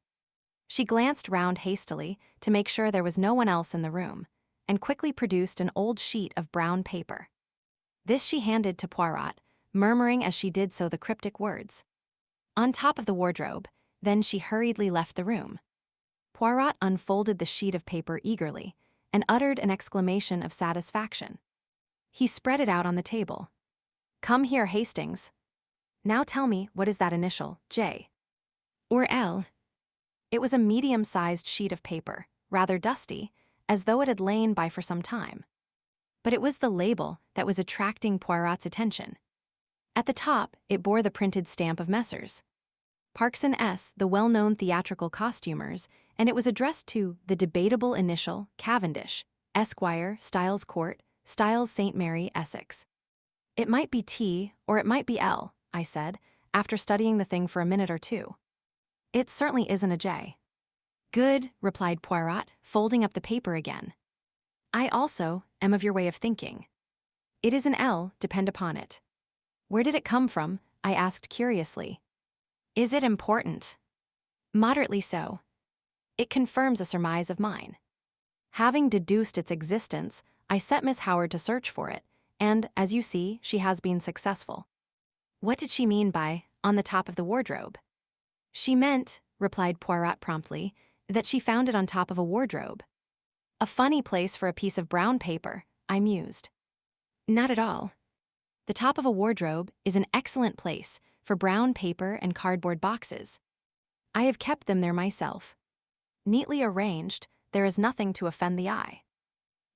She glanced round hastily to make sure there was no one else in the room, and quickly produced an old sheet of brown paper. This she handed to Poirot, murmuring as she did so the cryptic words. On top of the wardrobe, then she hurriedly left the room. Poirot unfolded the sheet of paper eagerly, and uttered an exclamation of satisfaction. He spread it out on the table. Come here, Hastings. Now tell me, what is that initial, J? Or L? It was a medium-sized sheet of paper, rather dusty, as though it had lain by for some time. But it was the label that was attracting Poirot's attention. At the top, it bore the printed stamp of Messrs. Parkson S., the well-known theatrical costumers, and it was addressed to the debatable initial Cavendish, Esquire, Styles Court, Styles St. Mary, Essex. It might be T, or it might be L, I said, after studying the thing for a minute or two. It certainly isn't a J. Good, replied Poirot, folding up the paper again. I also am of your way of thinking. It is an L, depend upon it. Where did it come from? I asked curiously. Is it important? Moderately so. It confirms a surmise of mine. Having deduced its existence, I set Miss Howard to search for it, and, as you see, she has been successful." "What did she mean by, on the top of the wardrobe?" "She meant," replied Poirot promptly, "that she found it on top of a wardrobe." "A funny place for a piece of brown paper," I mused. "Not at all. The top of a wardrobe is an excellent place for brown paper and cardboard boxes. I have kept them there myself. Neatly arranged, there is nothing to offend the eye."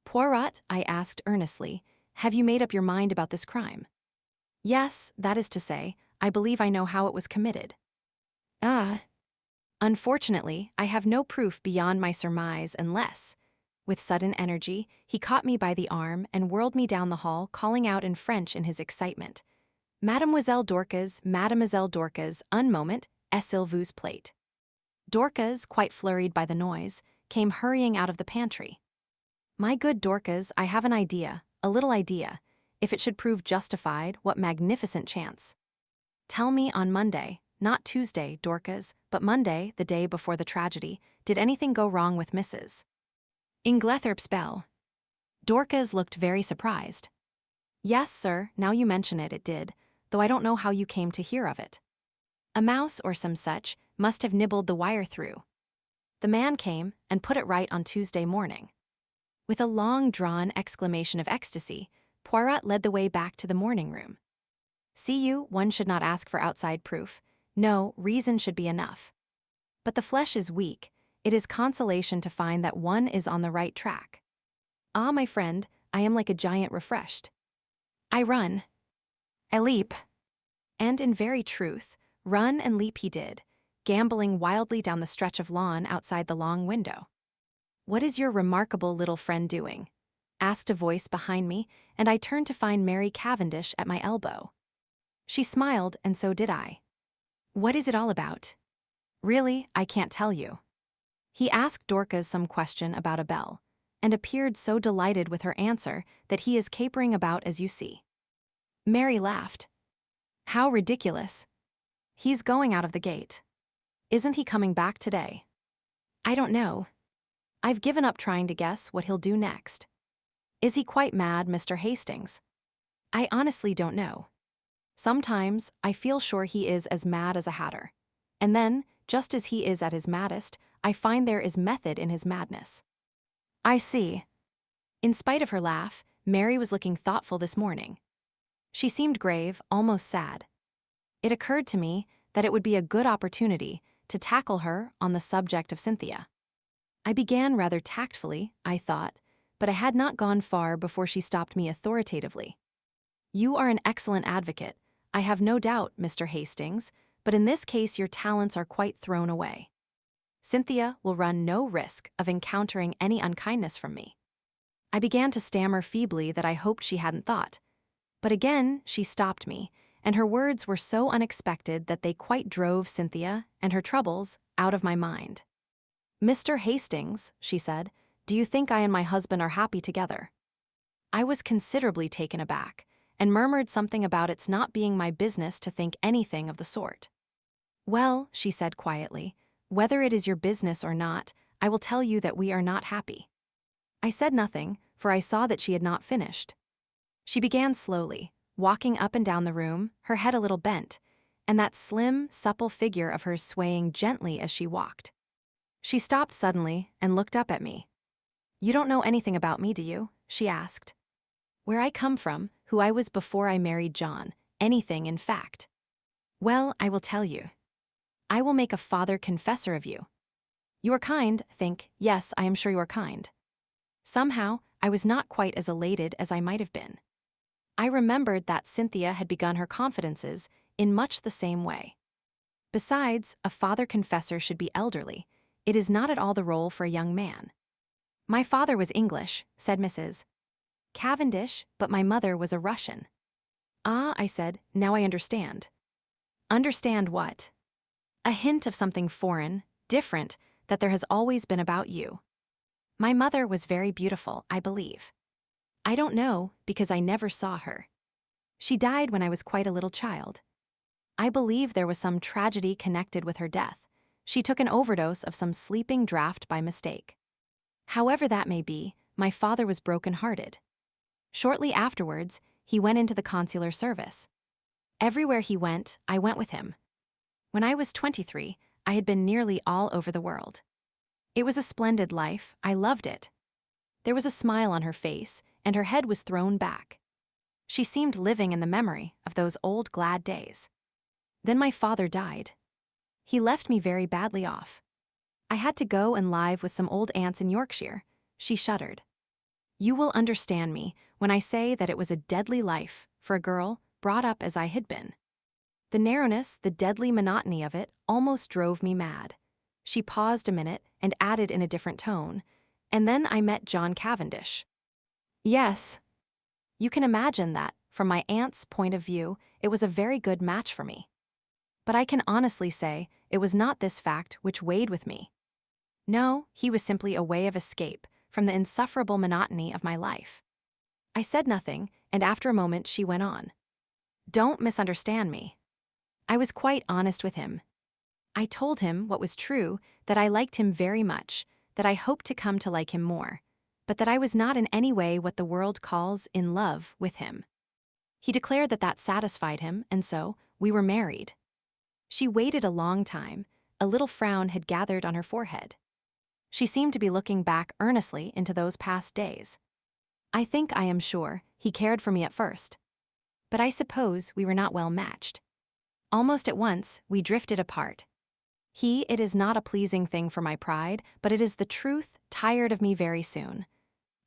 "Poirot," I asked earnestly, "have you made up your mind about this crime?" "Yes, that is to say, I believe I know how it was committed." "Ah. Unfortunately, I have no proof beyond my surmise unless—" With sudden energy, he caught me by the arm and whirled me down the hall, calling out in French in his excitement, Mademoiselle Dorcas, un moment, s'il vous plaît." Dorcas, quite flurried by the noise, came hurrying out of the pantry. "My good Dorcas, I have an idea, a little idea. If it should prove justified, what magnificent chance. Tell me on Monday, not Tuesday, Dorcas, but Monday, the day before the tragedy, did anything go wrong with Mrs. Inglethorp's bell?" Dorcas looked very surprised. "Yes, sir, now you mention it, it did, though I don't know how you came to hear of it. A mouse or some such must have nibbled the wire through. The man came and put it right on Tuesday morning." With a long-drawn exclamation of ecstasy, Poirot led the way back to the morning room. "See you, one should not ask for outside proof. No, reason should be enough. But the flesh is weak. It is consolation to find that one is on the right track. Ah, my friend, I am like a giant refreshed. I run. I leap." And in very truth, run and leap he did, gambolling wildly down the stretch of lawn outside the long window. "What is your remarkable little friend doing?" asked a voice behind me, and I turned to find Mary Cavendish at my elbow. She smiled, and so did I. "What is it all about?" "Really, I can't tell you." He asked Dorcas some question about a bell, and appeared so delighted with her answer that he is capering about as you see. Mary laughed. "How ridiculous. He's going out of the gate. Isn't he coming back today?" "I don't know. I've given up trying to guess what he'll do next." "Is he quite mad, Mr. Hastings?" "I honestly don't know. Sometimes I feel sure he is as mad as a hatter. And then, just as he is at his maddest, I find there is method in his madness." "I see." In spite of her laugh, Mary was looking thoughtful this morning. She seemed grave, almost sad. It occurred to me that it would be a good opportunity to tackle her on the subject of Cynthia. I began rather tactfully, I thought, but I had not gone far before she stopped me authoritatively. "You are an excellent advocate, I have no doubt, Mr. Hastings, but in this case your talents are quite thrown away. Cynthia will run no risk of encountering any unkindness from me." I began to stammer feebly that I hoped she hadn't thought. But again she stopped me, and her words were so unexpected that they quite drove Cynthia and her troubles out of my mind. "Mr. Hastings," she said, "do you think I and my husband are happy together?" I was considerably taken aback, and murmured something about its not being my business to think anything of the sort. "Well," she said quietly, "whether it is your business or not, I will tell you that we are not happy." I said nothing, for I saw that she had not finished. She began slowly, walking up and down the room, her head a little bent, and that slim, supple figure of hers swaying gently as she walked. She stopped suddenly and looked up at me. "You don't know anything about me, do you?" she asked. "Where I come from, who I was before I married John, anything in fact." "Well, I will tell you. I will make a father confessor of you. You are kind, think, yes, I am sure you are kind." Somehow, I was not quite as elated as I might have been. I remembered that Cynthia had begun her confidences in much the same way. Besides, a father confessor should be elderly. It is not at all the role for a young man. "My father was English," said Mrs. Cavendish, "but my mother was a Russian." "Ah," I said, "now I understand." "Understand what?" "A hint of something foreign, different, that there has always been about you." "My mother was very beautiful, I believe." "I don't know, because I never saw her. She died when I was quite a little child. I believe there was some tragedy connected with her death. She took an overdose of some sleeping draught by mistake." However that may be, my father was broken-hearted. Shortly afterwards, he went into the consular service. Everywhere he went, I went with him. When I was 23, I had been nearly all over the world. It was a splendid life, I loved it. There was a smile on her face, and her head was thrown back. She seemed living in the memory of those old glad days. Then my father died. He left me very badly off. I had to go and live with some old aunts in Yorkshire. She shuddered. You will understand me when I say that it was a deadly life for a girl brought up as I had been. The narrowness, the deadly monotony of it almost drove me mad. She paused a minute and added in a different tone, and then I met John Cavendish. Yes. You can imagine that, from my aunt's point of view, it was a very good match for me. But I can honestly say it was not this fact which weighed with me. No, he was simply a way of escape from the insufferable monotony of my life. I said nothing, and after a moment she went on. Don't misunderstand me. I was quite honest with him. I told him what was true, that I liked him very much, that I hoped to come to like him more, but that I was not in any way what the world calls in love with him. He declared that that satisfied him, and so we were married. She waited a long time. A little frown had gathered on her forehead. She seemed to be looking back earnestly into those past days. I think, I am sure, he cared for me at first. But I suppose we were not well matched. Almost at once, we drifted apart. It is not a pleasing thing for my pride, but it is the truth, tired of me very soon.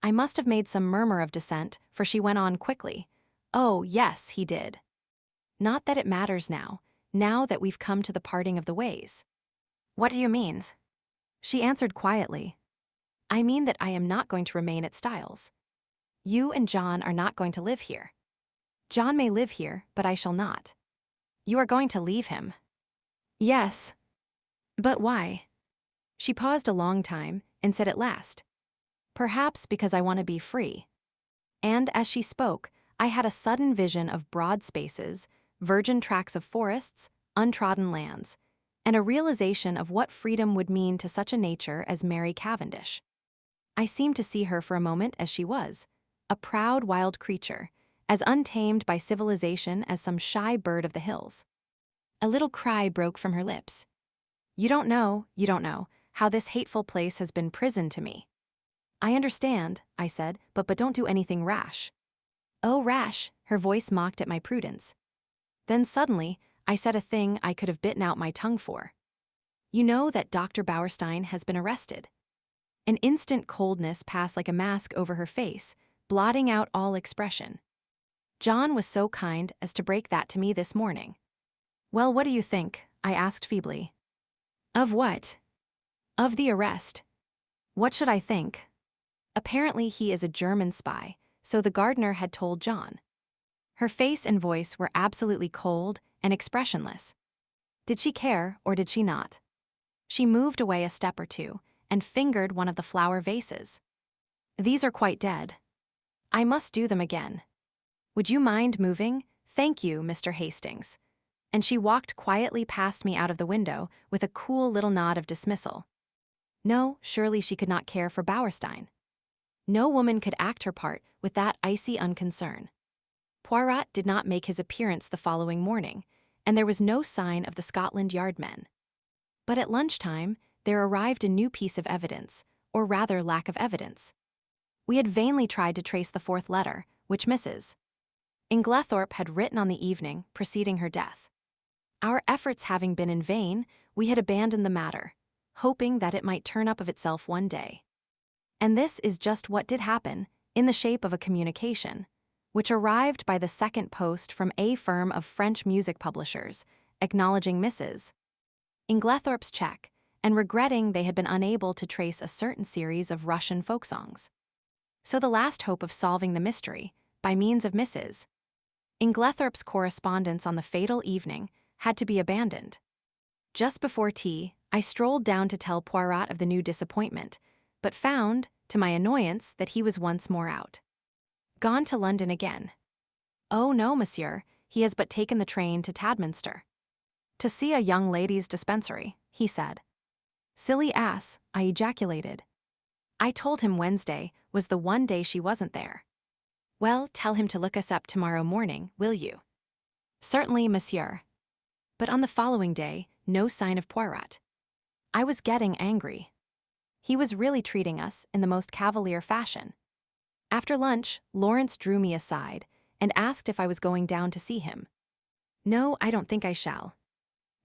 I must have made some murmur of dissent, for she went on quickly. Oh, yes, he did. Not that it matters now that we've come to the parting of the ways. What do you mean? She answered quietly. I mean that I am not going to remain at Styles. You and John are not going to live here. John may live here, but I shall not. You are going to leave him. Yes. But why? She paused a long time and said at last, perhaps because I want to be free. And as she spoke, I had a sudden vision of broad spaces, virgin tracts of forests, untrodden lands, and a realization of what freedom would mean to such a nature as Mary Cavendish. I seemed to see her for a moment as she was, a proud wild creature, as untamed by civilization as some shy bird of the hills. A little cry broke from her lips. You don't know, how this hateful place has been prison to me. I understand, I said, but don't do anything rash. Oh, rash, her voice mocked at my prudence. Then suddenly, I said a thing I could have bitten out my tongue for. You know that Dr. Bauerstein has been arrested. An instant coldness passed like a mask over her face, blotting out all expression. John was so kind as to break that to me this morning. Well, what do you think? I asked feebly. Of what? Of the arrest. What should I think? Apparently he is a German spy, so the gardener had told John. Her face and voice were absolutely cold and expressionless. Did she care or did she not? She moved away a step or two and fingered one of the flower vases. These are quite dead. I must do them again. Would you mind moving? Thank you, Mr. Hastings. And she walked quietly past me out of the window with a cool little nod of dismissal. No, surely she could not care for Bauerstein. No woman could act her part with that icy unconcern. Poirot did not make his appearance the following morning, and there was no sign of the Scotland Yard men. But at lunchtime, there arrived a new piece of evidence, or rather lack of evidence. We had vainly tried to trace the fourth letter, which Mrs. Inglethorp had written on the evening preceding her death. Our efforts having been in vain, we had abandoned the matter, hoping that it might turn up of itself one day. And this is just what did happen, in the shape of a communication, which arrived by the second post from a firm of French music publishers, acknowledging Mrs. Inglethorp's check, and regretting they had been unable to trace a certain series of Russian folk songs. So the last hope of solving the mystery, by means of Mrs. Inglethorp's correspondence on the fatal evening, had to be abandoned. Just before tea, I strolled down to tell Poirot of the new disappointment, but found, to my annoyance, that he was once more out. Gone to London again. Oh no, monsieur, he has but taken the train to Tadminster. To see a young ladies' dispensary, he said. Silly ass, I ejaculated. I told him Wednesday was the one day she wasn't there. Well, tell him to look us up tomorrow morning, will you? Certainly, monsieur. But on the following day, no sign of Poirot. I was getting angry. He was really treating us in the most cavalier fashion. After lunch, Lawrence drew me aside and asked if I was going down to see him. No, I don't think I shall.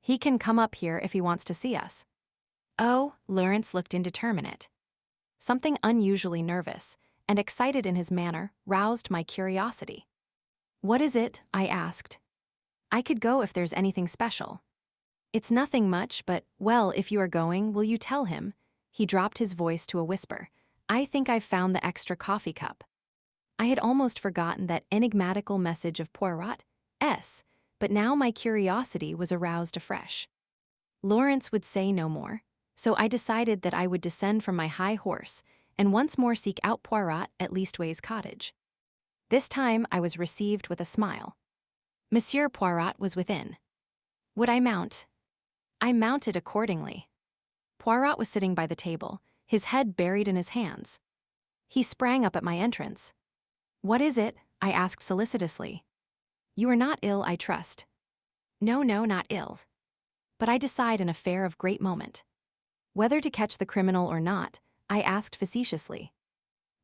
He can come up here if he wants to see us. Oh, Lawrence looked indeterminate. Something unusually nervous and excited in his manner roused my curiosity. What is it? I asked. I could go if there's anything special. It's nothing much, but, well, if you are going, will you tell him? He dropped his voice to a whisper. I think I've found the extra coffee cup. I had almost forgotten that enigmatical message of Poirot, S, but now my curiosity was aroused afresh. Lawrence would say no more, so I decided that I would descend from my high horse and once more seek out Poirot at Leastways Cottage. This time I was received with a smile. Monsieur Poirot was within. Would I mount? I mounted accordingly. Poirot was sitting by the table, his head buried in his hands. He sprang up at my entrance. What is it? I asked solicitously. You are not ill, I trust. No, not ill. But I decide an affair of great moment. Whether to catch the criminal or not, I asked facetiously.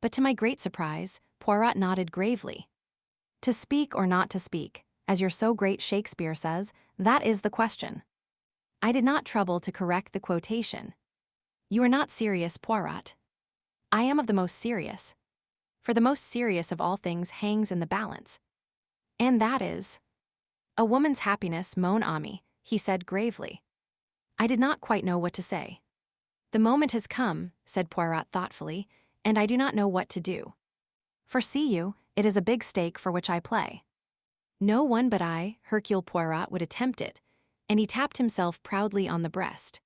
But to my great surprise, Poirot nodded gravely. To speak or not to speak, as your so great Shakespeare says, that is the question. I did not trouble to correct the quotation. You are not serious, Poirot. I am of the most serious. For the most serious of all things hangs in the balance. And that is a woman's happiness, mon ami, he said gravely. I did not quite know what to say. The moment has come, said Poirot thoughtfully, and I do not know what to do. For see you, it is a big stake for which I play. No one but I, Hercule Poirot, would attempt it, and he tapped himself proudly on the breast.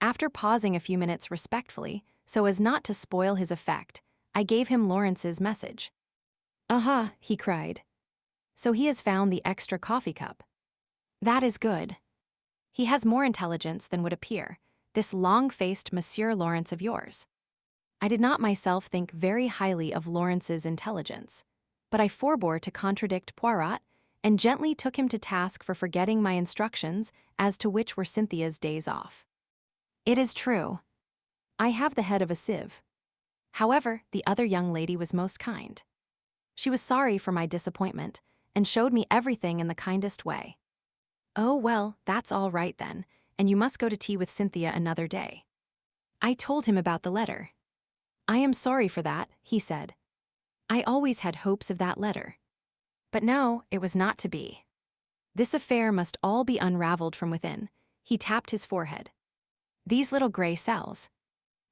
After pausing a few minutes respectfully, so as not to spoil his effect, I gave him Lawrence's message. Aha, he cried. So he has found the extra coffee cup. That is good. He has more intelligence than would appear, this long-faced Monsieur Lawrence of yours. I did not myself think very highly of Lawrence's intelligence, but I forbore to contradict Poirot and gently took him to task for forgetting my instructions as to which were Cynthia's days off. It is true. I have the head of a sieve. However, the other young lady was most kind. She was sorry for my disappointment and showed me everything in the kindest way. Oh, well, that's all right then, and you must go to tea with Cynthia another day. I told him about the letter. I am sorry for that, he said. I always had hopes of that letter. But no, it was not to be. This affair must all be unraveled from within. He tapped his forehead. These little gray cells.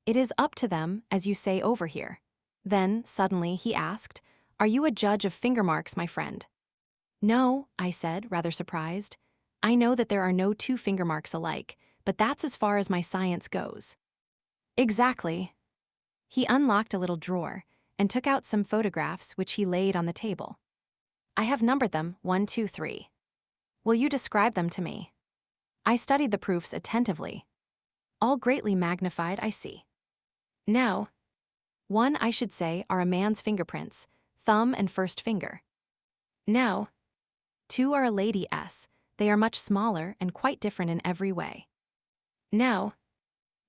It is up to them, as you say over here. Then, suddenly, he asked, Are you a judge of finger marks, my friend? No, I said, rather surprised. I know that there are no two finger marks alike, but that's as far as my science goes. Exactly. He unlocked a little drawer and took out some photographs which he laid on the table. I have numbered them 1, 2, 3. Will you describe them to me? I studied the proofs attentively. All greatly magnified, I see. Now, 1, I should say, are a man's fingerprints, thumb and first finger. Now, 2 are a lady S. They are much smaller and quite different in every way. Now,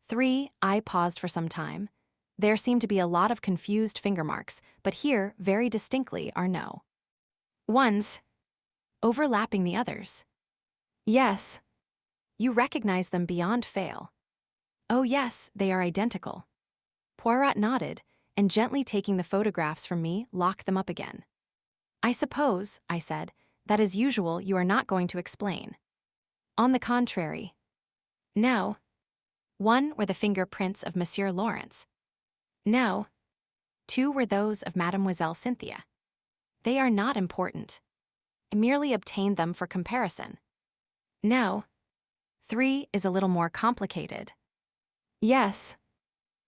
3, I paused for some time. There seem to be a lot of confused finger marks, but here, very distinctly, are no ones overlapping the others. Yes. You recognize them beyond fail. Oh yes, they are identical. Poirot nodded, and gently taking the photographs from me, locked them up again. I suppose, I said, that as usual you are not going to explain. On the contrary. No. 1 were the fingerprints of Monsieur Lawrence. No. 2 were those of Mademoiselle Cynthia. They are not important. I merely obtained them for comparison. No. 3 is a little more complicated. Yes.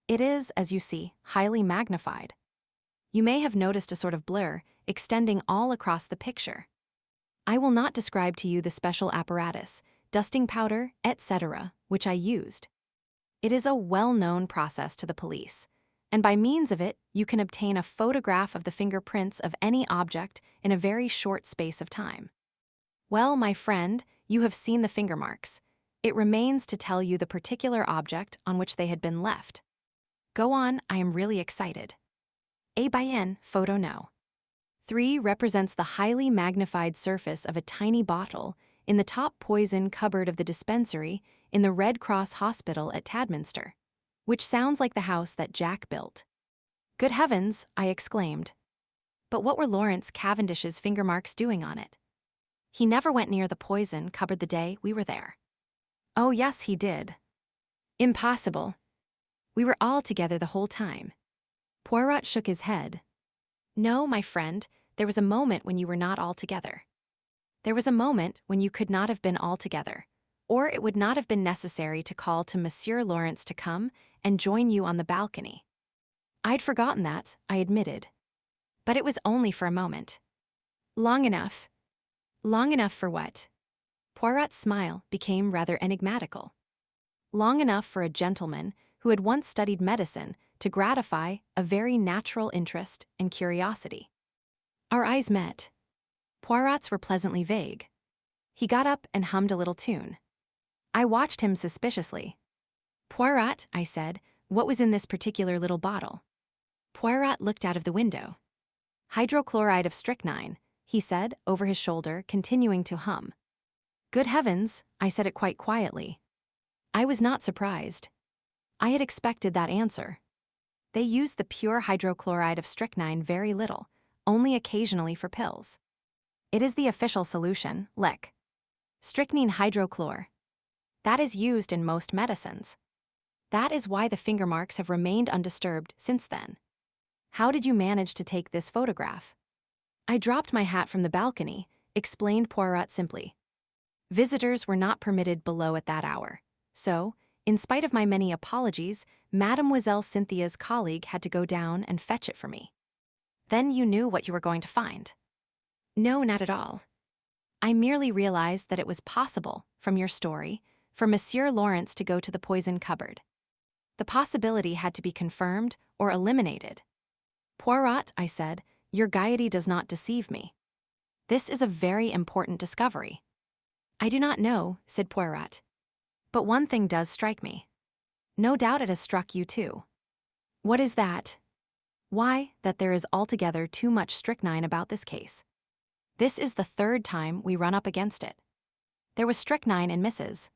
It is, as you see, highly magnified. You may have noticed a sort of blur extending all across the picture. I will not describe to you the special apparatus, dusting powder, etc., which I used. It is a well-known process to the police, And by means of it, you can obtain a photograph of the fingerprints of any object in a very short space of time. Well, my friend, you have seen the finger marks. It remains to tell you the particular object on which they had been left. Go on, I am really excited. A bien, photo no. 3 represents the highly magnified surface of a tiny bottle in the top poison cupboard of the dispensary in the Red Cross Hospital at Tadminster, which sounds like the house that Jack built. Good heavens, I exclaimed. But what were Lawrence Cavendish's finger marks doing on it? He never went near the poison cupboard the day we were there. Oh yes, he did. Impossible. We were all together the whole time. Poirot shook his head. No, my friend, there was a moment when you were not all together. There was a moment when you could not have been all together, or it would not have been necessary to call to Monsieur Lawrence to come and join you on the balcony. I'd forgotten that, I admitted. But it was only for a moment. Long enough. Long enough for what? Poirot's smile became rather enigmatical. Long enough for a gentleman who had once studied medicine to gratify a very natural interest and curiosity. Our eyes met. Poirot's were pleasantly vague. He got up and hummed a little tune. I watched him suspiciously. Poirot, I said, what was in this particular little bottle? Poirot looked out of the window. Hydrochloride of strychnine, he said, over his shoulder, continuing to hum. Good heavens, I said it quite quietly. I was not surprised. I had expected that answer. They used the pure hydrochloride of strychnine very little, only occasionally for pills. It is the official solution, Lec. Strychnine hydrochlor. That is used in most medicines. That is why the finger marks have remained undisturbed since then. How did you manage to take this photograph? I dropped my hat from the balcony, explained Poirot simply. Visitors were not permitted below at that hour, so, in spite of my many apologies, Mademoiselle Cynthia's colleague had to go down and fetch it for me. Then you knew what you were going to find. No, not at all. I merely realized that it was possible, from your story, for Monsieur Lawrence to go to the poison cupboard. The possibility had to be confirmed or eliminated. Poirot, I said, your gaiety does not deceive me. This is a very important discovery. I do not know, said Poirot. But one thing does strike me. No doubt it has struck you too. What is that? Why, that there is altogether too much strychnine about this case. This is the 3rd time we run up against it. There was strychnine in Mrs.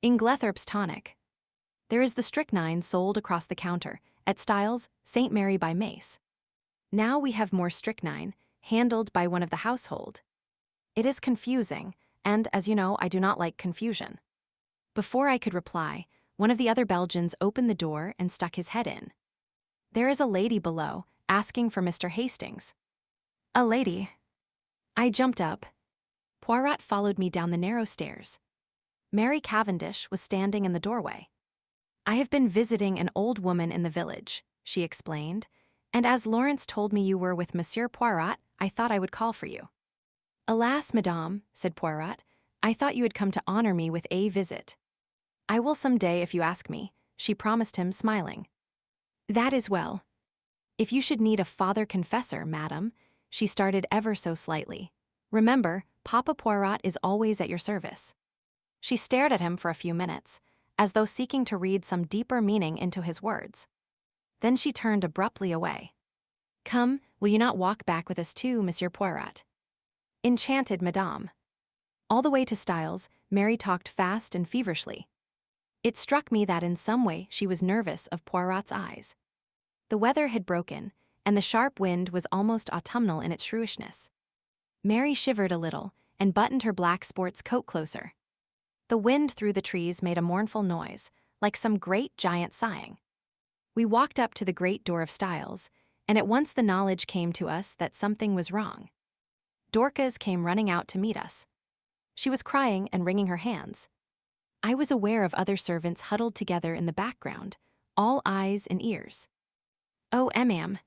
Inglethorp's tonic. There is the strychnine sold across the counter at Styles, St. Mary by Mace. Now we have more strychnine, handled by one of the household. It is confusing, and as you know, I do not like confusion. Before I could reply, one of the other Belgians opened the door and stuck his head in. There is a lady below, asking for Mr. Hastings. A lady. I jumped up. Poirot followed me down the narrow stairs. Mary Cavendish was standing in the doorway. I have been visiting an old woman in the village, she explained, and as Lawrence told me you were with Monsieur Poirot, I thought I would call for you. Alas, madame, said Poirot, I thought you had come to honor me with a visit. I will some day if you ask me, she promised him, smiling. That is well. If you should need a father confessor, madam, she started ever so slightly. Remember, Papa Poirot is always at your service. She stared at him for a few minutes, as though seeking to read some deeper meaning into his words. Then she turned abruptly away. Come, will you not walk back with us too, Monsieur Poirot? Enchanted, madame. All the way to Styles, Mary talked fast and feverishly. It struck me that in some way she was nervous of Poirot's eyes. The weather had broken, and the sharp wind was almost autumnal in its shrewishness. Mary shivered a little and buttoned her black sports coat closer. The wind through the trees made a mournful noise, like some great giant sighing. We walked up to the great door of Styles, and at once the knowledge came to us that something was wrong. Dorcas came running out to meet us. She was crying and wringing her hands. I was aware of other servants huddled together in the background, all eyes and ears. Oh, Emmam.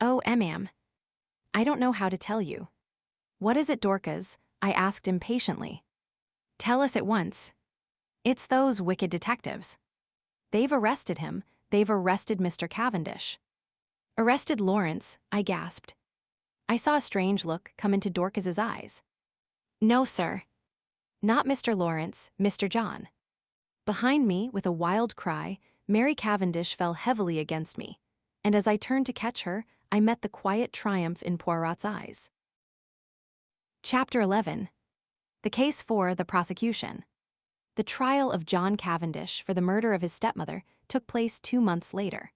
Oh, Emmam. I don't know how to tell you. What is it, Dorcas? I asked impatiently. Tell us at once. It's those wicked detectives. They've arrested him, They've arrested Mr. Cavendish." "Arrested Lawrence," I gasped. I saw a strange look come into Dorcas's eyes. "No, sir. Not Mr. Lawrence, Mr. John." Behind me, with a wild cry, Mary Cavendish fell heavily against me, and as I turned to catch her, I met the quiet triumph in Poirot's eyes. Chapter 11. The case for the prosecution. The trial of John Cavendish for the murder of his stepmother took place 2 months later.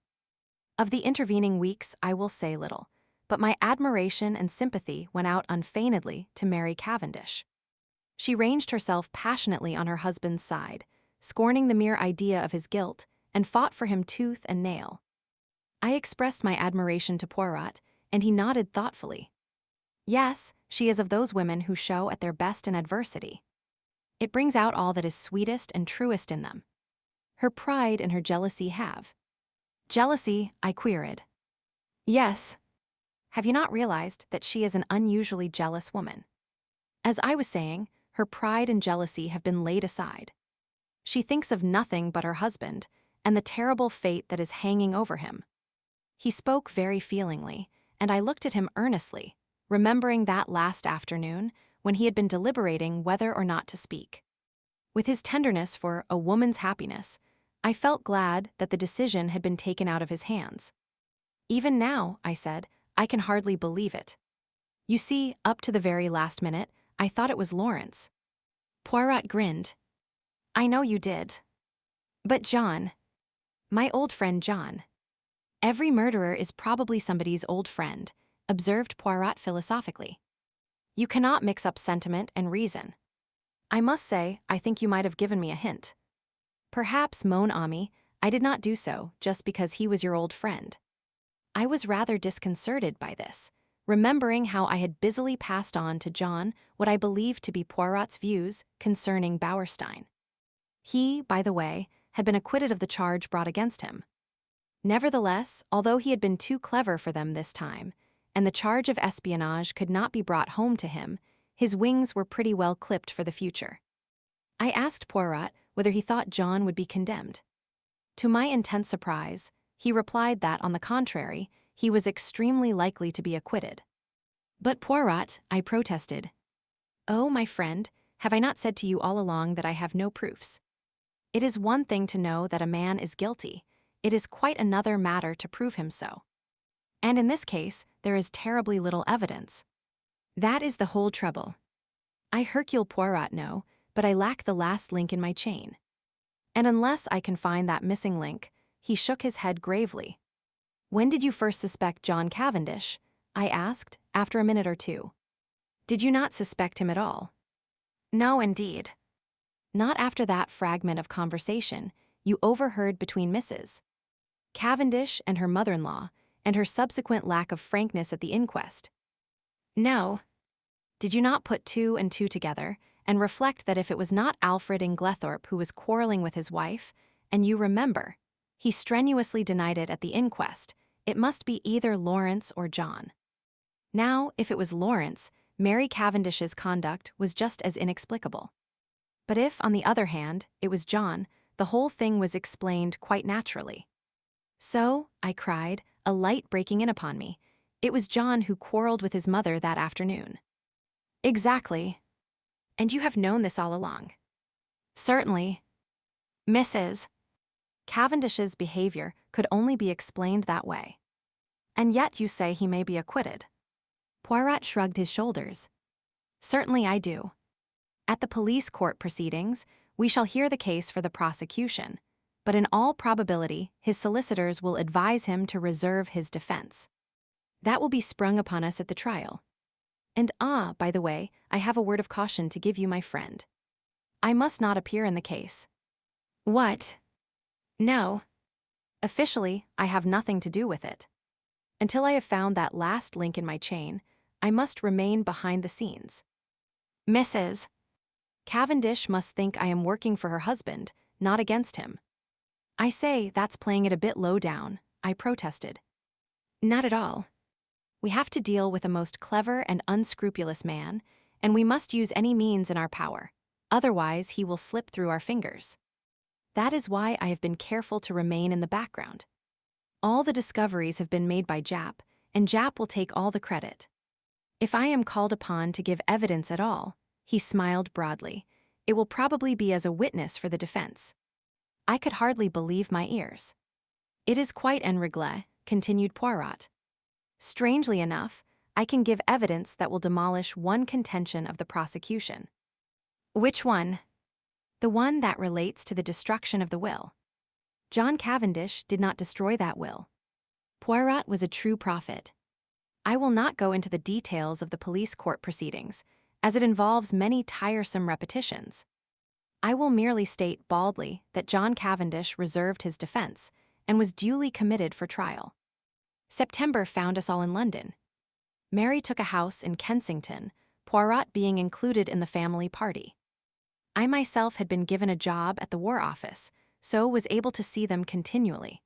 Of the intervening weeks, I will say little, but my admiration and sympathy went out unfeignedly to Mary Cavendish. She ranged herself passionately on her husband's side, scorning the mere idea of his guilt, and fought for him tooth and nail. I expressed my admiration to Poirot, and he nodded thoughtfully. Yes, she is of those women who show at their best in adversity. It brings out all that is sweetest and truest in them. Her pride and her jealousy have. Jealousy, I queried. Yes. Have you not realized that she is an unusually jealous woman? As I was saying, her pride and jealousy have been laid aside. She thinks of nothing but her husband and the terrible fate that is hanging over him. He spoke very feelingly, and I looked at him earnestly, remembering that last afternoon when he had been deliberating whether or not to speak. With his tenderness for a woman's happiness, I felt glad that the decision had been taken out of his hands. "Even now," I said, "I can hardly believe it. You see, up to the very last minute, I thought it was Lawrence." Poirot grinned. "I know you did. But John, my old friend John." "Every murderer is probably somebody's old friend," observed Poirot philosophically. "You cannot mix up sentiment and reason. I must say, I think you might have given me a hint. Perhaps, mon ami, I did not do so just because he was your old friend." I was rather disconcerted by this, remembering how I had busily passed on to John what I believed to be Poirot's views concerning Bauerstein. He, by the way, had been acquitted of the charge brought against him. Nevertheless, although he had been too clever for them this time, and the charge of espionage could not be brought home to him, his wings were pretty well clipped for the future. I asked Poirot whether he thought John would be condemned. To my intense surprise, he replied that, on the contrary, he was extremely likely to be acquitted. "But Poirot," I protested. "Oh, my friend, have I not said to you all along that I have no proofs? It is one thing to know that a man is guilty. It is quite another matter to prove him so. And in this case, there is terribly little evidence. That is the whole trouble. I Hercule Poirot know, but I lack the last link in my chain." And unless I can find that missing link, he shook his head gravely. "When did you first suspect John Cavendish?" I asked, after a minute or two. "Did you not suspect him at all?" "No, indeed." "Not after that fragment of conversation you overheard between Mrs. Cavendish and her mother-in-law, and her subsequent lack of frankness at the inquest?" "No." "Did you not put 2 and 2 together, and reflect that if it was not Alfred Inglethorp who was quarreling with his wife, and you remember, he strenuously denied it at the inquest, it must be either Lawrence or John. Now, if it was Lawrence, Mary Cavendish's conduct was just as inexplicable. But if, on the other hand, it was John, the whole thing was explained quite naturally." "So," I cried, a light breaking in upon me, "it was John who quarreled with his mother that afternoon." "Exactly. And you have known this all along?" "Certainly." "Mrs. Cavendish's behavior could only be explained that way. And yet you say he may be acquitted." Poirot shrugged his shoulders. "Certainly I do. At the police court proceedings, we shall hear the case for the prosecution, but in all probability his solicitors will advise him to reserve his defense. That will be sprung upon us at the trial. And by the way, I have a word of caution to give you, my friend. I must not appear in the case." "What?" "No. Officially, I have nothing to do with it. Until I have found that last link in my chain, I must remain behind the scenes. Mrs. Cavendish must think I am working for her husband, not against him." "I say, that's playing it a bit low down," I protested. "Not at all. We have to deal with a most clever and unscrupulous man, and we must use any means in our power. Otherwise, he will slip through our fingers." That is why I have been careful to remain in the background. All the discoveries have been made by Jap, and Jap will take all the credit. If I am called upon to give evidence at all," he smiled broadly, "it will probably be as a witness for the defense." I could hardly believe my ears. "It is quite en règle," continued Poirot. "Strangely enough, I can give evidence that will demolish one contention of the prosecution." "Which one?" "The one that relates to the destruction of the will. John Cavendish did not destroy that will. Poirot was a true prophet. I will not go into the details of the police court proceedings, as it involves many tiresome repetitions. I will merely state baldly that John Cavendish reserved his defense and was duly committed for trial. September found us all in London. Mary took a house in Kensington, Poirot being included in the family party. I myself had been given a job at the War Office, so was able to see them continually.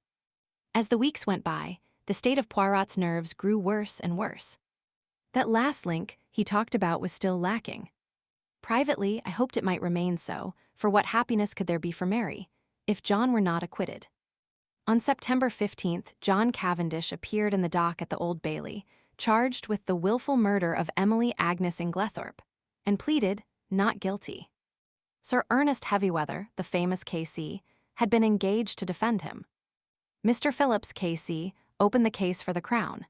As the weeks went by, the state of Poirot's nerves grew worse and worse. That last link he talked about was still lacking. Privately, I hoped it might remain so, for what happiness could there be for Mary, if John were not acquitted? On September 15th, John Cavendish appeared in the dock at the Old Bailey, charged with the willful murder of Emily Agnes Inglethorp, and pleaded not guilty. Sir Ernest Heavyweather, the famous K.C., had been engaged to defend him. Mr. Phillips, K.C., opened the case for the Crown.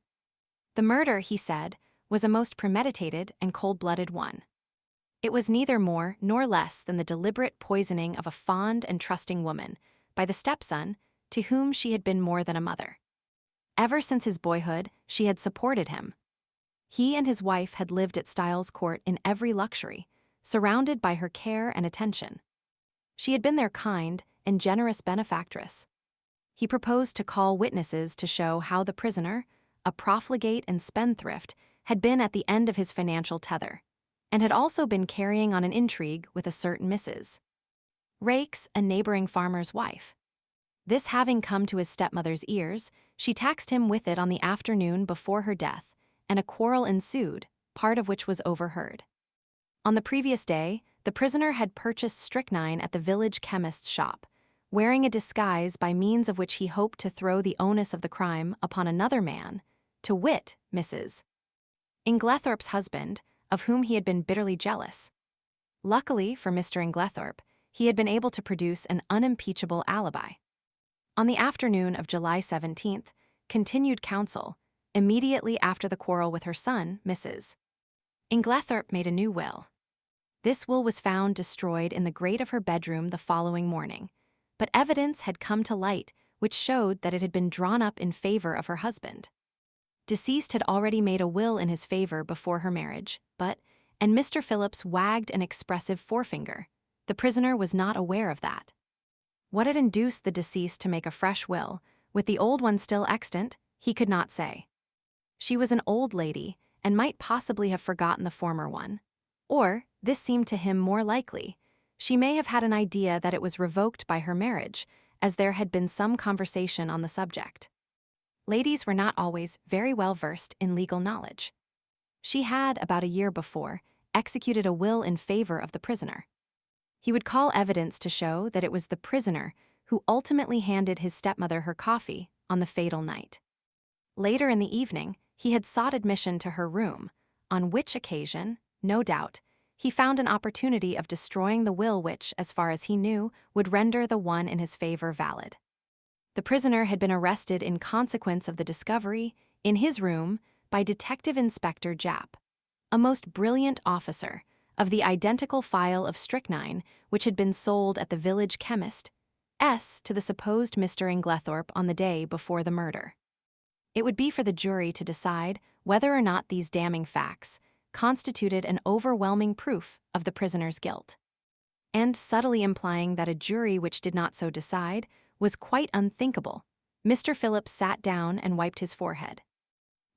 The murder, he said, was a most premeditated and cold-blooded one. It was neither more nor less than the deliberate poisoning of a fond and trusting woman by the stepson to whom she had been more than a mother. Ever since his boyhood, she had supported him. He and his wife had lived at Styles Court in every luxury, surrounded by her care and attention. She had been their kind and generous benefactress. He proposed to call witnesses to show how the prisoner, a profligate and spendthrift, had been at the end of his financial tether, and had also been carrying on an intrigue with a certain Mrs. Rakes, a neighboring farmer's wife. This having come to his stepmother's ears, she taxed him with it on the afternoon before her death, and a quarrel ensued, part of which was overheard. On the previous day, the prisoner had purchased strychnine at the village chemist's shop, wearing a disguise by means of which he hoped to throw the onus of the crime upon another man, to wit, Mrs. Inglethorp's husband, of whom he had been bitterly jealous. Luckily for Mr. Inglethorp, he had been able to produce an unimpeachable alibi. On the afternoon of July 17th, continued counsel, immediately after the quarrel with her son, Mrs. Inglethorp made a new will. This will was found destroyed in the grate of her bedroom the following morning, but evidence had come to light which showed that it had been drawn up in favor of her husband. Deceased had already made a will in his favor before her marriage, and Mr. Phillips wagged an expressive forefinger. The prisoner was not aware of that. What had induced the deceased to make a fresh will, with the old one still extant, he could not say. She was an old lady, and might possibly have forgotten the former one. Or, this seemed to him more likely, she may have had an idea that it was revoked by her marriage, as there had been some conversation on the subject. Ladies were not always very well versed in legal knowledge. She had, about a year before, executed a will in favor of the prisoner. He would call evidence to show that it was the prisoner who ultimately handed his stepmother her coffee on the fatal night. Later in the evening, he had sought admission to her room, on which occasion, no doubt, he found an opportunity of destroying the will which, as far as he knew, would render the one in his favor valid. The prisoner had been arrested in consequence of the discovery, in his room, by Detective Inspector Jap, a most brilliant officer, of the identical phial of strychnine which had been sold at the village chemist S to the supposed Mr. Inglethorp on the day before the murder. It would be for the jury to decide whether or not these damning facts constituted an overwhelming proof of the prisoner's guilt. And subtly implying that a jury which did not so decide was quite unthinkable, Mr. Phillips sat down and wiped his forehead.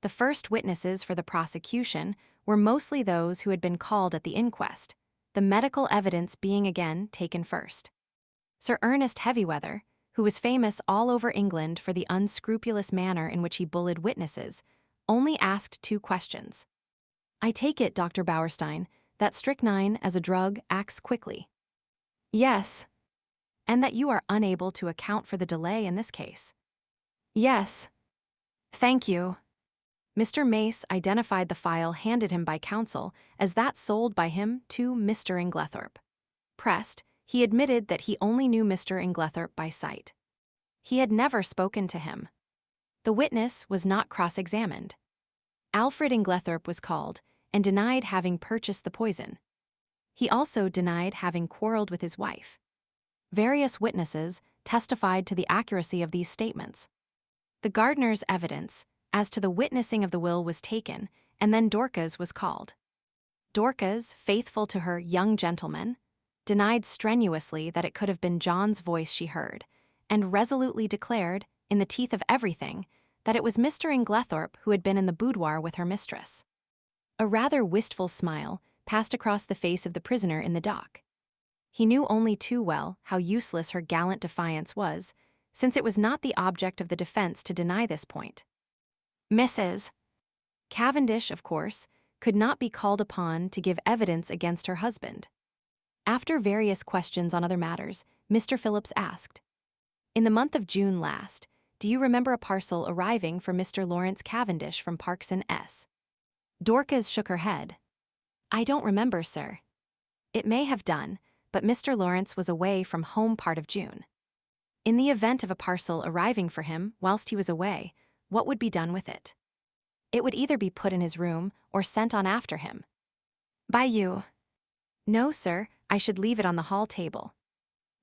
The first witnesses for the prosecution were mostly those who had been called at the inquest, the medical evidence being again taken first. Sir Ernest Heavyweather, who was famous all over England for the unscrupulous manner in which he bullied witnesses, only asked 2 questions. "I take it, Dr. Bauerstein, that strychnine as a drug acts quickly?" "Yes." and that you are unable to account for the delay in this case. Yes. Thank you. Mr. Mace identified the file handed him by counsel as that sold by him to Mr. Inglethorp. Pressed, he admitted that he only knew Mr. Inglethorp by sight. He had never spoken to him. The witness was not cross-examined. Alfred Inglethorp was called and denied having purchased the poison. He also denied having quarreled with his wife. Various witnesses testified to the accuracy of these statements. The gardener's evidence as to the witnessing of the will was taken, and then Dorcas was called. Dorcas, faithful to her young gentleman, denied strenuously that it could have been John's voice she heard, and resolutely declared, in the teeth of everything, that it was Mr. Inglethorp who had been in the boudoir with her mistress. A rather wistful smile passed across the face of the prisoner in the dock. He knew only too well how useless her gallant defiance was, since it was not the object of the defense to deny this point. Mrs. Cavendish, of course, could not be called upon to give evidence against her husband. After various questions on other matters, Mr. Phillips asked, "In the month of June last, do you remember a parcel arriving for Mr. Lawrence Cavendish from Parkson, S?" Dorcas shook her head. "I don't remember, sir. It may have done, but Mr. Lawrence was away from home part of June. In the event of a parcel arriving for him whilst he was away, what would be done with it? It would either be put in his room or sent on after him." "By you?" "No, sir, I should leave it on the hall table.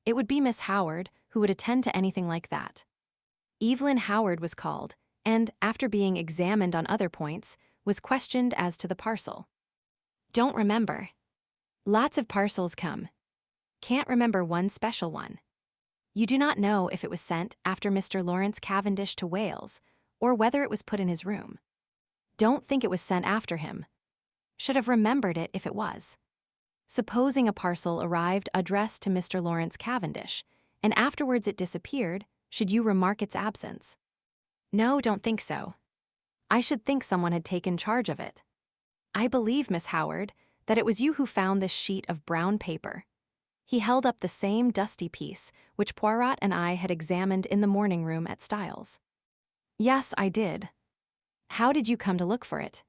It would be Miss Howard who would attend to anything like that." Evelyn Howard was called, and, after being examined on other points, was questioned as to the parcel. "Don't remember. Lots of parcels come. Can't remember one special one. You do not know if it was sent after Mr. Lawrence Cavendish to Wales, or whether it was put in his room. Don't think it was sent after him. Should have remembered it if it was. Supposing a parcel arrived addressed to Mr. Lawrence Cavendish, and afterwards it disappeared, should you remark its absence?" "No, don't think so. I should think someone had taken charge of it. I believe, Miss Howard, that it was you who found this sheet of brown paper." He held up the same dusty piece which Poirot and I had examined in the morning room at Styles. "Yes, I did." "How did you come to look for it?"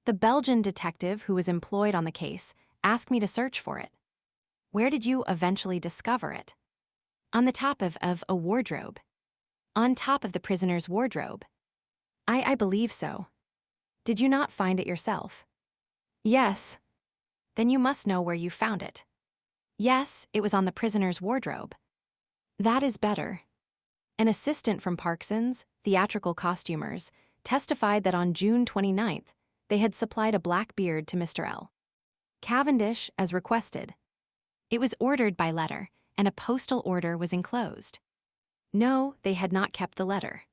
"The Belgian detective who was employed on the case asked me to search for it." "Where did you eventually discover it?" "On the top of a wardrobe." "On top of the prisoner's wardrobe?" I believe so." "Did you not find it yourself?" "Yes." "Then you must know where you found it." "Yes, it was on the prisoner's wardrobe." "That is better." An assistant from Parkson's, theatrical costumers, testified that on June 29th, they had supplied a black beard to Mr. L. Cavendish as requested. It was ordered by letter, and a postal order was enclosed. No, they had not kept the letter.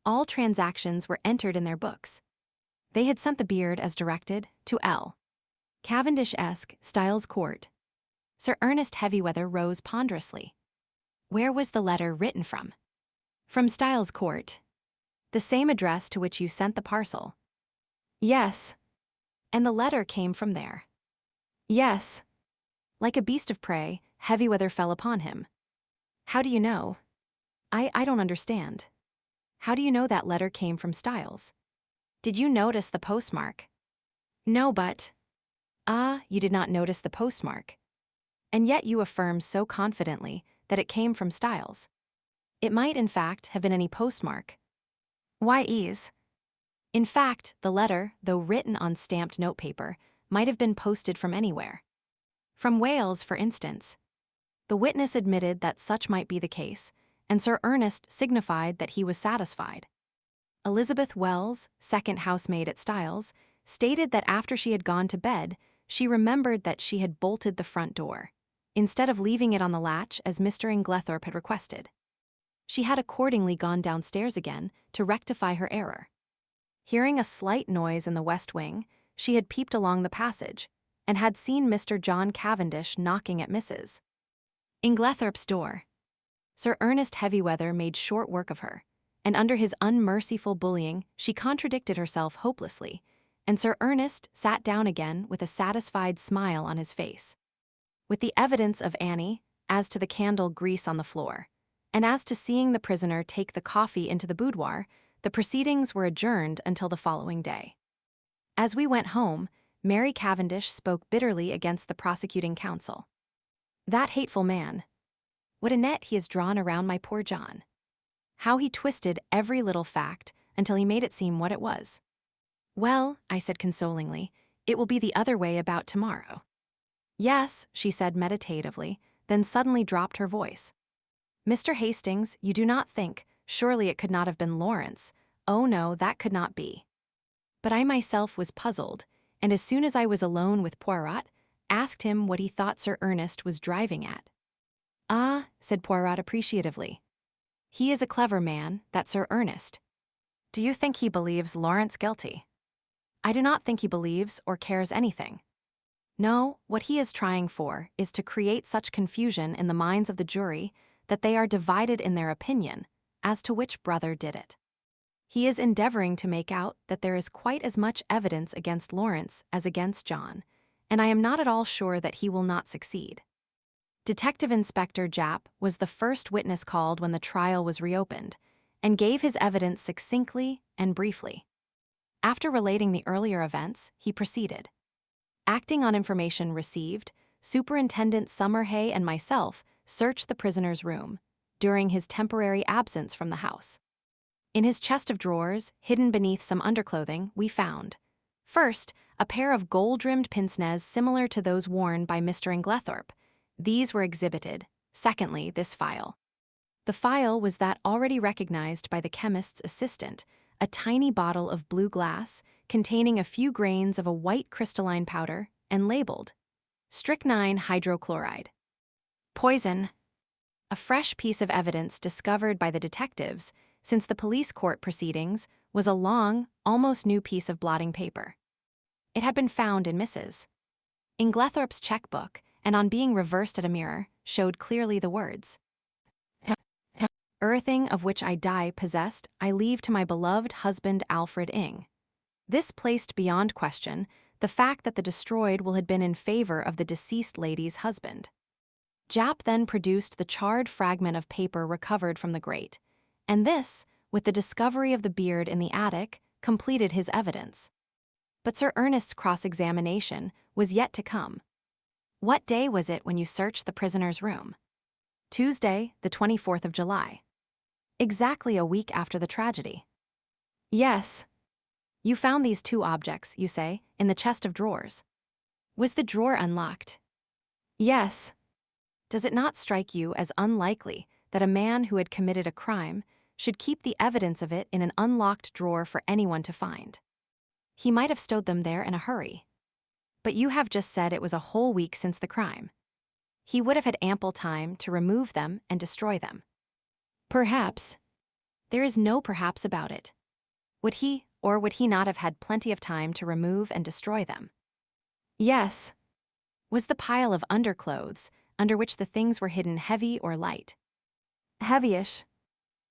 All transactions were entered in their books. They had sent the beard as directed to L. Cavendish, Styles Court. Sir Ernest Heavyweather rose ponderously. "Where was the letter written from?" "From Styles Court." "The same address to which you sent the parcel?" "Yes." "And the letter came from there?" "Yes." Like a beast of prey, Heavyweather fell upon him. "How do you know?" I don't understand. How do you know that letter came from Styles? Did you notice the postmark?" "No, but..." "Ah, you did not notice the postmark. And yet you affirm so confidently that it came from Styles. It might, in fact, have been any postmark." "Why ease?" "In fact, the letter, though written on stamped notepaper, might have been posted from anywhere. From Wales, for instance." The witness admitted that such might be the case, and Sir Ernest signified that he was satisfied. Elizabeth Wells, second housemaid at Styles, stated that after she had gone to bed, she remembered that she had bolted the front door, instead of leaving it on the latch as Mr. Inglethorp had requested. She had accordingly gone downstairs again to rectify her error. Hearing a slight noise in the west wing, she had peeped along the passage, and had seen Mr. John Cavendish knocking at Mrs. Inglethorp's door. Sir Ernest Heavyweather made short work of her, and under his unmerciful bullying she contradicted herself hopelessly, and Sir Ernest sat down again with a satisfied smile on his face. With the evidence of Annie, as to the candle grease on the floor, and as to seeing the prisoner take the coffee into the boudoir, the proceedings were adjourned until the following day. As we went home, Mary Cavendish spoke bitterly against the prosecuting counsel. "That hateful man. What a net he has drawn around my poor John. How he twisted every little fact until he made it seem what it was." "Well," I said consolingly, "it will be the other way about tomorrow." "Yes," she said meditatively, then suddenly dropped her voice. "Mr. Hastings, you do not think, surely it could not have been Lawrence. Oh no, that could not be." But I myself was puzzled, and as soon as I was alone with Poirot, asked him what he thought Sir Ernest was driving at. "Ah," said Poirot appreciatively. "He is a clever man, that Sir Ernest. Do you think he believes Lawrence guilty?" "I do not think he believes or cares anything. No, what he is trying for is to create such confusion in the minds of the jury that they are divided in their opinion as to which brother did it. He is endeavoring to make out that there is quite as much evidence against Lawrence as against John, and I am not at all sure that he will not succeed." Detective Inspector Japp was the first witness called when the trial was reopened, and gave his evidence succinctly and briefly. After relating the earlier events, he proceeded. "Acting on information received, Superintendent Summerhay and myself searched the prisoner's room during his temporary absence from the house. In his chest of drawers, hidden beneath some underclothing, we found, first, a pair of gold-rimmed pince-nez similar to those worn by Mr. Inglethorp. These were exhibited. Secondly, this file. The file was that already recognized by the chemist's assistant, a tiny bottle of blue glass containing a few grains of a white crystalline powder and labeled strychnine hydrochloride. Poison. A fresh piece of evidence discovered by the detectives since the police court proceedings was a long, almost new piece of blotting paper. It had been found in Mrs. Inglethorp's checkbook, and on being reversed at a mirror, showed clearly the words, "Everything of which I die possessed, I leave to my beloved husband Alfred Ing." This placed beyond question the fact that the destroyed will had been in favor of the deceased lady's husband. Japp then produced the charred fragment of paper recovered from the grate, and this, with the discovery of the beard in the attic, completed his evidence. But Sir Ernest's cross-examination was yet to come. "What day was it when you searched the prisoner's room?" "Tuesday, the 24th of July. Exactly a week after the tragedy." "Yes." "You found these two objects, you say, in the chest of drawers. Was the drawer unlocked?" "Yes." "Does it not strike you as unlikely that a man who had committed a crime should keep the evidence of it in an unlocked drawer for anyone to find? He might have stowed them there in a hurry. But you have just said it was a whole week since the crime. He would have had ample time to remove them and destroy them." "Perhaps." "There is no perhaps about it. Would he or would he not have had plenty of time to remove and destroy them?" "Yes." "Was the pile of underclothes under which the things were hidden heavy or light?" "Heavyish."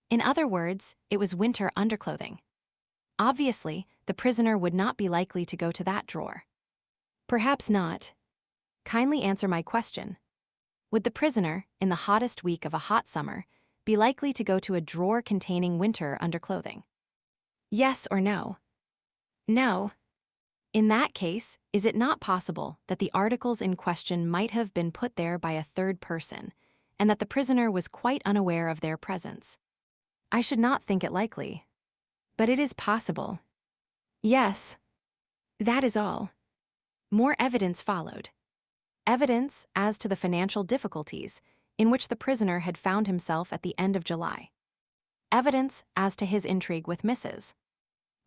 "In other words, it was winter underclothing. Obviously, the prisoner would not be likely to go to that drawer." "Perhaps not." "Kindly answer my question. Would the prisoner, in the hottest week of a hot summer, be likely to go to a drawer containing winter underclothing? Yes or no?" "No." "In that case, is it not possible that the articles in question might have been put there by a third person, and that the prisoner was quite unaware of their presence?" "I should not think it likely." "But it is possible." "Yes." "That is all." More evidence followed. Evidence as to the financial difficulties in which the prisoner had found himself at the end of July. Evidence as to his intrigue with Mrs.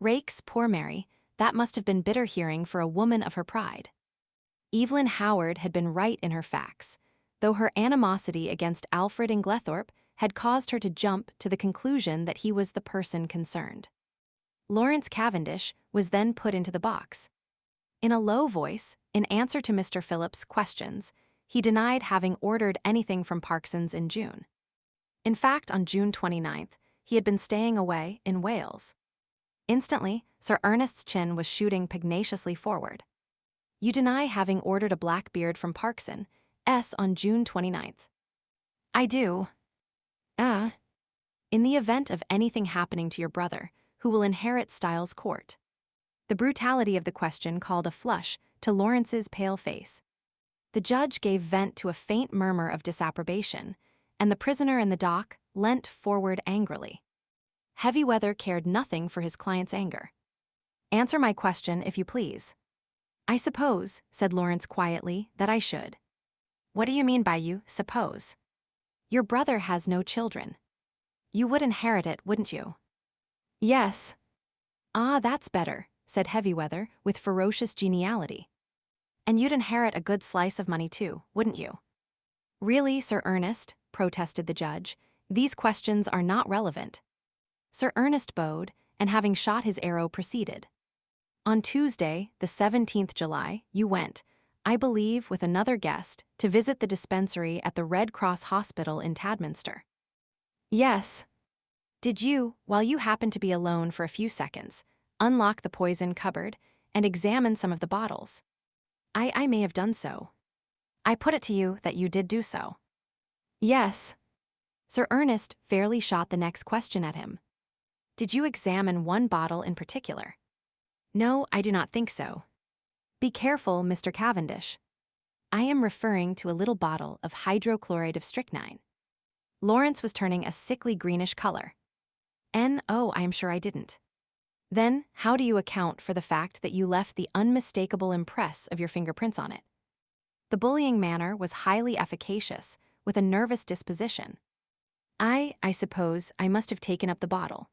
Raikes, poor Mary, that must have been bitter hearing for a woman of her pride. Evelyn Howard had been right in her facts, though her animosity against Alfred Inglethorp had caused her to jump to the conclusion that he was the person concerned. Lawrence Cavendish was then put into the box. In a low voice, in answer to Mr. Phillips' questions, he denied having ordered anything from Parkson's in June. In fact, on June 29th, he had been staying away in Wales. Instantly, Sir Ernest's chin was shooting pugnaciously forward. "You deny having ordered a black beard from Parkson, S. on June 29th. I do. Uh, in the event of anything happening to your brother, who will inherit Styles' court. The brutality of the question called a flush to Lawrence's pale face. The judge gave vent to a faint murmur of disapprobation, and the prisoner in the dock leant forward angrily. Heavyweather cared nothing for his client's anger. Answer my question, if you please. I suppose, said Lawrence quietly, that I should. What do you mean by you suppose? Your brother has no children. You would inherit it, wouldn't you? Yes. Ah, that's better, said Heavyweather with ferocious geniality. And you'd inherit a good slice of money too, wouldn't you? Really, Sir Ernest, protested the judge, these questions are not relevant. Sir Ernest bowed, and having shot his arrow proceeded. On Tuesday, the 17th July, you went, I believe with another guest, to visit the dispensary at the Red Cross Hospital in Tadminster. Yes. Did you, while you happened to be alone for a few seconds, unlock the poison cupboard and examine some of the bottles? I may have done so. I put it to you that you did do so. Yes. Sir Ernest fairly shot the next question at him. Did you examine one bottle in particular? No, I do not think so. Be careful, Mr. Cavendish. I am referring to a little bottle of hydrochloride of strychnine. Lawrence was turning a sickly greenish color. No, I am sure I didn't. Then, how do you account for the fact that you left the unmistakable impress of your fingerprints on it? The bullying manner was highly efficacious, with a nervous disposition. I suppose I must have taken up the bottle.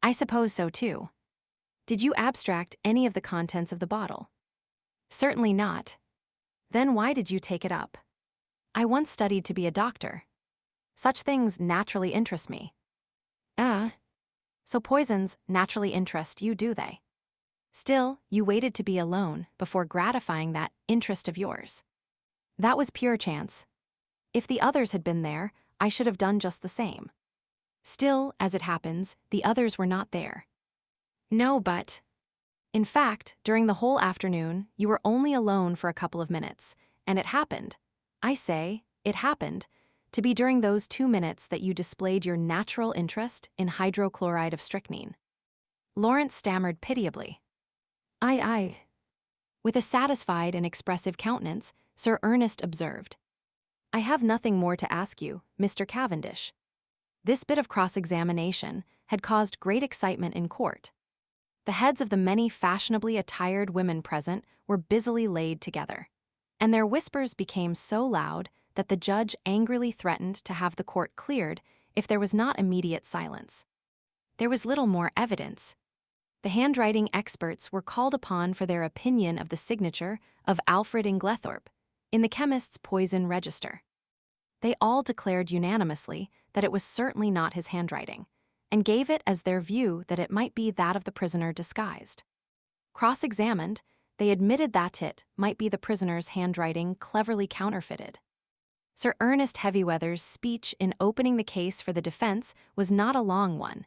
I suppose so too. Did you abstract any of the contents of the bottle? Certainly not. Then why did you take it up? I once studied to be a doctor. Such things naturally interest me. So poisons naturally interest you, do they? Still, you waited to be alone before gratifying that interest of yours. That was pure chance. If the others had been there, I should have done just the same. Still, as it happens, the others were not there. No, but... In fact, during the whole afternoon, you were only alone for a couple of minutes, and it happened, I say, it happened, to be during those 2 minutes that you displayed your natural interest in hydrochloride of strychnine. Lawrence stammered pitiably. I. With a satisfied and expressive countenance, Sir Ernest observed. I have nothing more to ask you, Mr. Cavendish. This bit of cross-examination had caused great excitement in court. The heads of the many fashionably attired women present were busily laid together, and their whispers became so loud that the judge angrily threatened to have the court cleared if there was not immediate silence. There was little more evidence. The handwriting experts were called upon for their opinion of the signature of Alfred Inglethorp in the chemist's poison register. They all declared unanimously that it was certainly not his handwriting, and gave it as their view that it might be that of the prisoner disguised. Cross-examined, they admitted that it might be the prisoner's handwriting cleverly counterfeited. Sir Ernest Heavyweather's speech in opening the case for the defense was not a long one,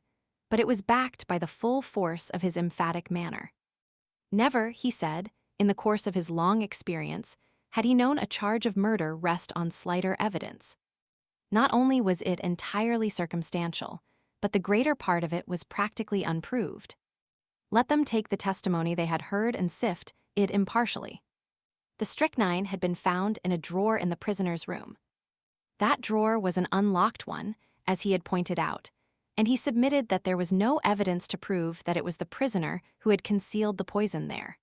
but it was backed by the full force of his emphatic manner. Never, he said, in the course of his long experience, had he known a charge of murder rest on slighter evidence. Not only was it entirely circumstantial, but the greater part of it was practically unproved. Let them take the testimony they had heard and sift it impartially. The strychnine had been found in a drawer in the prisoner's room. That drawer was an unlocked one, as he had pointed out, and he submitted that there was no evidence to prove that it was the prisoner who had concealed the poison there.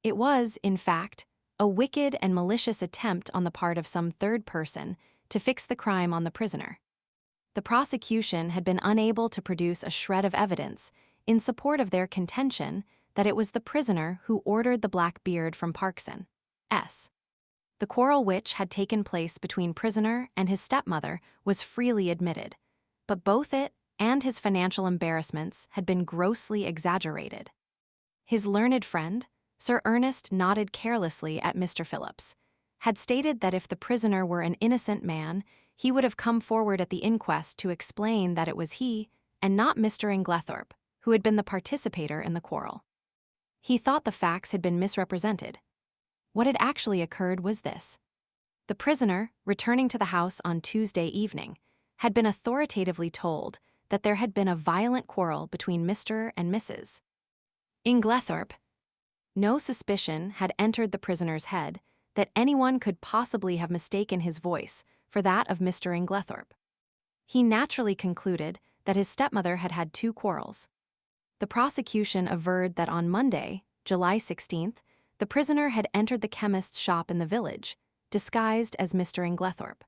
It was, in fact, a wicked and malicious attempt on the part of some third person to fix the crime on the prisoner. The prosecution had been unable to produce a shred of evidence in support of their contention that it was the prisoner who ordered the black beard from Parkson. The quarrel which had taken place between prisoner and his stepmother was freely admitted, but both it and his financial embarrassments had been grossly exaggerated. His learned friend, Sir Ernest, nodded carelessly at Mr. Phillips, had stated that if the prisoner were an innocent man, he would have come forward at the inquest to explain that it was he, and not Mr. Inglethorp, who had been the participator in the quarrel. He thought the facts had been misrepresented. What had actually occurred was this. The prisoner, returning to the house on Tuesday evening, had been authoritatively told that there had been a violent quarrel between Mr. and Mrs. Inglethorp. No suspicion had entered the prisoner's head that anyone could possibly have mistaken his voice for that of Mr. Inglethorp. He naturally concluded that his stepmother had had two quarrels. The prosecution averred that on Monday, July 16th, the prisoner had entered the chemist's shop in the village, disguised as Mr. Inglethorp.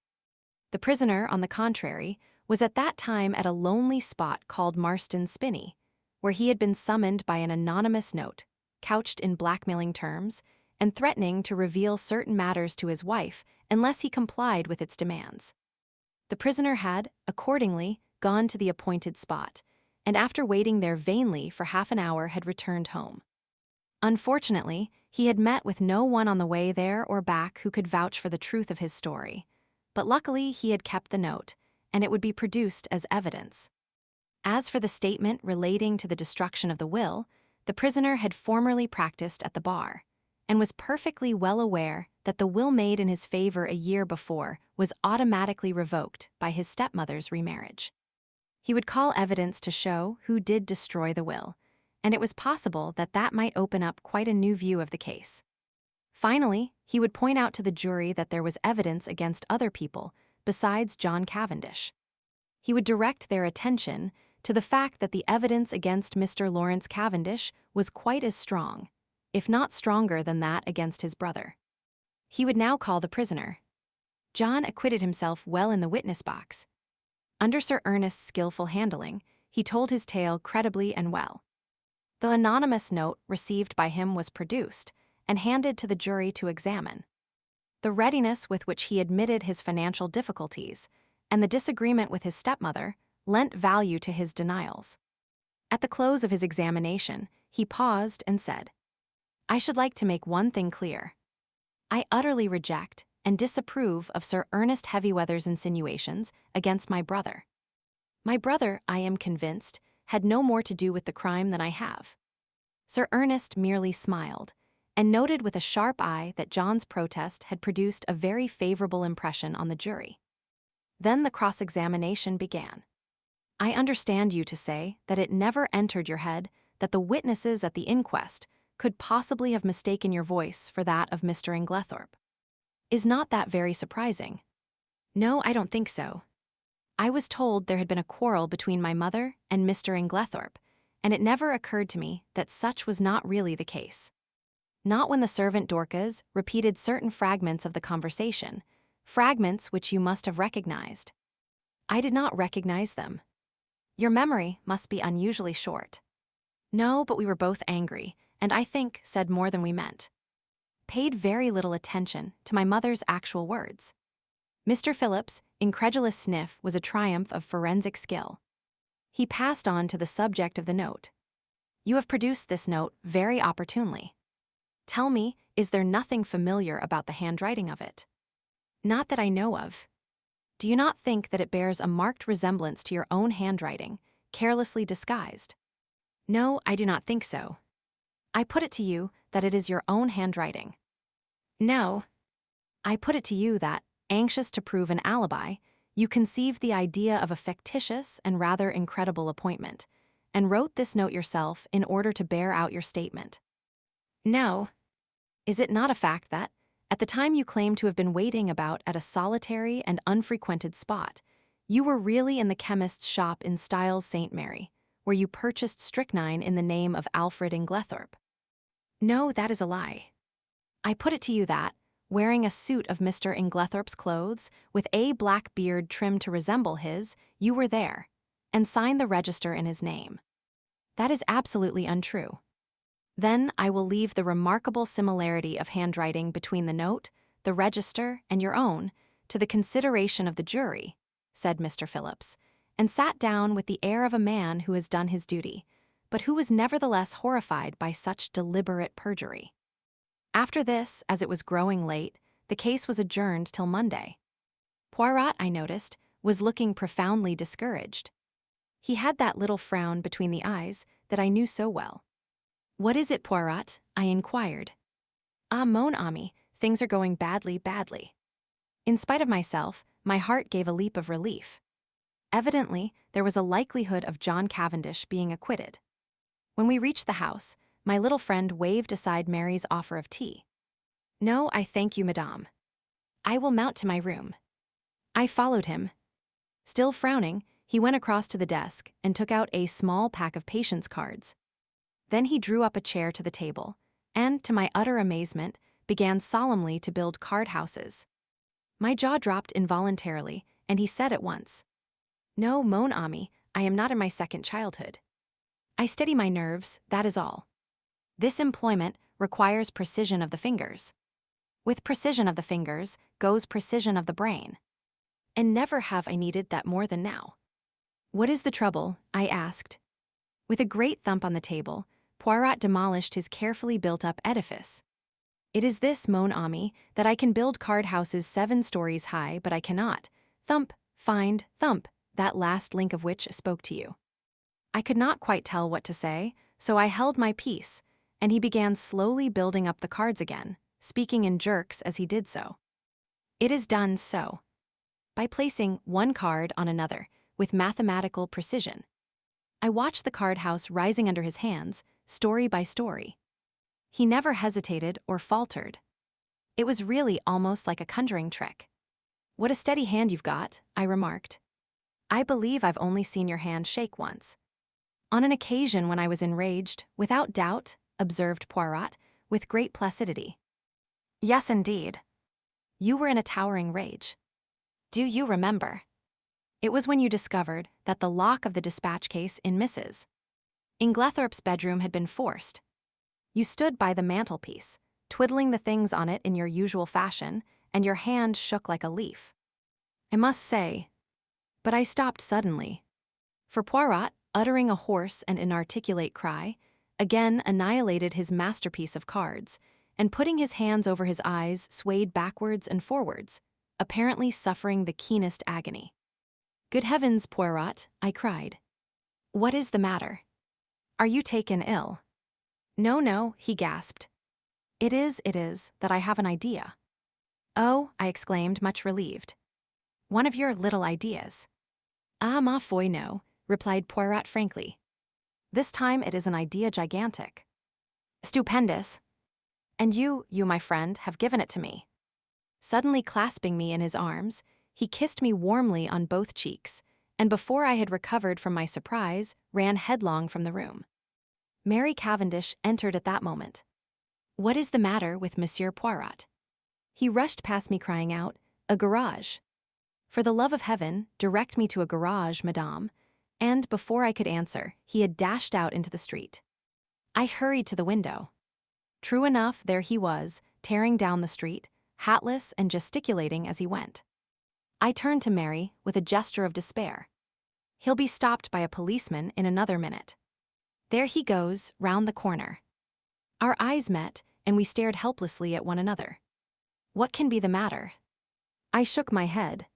The prisoner, on the contrary, was at that time at a lonely spot called Marston Spinney, where he had been summoned by an anonymous note, couched in blackmailing terms, and threatening to reveal certain matters to his wife unless he complied with its demands. The prisoner had, accordingly, gone to the appointed spot, and after waiting there vainly for half an hour had returned home. Unfortunately, he had met with no one on the way there or back who could vouch for the truth of his story, but luckily he had kept the note, and it would be produced as evidence. As for the statement relating to the destruction of the will, the prisoner had formerly practiced at the bar, and was perfectly well aware that the will made in his favor a year before was automatically revoked by his stepmother's remarriage. He would call evidence to show who did destroy the will, and it was possible that that might open up quite a new view of the case. Finally, he would point out to the jury that there was evidence against other people besides John Cavendish. He would direct their attention to the fact that the evidence against Mr. Lawrence Cavendish was quite as strong, if not stronger than that against his brother. He would now call the prisoner. John acquitted himself well in the witness box. Under Sir Ernest's skillful handling, he told his tale credibly and well. The anonymous note received by him was produced and handed to the jury to examine. The readiness with which he admitted his financial difficulties and the disagreement with his stepmother lent value to his denials. At the close of his examination, he paused and said, "I should like to make one thing clear. I utterly reject and disapprove of Sir Ernest Heavywether's insinuations against my brother. My brother, I am convinced, had no more to do with the crime than I have." Sir Ernest merely smiled, and noted with a sharp eye that John's protest had produced a very favorable impression on the jury. Then the cross-examination began. "I understand you to say that it never entered your head that the witnesses at the inquest could possibly have mistaken your voice for that of Mr. Inglethorp. Is not that very surprising?" "No, I don't think so. I was told there had been a quarrel between my mother and Mr. Inglethorp, and it never occurred to me that such was not really the case. Not when the servant Dorcas repeated certain fragments of the conversation, fragments which you must have recognized." "I did not recognize them." "Your memory must be unusually short." "No, but we were both angry, and I think said more than we meant. Paid very little attention to my mother's actual words." Mr. Phillips' incredulous sniff was a triumph of forensic skill. He passed on to the subject of the note. "You have produced this note very opportunely. Tell me, is there nothing familiar about the handwriting of it?" "Not that I know of." "Do you not think that it bears a marked resemblance to your own handwriting, carelessly disguised?" "No, I do not think so." "I put it to you that it is your own handwriting." "No." "I put it to you that, anxious to prove an alibi, you conceived the idea of a fictitious and rather incredible appointment, and wrote this note yourself in order to bear out your statement." "No." "Is it not a fact that, at the time you claim to have been waiting about at a solitary and unfrequented spot, you were really in the chemist's shop in Styles St. Mary, where you purchased strychnine in the name of Alfred Inglethorp?" "No, that is a lie." "I put it to you that, wearing a suit of Mr. Inglethorp's clothes, with a black beard trimmed to resemble his, you were there, and signed the register in his name." "That is absolutely untrue." "Then I will leave the remarkable similarity of handwriting between the note, the register, and your own, to the consideration of the jury," said Mr. Phillips, and sat down with the air of a man who has done his duty, but who was nevertheless horrified by such deliberate perjury. After this, as it was growing late, the case was adjourned till Monday. Poirot, I noticed, was looking profoundly discouraged. He had that little frown between the eyes that I knew so well. "What is it, Poirot?" I inquired. "Ah, mon ami, things are going badly, badly." In spite of myself, my heart gave a leap of relief. Evidently, there was a likelihood of John Cavendish being acquitted. When we reached the house, my little friend waved aside Mary's offer of tea. "No, I thank you, madame. I will mount to my room." I followed him. Still frowning, he went across to the desk and took out a small pack of patience cards. Then he drew up a chair to the table, and, to my utter amazement, began solemnly to build card houses. My jaw dropped involuntarily, and he said at once, "No, mon ami, I am not in my second childhood. I steady my nerves, that is all. This employment requires precision of the fingers. With precision of the fingers goes precision of the brain. And never have I needed that more than now." "What is the trouble?" I asked. With a great thump on the table, Poirot demolished his carefully built-up edifice. "It is this, mon ami, that I can build card houses 7 stories high, but I cannot, thump, find, thump, that last link of which spoke to you." I could not quite tell what to say, so I held my peace, and he began slowly building up the cards again, speaking in jerks as he did so. "It is done so. By placing one card on another, with mathematical precision. I watched the card house rising under his hands, story by story. He never hesitated or faltered. It was really almost like a conjuring trick. "What a steady hand you've got," I remarked. "I believe I've only seen your hand shake once." "On an occasion when I was enraged, without doubt," observed Poirot, with great placidity. "Yes, indeed. You were in a towering rage. Do you remember? It was when you discovered that the lock of the dispatch case in Mrs. Inglethorp's bedroom had been forced. You stood by the mantelpiece, twiddling the things on it in your usual fashion, and your hand shook like a leaf. I must say—" But I stopped suddenly. For Poirot, uttering a hoarse and inarticulate cry, again annihilated his masterpiece of cards, and putting his hands over his eyes swayed backwards and forwards, apparently suffering the keenest agony. "Good heavens, Poirot," I cried. "What is the matter? Are you taken ill?" "No, no," he gasped. It is that I have an idea." "Oh," I exclaimed, much relieved. "One of your little ideas." "Ah, ma foi, no," replied Poirot frankly. "This time it is an idea gigantic. Stupendous. And you, my friend, have given it to me." Suddenly clasping me in his arms, he kissed me warmly on both cheeks, and before I had recovered from my surprise, ran headlong from the room. Mary Cavendish entered at that moment. "What is the matter with Monsieur Poirot?" He rushed past me crying out, "A garage! For the love of heaven, direct me to a garage, madame," and before I could answer, he had dashed out into the street. I hurried to the window. True enough, there he was, tearing down the street, hatless and gesticulating as he went. I turned to Mary with a gesture of despair. "He'll be stopped by a policeman in another minute. There he goes, round the corner." Our eyes met, and we stared helplessly at one another. What can be the matter? I shook my head.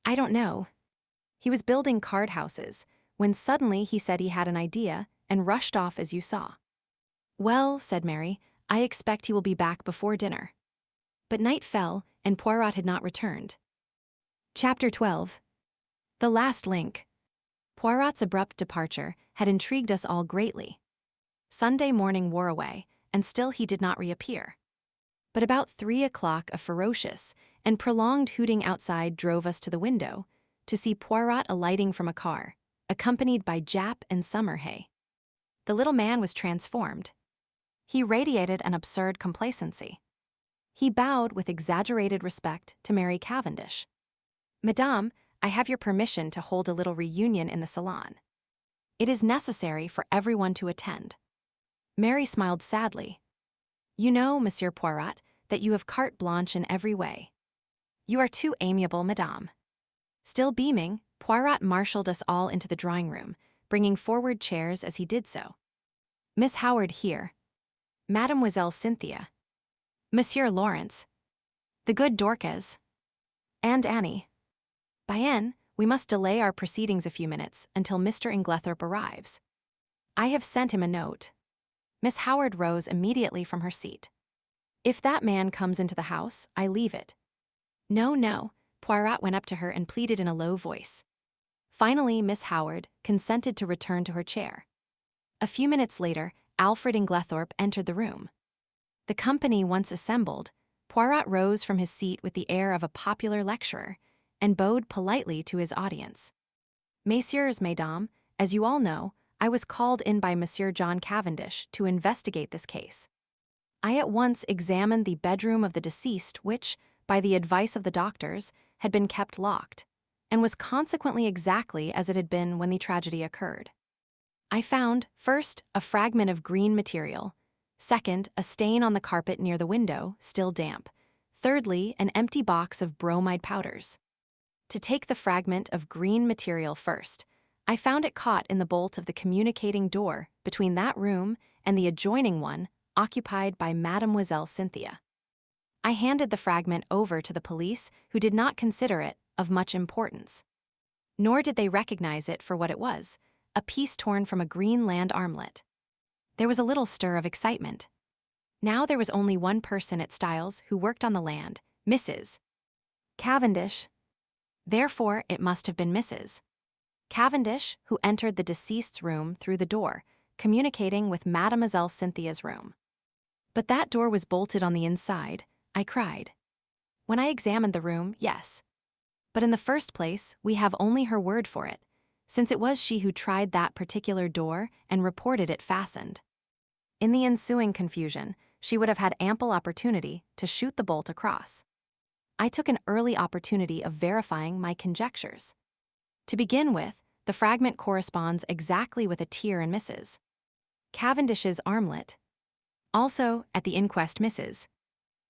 I don't know. He was building card houses, when suddenly he said he had an idea and rushed off as you saw. "Well," said Mary, "I expect he will be back before dinner." But night fell, and Poirot had not returned. Chapter 12. The last link. Poirot's abrupt departure had intrigued us all greatly. Sunday morning wore away, and still he did not reappear. But about 3 o'clock a ferocious and prolonged hooting outside drove us to the window, to see Poirot alighting from a car, accompanied by Jap and Summerhay. The little man was transformed. He radiated an absurd complacency. He bowed with exaggerated respect to Mary Cavendish. "Madame, I have your permission to hold a little reunion in the salon. It is necessary for everyone to attend." Mary smiled sadly. "You know, Monsieur Poirot, that you have carte blanche in every way." "You are too amiable, madame." Still beaming, Poirot marshaled us all into the drawing-room, bringing forward chairs as he did so. "Miss Howard here. Mademoiselle Cynthia. Monsieur Lawrence. The good Dorcas. And Annie. Bien, we must delay our proceedings a few minutes until Mr. Inglethorp arrives. I have sent him a note." Miss Howard rose immediately from her seat. "If that man comes into the house, I leave it." No, no, Poirot went up to her and pleaded in a low voice. Finally, Miss Howard consented to return to her chair. A few minutes later, Alfred and Inglethorp entered the room. The company once assembled, Poirot rose from his seat with the air of a popular lecturer and bowed politely to his audience. Messieurs, mesdames, as you all know, I was called in by Monsieur John Cavendish to investigate this case. I at once examined the bedroom of the deceased, which, by the advice of the doctors, had been kept locked, and was consequently exactly as it had been when the tragedy occurred. I found, first, a fragment of green material, second, a stain on the carpet near the window, still damp, thirdly, an empty box of bromide powders. To take the fragment of green material first, I found it caught in the bolt of the communicating door between that room and the adjoining one occupied by Mademoiselle Cynthia. I handed the fragment over to the police, who did not consider it of much importance. Nor did they recognize it for what it was, a piece torn from a green land armlet. There was a little stir of excitement. Now there was only one person at Styles who worked on the land, Mrs. Cavendish. Therefore, it must have been Mrs. Cavendish who entered the deceased's room through the door, communicating with Mademoiselle Cynthia's room. But that door was bolted on the inside, I cried. When I examined the room, yes. But in the first place, we have only her word for it, since it was she who tried that particular door and reported it fastened. In the ensuing confusion, she would have had ample opportunity to shoot the bolt across. I took an early opportunity of verifying my conjectures. To begin with, the fragment corresponds exactly with a tear in Mrs. Cavendish's armlet. Also, at the inquest, Mrs.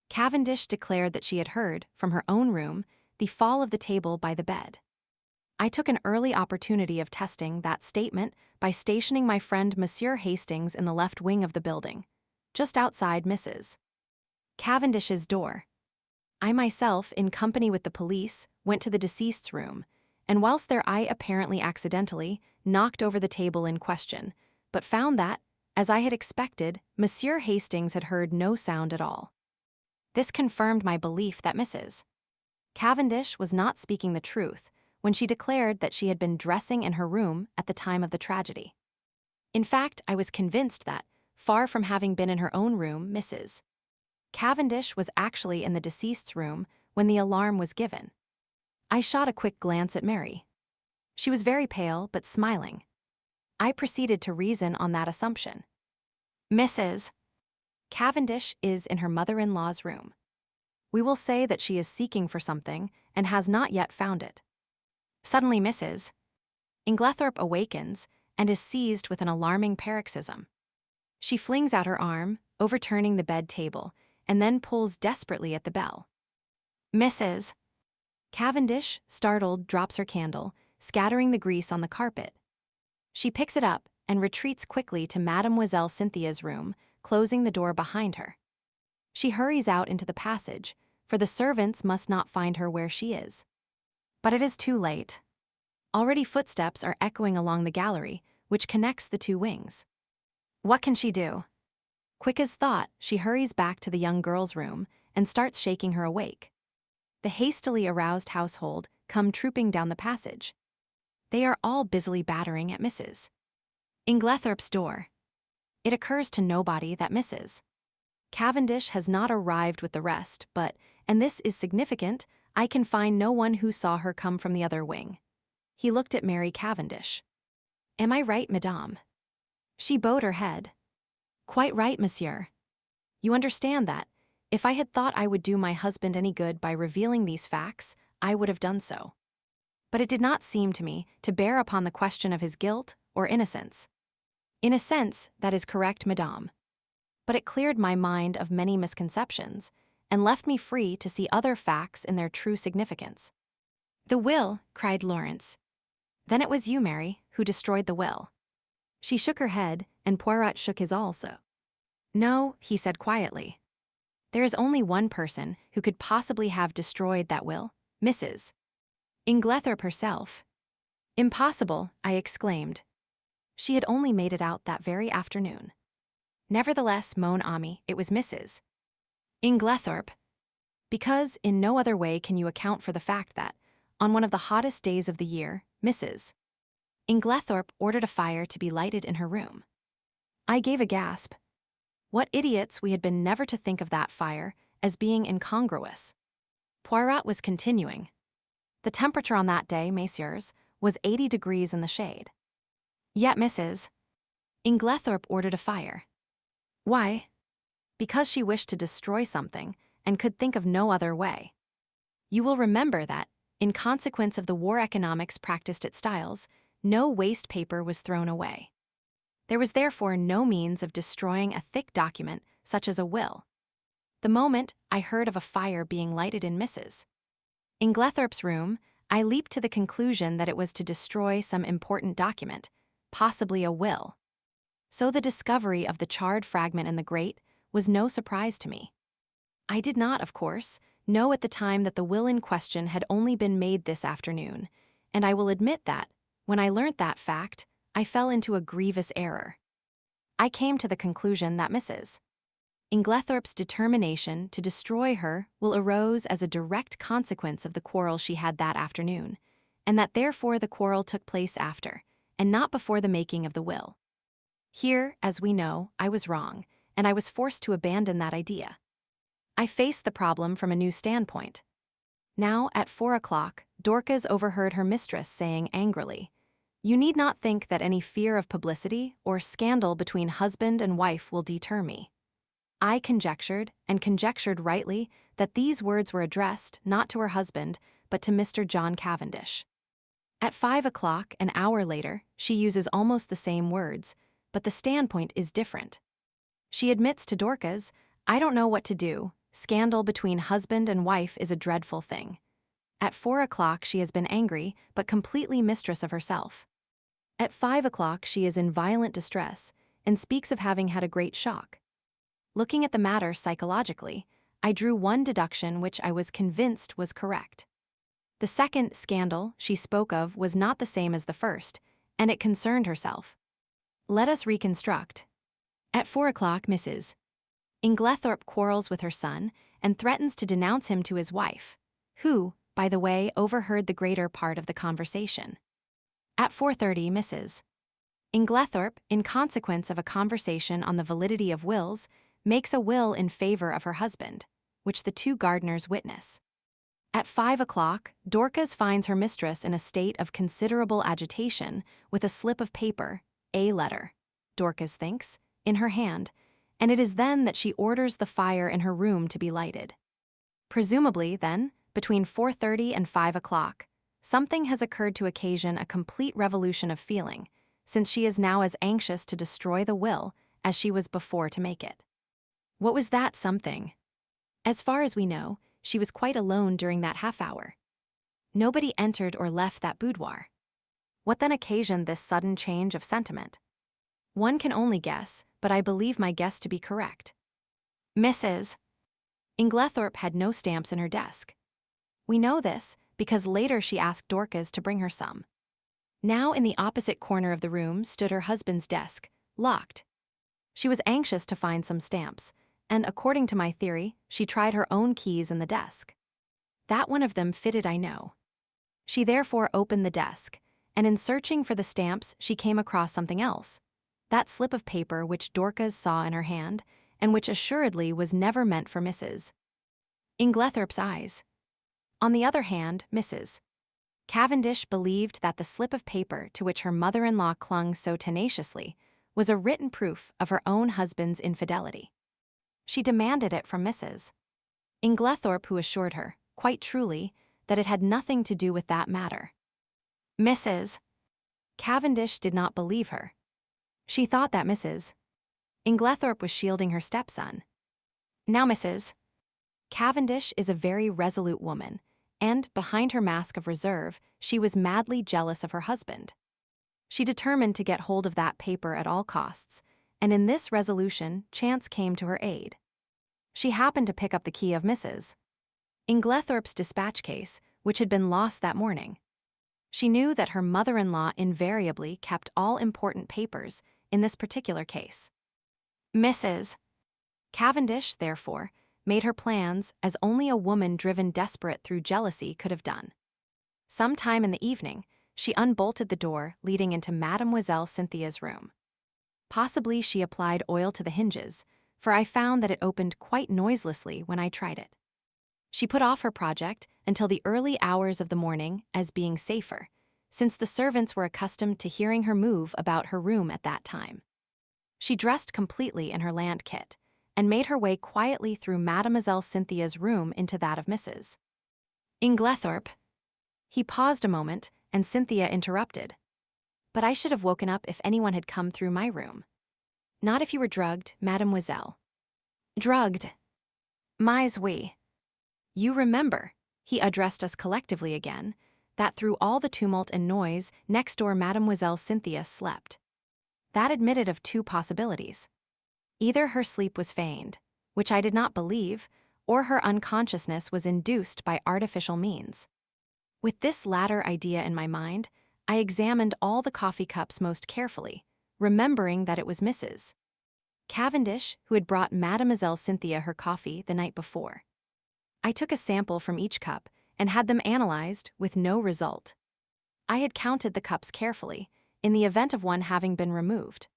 Cavendish declared that she had heard, from her own room, the fall of the table by the bed. I took an early opportunity of testing that statement by stationing my friend Monsieur Hastings in the left wing of the building, just outside Mrs. Cavendish's door. I myself, in company with the police, went to the deceased's room, and whilst there I apparently accidentally knocked over the table in question, but found that, as I had expected, Monsieur Hastings had heard no sound at all. This confirmed my belief that Mrs. Cavendish was not speaking the truth when she declared that she had been dressing in her room at the time of the tragedy. In fact, I was convinced that, far from having been in her own room, Mrs. Cavendish was actually in the deceased's room when the alarm was given. I shot a quick glance at Mary. She was very pale but smiling. I proceeded to reason on that assumption. Mrs. Cavendish is in her mother-in-law's room. We will say that she is seeking for something and has not yet found it. Suddenly Mrs. Inglethorp awakens and is seized with an alarming paroxysm. She flings out her arm, overturning the bed table, and then pulls desperately at the bell. Mrs. Cavendish, startled, drops her candle, scattering the grease on the carpet. She picks it up and retreats quickly to Mademoiselle Cynthia's room, closing the door behind her. She hurries out into the passage, for the servants must not find her where she is. But it is too late. Already footsteps are echoing along the gallery, which connects the two wings. What can she do? Quick as thought, she hurries back to the young girl's room and starts shaking her awake. The hastily aroused household come trooping down the passage. They are all busily battering at Mrs. Inglethorp's door. It occurs to nobody that Mrs. Cavendish has not arrived with the rest, but, and this is significant, I can find no one who saw her come from the other wing. He looked at Mary Cavendish. Am I right, madame? She bowed her head. Quite right, monsieur. You understand that, if I had thought I would do my husband any good by revealing these facts, I would have done so. But it did not seem to me to bear upon the question of his guilt or innocence. In a sense, that is correct, madame. But it cleared my mind of many misconceptions and left me free to see other facts in their true significance. The will, cried Lawrence. Then it was you, Mary, who destroyed the will. She shook her head, and Poirot shook his also. No, he said quietly. There is only one person who could possibly have destroyed that will, Mrs. Inglethorp herself. Impossible, I exclaimed. She had only made it out that very afternoon. Nevertheless, mon ami, it was Mrs. Inglethorp. Because in no other way can you account for the fact that, on one of the hottest days of the year, Mrs. Inglethorp ordered a fire to be lighted in her room. I gave a gasp. What idiots we had been never to think of that fire as being incongruous. Poirot was continuing. The temperature on that day, messieurs, was 80 degrees in the shade. Yet Mrs. Inglethorp ordered a fire. Why? Because she wished to destroy something and could think of no other way. You will remember that, in consequence of the war economics practiced at Styles, no waste paper was thrown away. There was therefore no means of destroying a thick document such as a will. The moment I heard of a fire being lighted in Mrs. Inglethorp's room, I leaped to the conclusion that it was to destroy some important document, possibly a will. So the discovery of the charred fragment in the grate was no surprise to me. I did not, of course, know at the time that the will in question had only been made this afternoon, and I will admit that, when I learnt that fact, I fell into a grievous error. I came to the conclusion that Mrs. Inglethorp's determination to destroy her will arose as a direct consequence of the quarrel she had that afternoon, and that therefore the quarrel took place after, and not before the making of the will. Here, as we know, I was wrong, and I was forced to abandon that idea. I faced the problem from a new standpoint. Now, at 4 o'clock, Dorcas overheard her mistress saying angrily, "You need not think that any fear of publicity or scandal between husband and wife will deter me." I conjectured, and conjectured rightly, that these words were addressed not to her husband, but to Mr. John Cavendish. At 5 o'clock, an hour later, she uses almost the same words, but the standpoint is different. She admits to Dorcas, "I don't know what to do. Scandal between husband and wife is a dreadful thing." At 4 o'clock she has been angry, but completely mistress of herself. At 5 o'clock she is in violent distress, and speaks of having had a great shock. Looking at the matter psychologically, I drew one deduction which I was convinced was correct. The second scandal she spoke of was not the same as the first, and it concerned herself. Let us reconstruct. At 4 o'clock Mrs. Inglethorp quarrels with her son and threatens to denounce him to his wife, who, by the way, overheard the greater part of the conversation. At 4:30 Mrs. Inglethorp, in consequence of a conversation on the validity of wills, makes a will in favor of her husband, which the two gardeners witness. At 5 o'clock, Dorcas finds her mistress in a state of considerable agitation with a slip of paper, a letter, Dorcas thinks, in her hand, and it is then that she orders the fire in her room to be lighted. Presumably, then, between 4:30 and 5 o'clock, something has occurred to occasion a complete revolution of feeling, since she is now as anxious to destroy the will as she was before to make it. What was that something? As far as we know, she was quite alone during that half-hour. Nobody entered or left that boudoir. What then occasioned this sudden change of sentiment? One can only guess, but I believe my guess to be correct. Mrs. Inglethorp had no stamps in her desk. We know this because later she asked Dorcas to bring her some. Now in the opposite corner of the room stood her husband's desk, locked. She was anxious to find some stamps, and according to my theory, she tried her own keys in the desk. That one of them fitted, I know. She therefore opened the desk, and in searching for the stamps she came across something else, that slip of paper which Dorcas saw in her hand, and which assuredly was never meant for Mrs. Inglethorp's eyes. On the other hand, Mrs. Cavendish believed that the slip of paper to which her mother-in-law clung so tenaciously was a written proof of her own husband's infidelity. She demanded it from Mrs. Inglethorp, who assured her, quite truly, that it had nothing to do with that matter. Mrs. Cavendish did not believe her. She thought that Mrs. Inglethorp was shielding her stepson. Now Mrs. Cavendish is a very resolute woman, and, behind her mask of reserve, she was madly jealous of her husband. She determined to get hold of that paper at all costs, and in this resolution chance came to her aid. She happened to pick up the key of Mrs. Inglethorp's dispatch case, which had been lost that morning. She knew that her mother-in-law invariably kept all important papers in this particular case. Mrs. Cavendish, therefore, made her plans as only a woman driven desperate through jealousy could have done. Sometime in the evening, she unbolted the door leading into Mademoiselle Cynthia's room. Possibly she applied oil to the hinges, for I found that it opened quite noiselessly when I tried it. She put off her project until the early hours of the morning as being safer, since the servants were accustomed to hearing her move about her room at that time. She dressed completely in her land kit, and made her way quietly through Mademoiselle Cynthia's room into that of Mrs. Inglethorp. He paused a moment, and Cynthia interrupted. But I should have woken up if anyone had come through my room. Not if you were drugged, mademoiselle. Drugged. Mais oui. You remember, he addressed us collectively again, that through all the tumult and noise, next door Mademoiselle Cynthia slept. That admitted of two possibilities. Either her sleep was feigned, which I did not believe, or her unconsciousness was induced by artificial means. With this latter idea in my mind, I examined all the coffee cups most carefully, remembering that it was Mrs. Cavendish who had brought Mademoiselle Cynthia her coffee the night before. I took a sample from each cup and had them analyzed with no result. I had counted the cups carefully, in the event of one having been removed.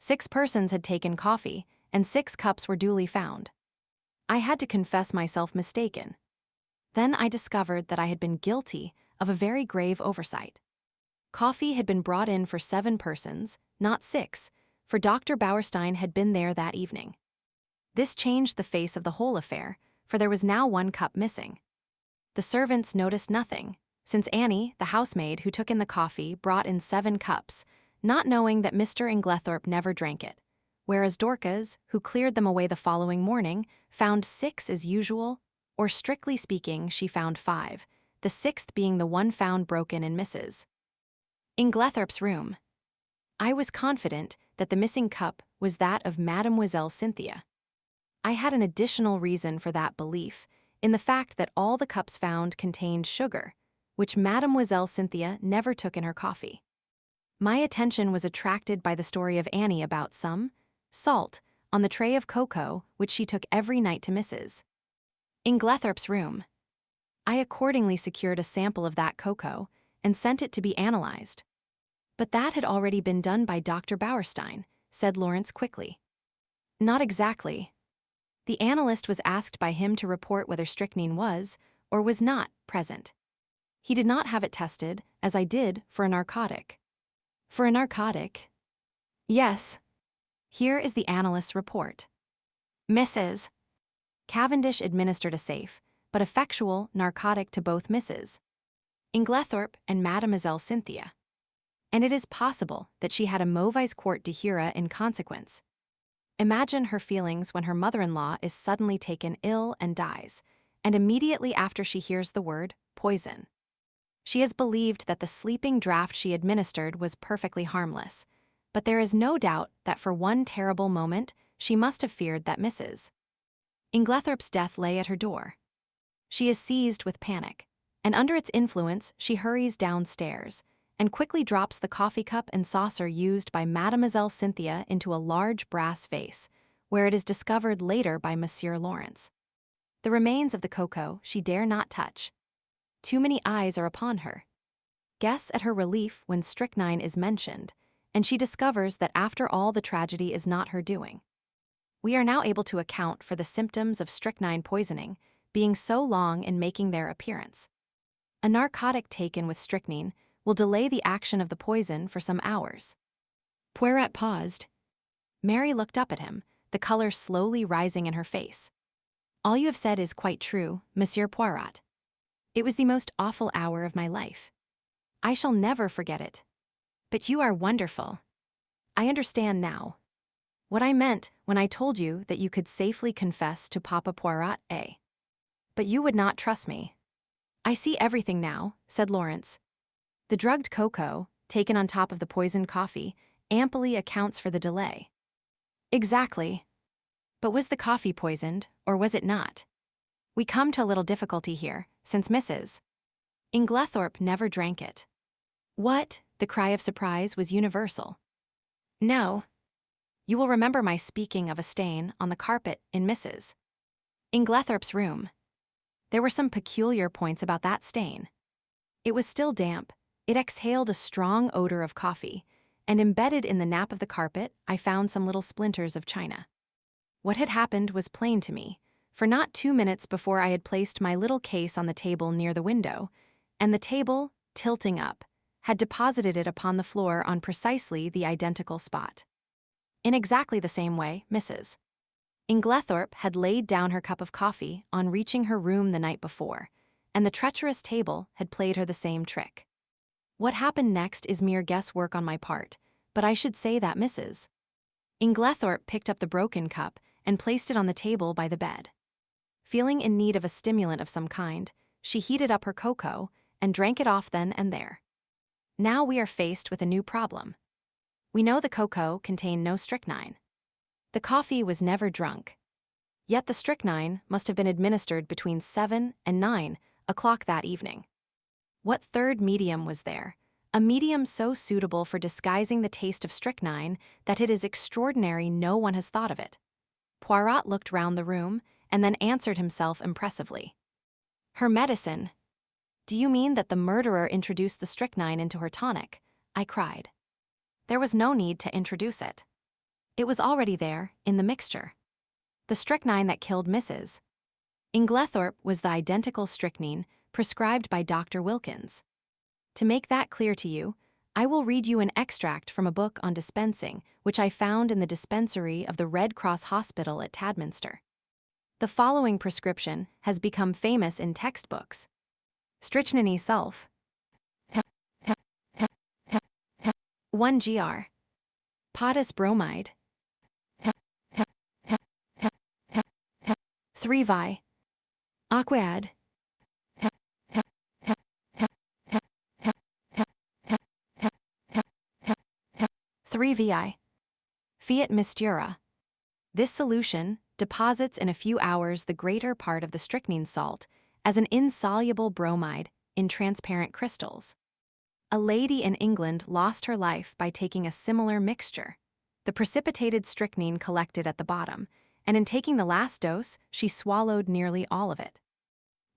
6 persons had taken coffee, and 6 cups were duly found. I had to confess myself mistaken. Then I discovered that I had been guilty of a very grave oversight. Coffee had been brought in for 7 persons, not 6, for Dr. Bauerstein had been there that evening. This changed the face of the whole affair, for there was now 1 cup missing. The servants noticed nothing, since Annie, the housemaid who took in the coffee, brought in 7 cups, not knowing that Mr. Inglethorp never drank it, whereas Dorcas, who cleared them away the following morning, found 6 as usual, or strictly speaking, she found 5, the 6th being the one found broken in Mrs. Inglethorp's room. I was confident that the missing cup was that of Mademoiselle Cynthia. I had an additional reason for that belief, in the fact that all the cups found contained sugar, which Mademoiselle Cynthia never took in her coffee. My attention was attracted by the story of Annie about some salt on the tray of cocoa which she took every night to Mrs. Inglethorp's room. I accordingly secured a sample of that cocoa and sent it to be analyzed. But that had already been done by Dr. Bauerstein, said Lawrence quickly. Not exactly. The analyst was asked by him to report whether strychnine was, or was not, present. He did not have it tested, as I did, for a narcotic. For a narcotic? Yes. Here is the analyst's report. Mrs. Cavendish administered a safe, but effectual, narcotic to both Mrs. Inglethorp and Mademoiselle Cynthia. And it is possible that she had a mauvaise quart d'Hura in consequence. Imagine her feelings when her mother-in-law is suddenly taken ill and dies, and immediately after she hears the word poison. She has believed that the sleeping draught she administered was perfectly harmless, but there is no doubt that for one terrible moment she must have feared that Mrs. Inglethorp's death lay at her door. She is seized with panic, and under its influence she hurries downstairs, and quickly drops the coffee cup and saucer used by Mademoiselle Cynthia into a large brass vase, where it is discovered later by Monsieur Lawrence. The remains of the cocoa she dare not touch. Too many eyes are upon her. Guess at her relief when strychnine is mentioned, and she discovers that after all the tragedy is not her doing. We are now able to account for the symptoms of strychnine poisoning being so long in making their appearance. A narcotic taken with strychnine will delay the action of the poison for some hours. Poirot paused. Mary looked up at him, the color slowly rising in her face. All you have said is quite true, Monsieur Poirot. It was the most awful hour of my life. I shall never forget it. But you are wonderful. I understand now. What I meant when I told you that you could safely confess to Papa Poirot, eh? But you would not trust me. I see everything now, said Lawrence. The drugged cocoa, taken on top of the poisoned coffee, amply accounts for the delay. Exactly. But was the coffee poisoned, or was it not? We come to a little difficulty here, since Mrs. Inglethorp never drank it. What? The cry of surprise was universal. No. You will remember my speaking of a stain on the carpet in Mrs. Inglethorp's room. There were some peculiar points about that stain. It was still damp, it exhaled a strong odor of coffee, and embedded in the nap of the carpet I found some little splinters of china. What had happened was plain to me, for not 2 minutes before I had placed my little case on the table near the window, and the table, tilting up, had deposited it upon the floor on precisely the identical spot. In exactly the same way, Mrs. Inglethorp had laid down her cup of coffee on reaching her room the night before, and the treacherous table had played her the same trick. What happened next is mere guesswork on my part, but I should say that Mrs. Inglethorp picked up the broken cup and placed it on the table by the bed. Feeling in need of a stimulant of some kind, she heated up her cocoa and drank it off then and there. Now we are faced with a new problem. We know the cocoa contained no strychnine. The coffee was never drunk. Yet the strychnine must have been administered between 7 and 9 o'clock that evening. What third medium was there? A medium so suitable for disguising the taste of strychnine that it is extraordinary no one has thought of it. Poirot looked round the room and then answered himself impressively. Her medicine. Do you mean that the murderer introduced the strychnine into her tonic? I cried. There was no need to introduce it. It was already there, in the mixture. The strychnine that killed Mrs. Inglethorp was the identical strychnine prescribed by Dr. Wilkins. To make that clear to you, I will read you an extract from a book on dispensing, which I found in the dispensary of the Red Cross Hospital at Tadminster. The following prescription has become famous in textbooks. Strychnine sulph. 1 gr. Potass bromide. 3 vi. Aquaad. 3 vi. Fiat mistura. This solution deposits in a few hours the greater part of the strychnine salt as an insoluble bromide in transparent crystals. A lady in England lost her life by taking a similar mixture. The precipitated strychnine collected at the bottom, and in taking the last dose, she swallowed nearly all of it.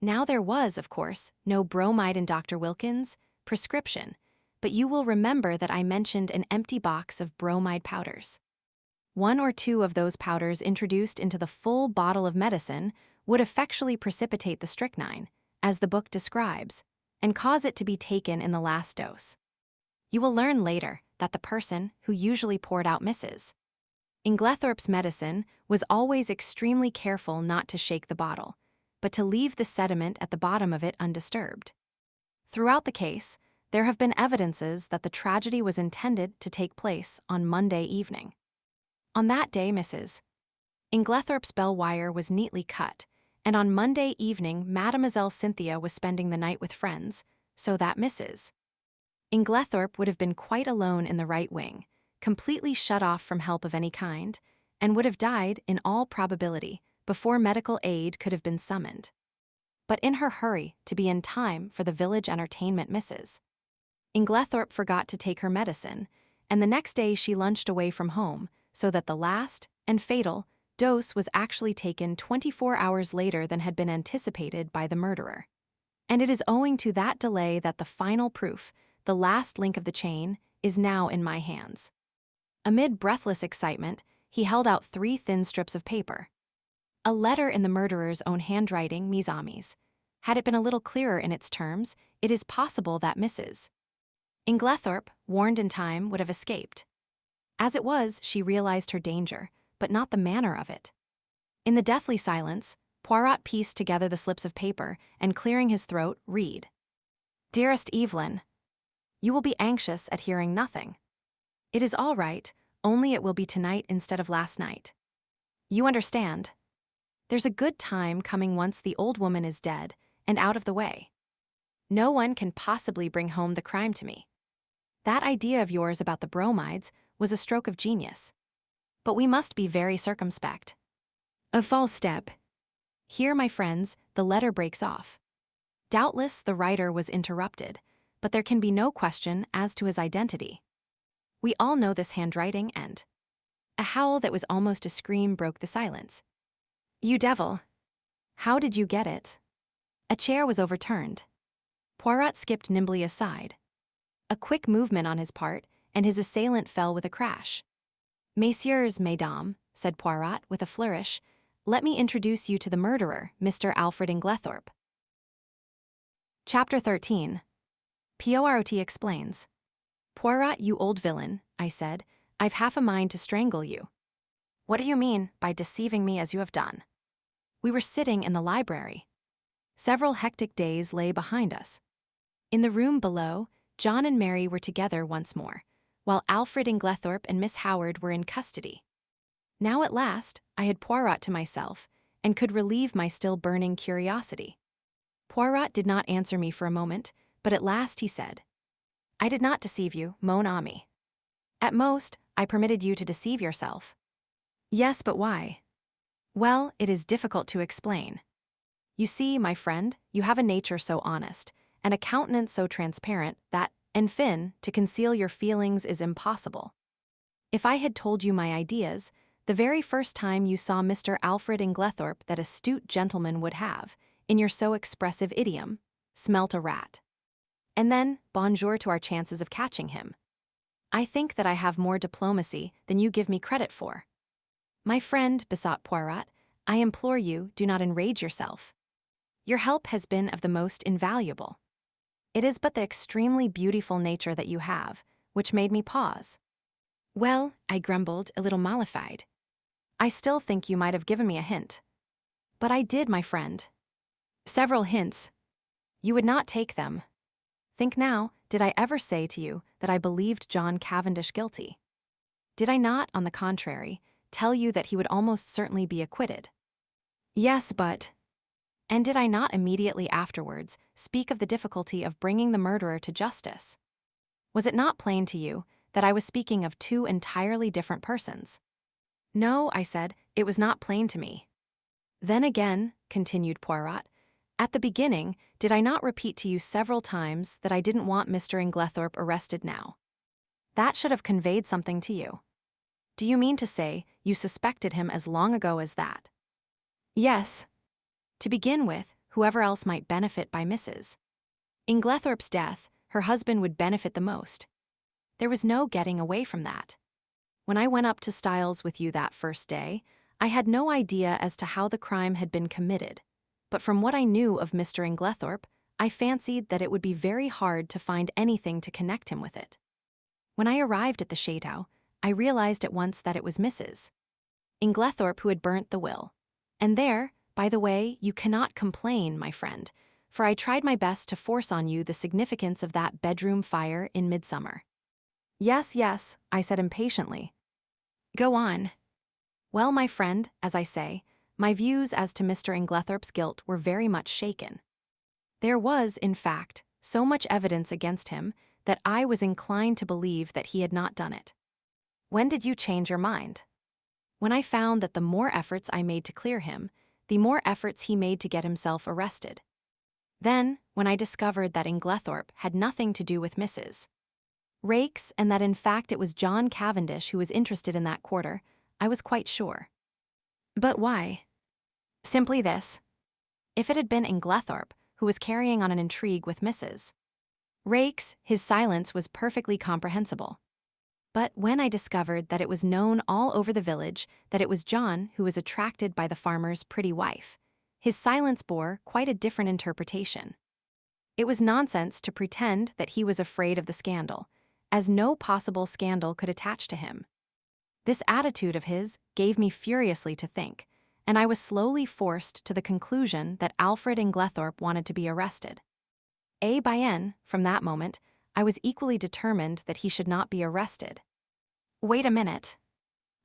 Now there was, of course, no bromide in Dr. Wilkins' prescription, but you will remember that I mentioned an empty box of bromide powders. 1 or 2 of those powders introduced into the full bottle of medicine would effectually precipitate the strychnine, as the book describes, and cause it to be taken in the last dose. You will learn later that the person who usually poured out Mrs. Inglethorp's medicine was always extremely careful not to shake the bottle, but to leave the sediment at the bottom of it undisturbed. Throughout the case, there have been evidences that the tragedy was intended to take place on Monday evening. On that day, Mrs. Inglethorp's bell wire was neatly cut, and on Monday evening Mademoiselle Cynthia was spending the night with friends, so that Mrs. Inglethorp would have been quite alone in the right wing, completely shut off from help of any kind, and would have died, in all probability, before medical aid could have been summoned. But in her hurry to be in time for the village entertainment, Mrs. Inglethorp forgot to take her medicine, and the next day she lunched away from home, so that the last, and fatal, dose was actually taken 24 hours later than had been anticipated by the murderer. And it is owing to that delay that the final proof, the last link of the chain, is now in my hands. Amid breathless excitement, he held out 3 thin strips of paper. A letter in the murderer's own handwriting, mes amis. Had it been a little clearer in its terms, it is possible that Mrs. Inglethorp, warned in time, would have escaped. As it was, she realized her danger, but not the manner of it. In the deathly silence, Poirot pieced together the slips of paper and, clearing his throat, read. Dearest Evelyn, you will be anxious at hearing nothing. It is all right, only it will be tonight instead of last night. You understand. There's a good time coming once the old woman is dead and out of the way. No one can possibly bring home the crime to me. That idea of yours about the bromides was a stroke of genius. But we must be very circumspect. A false step. Here, my friends, the letter breaks off. Doubtless the writer was interrupted, but there can be no question as to his identity. We all know this handwriting, and a howl that was almost a scream broke the silence. You devil! How did you get it? A chair was overturned. Poirot skipped nimbly aside. A quick movement on his part, and his assailant fell with a crash. Messieurs, mesdames, said Poirot with a flourish, let me introduce you to the murderer, Mr. Alfred Inglethorp. Chapter 13. Poirot explains. Poirot, you old villain, I said, I've half a mind to strangle you. What do you mean by deceiving me as you have done? We were sitting in the library. Several hectic days lay behind us. In the room below, John and Mary were together once more, while Alfred Inglethorp and Miss Howard were in custody. Now at last, I had Poirot to myself, and could relieve my still burning curiosity. Poirot did not answer me for a moment, but at last he said, I did not deceive you, mon ami. At most, I permitted you to deceive yourself. Yes, but why? Well, it is difficult to explain. You see, my friend, you have a nature so honest, and a countenance so transparent that, en fin, to conceal your feelings is impossible. If I had told you my ideas, the very first time you saw Mr. Alfred Inglethorp that astute gentleman would have, in your so expressive idiom, smelt a rat. And then, bonjour to our chances of catching him. I think that I have more diplomacy than you give me credit for. My friend, besought Poirot, I implore you, do not enrage yourself. Your help has been of the most invaluable. It is but the extremely beautiful nature that you have, which made me pause. Well, I grumbled, a little mollified. I still think you might have given me a hint. But I did, my friend. Several hints. You would not take them. Think now, did I ever say to you that I believed John Cavendish guilty? Did I not, on the contrary, tell you that he would almost certainly be acquitted? Yes, but... And did I not immediately afterwards speak of the difficulty of bringing the murderer to justice? Was it not plain to you that I was speaking of two entirely different persons? No, I said, it was not plain to me. Then again, continued Poirot, at the beginning, did I not repeat to you several times that I didn't want Mr. Inglethorp arrested now? That should have conveyed something to you. Do you mean to say you suspected him as long ago as that? Yes. To begin with, whoever else might benefit by Mrs. Inglethorp's death, her husband would benefit the most. There was no getting away from that. When I went up to Styles with you that first day, I had no idea as to how the crime had been committed, but from what I knew of Mr. Inglethorp, I fancied that it would be very hard to find anything to connect him with it. When I arrived at the chateau, I realized at once that it was Mrs. Inglethorp who had burnt the will. And there, by the way, you cannot complain, my friend, for I tried my best to force on you the significance of that bedroom fire in midsummer. Yes, yes, I said impatiently. Go on. Well, my friend, as I say, my views as to Mr. Inglethorp's guilt were very much shaken. There was, in fact, so much evidence against him that I was inclined to believe that he had not done it. When did you change your mind? When I found that the more efforts I made to clear him, the more efforts he made to get himself arrested. Then, when I discovered that Inglethorp had nothing to do with Mrs. Raikes and that in fact it was John Cavendish who was interested in that quarter, I was quite sure. But why? Simply this. If it had been Inglethorp who was carrying on an intrigue with Mrs. Raikes, his silence was perfectly comprehensible. But when I discovered that it was known all over the village that it was John who was attracted by the farmer's pretty wife, his silence bore quite a different interpretation. It was nonsense to pretend that he was afraid of the scandal, as no possible scandal could attach to him. This attitude of his gave me furiously to think, and I was slowly forced to the conclusion that Alfred Inglethorp wanted to be arrested. From that moment, I was equally determined that he should not be arrested. Wait a minute.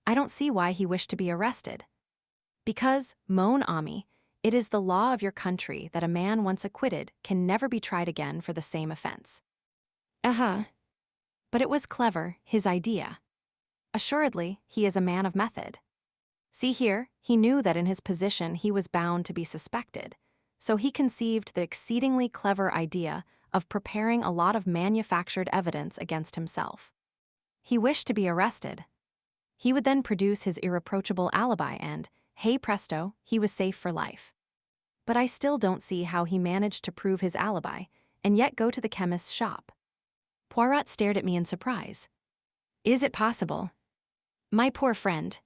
I don't see why he wished to be arrested. Because, mon ami, it is the law of your country that a man once acquitted can never be tried again for the same offense. But it was clever, his idea. Assuredly, he is a man of method. See here, he knew that in his position he was bound to be suspected, so he conceived the exceedingly clever idea of preparing a lot of manufactured evidence against himself. He wished to be arrested. He would then produce his irreproachable alibi and, hey presto, he was safe for life. But I still don't see how he managed to prove his alibi and yet go to the chemist's shop. Poirot stared at me in surprise. Is it possible? My poor friend.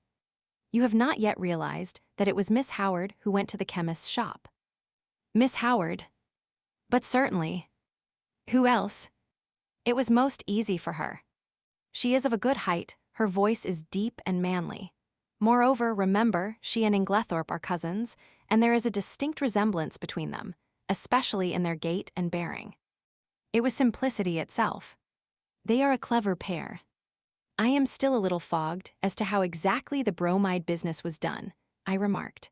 You have not yet realized that it was Miss Howard who went to the chemist's shop. Miss Howard? But certainly. Who else? It was most easy for her. She is of a good height, her voice is deep and manly. Moreover, remember, she and Inglethorp are cousins, and there is a distinct resemblance between them, especially in their gait and bearing. It was simplicity itself. They are a clever pair. I am still a little fogged as to how exactly the bromide business was done, I remarked.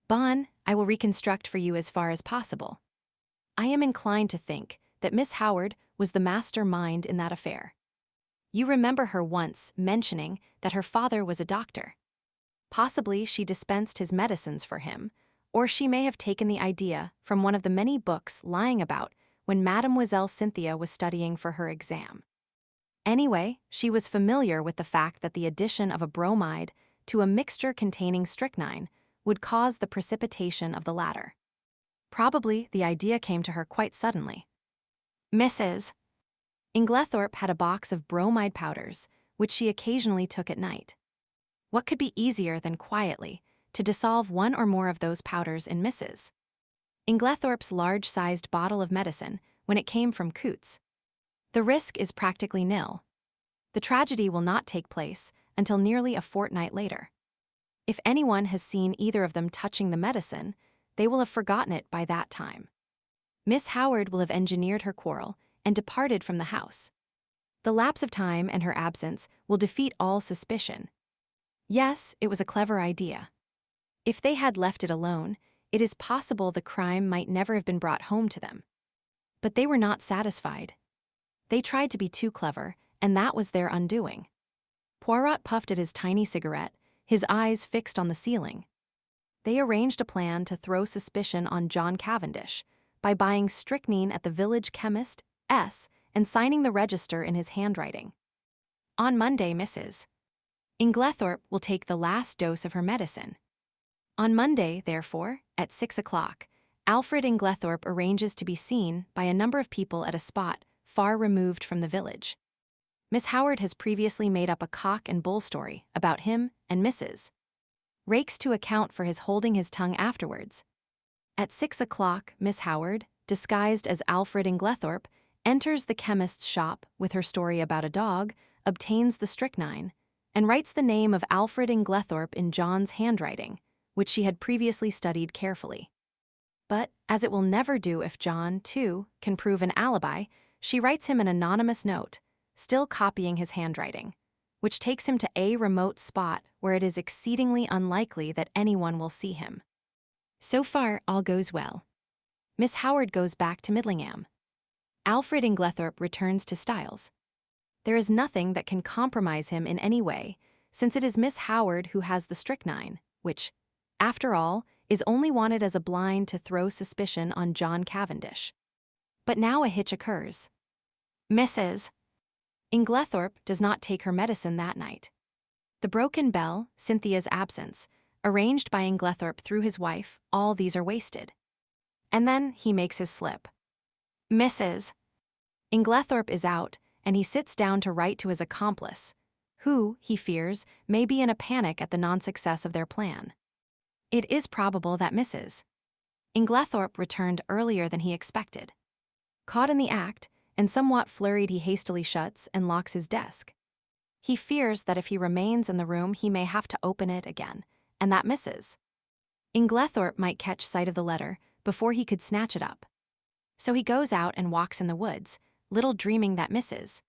Bon, I will reconstruct for you as far as possible. I am inclined to think that Miss Howard was the master mind in that affair. You remember her once mentioning that her father was a doctor. Possibly she dispensed his medicines for him, or she may have taken the idea from one of the many books lying about when Mademoiselle Cynthia was studying for her exam. Anyway, she was familiar with the fact that the addition of a bromide to a mixture containing strychnine would cause the precipitation of the latter. Probably the idea came to her quite suddenly. Mrs. Inglethorp had a box of bromide powders, which she occasionally took at night. What could be easier than quietly to dissolve one or more of those powders in Mrs. Inglethorp's large-sized bottle of medicine when it came from Coots? The risk is practically nil. The tragedy will not take place until nearly a fortnight later. If anyone has seen either of them touching the medicine, they will have forgotten it by that time. Miss Howard will have engineered her quarrel and departed from the house. The lapse of time and her absence will defeat all suspicion. Yes, it was a clever idea. If they had left it alone, it is possible the crime might never have been brought home to them. But they were not satisfied. They tried to be too clever, and that was their undoing. Poirot puffed at his tiny cigarette, his eyes fixed on the ceiling. They arranged a plan to throw suspicion on John Cavendish by buying strychnine at the village chemist, S., and signing the register in his handwriting. On Monday, Mrs. Inglethorp will take the last dose of her medicine. On Monday, therefore, at 6 o'clock, Alfred Inglethorp arranges to be seen by a number of people at a spot far removed from the village. Miss Howard has previously made up a cock and bull story about him and Mrs. Rakes to account for his holding his tongue afterwards. At 6 o'clock, Miss Howard, disguised as Alfred Inglethorp, enters the chemist's shop with her story about a dog, obtains the strychnine, and writes the name of Alfred Inglethorp in John's handwriting, which she had previously studied carefully. But, as it will never do if John, too, can prove an alibi, she writes him an anonymous note, still copying his handwriting, which takes him to a remote spot where it is exceedingly unlikely that anyone will see him. So far, all goes well. Miss Howard goes back to Midlingham. Alfred Inglethorp returns to Styles. There is nothing that can compromise him in any way, since it is Miss Howard who has the strychnine, which, after all, is only wanted as a blind to throw suspicion on John Cavendish. But now a hitch occurs. Mrs. Inglethorp does not take her medicine that night. The broken bell, Cynthia's absence, arranged by Inglethorp through his wife, all these are wasted. And then he makes his slip. Mrs. Inglethorp is out, and he sits down to write to his accomplice, who, he fears, may be in a panic at the non-success of their plan. It is probable that Mrs. Inglethorp returned earlier than he expected. Caught in the act, and somewhat flurried, he hastily shuts and locks his desk. He fears that if he remains in the room he may have to open it again, and that Mrs. Inglethorp might catch sight of the letter before he could snatch it up. So he goes out and walks in the woods, little dreaming that Mrs.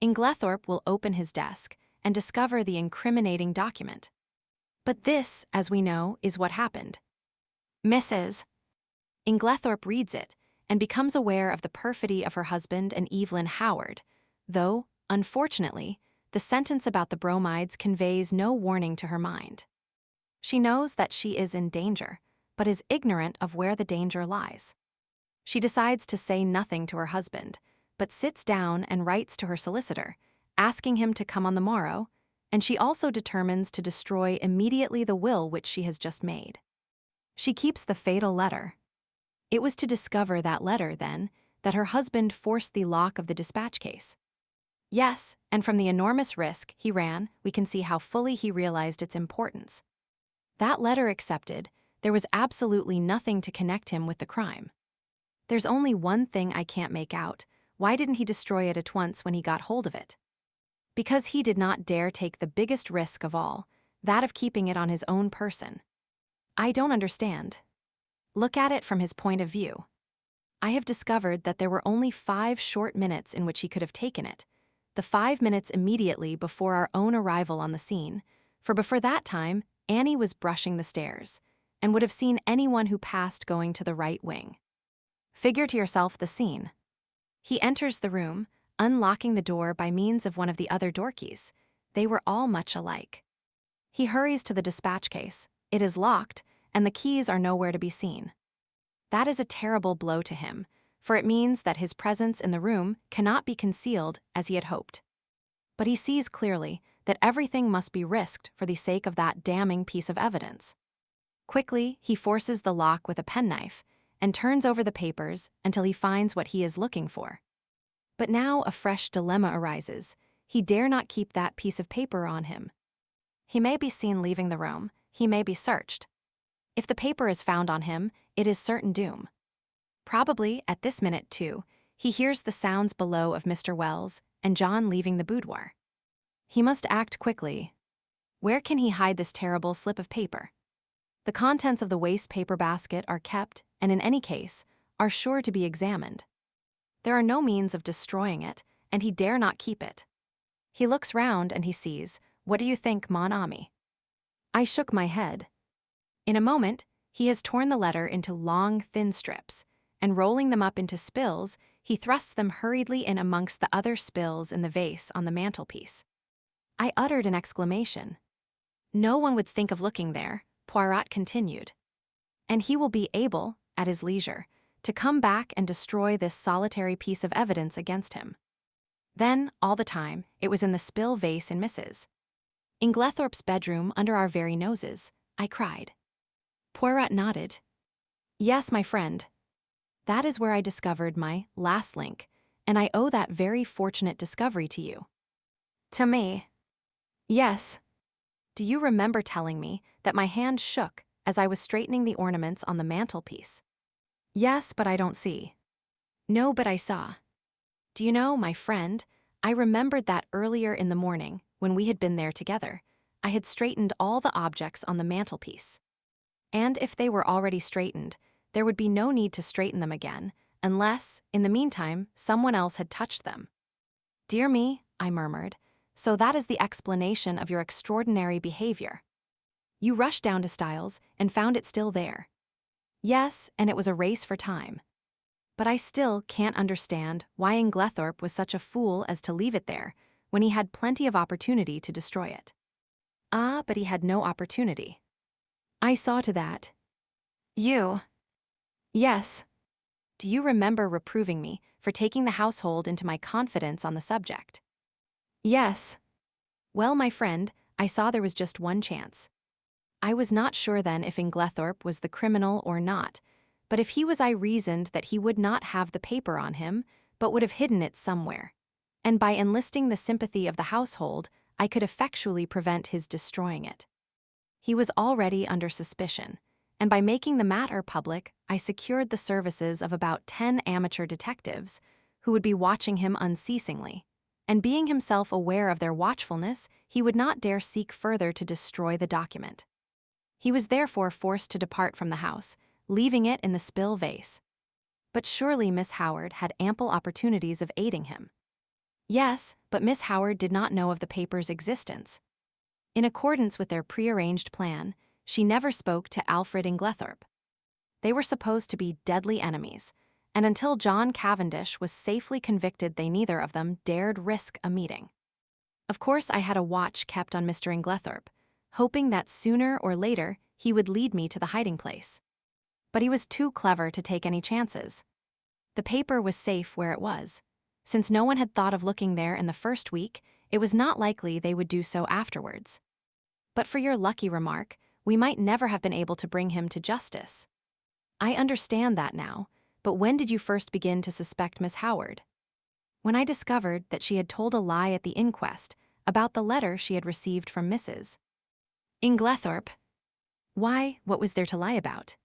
Inglethorp will open his desk and discover the incriminating document. But this, as we know, is what happened. Mrs. Inglethorp reads it and becomes aware of the perfidy of her husband and Evelyn Howard, though, unfortunately, the sentence about the bromides conveys no warning to her mind. She knows that she is in danger, but is ignorant of where the danger lies. She decides to say nothing to her husband, but sits down and writes to her solicitor, asking him to come on the morrow, and she also determines to destroy immediately the will which she has just made. She keeps the fatal letter. It was to discover that letter, then, that her husband forced the lock of the dispatch case. Yes, and from the enormous risk he ran, we can see how fully he realized its importance. That letter accepted, there was absolutely nothing to connect him with the crime. There's only one thing I can't make out. Why didn't he destroy it at once when he got hold of it? Because he did not dare take the biggest risk of all, that of keeping it on his own person. I don't understand. Look at it from his point of view. I have discovered that there were only 5 short minutes in which he could have taken it, the 5 minutes immediately before our own arrival on the scene, for before that time, Annie was brushing the stairs, and would have seen anyone who passed going to the right wing. Figure to yourself the scene. He enters the room, unlocking the door by means of one of the other door keys. They were all much alike. He hurries to the dispatch case. It is locked, and the keys are nowhere to be seen. That is a terrible blow to him, for it means that his presence in the room cannot be concealed as he had hoped. But he sees clearly that everything must be risked for the sake of that damning piece of evidence. Quickly, he forces the lock with a penknife and turns over the papers until he finds what he is looking for. But now a fresh dilemma arises. He dare not keep that piece of paper on him. He may be seen leaving the room, he may be searched. If the paper is found on him, it is certain doom. Probably, at this minute too, he hears the sounds below of Mr. Wells and John leaving the boudoir. He must act quickly. Where can he hide this terrible slip of paper? The contents of the waste paper basket are kept, and in any case, are sure to be examined. There are no means of destroying it, and he dare not keep it. He looks round and he sees, what do you think, mon ami? I shook my head. In a moment, he has torn the letter into long, thin strips, and rolling them up into spills, he thrusts them hurriedly in amongst the other spills in the vase on the mantelpiece. I uttered an exclamation. No one would think of looking there, Poirot continued. And he will be able, at his leisure, to come back and destroy this solitary piece of evidence against him. Then, all the time, it was in the spill vase in Mrs. Inglethorp's bedroom under our very noses, I cried. Poirot nodded. Yes, my friend. That is where I discovered my last link, and I owe that very fortunate discovery to you. To me? Yes. Do you remember telling me that my hand shook as I was straightening the ornaments on the mantelpiece? Yes, but I don't see. No, but I saw. Do you know, my friend, I remembered that earlier in the morning, when we had been there together, I had straightened all the objects on the mantelpiece. And if they were already straightened, there would be no need to straighten them again, unless, in the meantime, someone else had touched them. Dear me, I murmured, so that is the explanation of your extraordinary behavior. You rushed down to Styles and found it still there. Yes, and it was a race for time. But I still can't understand why Inglethorp was such a fool as to leave it there, when he had plenty of opportunity to destroy it. Ah, but he had no opportunity. I saw to that. You? Yes. Do you remember reproving me for taking the household into my confidence on the subject? Yes. Well, my friend, I saw there was just one chance. I was not sure then if Inglethorp was the criminal or not, but if he was, I reasoned that he would not have the paper on him, but would have hidden it somewhere. And by enlisting the sympathy of the household, I could effectually prevent his destroying it. He was already under suspicion, and by making the matter public, I secured the services of about 10 amateur detectives who would be watching him unceasingly, and being himself aware of their watchfulness, he would not dare seek further to destroy the document. He was therefore forced to depart from the house, leaving it in the spill vase. But surely Miss Howard had ample opportunities of aiding him. Yes, but Miss Howard did not know of the paper's existence. In accordance with their prearranged plan, she never spoke to Alfred Inglethorp. They were supposed to be deadly enemies, and until John Cavendish was safely convicted, they neither of them dared risk a meeting. Of course, I had a watch kept on Mr. Inglethorp, hoping that sooner or later he would lead me to the hiding place. But he was too clever to take any chances. The paper was safe where it was. Since no one had thought of looking there in the first week, it was not likely they would do so afterwards. But for your lucky remark, we might never have been able to bring him to justice. I understand that now, but when did you first begin to suspect Miss Howard? When I discovered that she had told a lie at the inquest about the letter she had received from Mrs. Inglethorp. Why, what was there to lie about?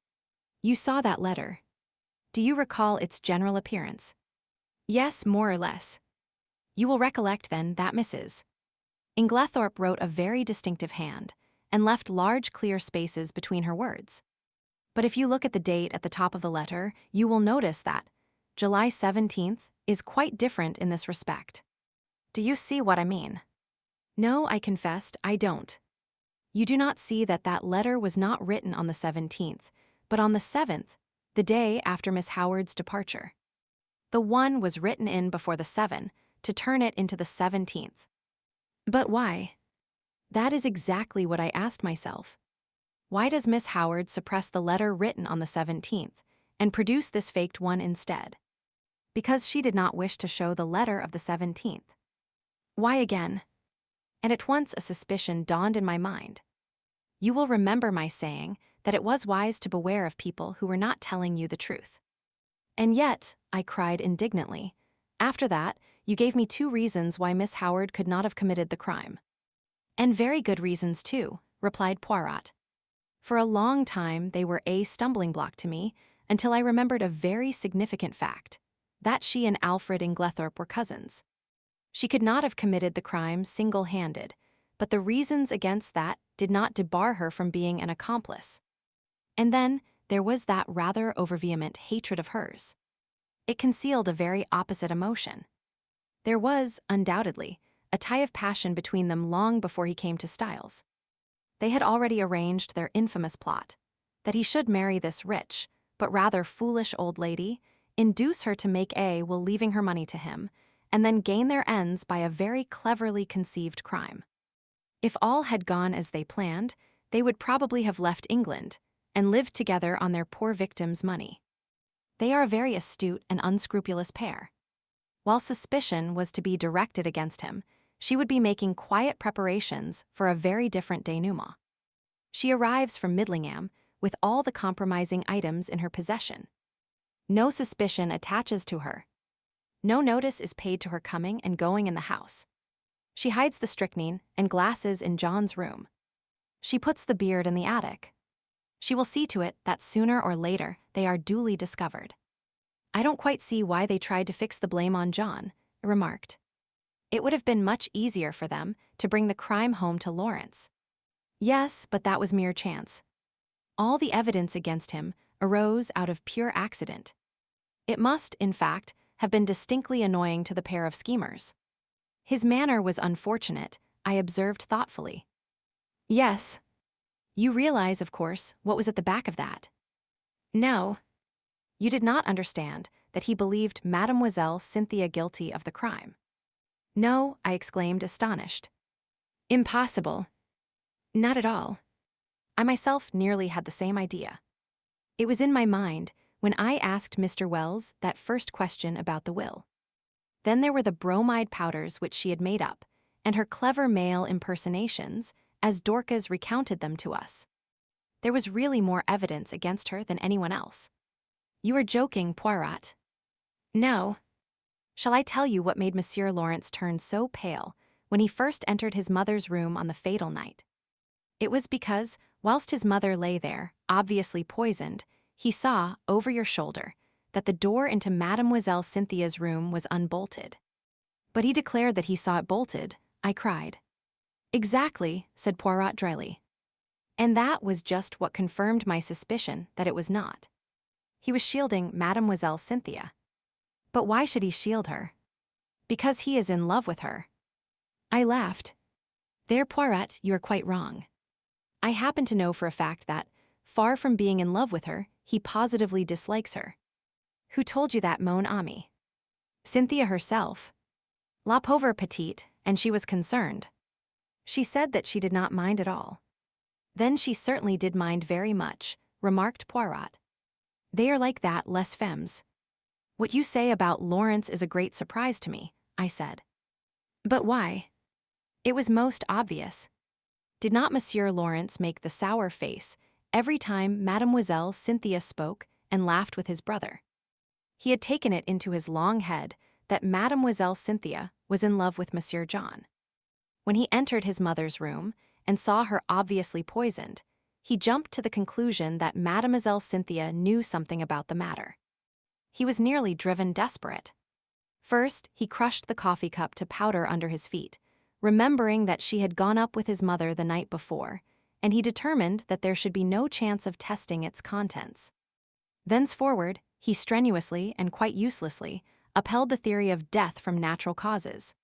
You saw that letter. Do you recall its general appearance? Yes, more or less. You will recollect, then, that Mrs. Inglethorp wrote a very distinctive hand and left large clear spaces between her words. But if you look at the date at the top of the letter, you will notice that July 17th is quite different in this respect. Do you see what I mean? No, I confessed, I don't. You do not see that that letter was not written on the 17th, but on the 7th, the day after Miss Howard's departure. The 1 was written in before the 7 to turn it into the 17th. But why? That is exactly what I asked myself. Why does Miss Howard suppress the letter written on the 17th and produce this faked one instead? Because she did not wish to show the letter of the 17th. Why again? And at once a suspicion dawned in my mind. You will remember my saying that it was wise to beware of people who were not telling you the truth. And yet, I cried indignantly, after that, you gave me 2 reasons why Miss Howard could not have committed the crime. And very good reasons too, replied Poirot. For a long time they were a stumbling block to me, until I remembered a very significant fact, that she and Alfred Inglethorp were cousins. She could not have committed the crime single-handed, but the reasons against that did not debar her from being an accomplice. And then there was that rather overvehement hatred of hers. It concealed a very opposite emotion. There was, undoubtedly, a tie of passion between them long before he came to Styles. They had already arranged their infamous plot, that he should marry this rich, but rather foolish old lady, induce her to make a will leaving her money to him, and then gain their ends by a very cleverly conceived crime. If all had gone as they planned, they would probably have left England and lived together on their poor victim's money. They are a very astute and unscrupulous pair. While suspicion was to be directed against him, she would be making quiet preparations for a very different denouement. She arrives from Midlingham with all the compromising items in her possession. No suspicion attaches to her. No notice is paid to her coming and going in the house. She hides the strychnine and glasses in John's room. She puts the beard in the attic. She will see to it that sooner or later they are duly discovered. I don't quite see why they tried to fix the blame on John, I remarked. It would have been much easier for them to bring the crime home to Lawrence. Yes, but that was mere chance. All the evidence against him arose out of pure accident. It must, in fact, have been distinctly annoying to the pair of schemers. His manner was unfortunate, I observed thoughtfully. Yes. You realize, of course, what was at the back of that. No. You did not understand that he believed Mademoiselle Cynthia guilty of the crime. No, I exclaimed, astonished. Impossible. Not at all. I myself nearly had the same idea. It was in my mind when I asked Mr. Wells that first question about the will. Then there were the bromide powders which she had made up, and her clever male impersonations, as Dorcas recounted them to us. There was really more evidence against her than anyone else. You are joking, Poirot. No. Shall I tell you what made Monsieur Lawrence turn so pale when he first entered his mother's room on the fatal night? It was because, whilst his mother lay there, obviously poisoned, he saw, over your shoulder, that the door into Mademoiselle Cynthia's room was unbolted. But he declared that he saw it bolted, I cried. Exactly, said Poirot dryly. And that was just what confirmed my suspicion that it was not. He was shielding Mademoiselle Cynthia. But why should he shield her? Because he is in love with her. I laughed. There, Poirot, you are quite wrong. I happen to know for a fact that, far from being in love with her, he positively dislikes her. Who told you that, mon ami? Cynthia herself. La pauvre petite, and she was concerned. She said that she did not mind at all. Then she certainly did mind very much, remarked Poirot. They are like that, les femmes. What you say about Lawrence is a great surprise to me, I said. But why? It was most obvious. Did not Monsieur Lawrence make the sour face every time Mademoiselle Cynthia spoke and laughed with his brother? He had taken it into his long head that Mademoiselle Cynthia was in love with Monsieur John. When he entered his mother's room and saw her obviously poisoned, he jumped to the conclusion that Mademoiselle Cynthia knew something about the matter. He was nearly driven desperate. First, he crushed the coffee cup to powder under his feet, remembering that she had gone up with his mother the night before, and he determined that there should be no chance of testing its contents. Thenceforward, he strenuously and quite uselessly upheld the theory of death from natural causes.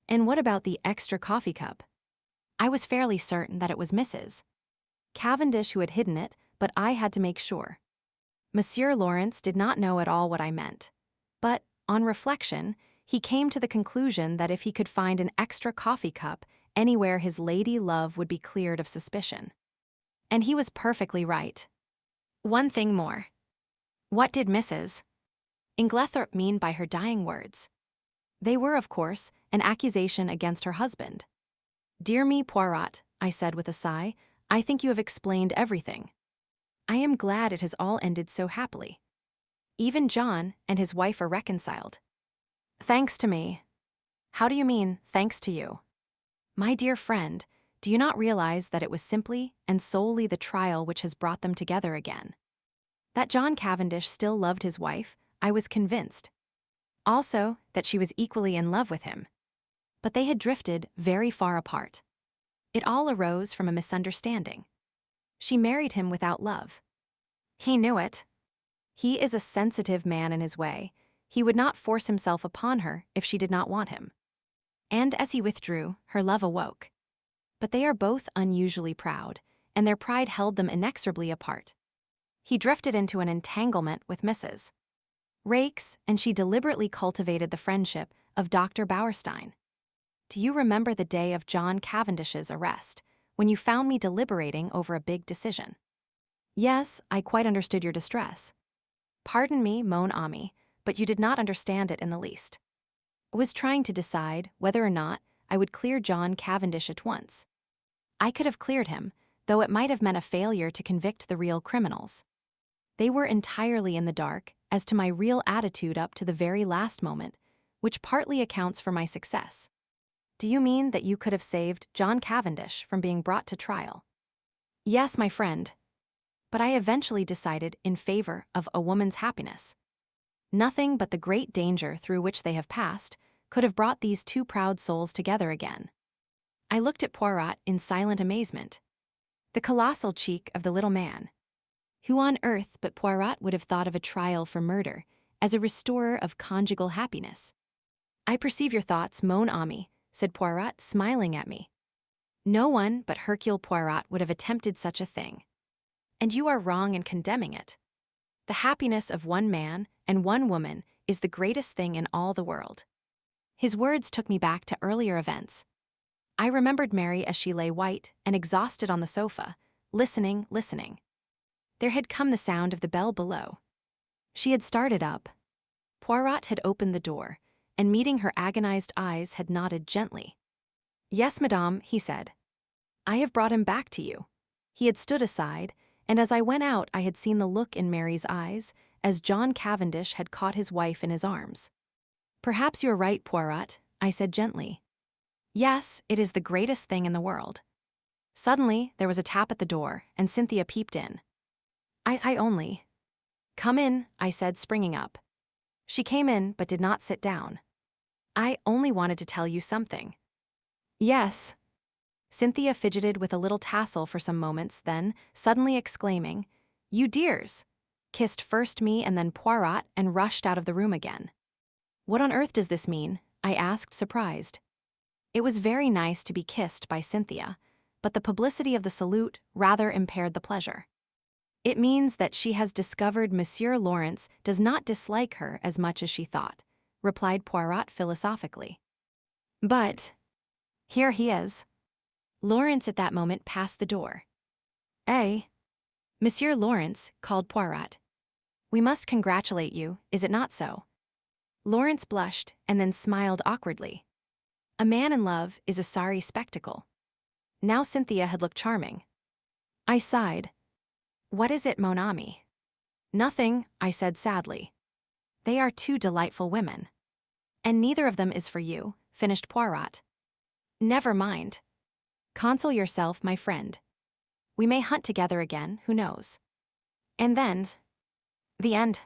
And what about the extra coffee cup? I was fairly certain that it was Mrs. Cavendish who had hidden it, but I had to make sure. Monsieur Lawrence did not know at all what I meant. But, on reflection, he came to the conclusion that if he could find an extra coffee cup anywhere, his lady love would be cleared of suspicion. And he was perfectly right. One thing more. What did Mrs. Inglethorp mean by her dying words? They were, of course, an accusation against her husband. "Dear me, Poirot," I said with a sigh, "I think you have explained everything. I am glad it has all ended so happily. Even John and his wife are reconciled." "Thanks to me." "How do you mean, thanks to you?" "My dear friend, do you not realize that it was simply and solely the trial which has brought them together again? That John Cavendish still loved his wife, I was convinced. Also, that she was equally in love with him. But they had drifted very far apart. It all arose from a misunderstanding. She married him without love. He knew it. He is a sensitive man in his way. He would not force himself upon her if she did not want him. And as he withdrew, her love awoke. But they are both unusually proud, and their pride held them inexorably apart. He drifted into an entanglement with Mrs. Raikes, and she deliberately cultivated the friendship of Dr. Bauerstein. Do you remember the day of John Cavendish's arrest, when you found me deliberating over a big decision? Yes, I quite understood your distress. Pardon me, mon ami, but you did not understand it in the least. I was trying to decide whether or not I would clear John Cavendish at once. I could have cleared him, though it might have meant a failure to convict the real criminals. They were entirely in the dark as to my real attitude up to the very last moment, which partly accounts for my success. Do you mean that you could have saved John Cavendish from being brought to trial? Yes, my friend. But I eventually decided in favor of a woman's happiness. Nothing but the great danger through which they have passed could have brought these two proud souls together again. I looked at Poirot in silent amazement. The colossal cheek of the little man. Who on earth but Poirot would have thought of a trial for murder as a restorer of conjugal happiness? "I perceive your thoughts, mon ami," said Poirot, smiling at me. "No one but Hercule Poirot would have attempted such a thing. And you are wrong in condemning it. The happiness of one man and one woman is the greatest thing in all the world." His words took me back to earlier events. I remembered Mary as she lay white and exhausted on the sofa, listening. There had come the sound of the bell below. She had started up. Poirot had opened the door, and meeting her agonized eyes had nodded gently. "Yes, madame," he said. "I have brought him back to you." He had stood aside, and as I went out I had seen the look in Mary's eyes as John Cavendish had caught his wife in his arms. "Perhaps you are right, Poirot," I said gently. "Yes, it is the greatest thing in the world." Suddenly, there was a tap at the door, and Cynthia peeped in. I only. "Come in," I said, springing up. She came in, but did not sit down. "I only wanted to tell you something." "Yes." Cynthia fidgeted with a little tassel for some moments, then, suddenly exclaiming, "You dears!" kissed first me and then Poirot and rushed out of the room again. "What on earth does this mean?" I asked, surprised. It was very nice to be kissed by Cynthia, but the publicity of the salute rather impaired the pleasure. "It means that she has discovered Monsieur Lawrence does not dislike her as much as she thought," replied Poirot philosophically. "But here he is." Lawrence at that moment passed the door. "Eh?" "Monsieur Lawrence," called Poirot. "We must congratulate you, is it not so?" Lawrence blushed and then smiled awkwardly. A man in love is a sorry spectacle. Now Cynthia had looked charming. I sighed. What is it, mon ami? Nothing, I said sadly. They are two delightful women. And neither of them is for you, finished Poirot. Never mind. Console yourself, my friend. We may hunt together again, who knows? And then, the end.